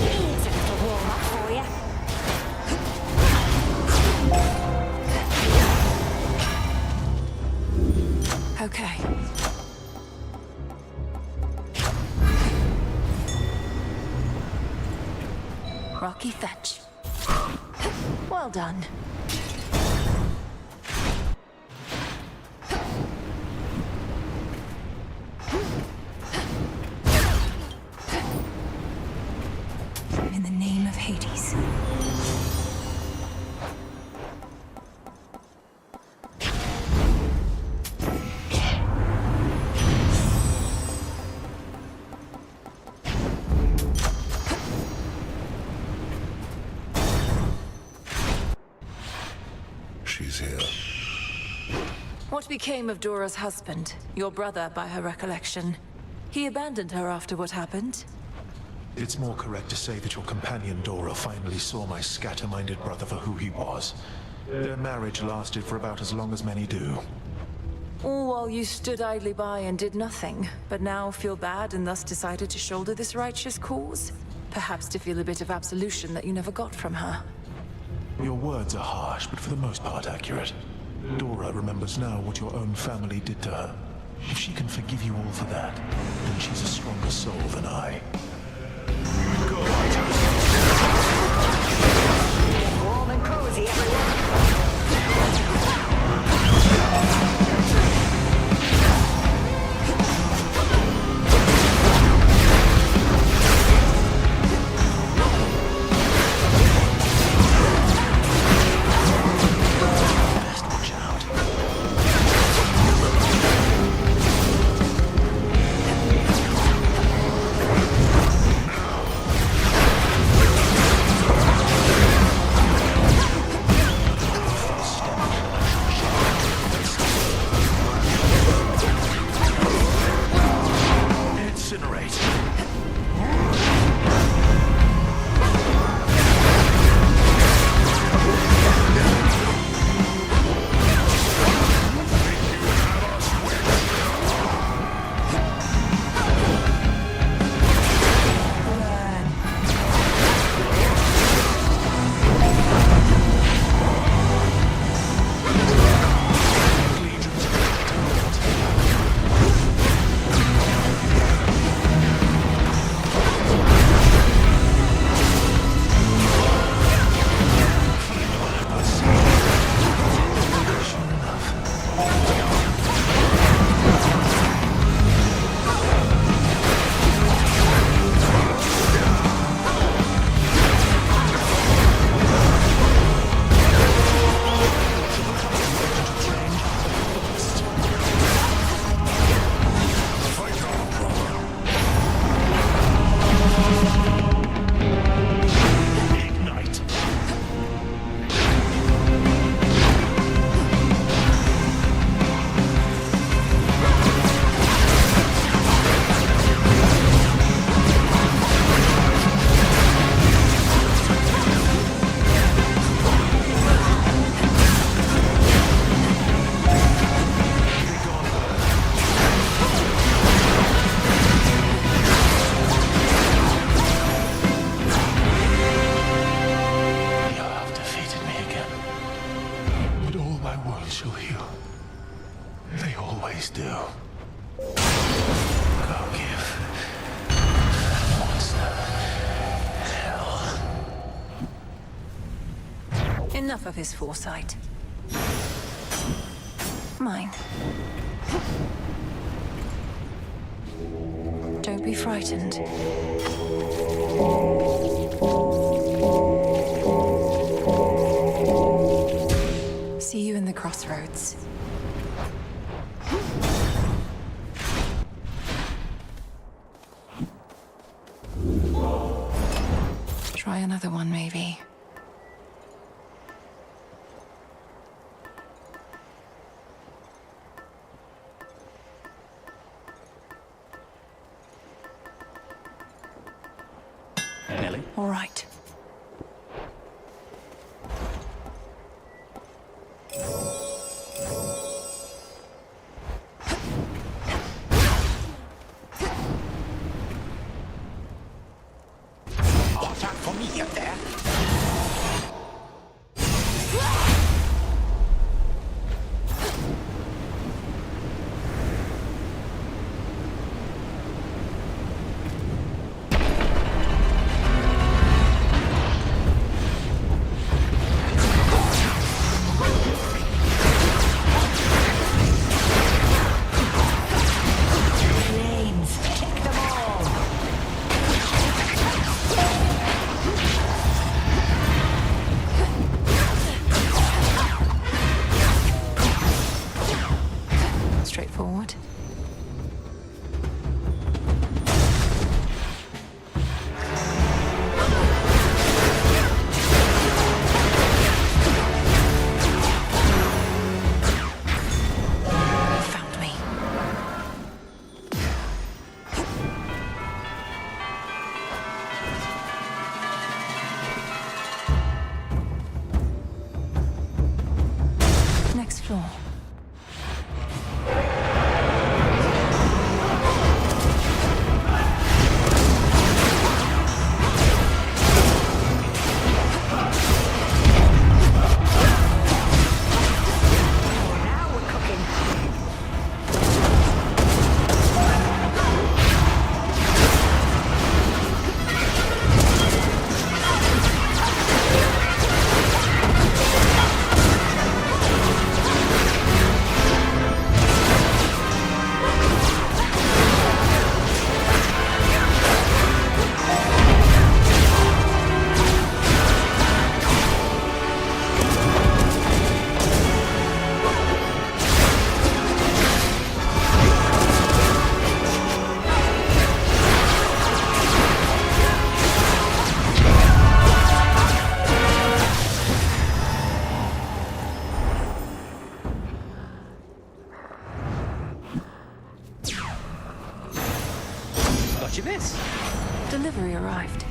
Here's a little warm-up for you. Okay. Rocky fetch. Well done. In the name of Hades. She's here. What became of Dora's husband? Your brother, by her recollection. He abandoned her after what happened? It's more correct to say that your companion Dora finally saw my scatter-minded brother for who he was. Their marriage lasted for about as long as many do. All while you stood idly by and did nothing, but now feel bad and thus decided to shoulder this righteous cause? Perhaps to feel a bit of absolution that you never got from her. Your words are harsh, but for the most part accurate. Dora remembers now what your own family did to her. If she can forgive you all for that, then she's a stronger soul than I. Warm and cozy, everyone. Enough of his foresight. Mine. Don't be frightened. See you in the crossroads. Try another one, maybe. Nelly? All right. Watch out for me up there. Straightforward. Found me. Next floor. Got you this. Delivery arrived.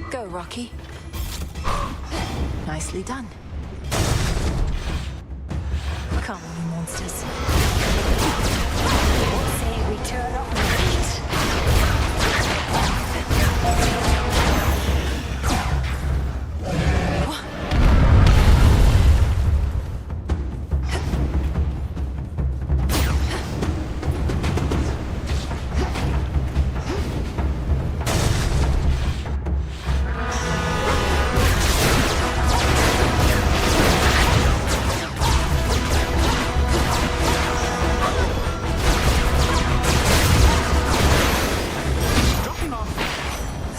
Go, Rocky. Nicely done. Come on, you monsters. What say we turn up the heat?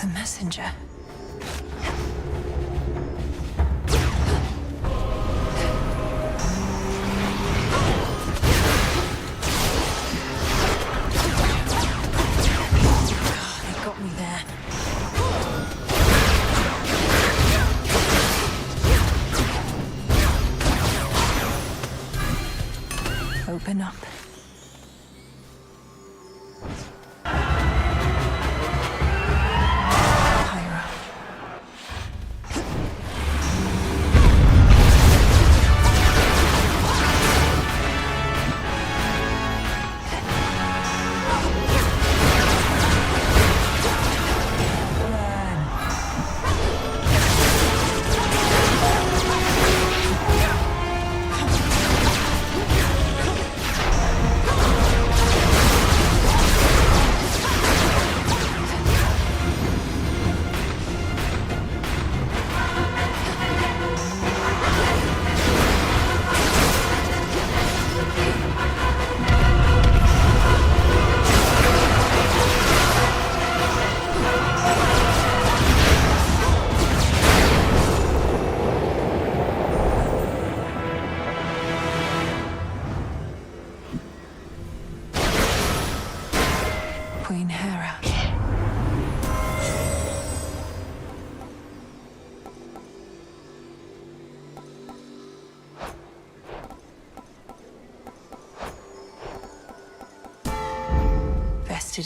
The messenger. They got me there. Open up.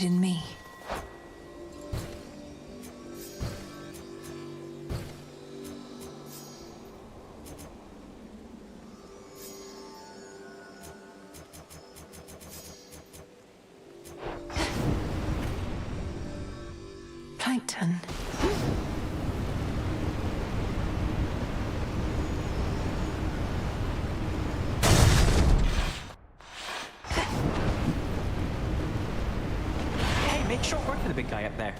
interested in me. Plankton. Hey, make short work of the big guy up there.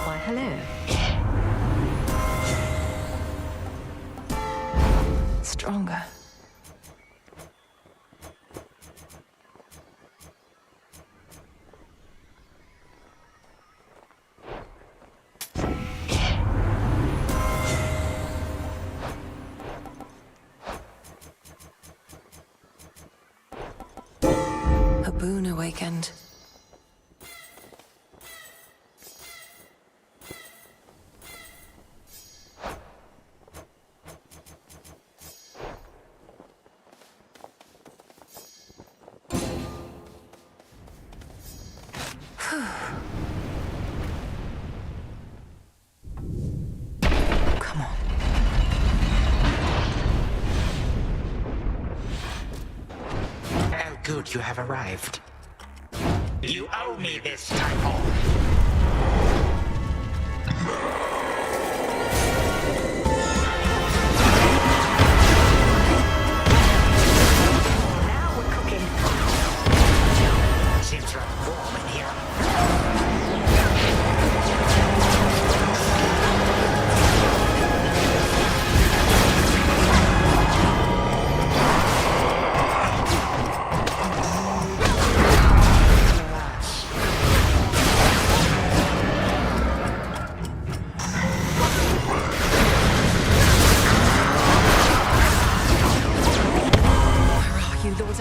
Why, hello. Stronger. A boon awakened. Come on. Oh, good, you have arrived. You owe me this, Typhoon. Now we're cooking. Seems rather warm in here.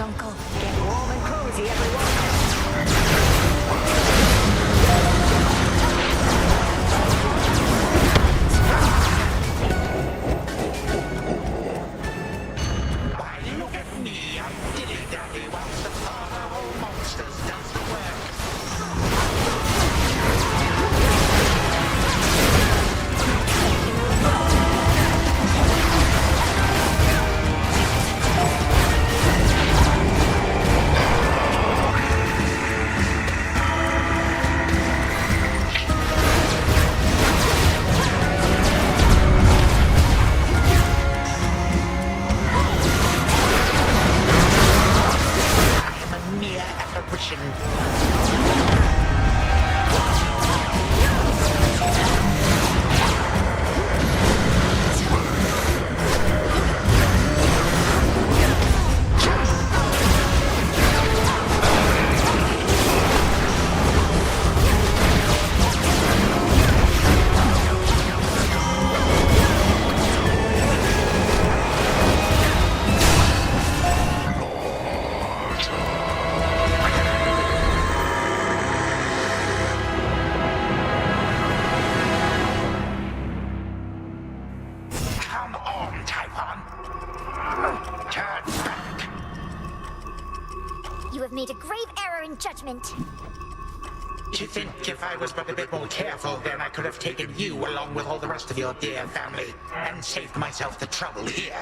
Uncle. Get warm and cozy, everyone. Why, look at me. I'm dilly-dally whilst the father of all monsters does the work. You have made a grave error in judgment. To think if I was but a bit more careful, then I could have taken you along with all the rest of your dear family and saved myself the trouble here.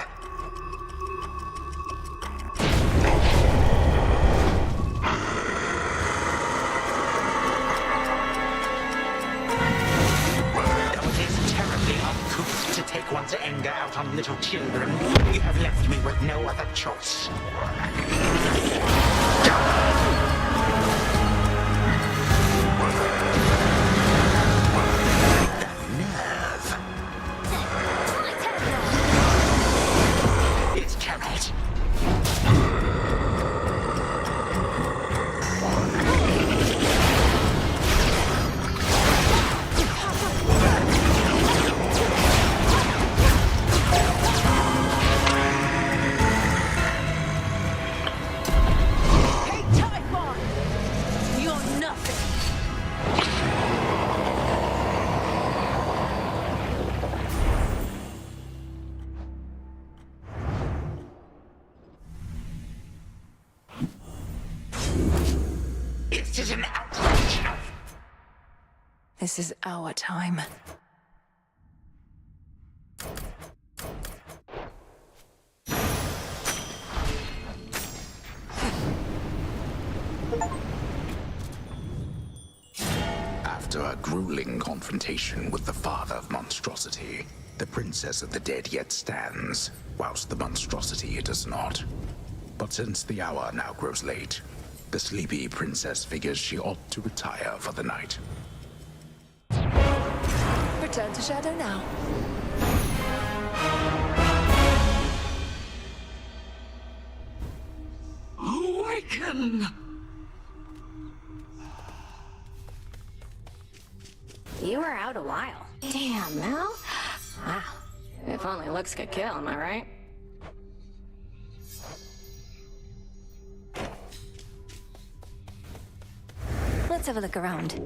Though it is terribly uncouth to take one's anger out on little children, you have left me with no other choice. It's Kermit. This is an outrage! This is our time. After a grueling confrontation with the father of monstrosity, the princess of the dead yet stands, whilst the monstrosity does not. But since the hour now grows late, the sleepy princess figures she ought to retire for the night. Return to Shadow now. Awaken! You were out a while. Damn, Mel. Wow. If only looks could kill, am I right? Let's have a look around.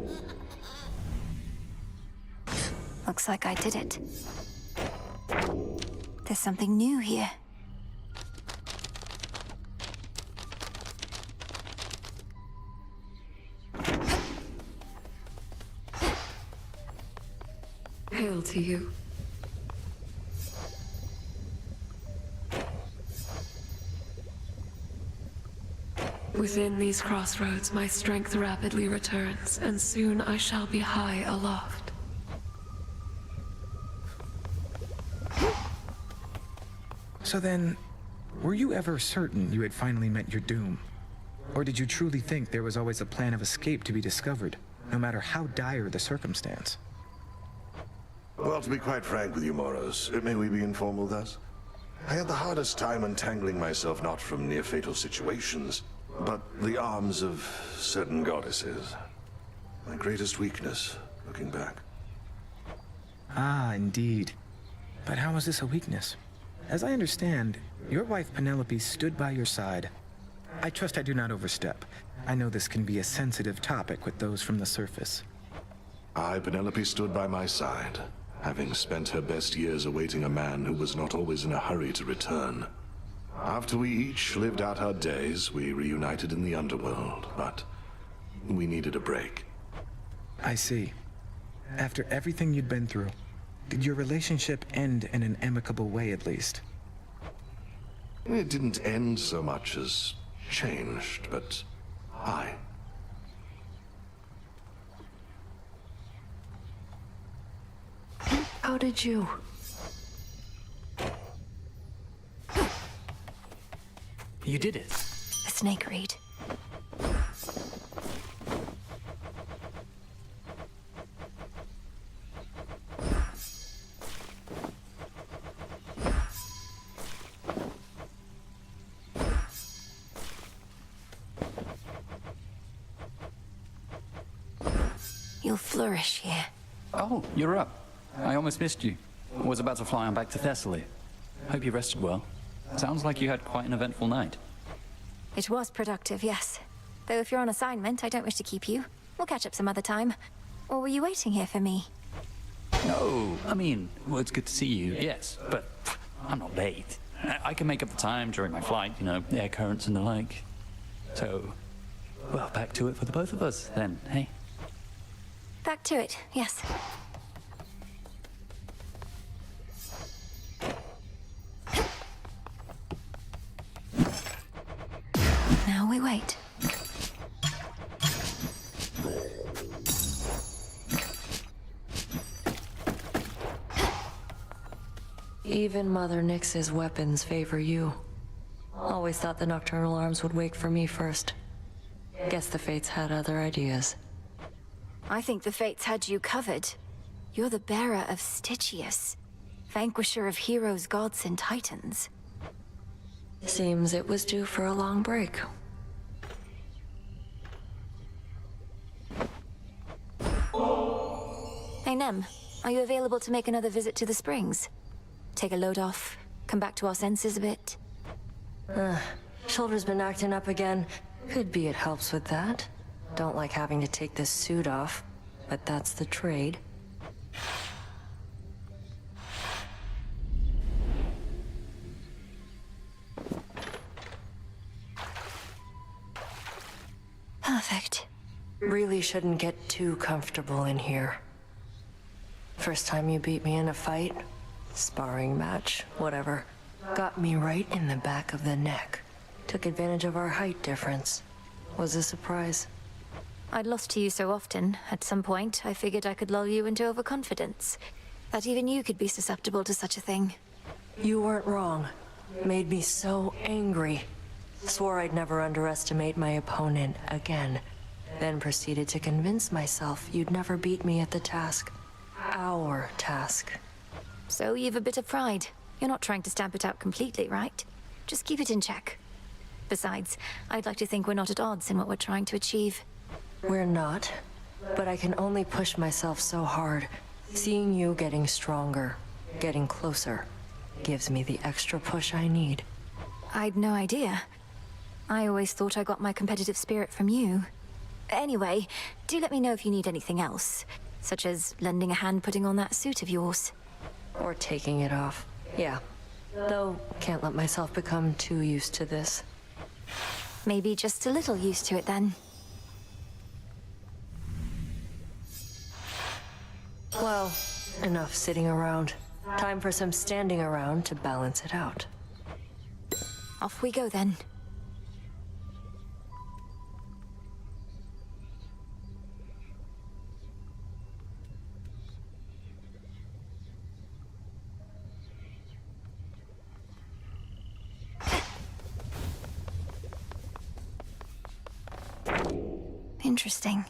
Looks like I did it. There's something new here. Hail to you. Within these crossroads, my strength rapidly returns, and soon I shall be high aloft. So then, were you ever certain you had finally met your doom? Or did you truly think there was always a plan of escape to be discovered, no matter how dire the circumstance? Well, to be quite frank with you, Moros, may we be informal thus? I had the hardest time untangling myself not from near-fatal situations, but the arms of certain goddesses. My greatest weakness, looking back. Ah, indeed. But how was this a weakness? As I understand, your wife Penelope stood by your side. I trust I do not overstep. I know this can be a sensitive topic with those from the surface. Penelope stood by my side, having spent her best years awaiting a man who was not always in a hurry to return. After we each lived out our days, we reunited in the underworld, but we needed a break. I see. After everything you'd been through, did your relationship end in an amicable way at least? It didn't end so much as changed, but I. How did you? You did it. The snake reed. You'll flourish here. Oh, you're up. I almost missed you. Was about to fly on back to Thessaly. Hope you rested well. Sounds like you had quite an eventful night. It was productive, yes. Though if you're on assignment, I don't wish to keep you. We'll catch up some other time. Or were you waiting here for me? No, I mean, well, it's good to see you, yes, but I'm not late. I can make up the time during my flight, you know, air currents and the like. So, well, back to it for the both of us, then, hey? Back to it, yes. Now we wait. Even Mother Nyx's weapons favor you. Always thought the nocturnal arms would wake for me first. Guess the Fates had other ideas. I think the Fates had you covered. You're the bearer of Stygius, vanquisher of heroes, gods, and titans. Seems it was due for a long break. Hey, Nem, are you available to make another visit to the springs? Take a load off, come back to our senses a bit? Shoulder's been acting up again. Could be it helps with that. Don't like having to take this suit off, but that's the trade. Perfect. Really shouldn't get too comfortable in here. First time you beat me in a fight, sparring match, whatever, got me right in the back of the neck. Took advantage of our height difference. Was a surprise. I'd lost to you so often, at some point, I figured I could lull you into overconfidence. That even you could be susceptible to such a thing. You weren't wrong. Made me so angry. Swore I'd never underestimate my opponent again. Then proceeded to convince myself you'd never beat me at the task. Our task. So you've a bit of pride. You're not trying to stamp it out completely, right? Just keep it in check. Besides, I'd like to think we're not at odds in what we're trying to achieve. We're not, but I can only push myself so hard. Seeing you getting stronger, getting closer, gives me the extra push I need. I'd no idea. I always thought I got my competitive spirit from you. Anyway, do let me know if you need anything else, such as lending a hand putting on that suit of yours. Or taking it off. Yeah. Though, can't let myself become too used to this. Maybe just a little used to it then. Well, enough sitting around. Time for some standing around to balance it out. Off we go then. Interesting.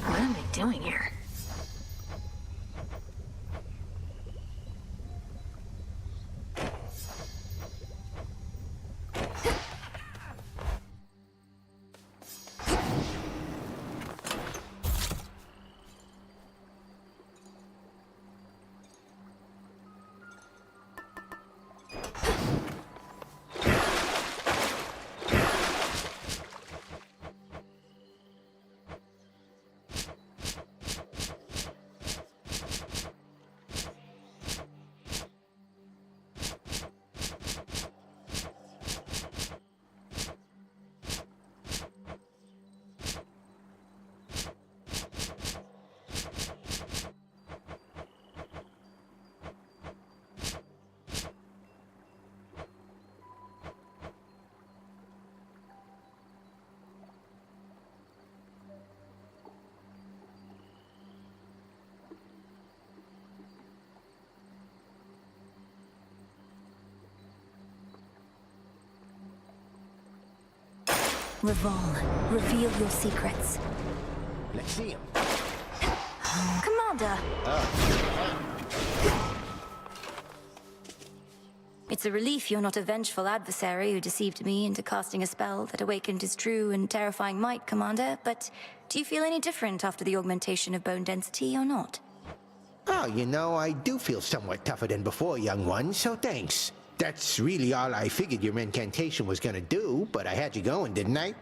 What am I doing here? Revol, reveal your secrets. Let's see him. Commander! It's a relief you're not a vengeful adversary who deceived me into casting a spell that awakened his true and terrifying might, Commander, but do you feel any different after the augmentation of bone density or not? Oh, you know, I do feel somewhat tougher than before, young one, so thanks. That's really all I figured your incantation was gonna do, but I had you going, didn't I?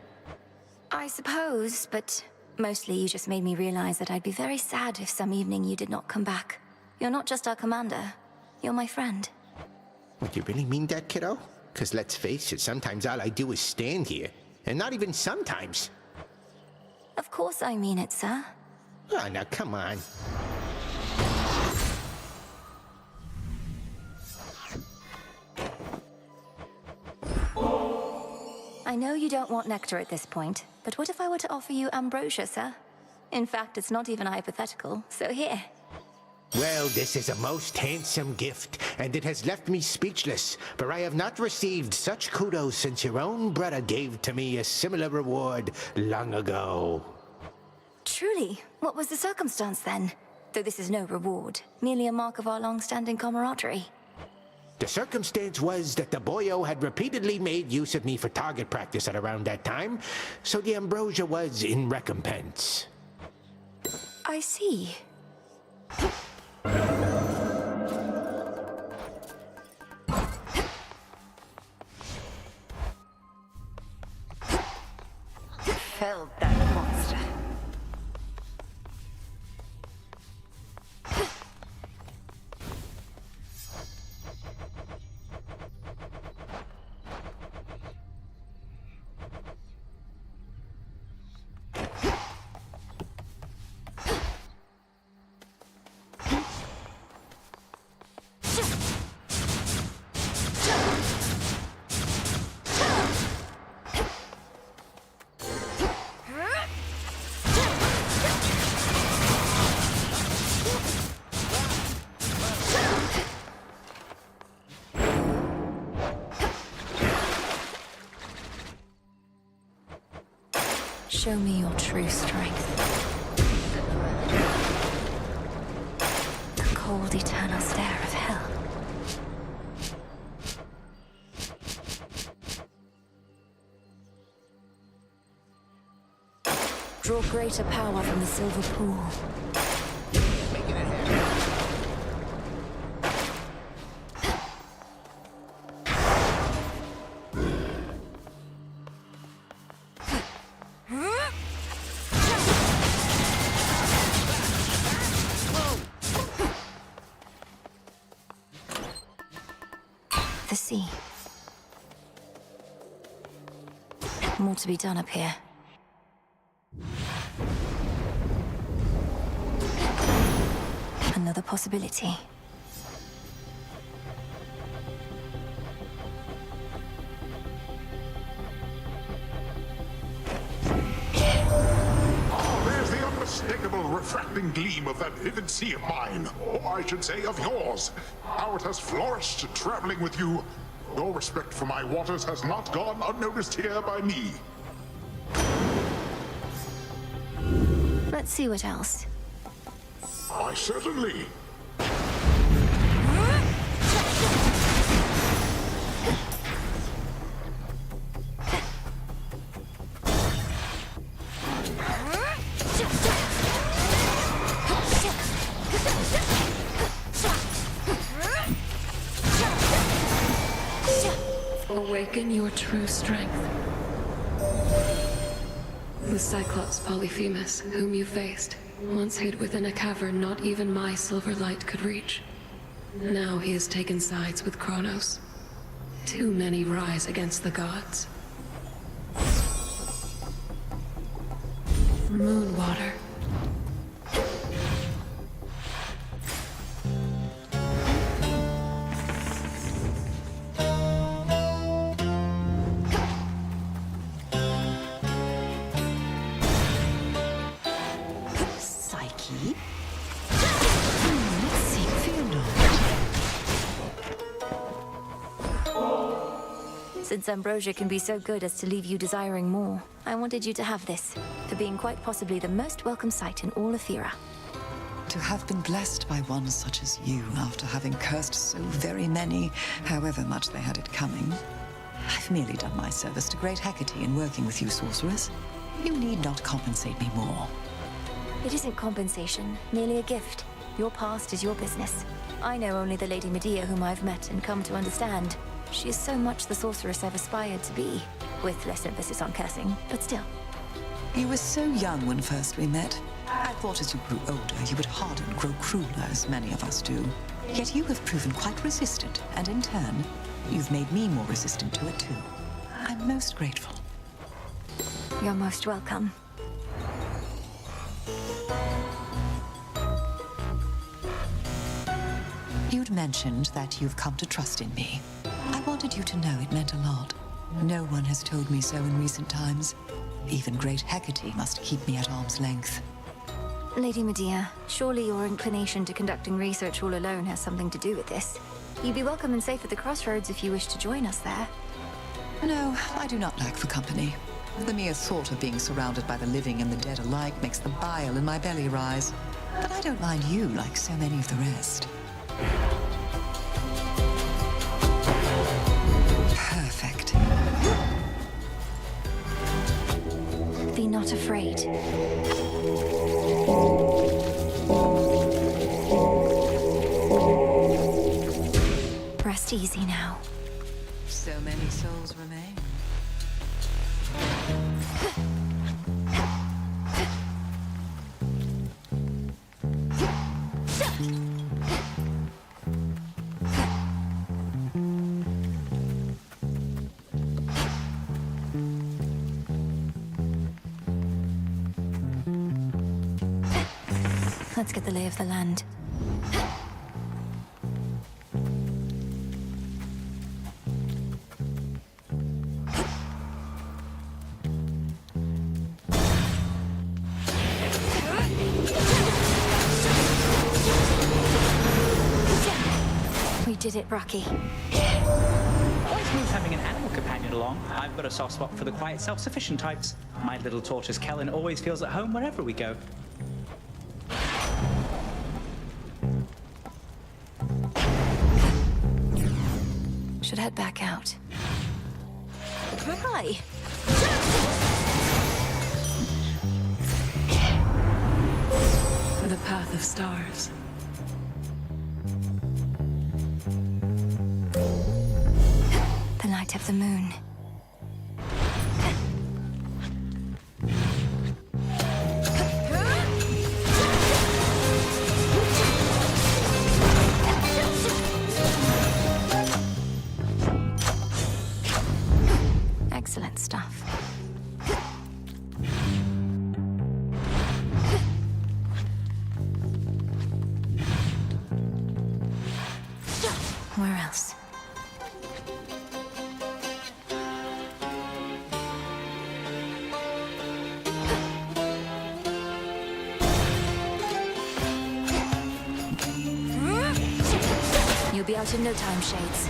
I suppose, but mostly you just made me realize that I'd be very sad if some evening you did not come back. You're not just our commander, you're my friend. Would you really mean that, kiddo? Because let's face it, sometimes all I do is stand here. And not even sometimes. Of course I mean it, sir. Oh, now come on. I know you don't want nectar at this point, but what if I were to offer you ambrosia, sir? In fact, it's not even hypothetical, so here. Well, this is a most handsome gift, and it has left me speechless, for I have not received such kudos since your own brother gave to me a similar reward long ago. Truly, what was the circumstance then? Though this is no reward, merely a mark of our long-standing camaraderie. The circumstance was that the boyo had repeatedly made use of me for target practice at around that time, so the ambrosia was in recompense. I see. Felled that monster. Show me your true strength. The cold, eternal stare of hell. Draw greater power from the silver pool. The sea. More to be done up here. Another possibility. There's the unmistakable refracting gleam of that vivid sea of mine, or I should say of yours. How it has flourished traveling with you. Your respect for my waters has not gone unnoticed here by me. Let's see what else. Why, certainly. Awaken your true strength. The Cyclops Polyphemus, whom you faced, once hid within a cavern not even my silver light could reach. Now he has taken sides with Kronos. Too many rise against the gods. Moonwater. Psyche? Let's see, Since ambrosia can be so good as to leave you desiring more, I wanted you to have this, for being quite possibly the most welcome sight in all Ethera. To have been blessed by one such as you after having cursed so very many, however much they had it coming. I've merely done my service to great Hecate in working with you, sorceress. You need not compensate me more. It isn't compensation, merely a gift. Your past is your business. I know only the Lady Medea whom I've met and come to understand. She is so much the sorceress I've aspired to be, with less emphasis on cursing, but still. You were so young when first we met. I thought as you grew older, you would harden, grow crueler, as many of us do. Yet you have proven quite resistant, and in turn, you've made me more resistant to it too. I'm most grateful. You're most welcome. You'd mentioned that you've come to trust in me. I wanted you to know it meant a lot. No one has told me so in recent times. Even great Hecate must keep me at arm's length. Lady Medea, surely your inclination to conducting research all alone has something to do with this. You'd be welcome and safe at the crossroads if you wish to join us there. No, I do not lack for company. The mere thought of being surrounded by the living and the dead alike makes the bile in my belly rise. But I don't mind you like so many of the rest. Perfect. Be not afraid. Rest easy now. So many souls remain. Let's get the lay of the land. We did it, Rocky. Always smooth having an animal companion along. I've got a soft spot for the quiet, self-sufficient types. My little tortoise Kellen always feels at home wherever we go. Should head back out. Hi. The path of stars. The light of the moon. Excellent stuff. Where else? You'll be out in no time, Shades.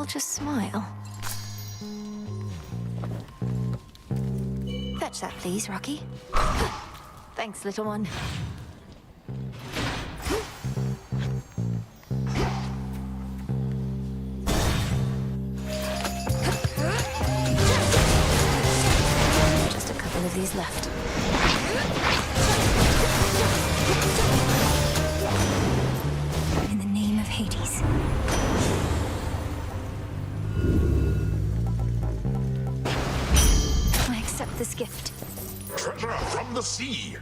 Just smile. Fetch that, please, Rocky. Thanks, little one. Just a couple of these left. In the name of Hades. This gift. Treasure from the sea.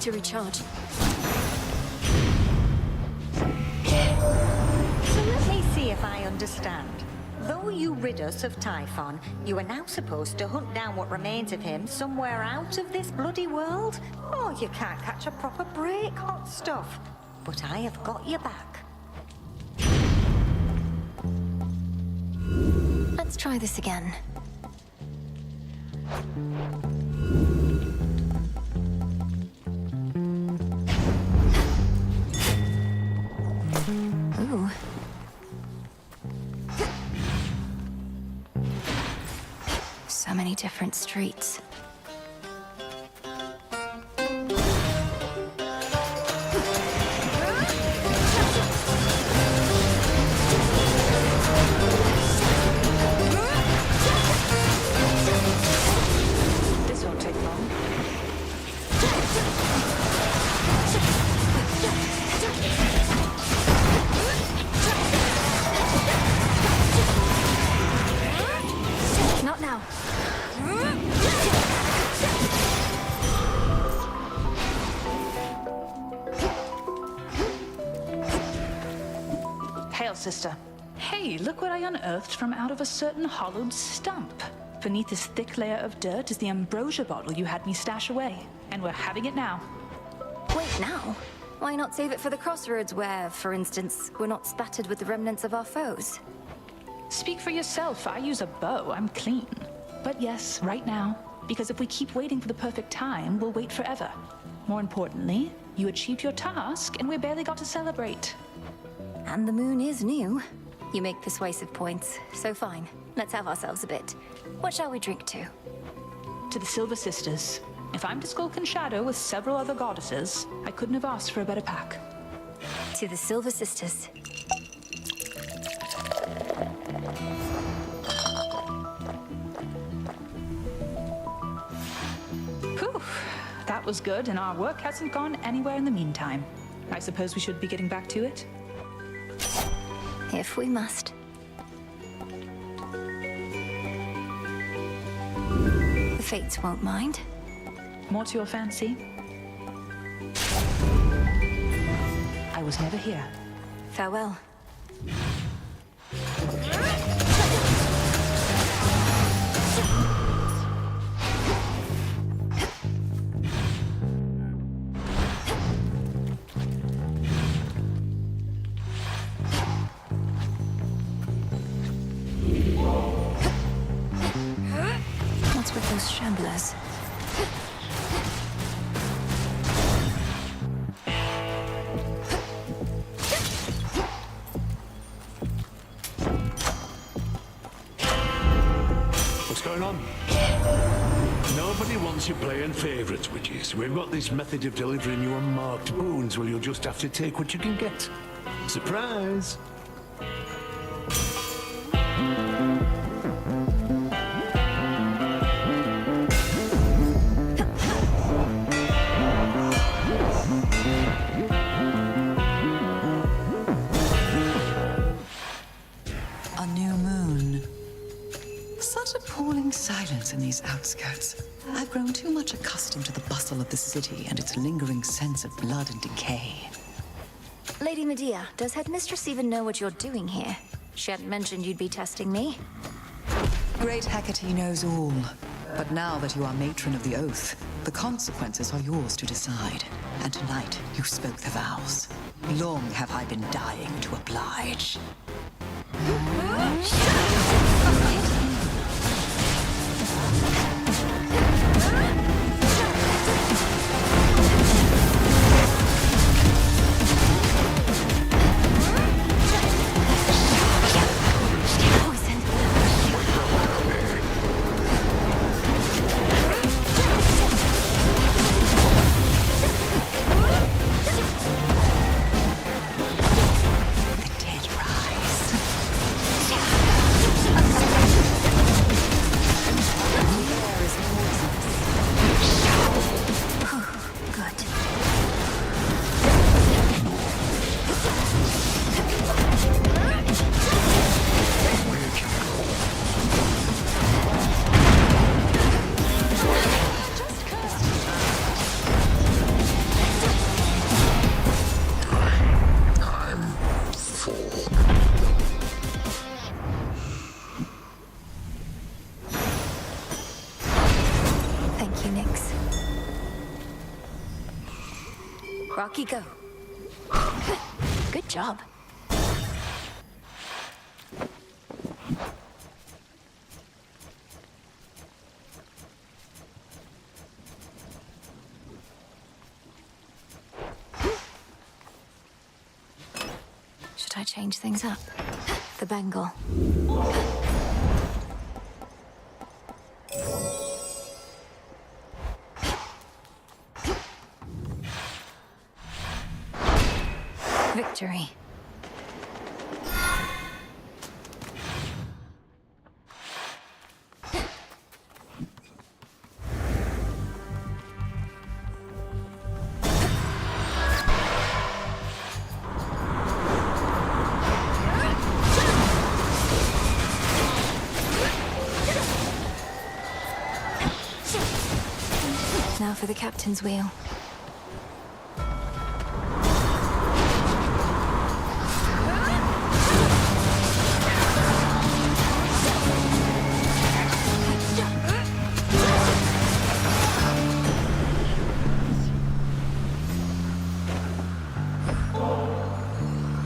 To recharge. So let me see if I understand. Though you rid us of Typhon, you are now supposed to hunt down what remains of him somewhere out of this bloody world? Oh, you can't catch a proper break, hot stuff. But I have got you back. Let's try this again. many different streets. This won't take long. Not now. Hail, sister. Hey, look what I unearthed from out of a certain hollowed stump. Beneath this thick layer of dirt is the ambrosia bottle you had me stash away. And we're having it now. Wait, now? Why not save it for the crossroads where, for instance, we're not spattered with the remnants of our foes? Speak for yourself. I use a bow. I'm clean. But yes, right now. Because if we keep waiting for the perfect time, we'll wait forever. More importantly, you achieved your task, and we barely got to celebrate. And the moon is new. You make persuasive points, so fine. Let's have ourselves a bit. What shall we drink to? To the Silver Sisters. If I'm to skulk in shadow with several other goddesses, I couldn't have asked for a better pack. To the Silver Sisters. Whew, that was good, and our work hasn't gone anywhere in the meantime. I suppose we should be getting back to it? If we must. The Fates won't mind. More to your fancy? I was never here. Farewell. What's with those shamblers? What's going on? Nobody wants you playing favourites, witches. We've got this method of delivering you unmarked boons where you'll just have to take what you can get. Surprise! A new moon. Such appalling silence in these outskirts. I've grown too much accustomed to the bustle of the city and its lingering sense of blood and decay. Lady Medea, does Headmistress even know what you're doing here? She hadn't mentioned you'd be testing me. Great Hecate knows all. But now that you are matron of the oath, the consequences are yours to decide. And tonight, you spoke the vows. Long have I been dying to oblige. Rocky, go. Good job. Should I change things up? The bangle. Victory. Now for the captain's wheel.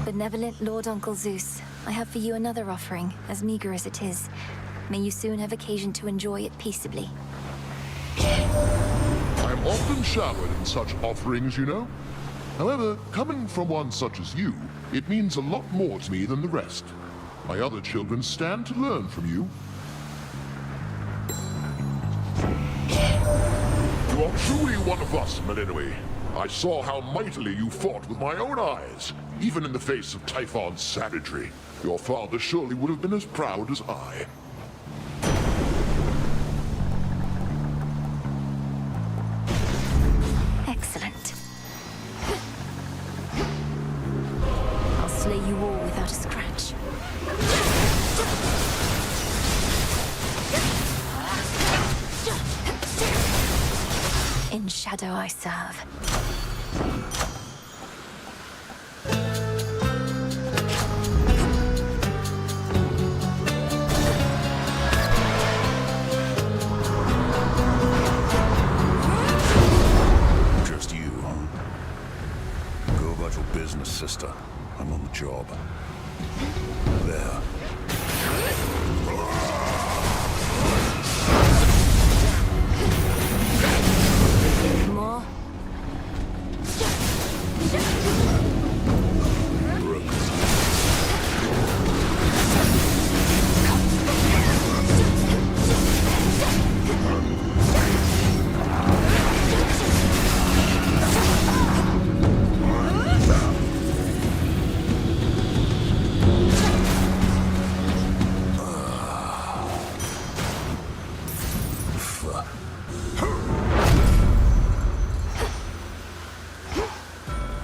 Benevolent Lord Uncle Zeus, I have for you another offering, as meager as it is. May you soon have occasion to enjoy it peaceably. I'm often showered in such offerings, you know. However, coming from one such as you, it means a lot more to me than the rest. My other children stand to learn from you. You are truly one of us, Melinoi. I saw how mightily you fought with my own eyes, even in the face of Typhon's savagery. Your father surely would have been as proud as I. Excellent. I'll slay you all without a scratch. In shadow I serve. Just you, huh? Go about your business, sister. I'm on the job. There. More?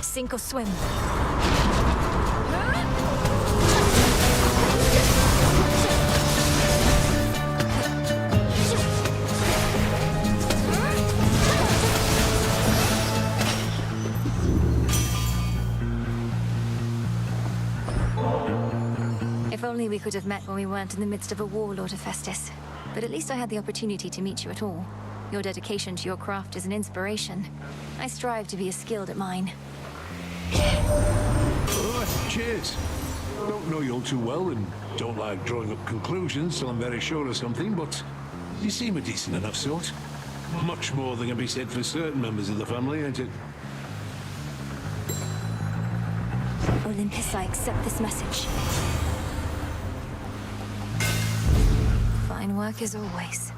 Sink or swim. If only we could have met when we weren't in the midst of a war, Lord Hephaestus. But at least I had the opportunity to meet you at all. Your dedication to your craft is an inspiration. I strive to be as skilled at mine. Oh, cheers. Don't know you all too well and don't like drawing up conclusions till I'm very sure of something, but you seem a decent enough sort. Much more than can be said for certain members of the family, ain't it? Olympus, I accept this message. Fine work as always.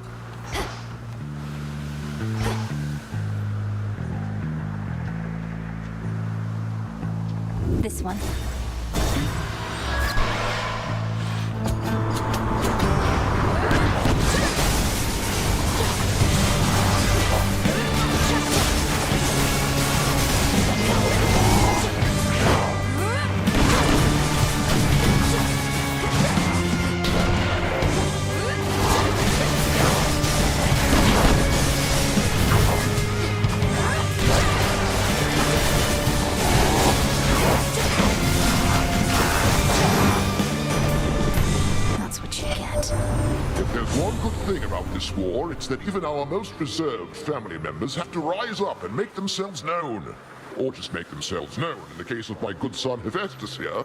This one. This war, it's that even our most reserved family members have to rise up and make themselves known. Or just make themselves known, in the case of my good son Hephaestus here.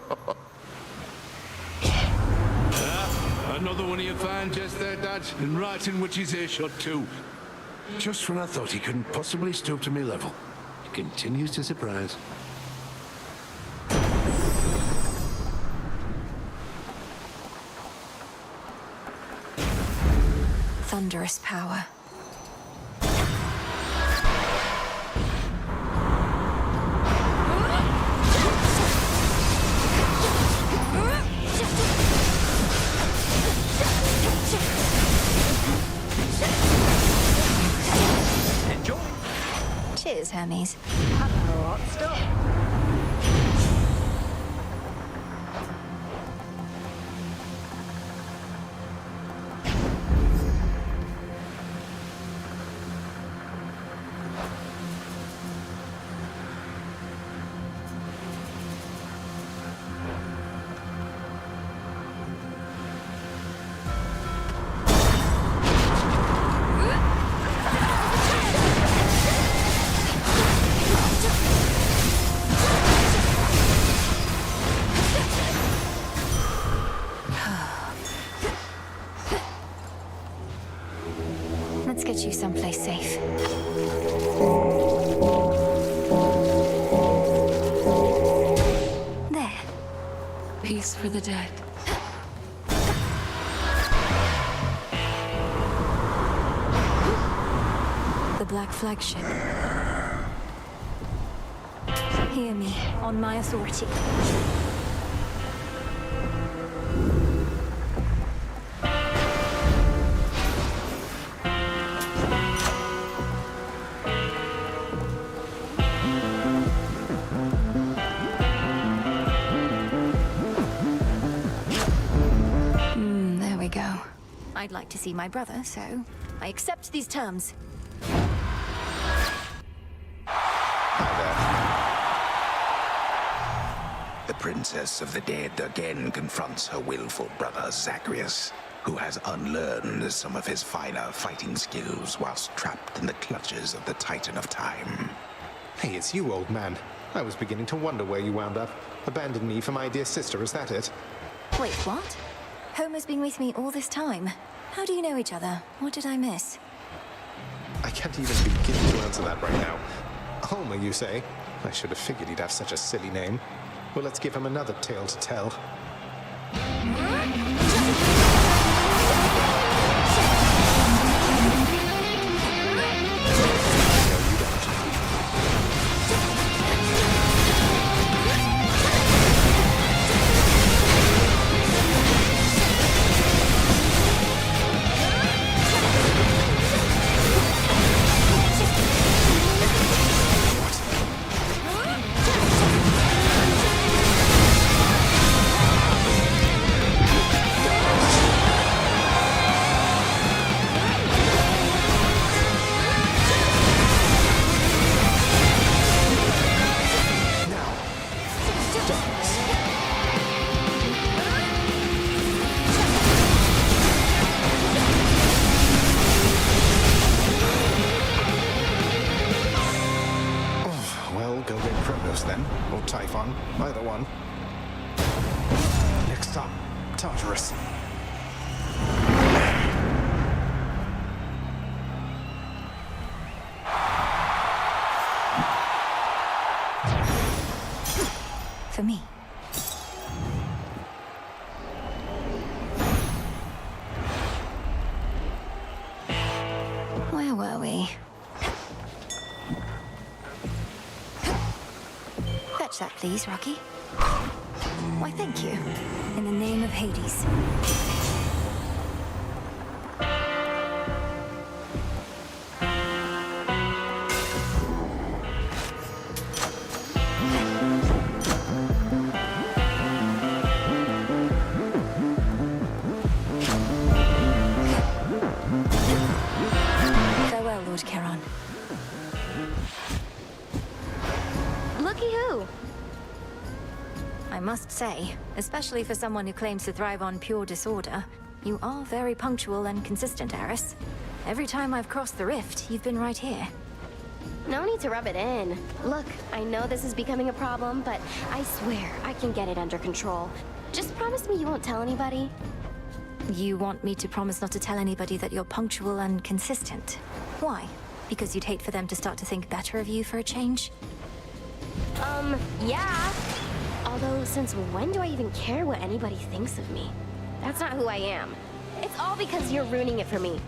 Another one of your fine jest there, Dad, and right in which his earshot too. Just when I thought he couldn't possibly stoop to me level, he continues to surprise. Thunderous power. Hermes. Hot stuff. Let's get you someplace safe. There. Peace for the dead. The Black Flagship. Hear me, on my authority. There we go. I'd like to see my brother, so I accept these terms. The Princess of the Dead again confronts her willful brother Zacharias, who has unlearned some of his finer fighting skills whilst trapped in the clutches of the Titan of Time. Hey, it's you, old man. I was beginning to wonder where you wound up. Abandoned me for my dear sister, is that it? Wait, what? Homer's been with me all this time. How do you know each other? What did I miss? I can't even begin to answer that right now. Homer, you say? I should have figured he'd have such a silly name. Well, let's give him another tale to tell. Then, or Typhon, either one. Next up, Tartarus. For me. Where were we? Fetch that, please, Rocky. Why, thank you. In the name of Hades. Farewell, Lord Charon. Looky who. I must say, especially for someone who claims to thrive on pure disorder, you are very punctual and consistent, Eris. Every time I've crossed the rift, you've been right here. No need to rub it in. Look, I know this is becoming a problem, but I swear I can get it under control. Just promise me you won't tell anybody. You want me to promise not to tell anybody that you're punctual and consistent? Why? Because you'd hate for them to start to think better of you for a change? Yeah. Although, since when do I even care what anybody thinks of me? That's not who I am. It's all because you're ruining it for me.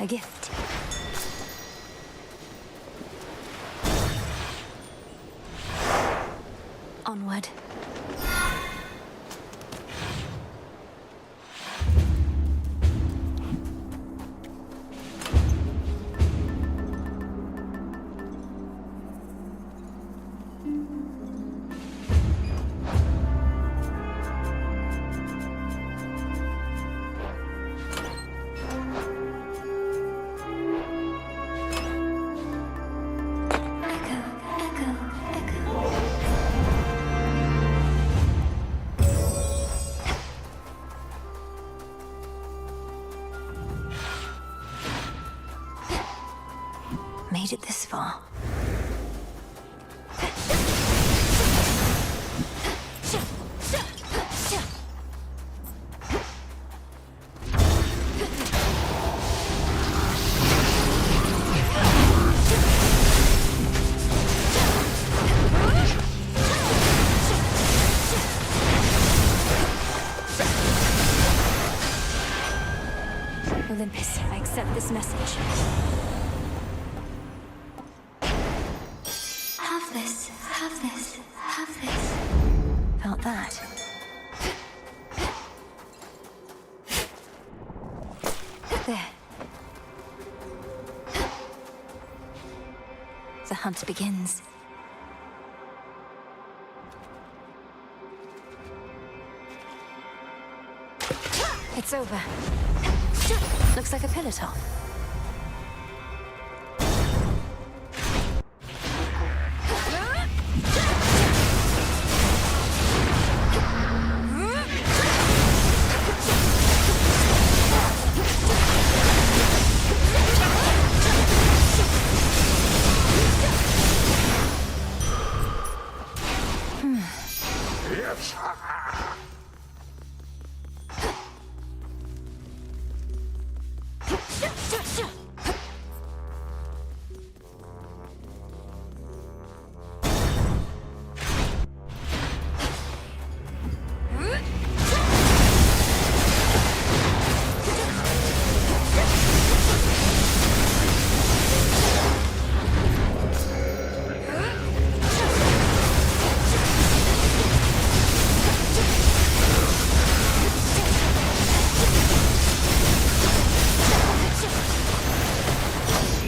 gift. Onward. Made it this far. Olympus, I accept this message. Have this, have this, have this. Felt that. There. The hunt begins. It's over. Looks like a pillar top. Yes.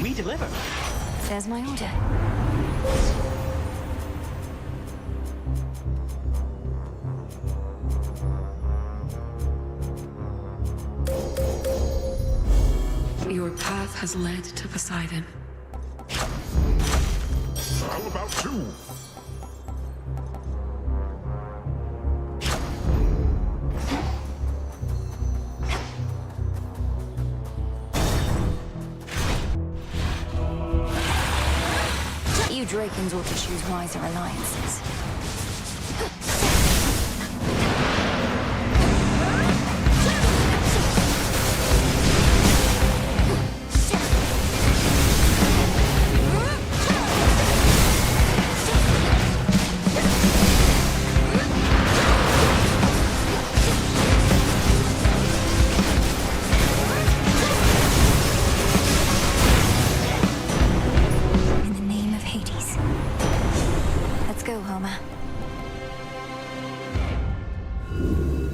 We deliver. There's my order. Your path has led to Poseidon. How about you? You Drakens ought to choose wiser alliances. In the name of Hades. Let's go, Homer.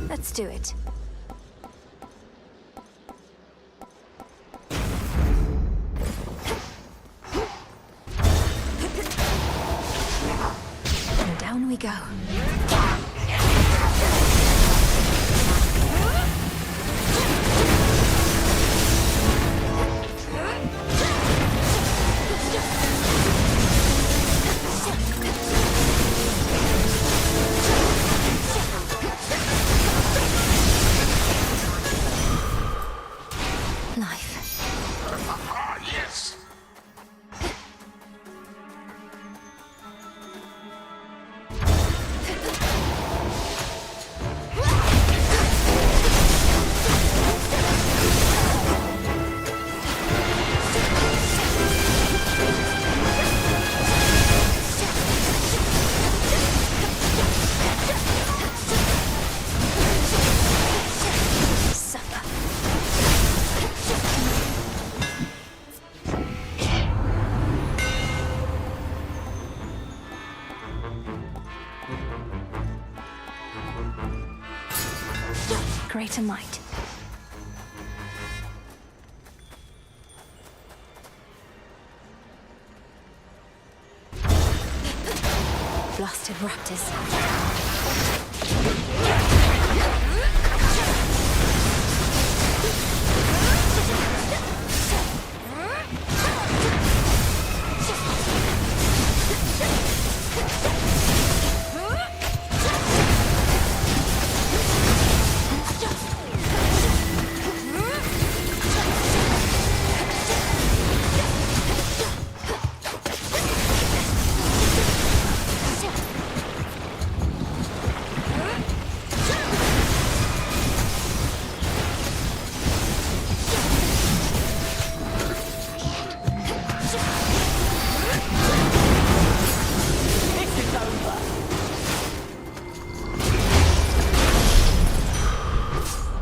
Let's do it. And down we go. Yes. Greater might. Blasted raptors.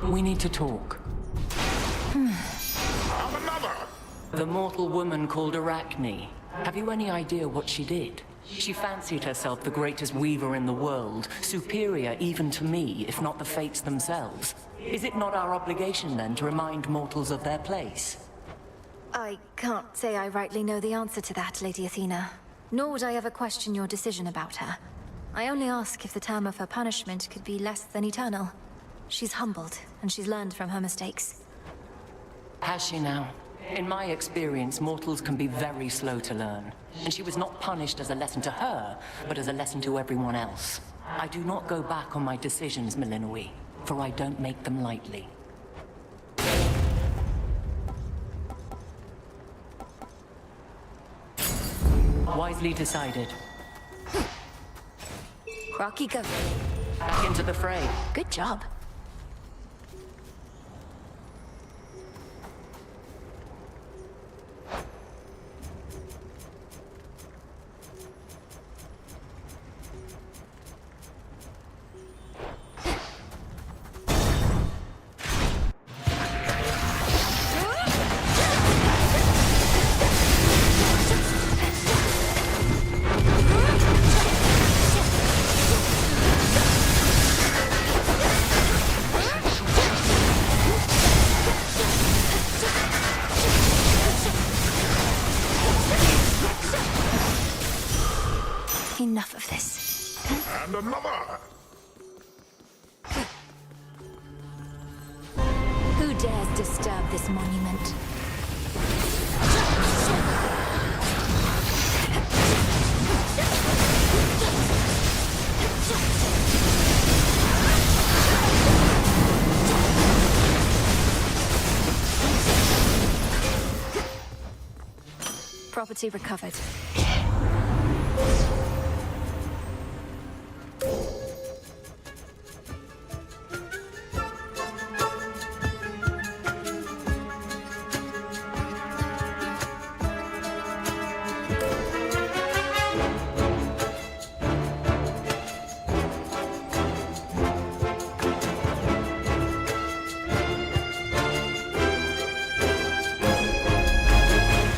We need to talk. The mortal woman called Arachne. Have you any idea what she did? She fancied herself the greatest weaver in the world, superior even to me, if not the fates themselves. Is it not our obligation then to remind mortals of their place? I can't say I rightly know the answer to that, Lady Athena. Nor would I ever question your decision about her. I only ask if the term of her punishment could be less than eternal. She's humbled, and she's learned from her mistakes. Has she now? In my experience, mortals can be very slow to learn. And she was not punished as a lesson to her, but as a lesson to everyone else. I do not go back on my decisions, Melinoe, for I don't make them lightly. Wisely decided. Rocky, go. Back into the fray. Good job. Enough of this. And another! Who dares disturb this monument? Property recovered.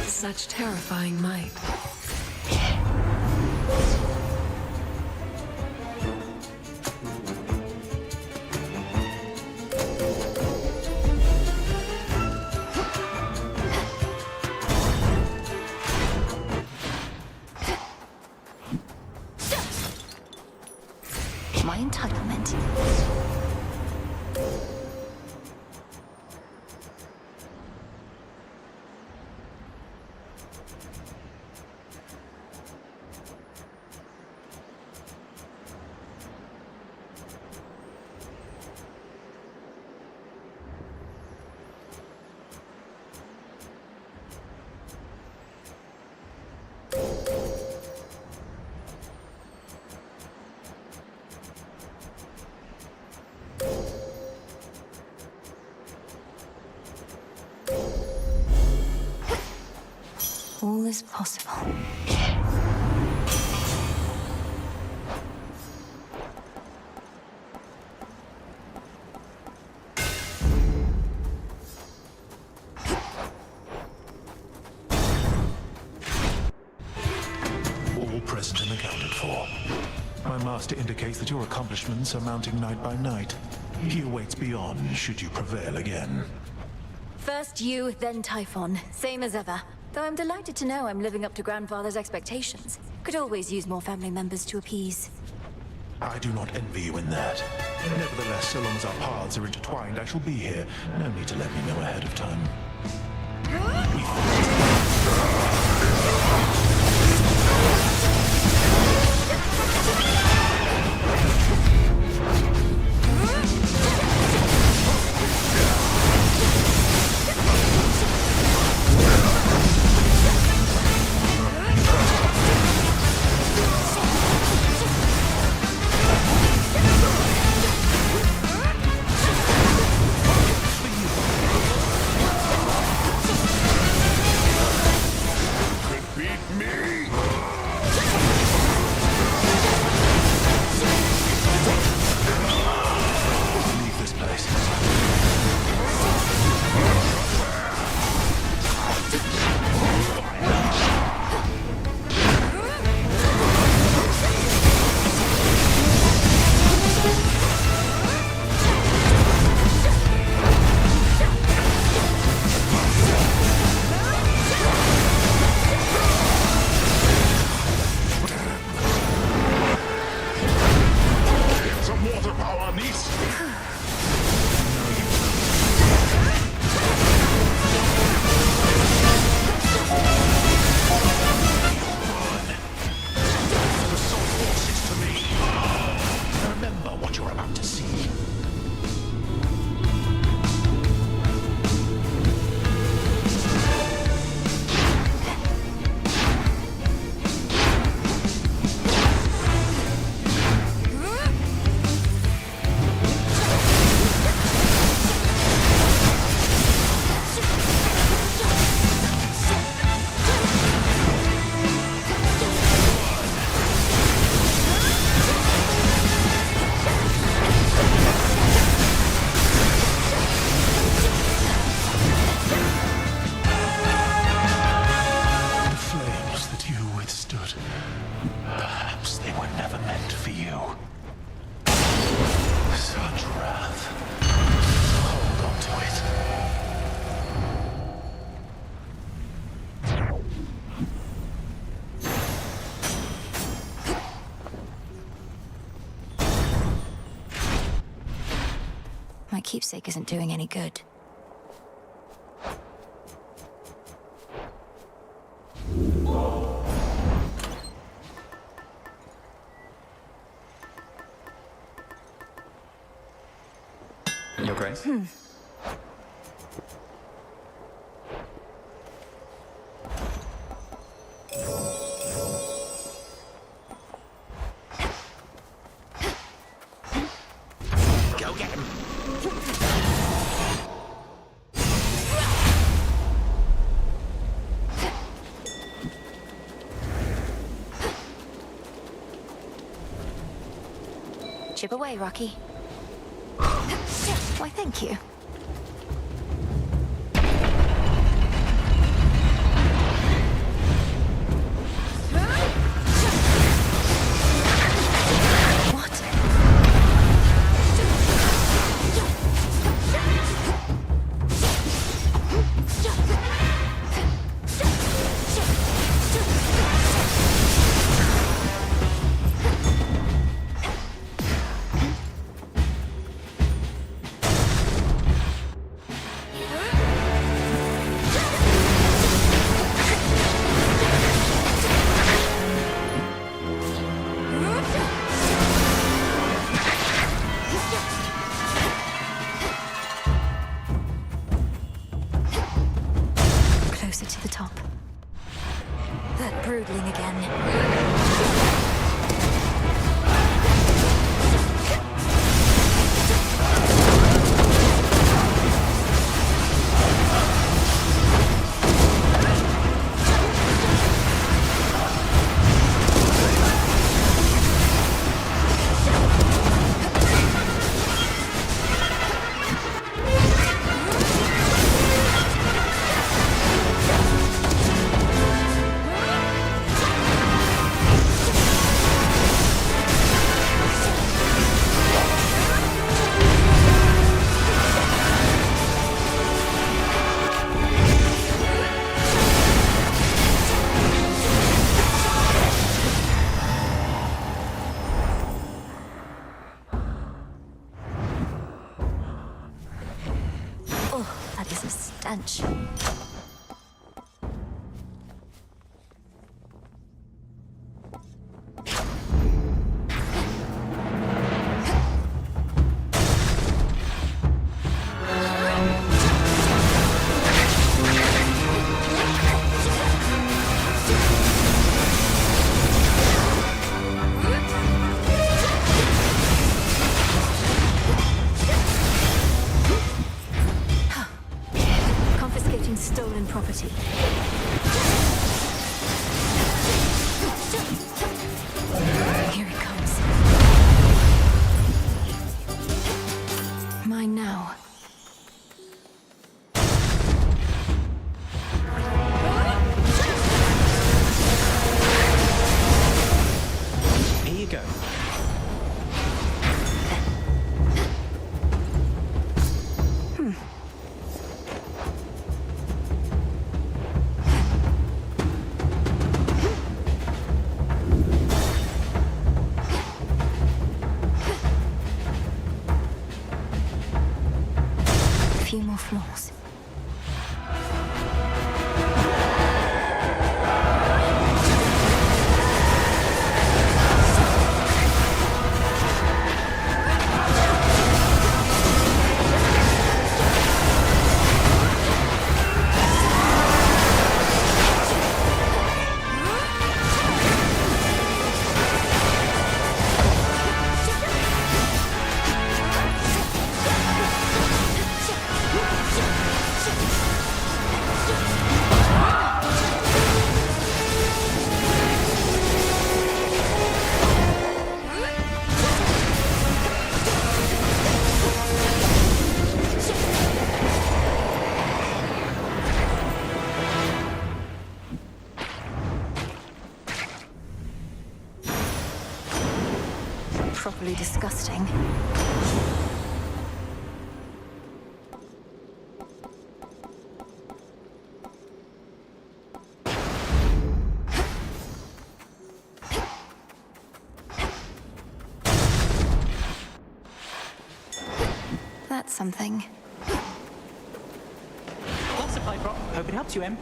Such terrifying might. My entitlement. All is possible. All present and accounted for. My master cluster indicates that your accomplishments are mounting night by night. He awaits beyond, should you prevail again. First you, then Typhon. Same as ever. Though I'm delighted to know I'm living up to Grandfather's expectations. Could always use more family members to appease. I do not envy you in that. Nevertheless, so long as our paths are intertwined, I shall be here. No need to let me know ahead of time. My keepsake isn't doing any good. Your Grace? Go get him. Chip away, Rocky. Why, thank you. stench. Confiscating stolen property. Here it comes. Mine now. Here you go. A few more floors. Properly disgusting. That's something. Blood supply drop. Hope it helps you, Em.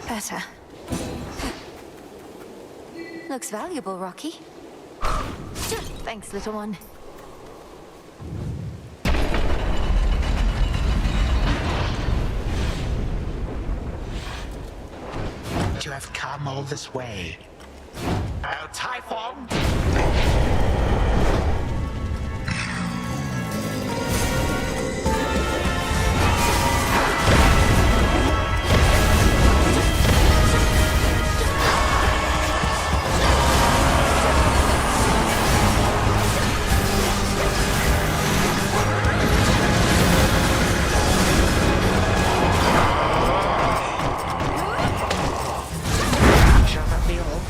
Better. Looks valuable, Rocky. Thanks, little one. To have come all this way. Typhon! Shall that be all?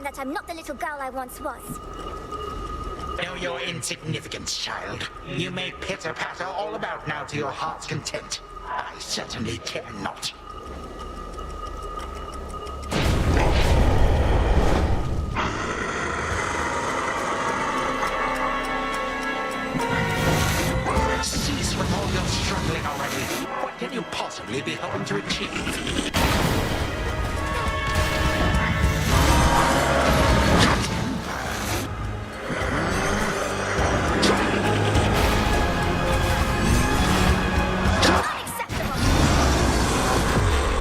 that I'm not the little girl I once was. Know your insignificance, child. You may pitter-patter all about now to your heart's content. I certainly care not. Cease from all your struggling already. What can you possibly be hoping to achieve?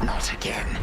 Not again.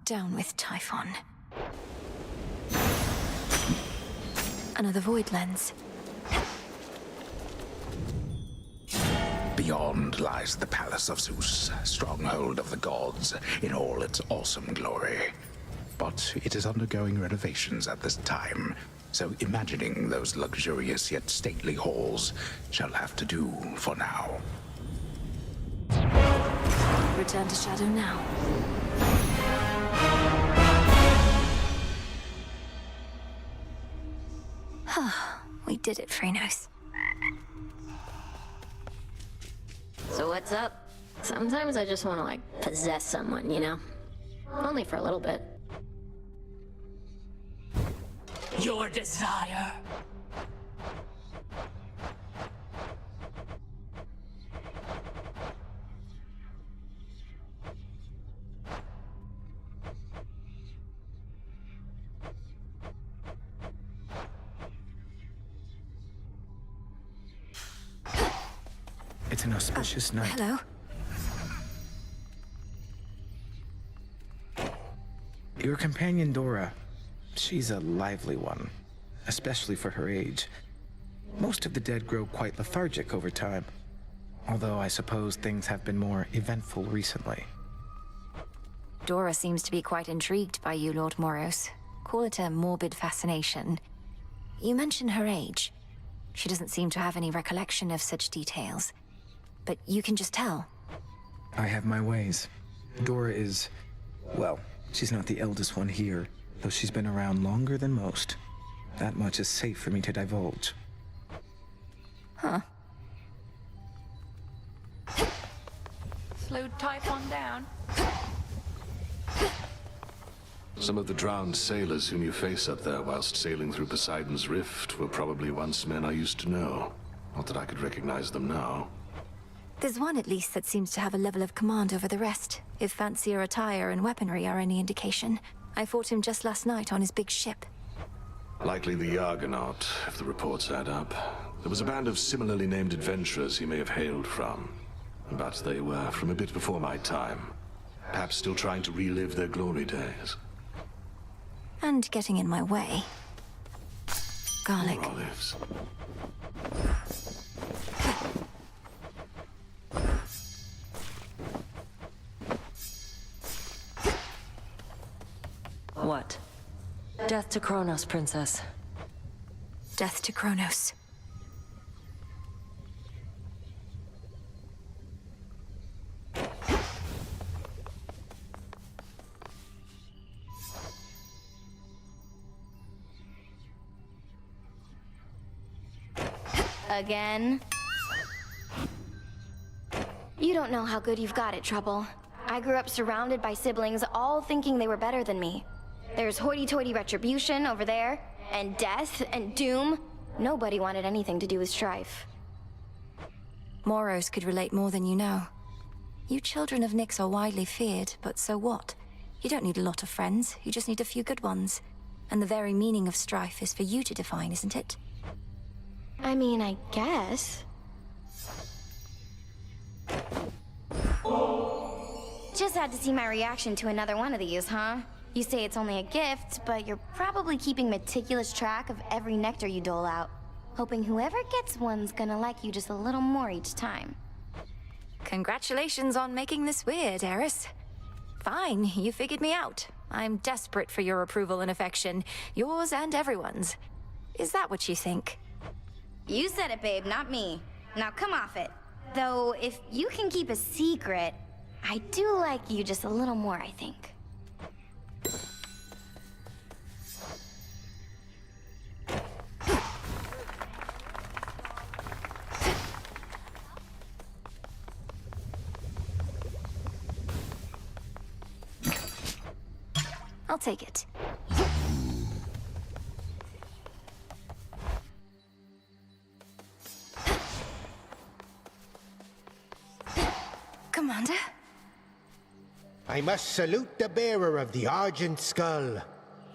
Down with Typhon. Another void lens. Beyond lies the Palace of Zeus, stronghold of the gods in all its awesome glory. But it is undergoing renovations at this time, so imagining those luxurious yet stately halls shall have to do for now. Return to Shadow now. We did it, Phrenos. So what's up? Sometimes I just want to, like, possess someone, you know? Only for a little bit. Your desire. It's an auspicious night. Hello? Your companion Dora, she's a lively one, especially for her age. Most of the dead grow quite lethargic over time, although I suppose things have been more eventful recently. Dora seems to be quite intrigued by you, Lord Moros. Call it a morbid fascination. You mention her age. She doesn't seem to have any recollection of such details. But you can just tell. I have my ways. Dora is, well, she's not the eldest one here, though she's been around longer than most. That much is safe for me to divulge. Huh. Slowed Typhon down. Some of the drowned sailors whom you face up there whilst sailing through Poseidon's Rift were probably once men I used to know. Not that I could recognize them now. There's one at least that seems to have a level of command over the rest, if fancier attire and weaponry are any indication. I fought him just last night on his big ship. Likely the Argonaut, if the reports add up. There was a band of similarly named adventurers he may have hailed from. But they were from a bit before my time. Perhaps still trying to relive their glory days. And getting in my way. Garlic. More olives. What? Death to Kronos, Princess. Death to Kronos. Again? You don't know how good you've got it, Trouble. I grew up surrounded by siblings, all thinking they were better than me. There's hoity-toity retribution over there, and death, and doom. Nobody wanted anything to do with strife. Moros could relate more than you know. You children of Nyx are widely feared, but so what? You don't need a lot of friends, you just need a few good ones. And the very meaning of strife is for you to define, isn't it? I mean, I guess. Just had to see my reaction to another one of these, huh? You say it's only a gift, but you're probably keeping meticulous track of every nectar you dole out, hoping whoever gets one's gonna like you just a little more each time. Congratulations on making this weird, Eris. Fine, you figured me out. I'm desperate for your approval and affection, yours and everyone's. Is that what you think? You said it, babe, not me. Now come off it. Though, if you can keep a secret, I do like you just a little more, I think. I'll take it. Commander? I must salute the bearer of the Argent Skull.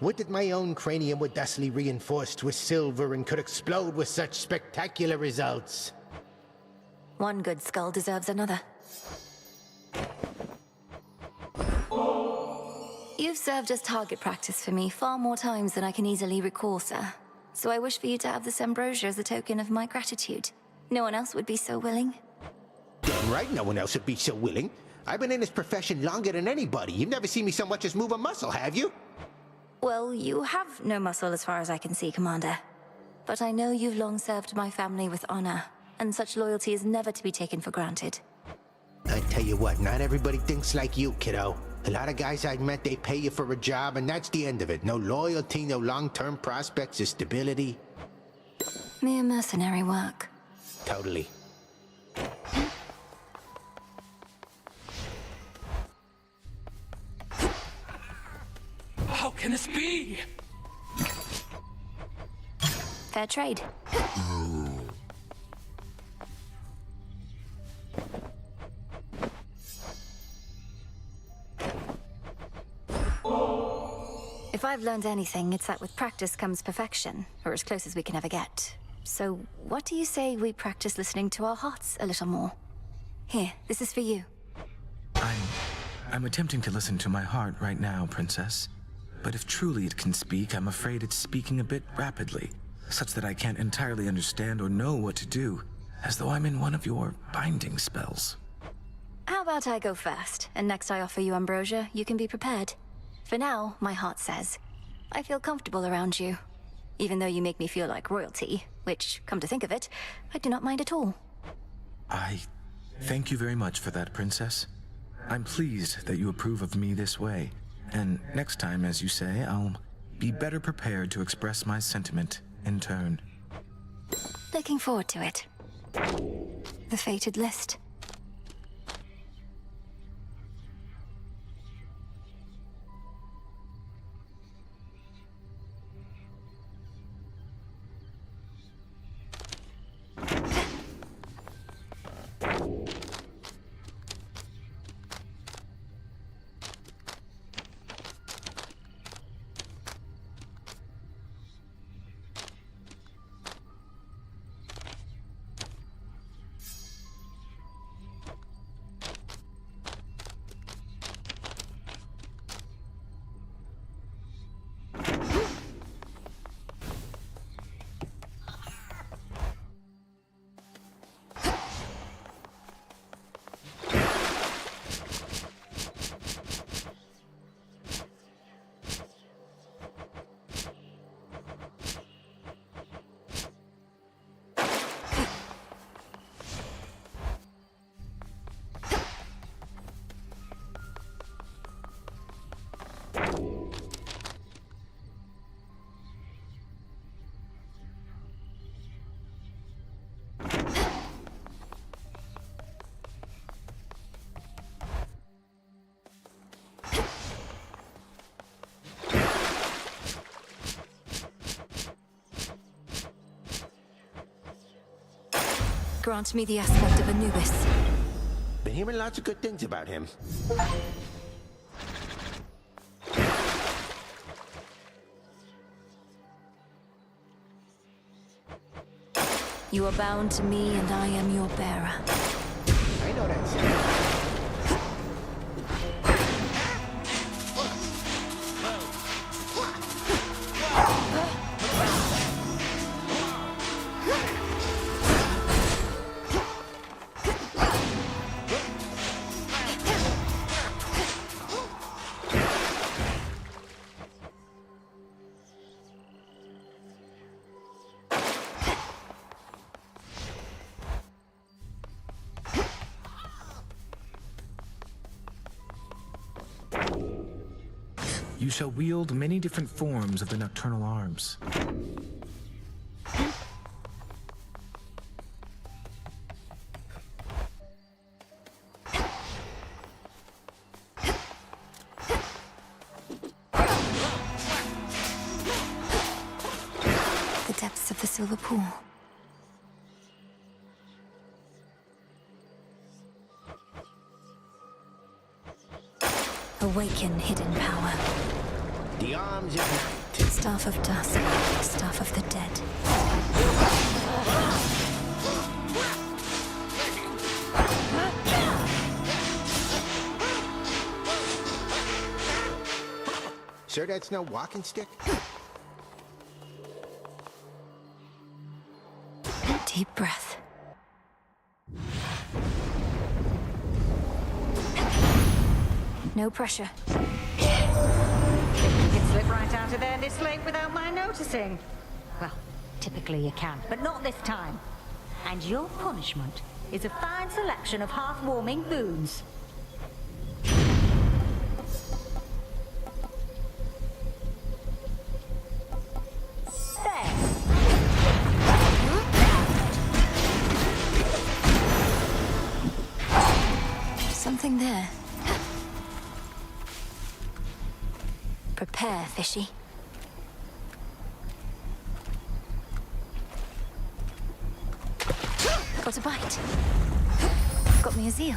Would that my own cranium were thusly reinforced with silver and could explode with such spectacular results. One good skull deserves another. You've served as target practice for me far more times than I can easily recall, sir. So I wish for you to have this ambrosia as a token of my gratitude. No one else would be so willing. Damn right, no one else would be so willing. I've been in this profession longer than anybody. You've never seen me so much as move a muscle, have you? Well, you have no muscle as far as I can see, Commander. But I know you've long served my family with honor, and such loyalty is never to be taken for granted. I tell you what, not everybody thinks like you, kiddo. A lot of guys I've met, they pay you for a job, and that's the end of it. No loyalty, no long-term prospects or stability. Mere mercenary work. Totally. How can this be? Fair trade. If I've learned anything, it's that with practice comes perfection, or as close as we can ever get. So, what do you say we practice listening to our hearts a little more? Here, this is for you. I'm attempting to listen to my heart right now, Princess. But if truly it can speak, I'm afraid it's speaking a bit rapidly, such that I can't entirely understand or know what to do, as though I'm in one of your binding spells. How about I go first, and next I offer you ambrosia, you can be prepared. For now, my heart says, I feel comfortable around you. Even though you make me feel like royalty, which, come to think of it, I do not mind at all. I thank you very much for that, Princess. I'm pleased that you approve of me this way. And next time, as you say, I'll be better prepared to express my sentiment in turn. Looking forward to it. The fated list. Grant me the aspect of Anubis. Been hearing lots of good things about him. You are bound to me, and I am your bearer. I know that sound. You shall wield many different forms of the nocturnal arms. The depths of the silver pool. Awaken hidden power. The arms of night. Staff of dusk, staff of the dead. Sure that's no walking stick? Deep breath. No pressure. You can slip right out of there this late without my noticing. Well, typically you can, but not this time. And your punishment is a fine selection of hearth-warming boons. Something there. Prepare, fishy. Got a bite. Got me a zeal.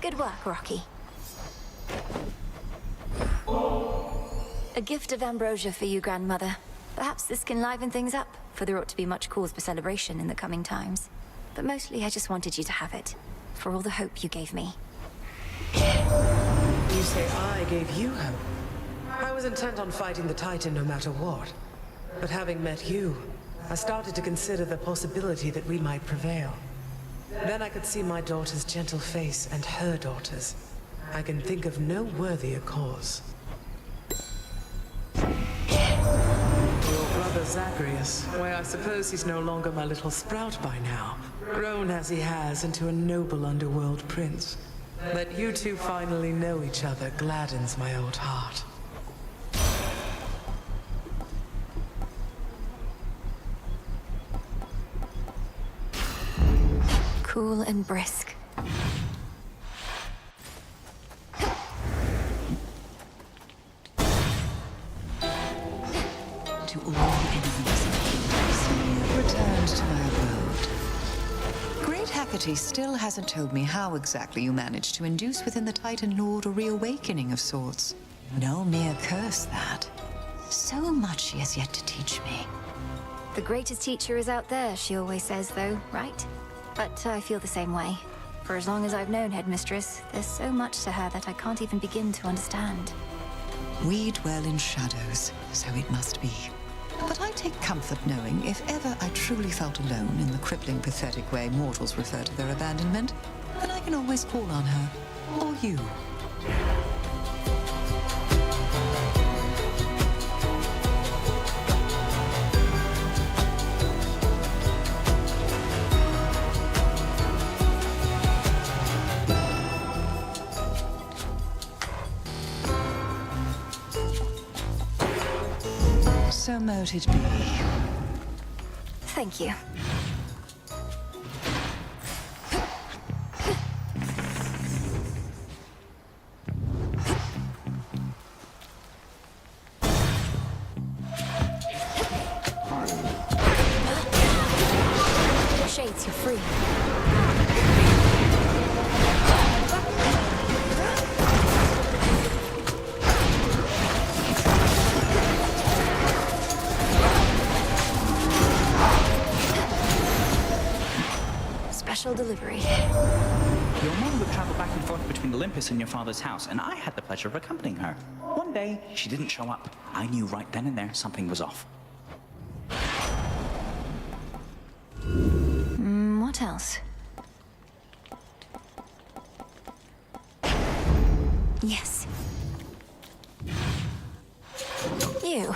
Good work, Rocky. A gift of ambrosia for you, Grandmother. Perhaps this can liven things up, for there ought to be much cause for celebration in the coming times. But mostly I just wanted you to have it, for all the hope you gave me. You say I gave you hope? I was intent on fighting the Titan no matter what. But having met you, I started to consider the possibility that we might prevail. Then I could see my daughter's gentle face and her daughter's. I can think of no worthier cause. Your brother Zacharias, why I suppose he's no longer my little sprout by now. Grown as he has into a noble underworld prince. That you two finally know each other gladdens my old heart. Cool and brisk. To all enemies and kingdoms, we have returned to my abode. Great Hecate still hasn't told me how exactly you managed to induce within the Titan Lord a reawakening of sorts. No mere curse, that. So much she has yet to teach me. The greatest teacher is out there, she always says, though, right? But I feel the same way. For as long as I've known Headmistress, there's so much to her that I can't even begin to understand. We dwell in shadows, so it must be. But I take comfort knowing if ever I truly felt alone in the crippling, pathetic way mortals refer to their abandonment, then I can always call on her. Or you. So mote it be. Thank you. Shades, you're free. Special delivery. Your mom would travel back and forth between Olympus and your father's house, and I had the pleasure of accompanying her. One day, she didn't show up. I knew right then and there something was off. What else? Yes. you.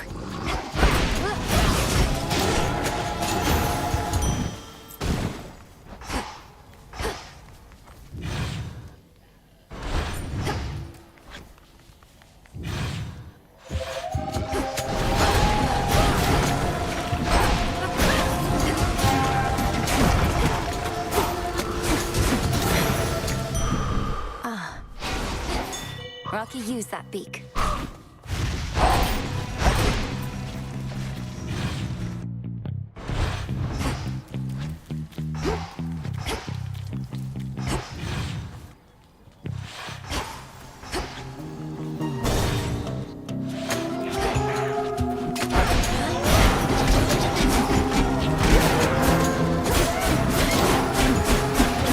Rocky, use that beak.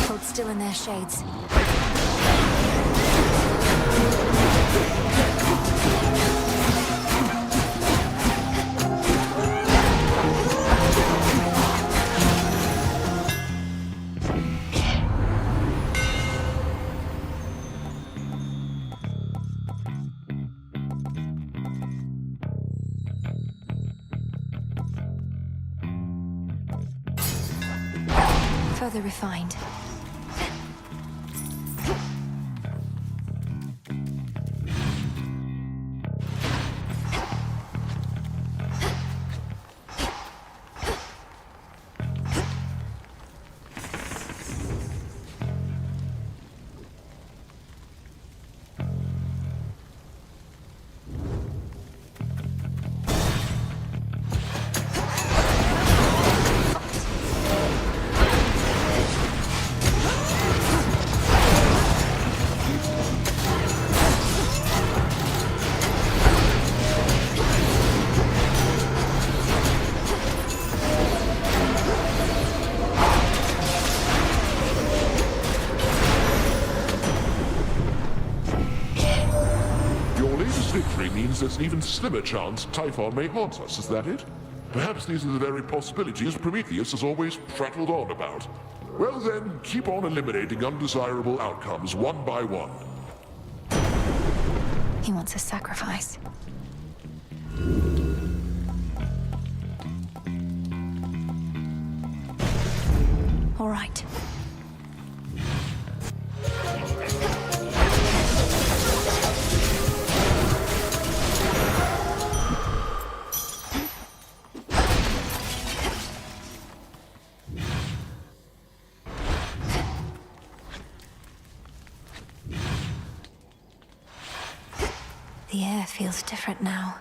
Hold still in their shades. Further refined. Victory means there's an even slimmer chance Typhon may haunt us, is that it? Perhaps these are the very possibilities Prometheus has always prattled on about. Well then, keep on eliminating undesirable outcomes one by one. He wants a sacrifice. All right. The air feels different now.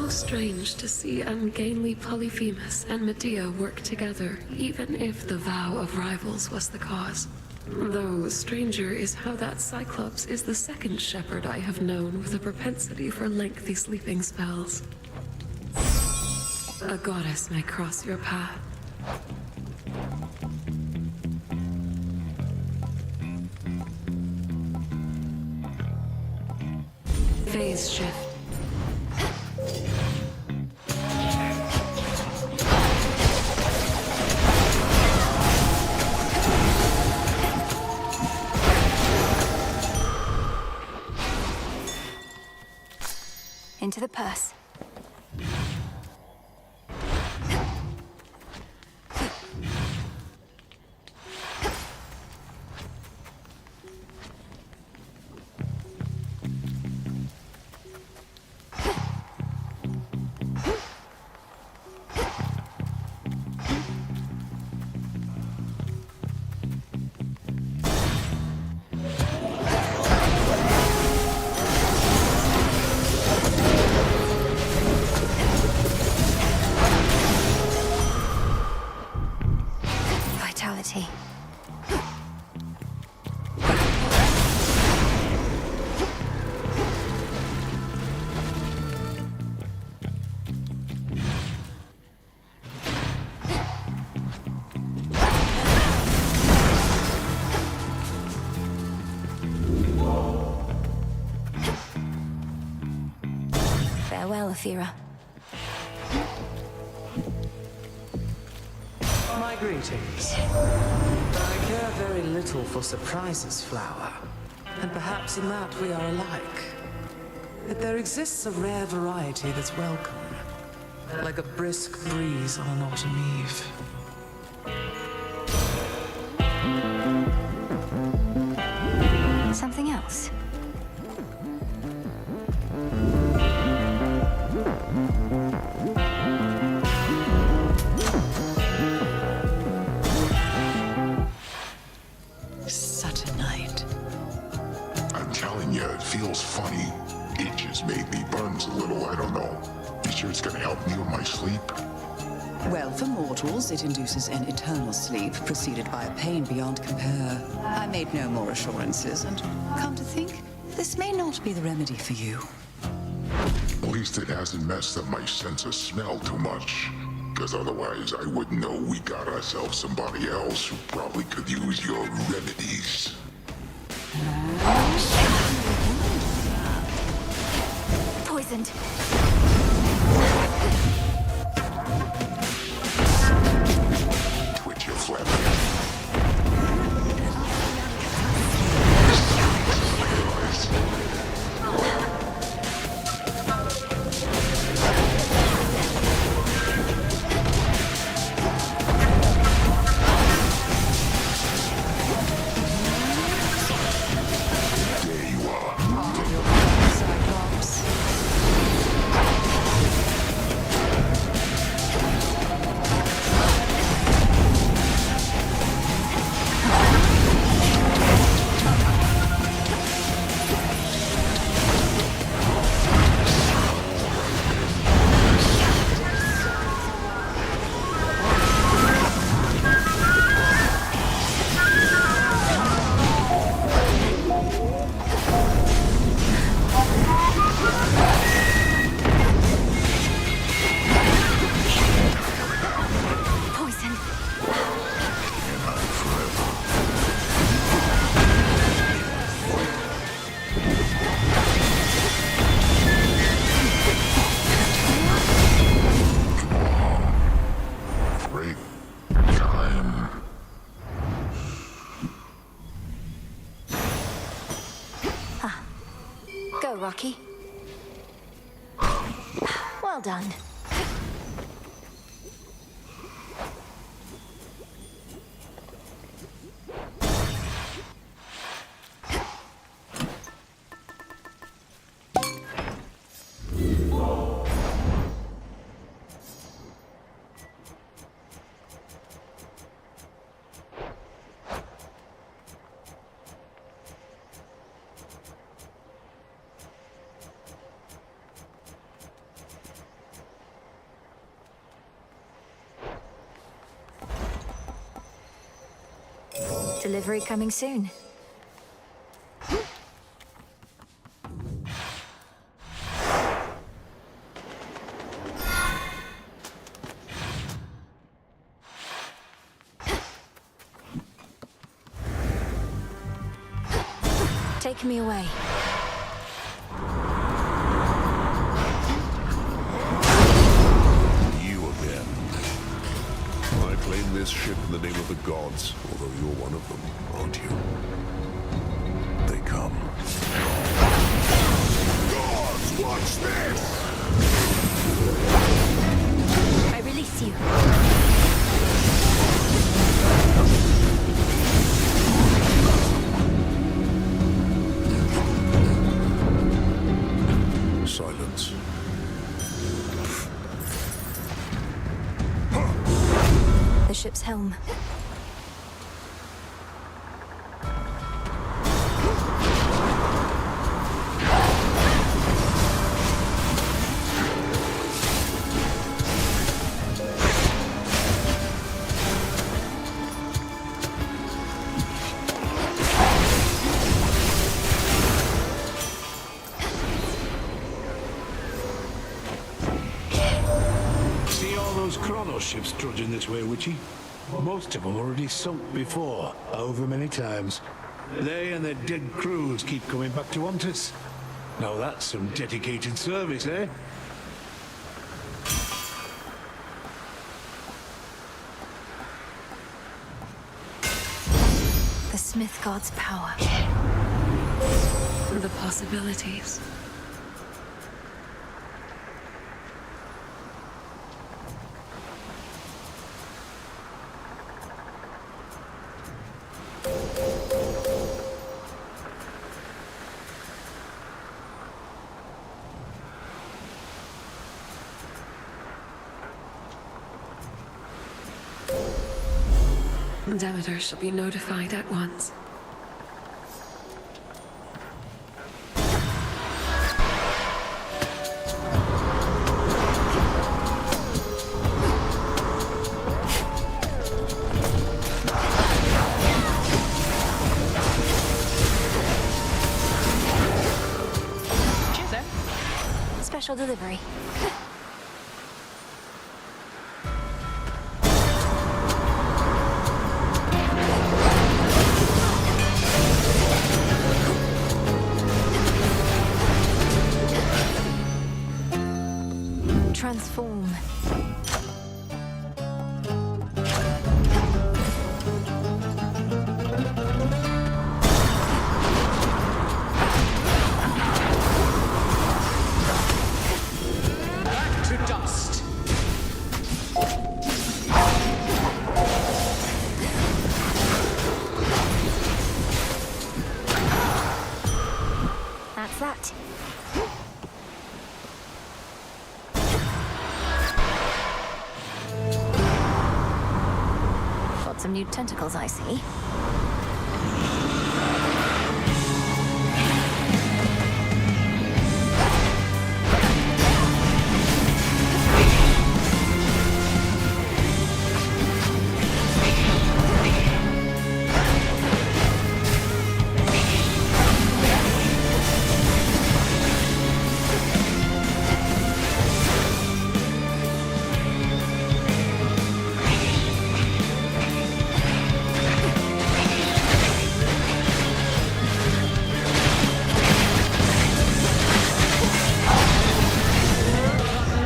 Strange to see ungainly Polyphemus and Medea work together, even if the vow of rivals was the cause. Though stranger is how that Cyclops is the second shepherd I have known with a propensity for lengthy sleeping spells. A goddess may cross your path. Phase shift. Into the purse. Farewell, Athera. My greetings. I care very little for surprises, Flower. And perhaps in that we are alike. But there exists a rare variety that's welcome. Like a brisk breeze on an autumn eve. Something else? Such a night. I'm telling you, it feels funny. Itches maybe, burns a little, I don't know. You sure it's gonna help me with my sleep? Well, for mortals, it induces an eternal sleep, preceded by a pain beyond compare. I made no more assurances, and come to think, this may not be the remedy for you. At least it hasn't messed up my sense of smell too much. Because otherwise, I wouldn't know we got ourselves somebody else who probably could use your remedies. Poisoned. Twitch your flap. Go, Rocky. Well done. Delivery coming soon. Take me away. You again. I claim this ship in the name of the gods, although you're one of them, aren't you? They come. Gods, watch this! I release you. Silence. The ship's helm. See all those Chronos ships trudging this way, Witchy? Most of them already sunk before, however many times. They and their dead crews keep coming back to haunt us. Now that's some dedicated service, eh? The Smith God's power. The possibilities. Demeter shall be notified at once. Cheers, then. Special delivery. Transform. Back to dust. That's that. Got some new tentacles, I see.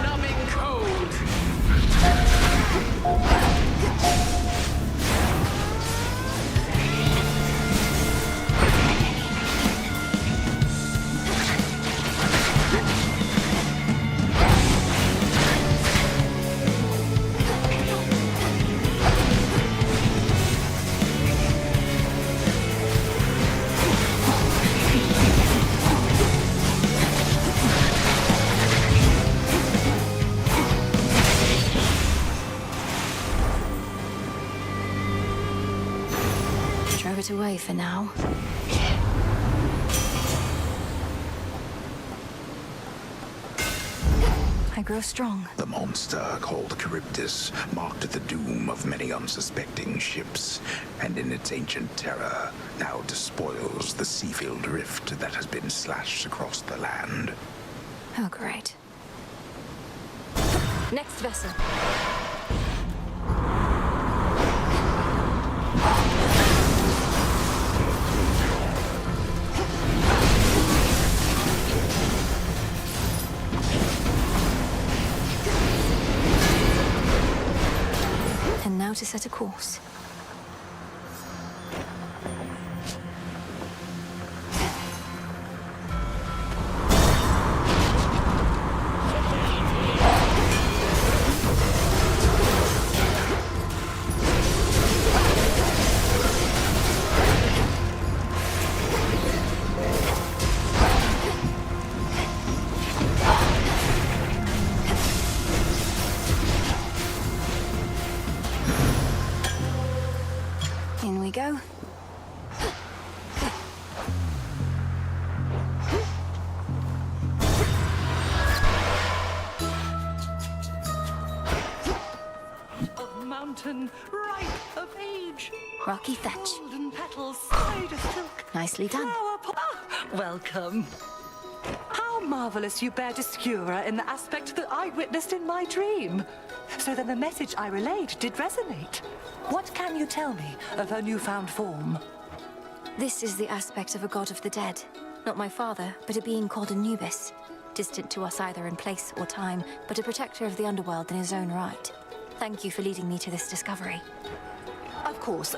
Numbing cold. Throw it away for now. I grow strong. The monster called Charybdis marked the doom of many unsuspecting ships, and in its ancient terror now despoils the sea-filled rift that has been slashed across the land. Oh, great. Next vessel. And now to set a course. In we go. Of mountain, ripe of age. Rocky fetch. Golden petals, side of silk. Nicely done. Welcome. How marvelous you bear to Skura in the aspect that I witnessed in my dream. So then the message I relayed did resonate. What can you tell me of her newfound form? This is the aspect of a god of the dead. Not my father, but a being called Anubis. Distant to us either in place or time, but a protector of the underworld in his own right. Thank you for leading me to this discovery. Of course,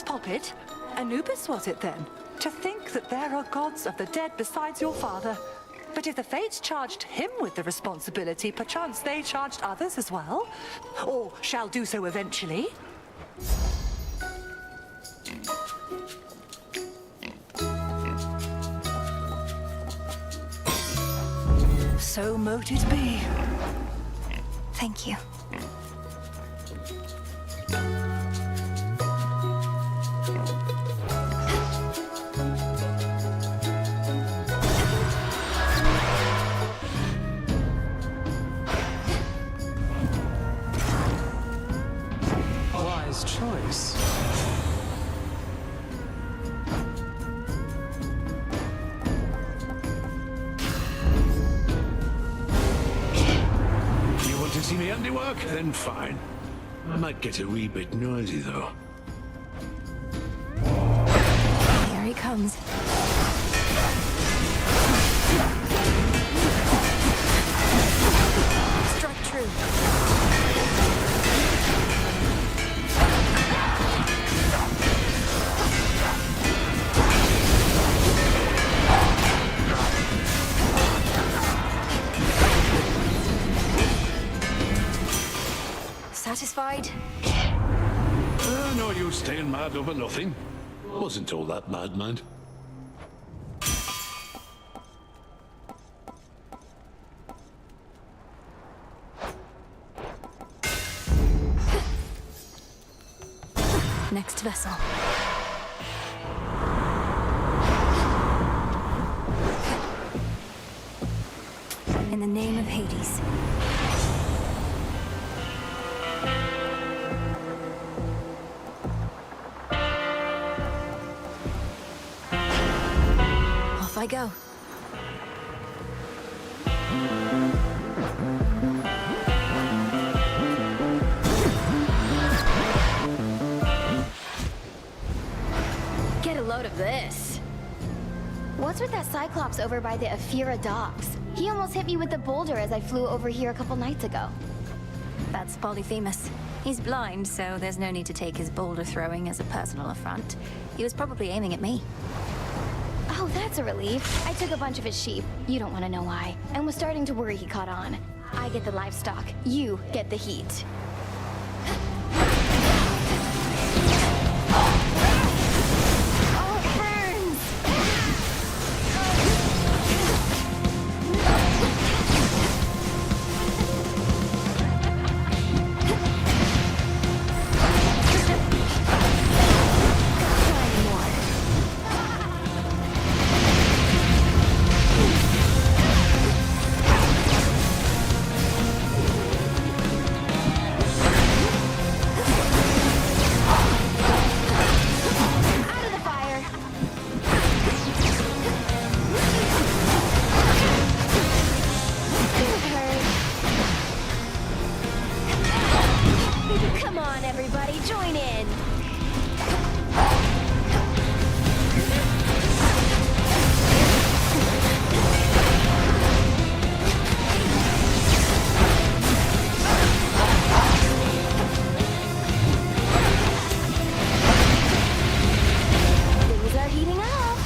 Poppet. Anubis was it then? To think that there are gods of the dead besides your father. But if the Fates charged him with the responsibility, perchance they charged others as well? Or shall do so eventually? So mote it be. Thank you. Wise choice. You want to see me handiwork? Then fine. I might get a wee bit noisy, though. Here he comes. Strike true. Satisfied? No use staying mad over nothing. Wasn't all that mad, mind. Next vessel. In the name of Hades. Off I go. Get a load of this. What's with that Cyclops over by the Aphira docks? He almost hit me with the boulder as I flew over here a couple nights ago. That's Polyphemus. He's blind, so there's no need to take his boulder throwing as a personal affront. He was probably aiming at me. Oh, that's a relief. I took a bunch of his sheep. You don't want to know why. And was starting to worry he caught on. I get the livestock. You get the heat. Oh, it burns! Out of the fire! Come on, everybody, join in! Things are heating up.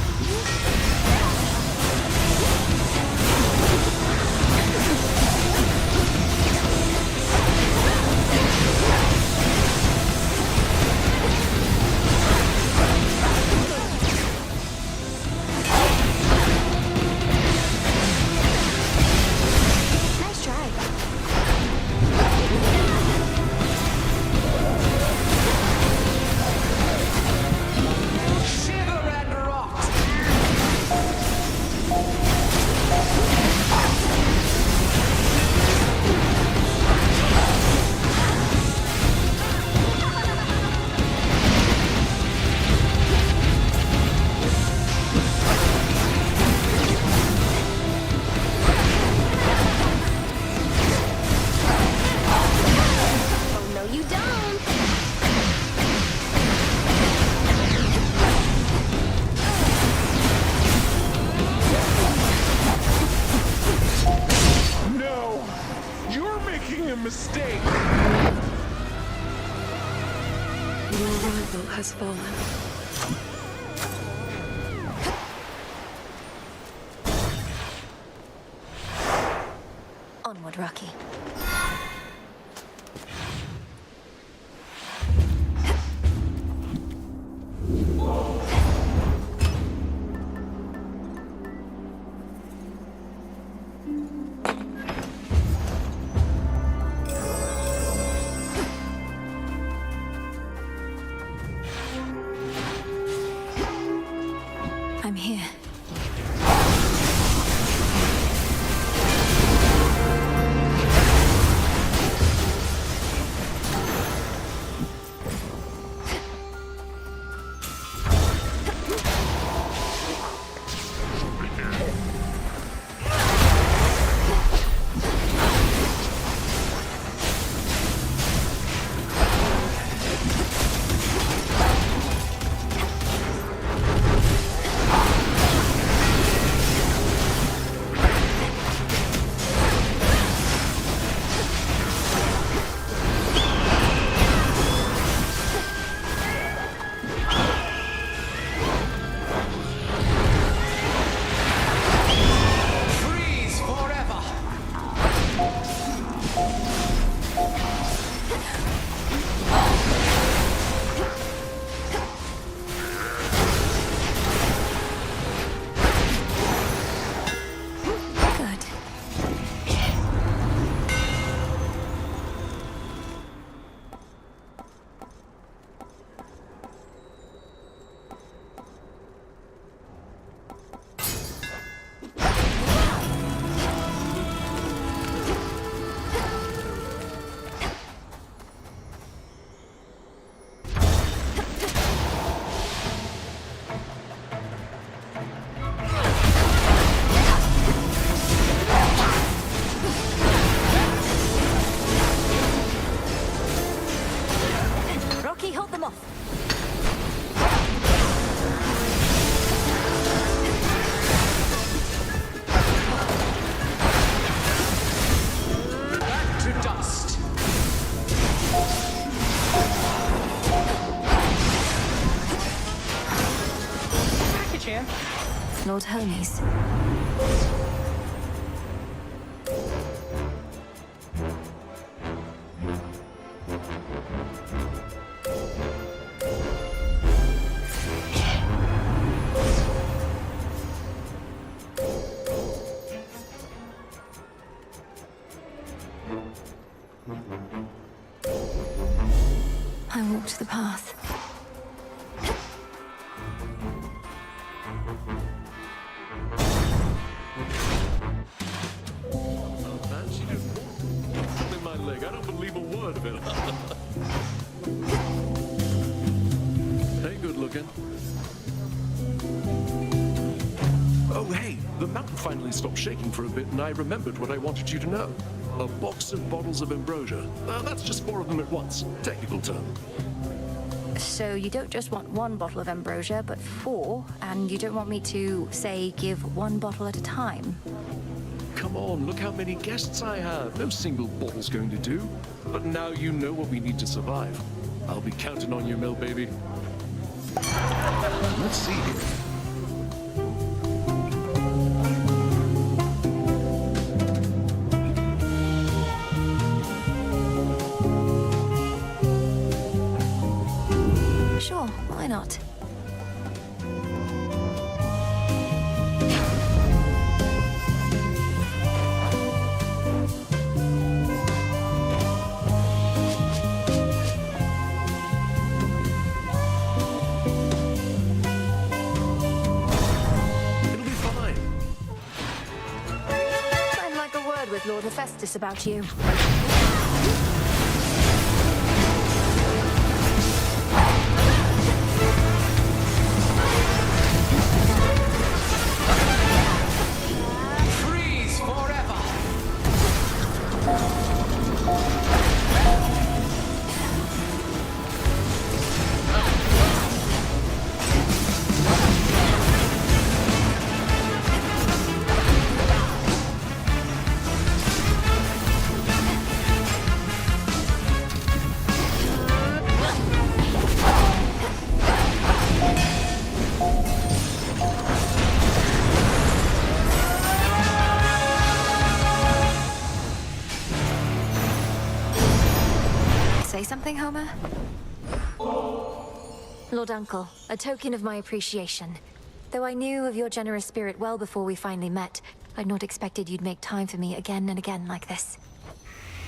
making a mistake! Your rival has fallen. Onward, Rocky. I'm here. Rocky, hold them off. Back to dust. Package here. Lord Hermes. I walked the path. Man, she just walked in my leg. I don't believe a word of it. Hey, good looking. Oh, hey, the mountain finally stopped shaking for a bit, and I remembered what I wanted you to know. A box of bottles of ambrosia. That's just 4 of them at once. Technical term. So you don't just want 1 bottle of ambrosia, but 4, and you don't want me to, say, give 1 bottle at a time? Come on, look how many guests I have. No single bottle's going to do. But now you know what we need to survive. I'll be counting on you, Mill baby. Let's see here. Sure, why not? It'll be fine. I'd like a word with Lord Hephaestus about you. Freeze forever. say something, Homer? Lord Uncle, a token of my appreciation. Though I knew of your generous spirit well before we finally met, I'd not expected you'd make time for me again and again like this.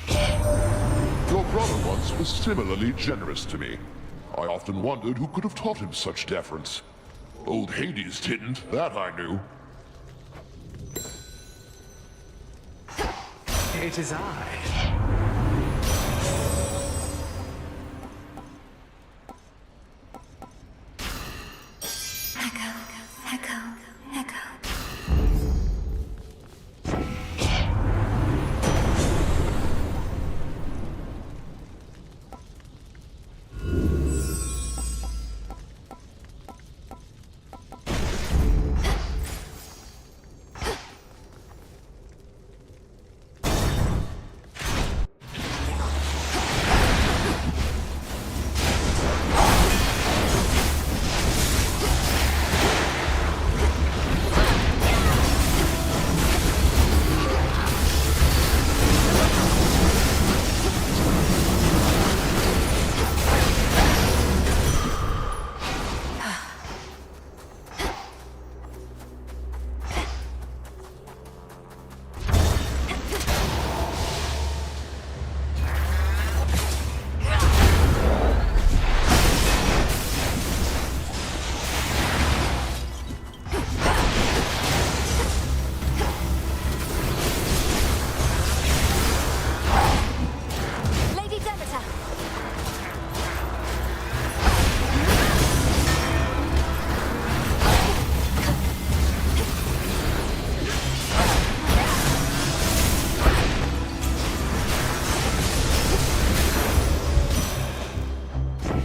Your brother once was similarly generous to me. I often wondered who could have taught him such deference. Old Hades didn't, that I knew. It is I. Echo.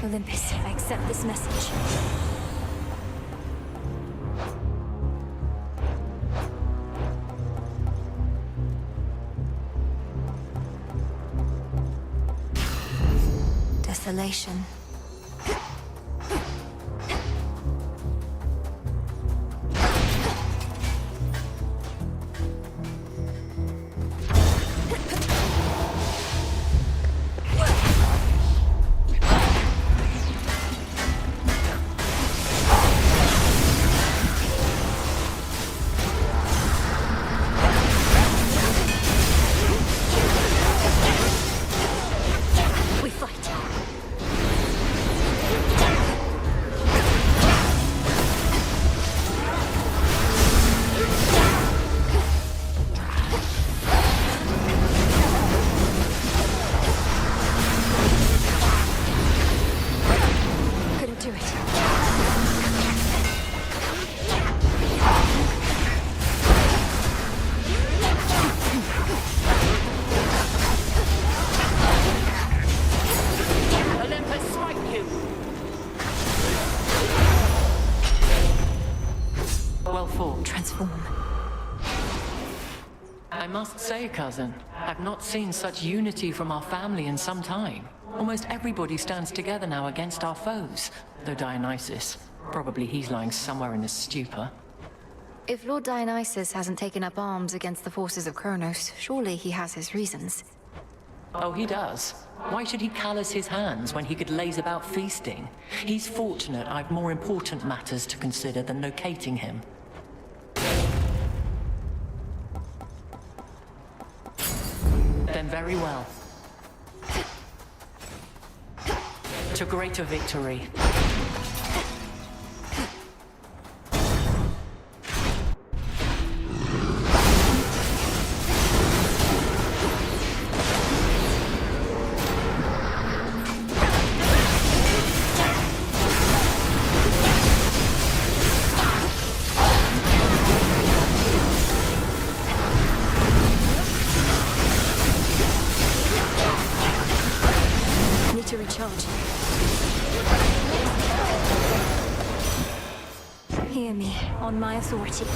Olympus, I accept this message. Desolation. I must say, cousin, I've not seen such unity from our family in some time. Almost everybody stands together now against our foes. Though Dionysus, probably he's lying somewhere in a stupor. If Lord Dionysus hasn't taken up arms against the forces of Kronos, surely he has his reasons. Oh, he does. Why should he callous his hands when he could laze about feasting? He's fortunate I've more important matters to consider than locating him. Then very well. To greater victory. To recharge. Hear me, on my authority.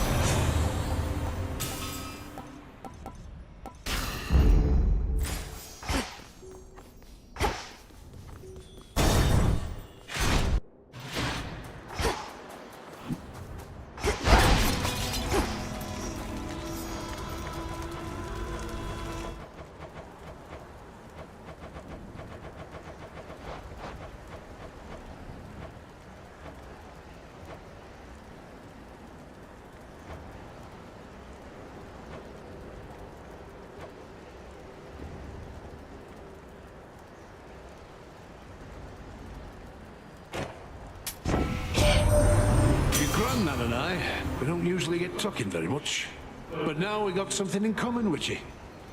Nan and I, we don't usually get talking very much. But now we got something in common, Witchy.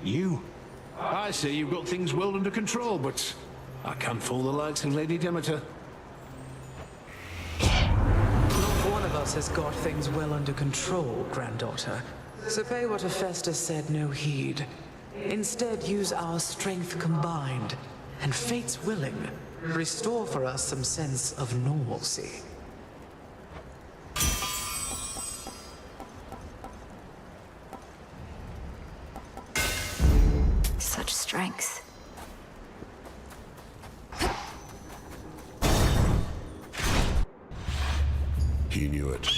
You. I say you've got things well under control, but I can't fool the likes of Lady Demeter. Not one of us has got things well under control, granddaughter. So pay what Hephaestus said no heed. Instead, use our strength combined, and fate's willing, restore for us some sense of normalcy. Such strength. He knew it.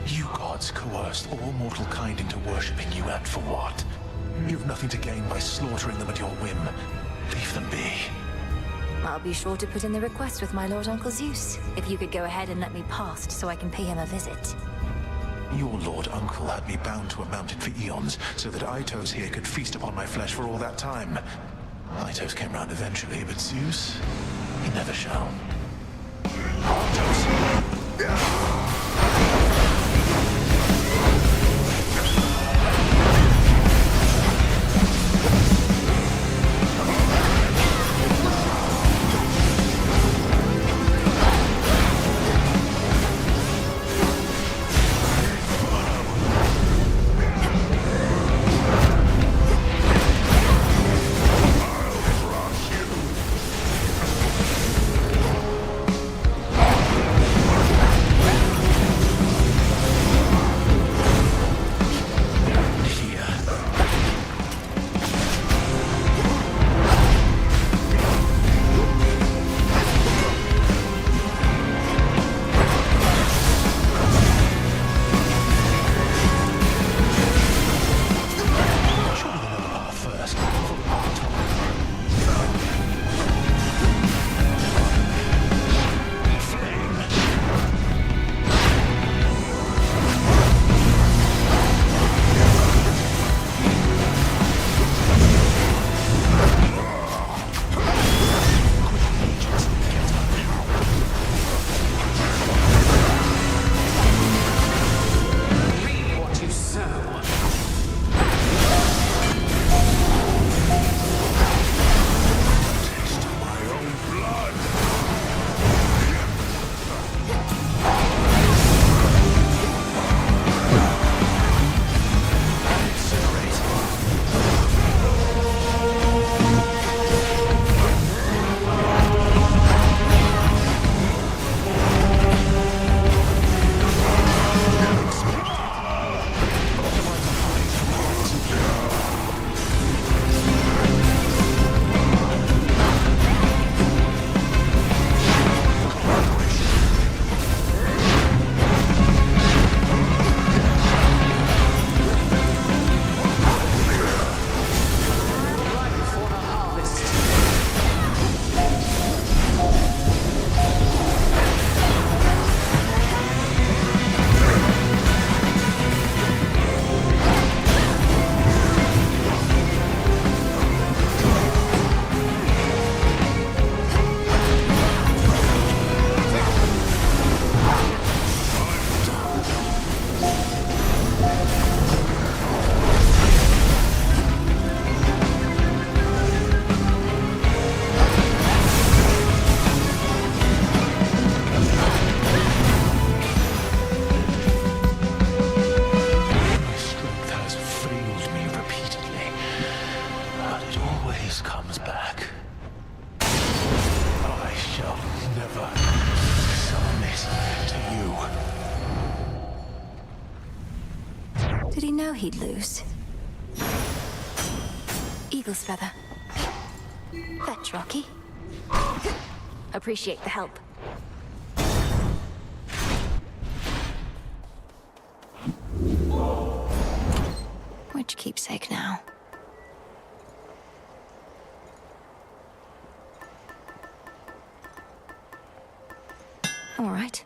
You gods coerced all mortal kind into worshipping you, and for what? You've nothing to gain by slaughtering them at your whim. Leave them be. I'll be sure to put in the request with my Lord Uncle Zeus. If you could go ahead and let me past so I can pay him a visit. Your Lord Uncle had me bound to a mountain for eons, so that Itos here could feast upon my flesh for all that time. Itos came round eventually, but Zeus, he never shall. Did he know he'd lose? Eagle's feather. Fetch, Rocky. Appreciate the help. Which keepsake now? All right.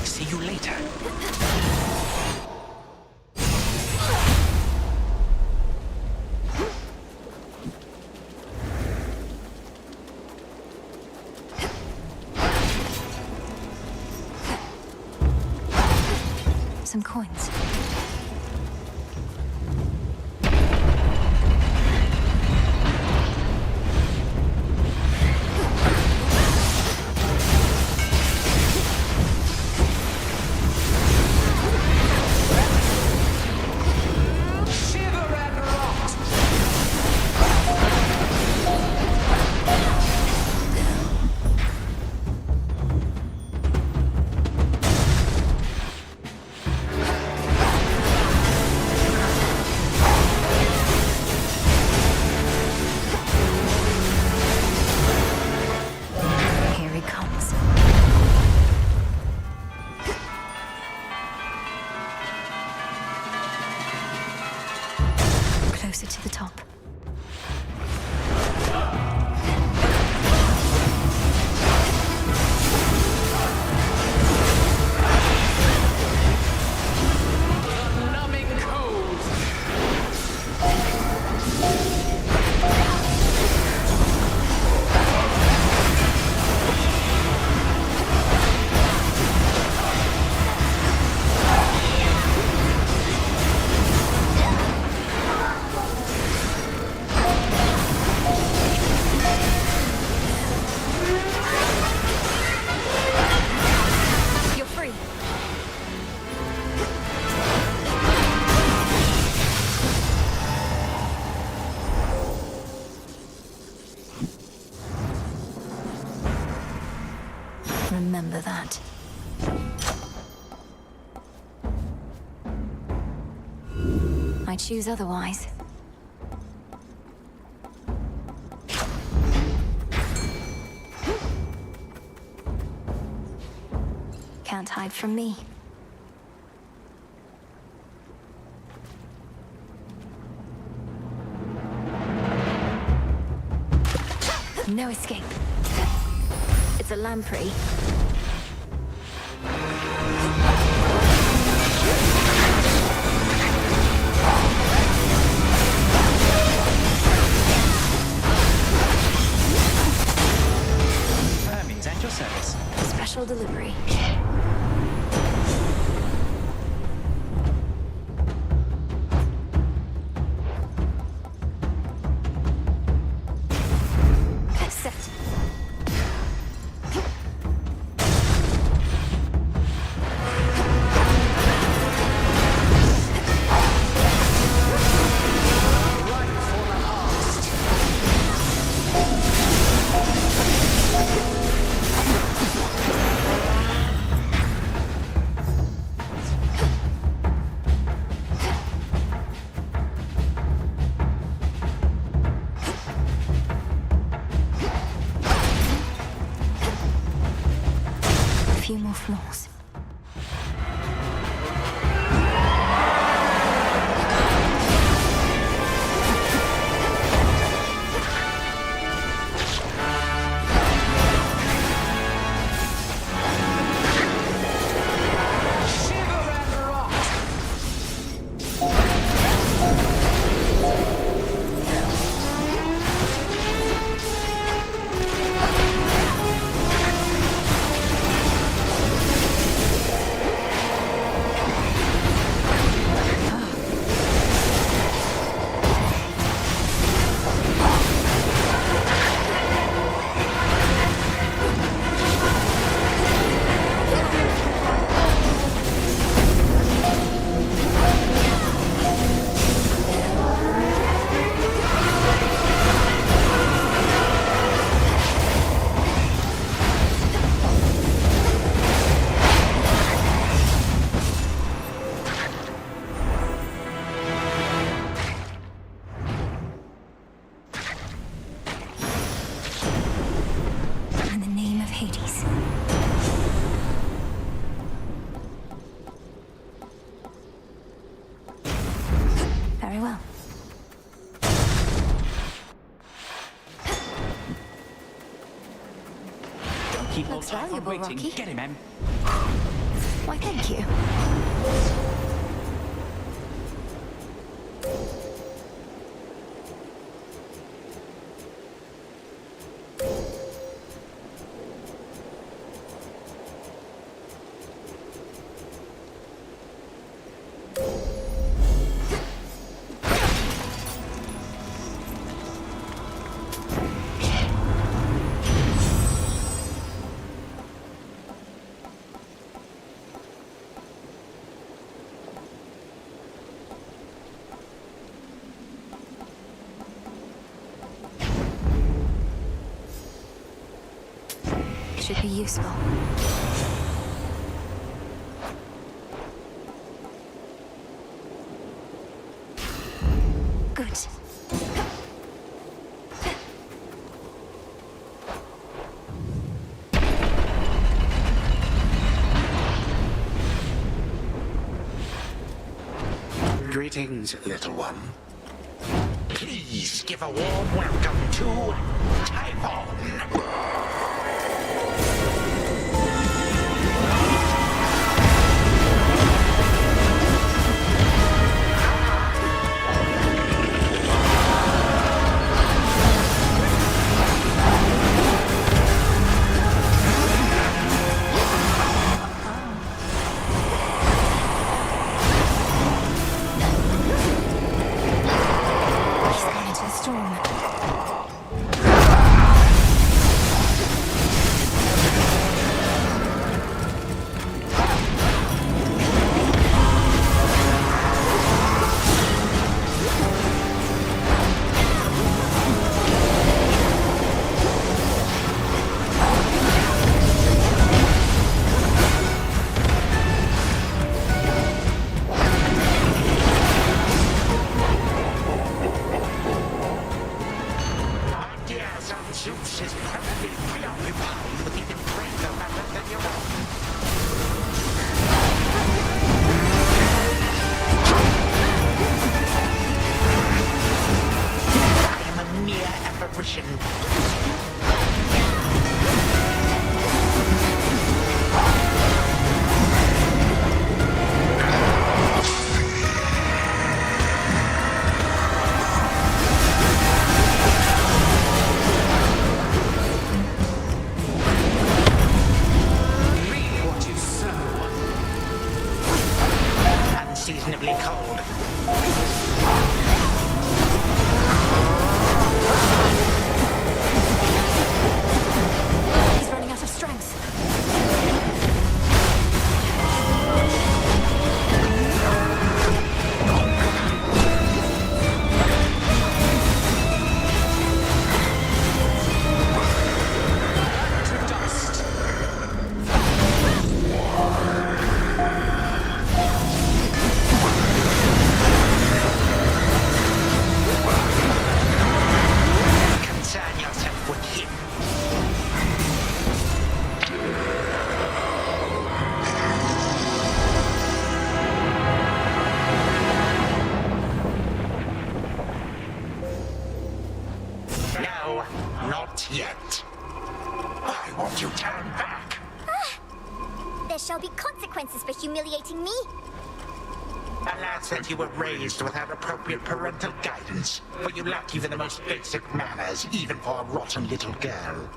See you later. some coins. Closer to the top. Numbing cold. You're free. Remember that. I choose otherwise. Can't hide from me. No escape. It's a lamprey. Hermes, at your service. Special delivery. Set. A few more floors. In the name of Hades. Very well. Don't keep old Looks Typhon valuable, waiting. Rocky. Get him, Em. Why, thank you. should be useful. Good. Greetings, little one. Please give a warm welcome to Typhon. He's gone into the storm. Zeus is probably preoccupied with even greater matters than your own. I am a mere apparition. Unseasonably cold. He's running out of strength. Concern yourself with him. No, not yet. Why won't you turn back? There shall be consequences for humiliating me. Alas, that you were raised without appropriate parental guidance, for you lack even the most basic manners, even for a rotten little girl.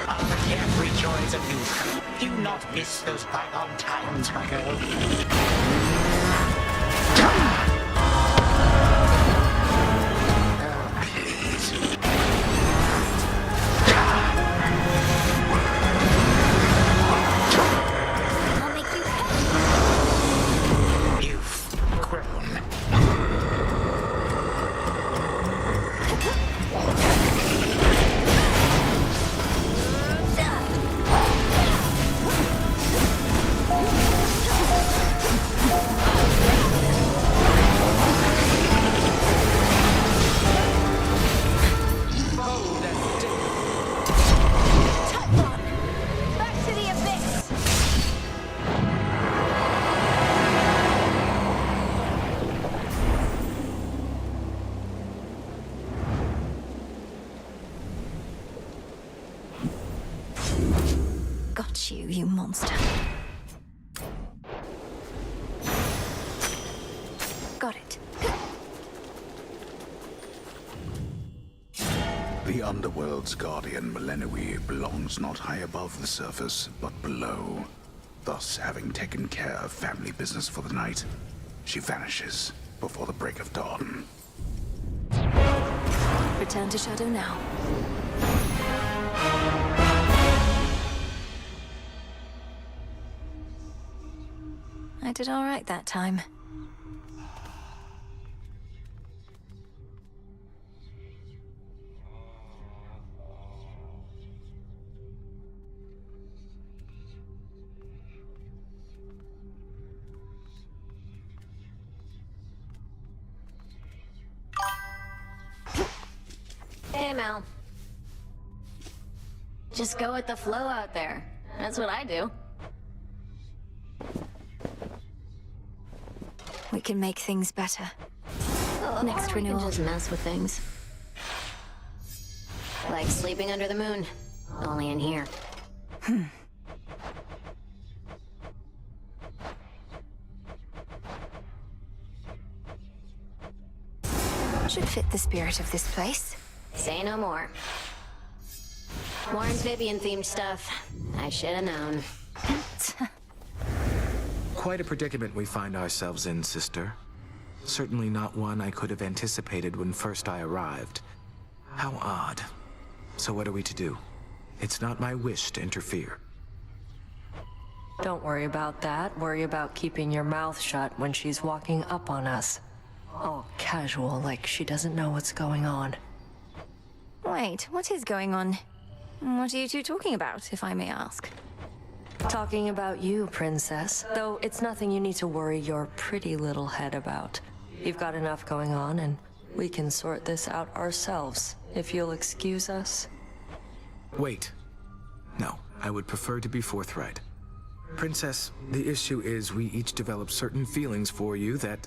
Of the carefree joys of youth, do you not miss those bygone times, my girl? I'll make you happy. You've grown. Back to the abyss. Got you, you monster. Got it. The Underworld's guardian, Melenui, belongs not high above the surface, but below. Thus, having taken care of family business for the night, she vanishes before the break of dawn. Return to Shadow now. I did all right that time. Hey, Mel. Just go with the flow out there. That's what I do. We can make things better. Next Or we renewal. can just mess with things. Like sleeping under the moon. Only in here. Should fit the spirit of this place. Say no more. More amphibian-themed stuff. I should have known. Quite a predicament we find ourselves in, sister. Certainly not one I could have anticipated when first I arrived. How odd. So what are we to do? It's not my wish to interfere. Don't worry about that. Worry about keeping your mouth shut when she's walking up on us. All casual, like she doesn't know what's going on. Wait, what is going on? What are you two talking about, if I may ask? Talking about you, Princess. Though it's nothing you need to worry your pretty little head about. You've got enough going on, and we can sort this out ourselves, if you'll excuse us. Wait. No, I would prefer to be forthright. Princess, the issue is we each develop certain feelings for you that,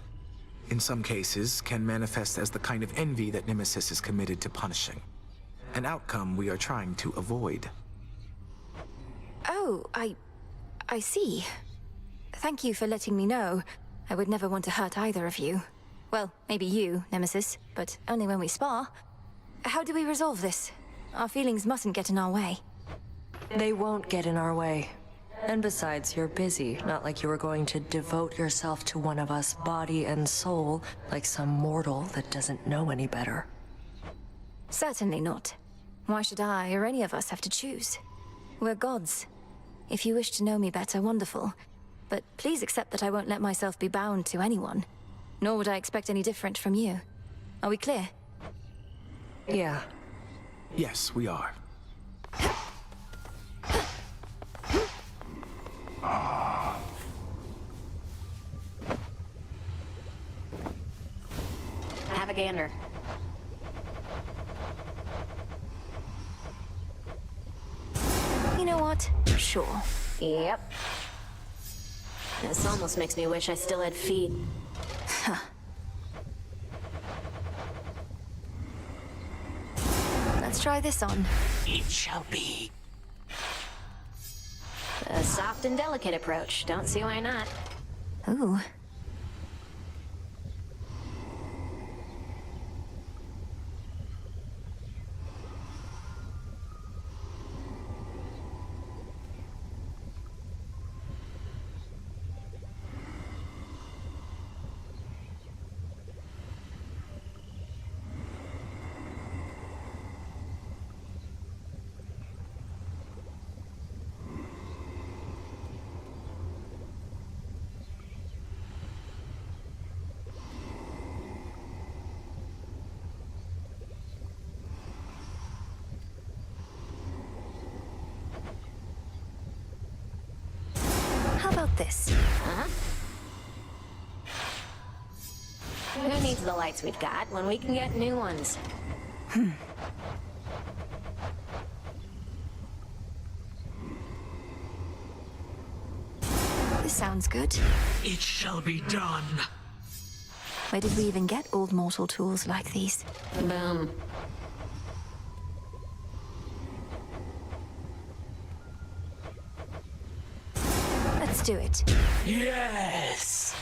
in some cases, can manifest as the kind of envy that Nemesis is committed to punishing. An outcome we are trying to avoid. Oh, I see. Thank you for letting me know. I would never want to hurt either of you. Well, maybe you, Nemesis, but only when we spar. How do we resolve this? Our feelings mustn't get in our way. They won't get in our way. And besides, you're busy, not like you were going to devote yourself to one of us, body and soul, like some mortal that doesn't know any better. Certainly not. Why should I or any of us have to choose? We're gods. If you wish to know me better, wonderful. But please accept that I won't let myself be bound to anyone. Nor would I expect any different from you. Are we clear? Yeah. Yes, we are. Have a gander. You know what? Sure. Yep. This almost makes me wish I still had feet. Let's try this on. It shall be. A soft and delicate approach. Don't see why not. Ooh. How about this? Huh? Who needs the lights we've got when we can get new ones? This sounds good. It shall be done. Where did we even get old mortal tools like these? Boom. Let's do it. Yes!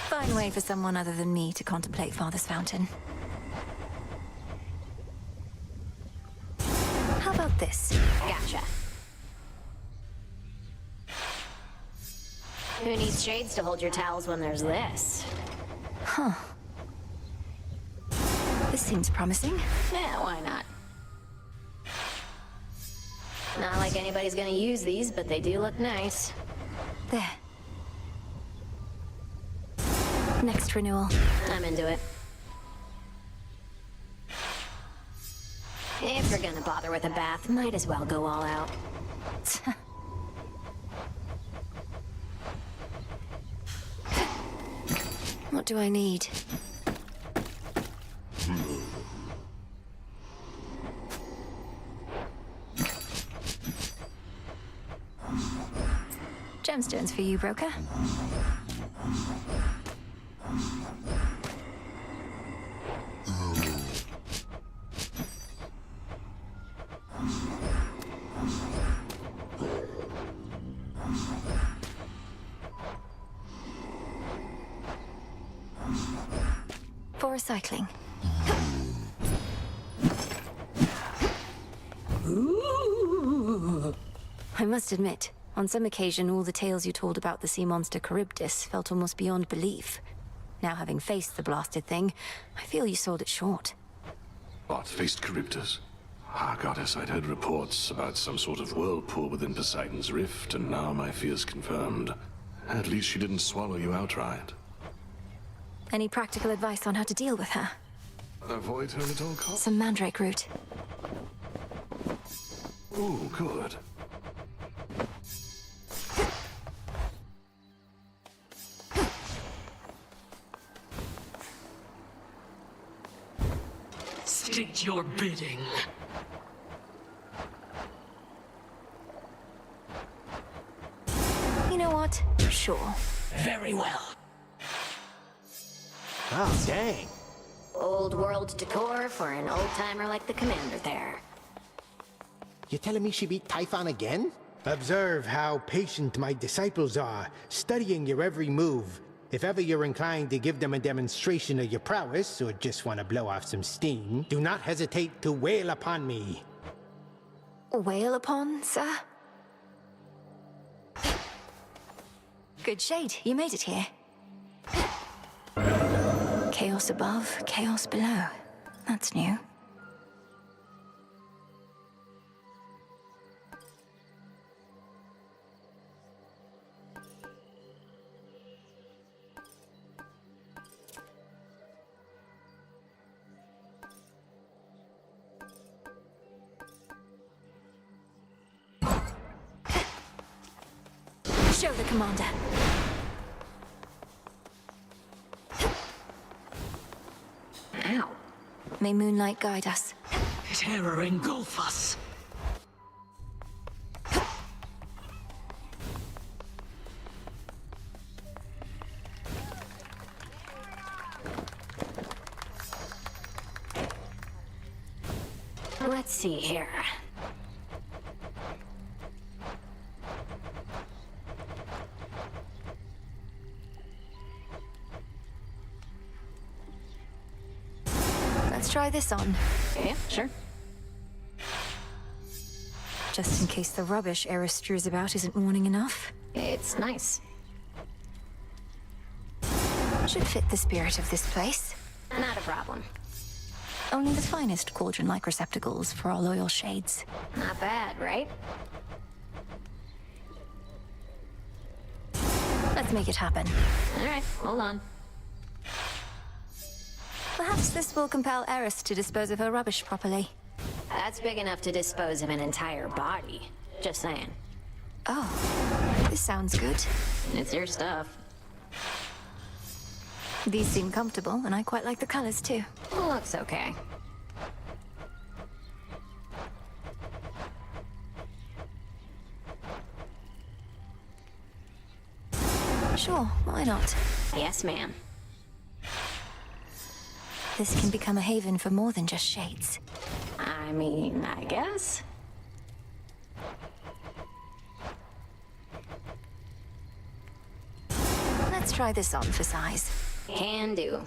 Fine way for someone other than me to contemplate Father's Fountain. How about this? Gotcha. Who needs shades to hold your towels when there's this? Huh. This seems promising. Yeah, why not? Not like anybody's gonna use these, but they do look nice. There. Next renewal. I'm into it. If you're gonna bother with a bath, might as well go all out. What do I need? Gemstones for you, broker. For recycling. Ooh. I must admit, on some occasion, all the tales you told about the sea monster Charybdis felt almost beyond belief. Now, having faced the blasted thing, I feel you sold it short. What, faced Charybdis? Ah, goddess, I'd heard reports about some sort of whirlpool within Poseidon's rift, and now my fears confirmed. At least she didn't swallow you outright. Any practical advice on how to deal with her? Avoid her at all costs? Some mandrake root. Ooh, good. State your bidding. You know what? Sure. Very well. Oh, dang. Old world decor for an old-timer like the commander there. You telling me she beat Typhon again? Observe how patient my disciples are, studying your every move. If ever you're inclined to give them a demonstration of your prowess, or just want to blow off some steam, do not hesitate to wail upon me. Wail upon, sir? Good shade, you made it here. Chaos above, chaos below. That's new. Show the commander. Ow. May moonlight guide us. Terror engulf us. Let's see here. Let's try this on. Yeah, sure. Just in case the rubbish Eris strews about isn't warning enough. It's nice. Should fit the spirit of this place. Not a problem. Only the finest cauldron-like receptacles for our loyal shades. Not bad, right? Let's make it happen. All right, hold on. Perhaps this will compel Eris to dispose of her rubbish properly. That's big enough to dispose of an entire body. Just saying. Oh, this sounds good. It's your stuff. These seem comfortable, and I quite like the colors too. Looks okay. Sure, why not? Yes, ma'am. This can become a haven for more than just shades. I mean, I guess. Let's try this on for size. Can do.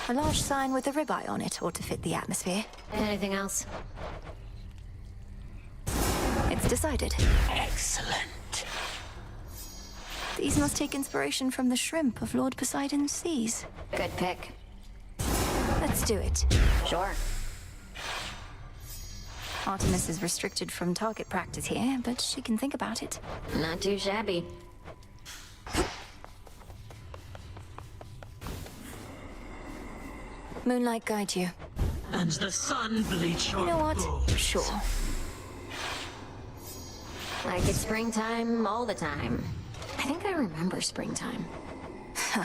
A large sign with a ribeye on it ought to fit the atmosphere. Anything else? It's decided. Excellent. These must take inspiration from the shrimp of Lord Poseidon's seas. Good pick. Let's do it. Sure. Artemis is restricted from target practice here, but she can think about it. Not too shabby. Moonlight guide you. And the sun bleach your You know what? bones. Sure. Like it's springtime all the time. I think I remember springtime. Huh.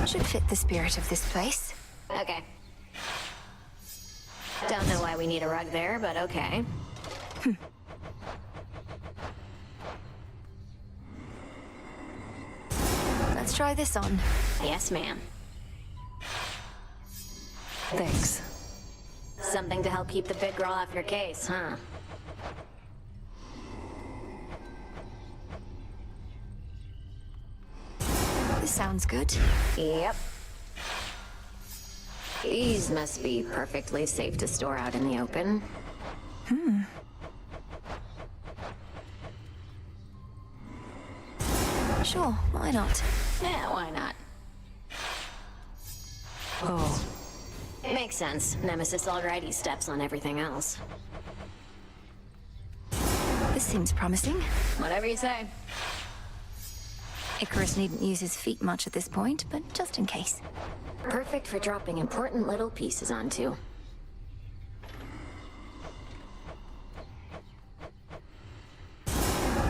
Should fit the spirit of this place. Okay. Don't know why we need a rug there, but okay. Let's try this on. Yes, ma'am. Thanks. Something to help keep the big girl off your case, huh? This sounds good. Yep. These must be perfectly safe to store out in the open. Sure, why not? Yeah, why not? Oh. It makes sense. Nemesis already steps on everything else. This seems promising. Whatever you say. Icarus needn't use his feet much at this point, but just in case. Perfect for dropping important little pieces onto.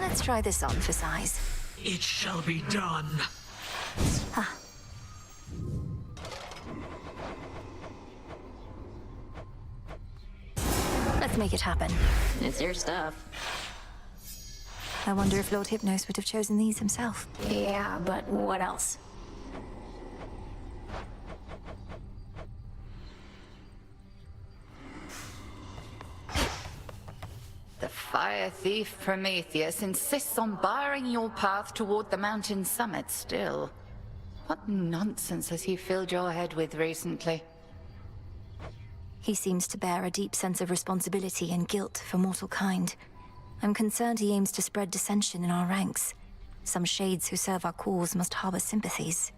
Let's try this on for size. It shall be done. Ah. Let's make it happen. It's your stuff. I wonder if Lord Hypnos would have chosen these himself. Yeah, but what else? The fire thief Prometheus insists on barring your path toward the mountain summit still. What nonsense has he filled your head with recently? He seems to bear a deep sense of responsibility and guilt for mortal kind. I'm concerned he aims to spread dissension in our ranks. Some shades who serve our cause must harbor sympathies.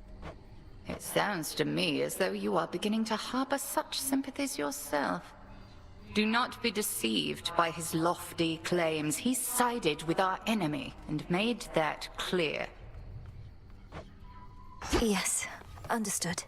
It sounds to me as though you are beginning to harbor such sympathies yourself. Do not be deceived by his lofty claims. He sided with our enemy and made that clear. Yes, understood.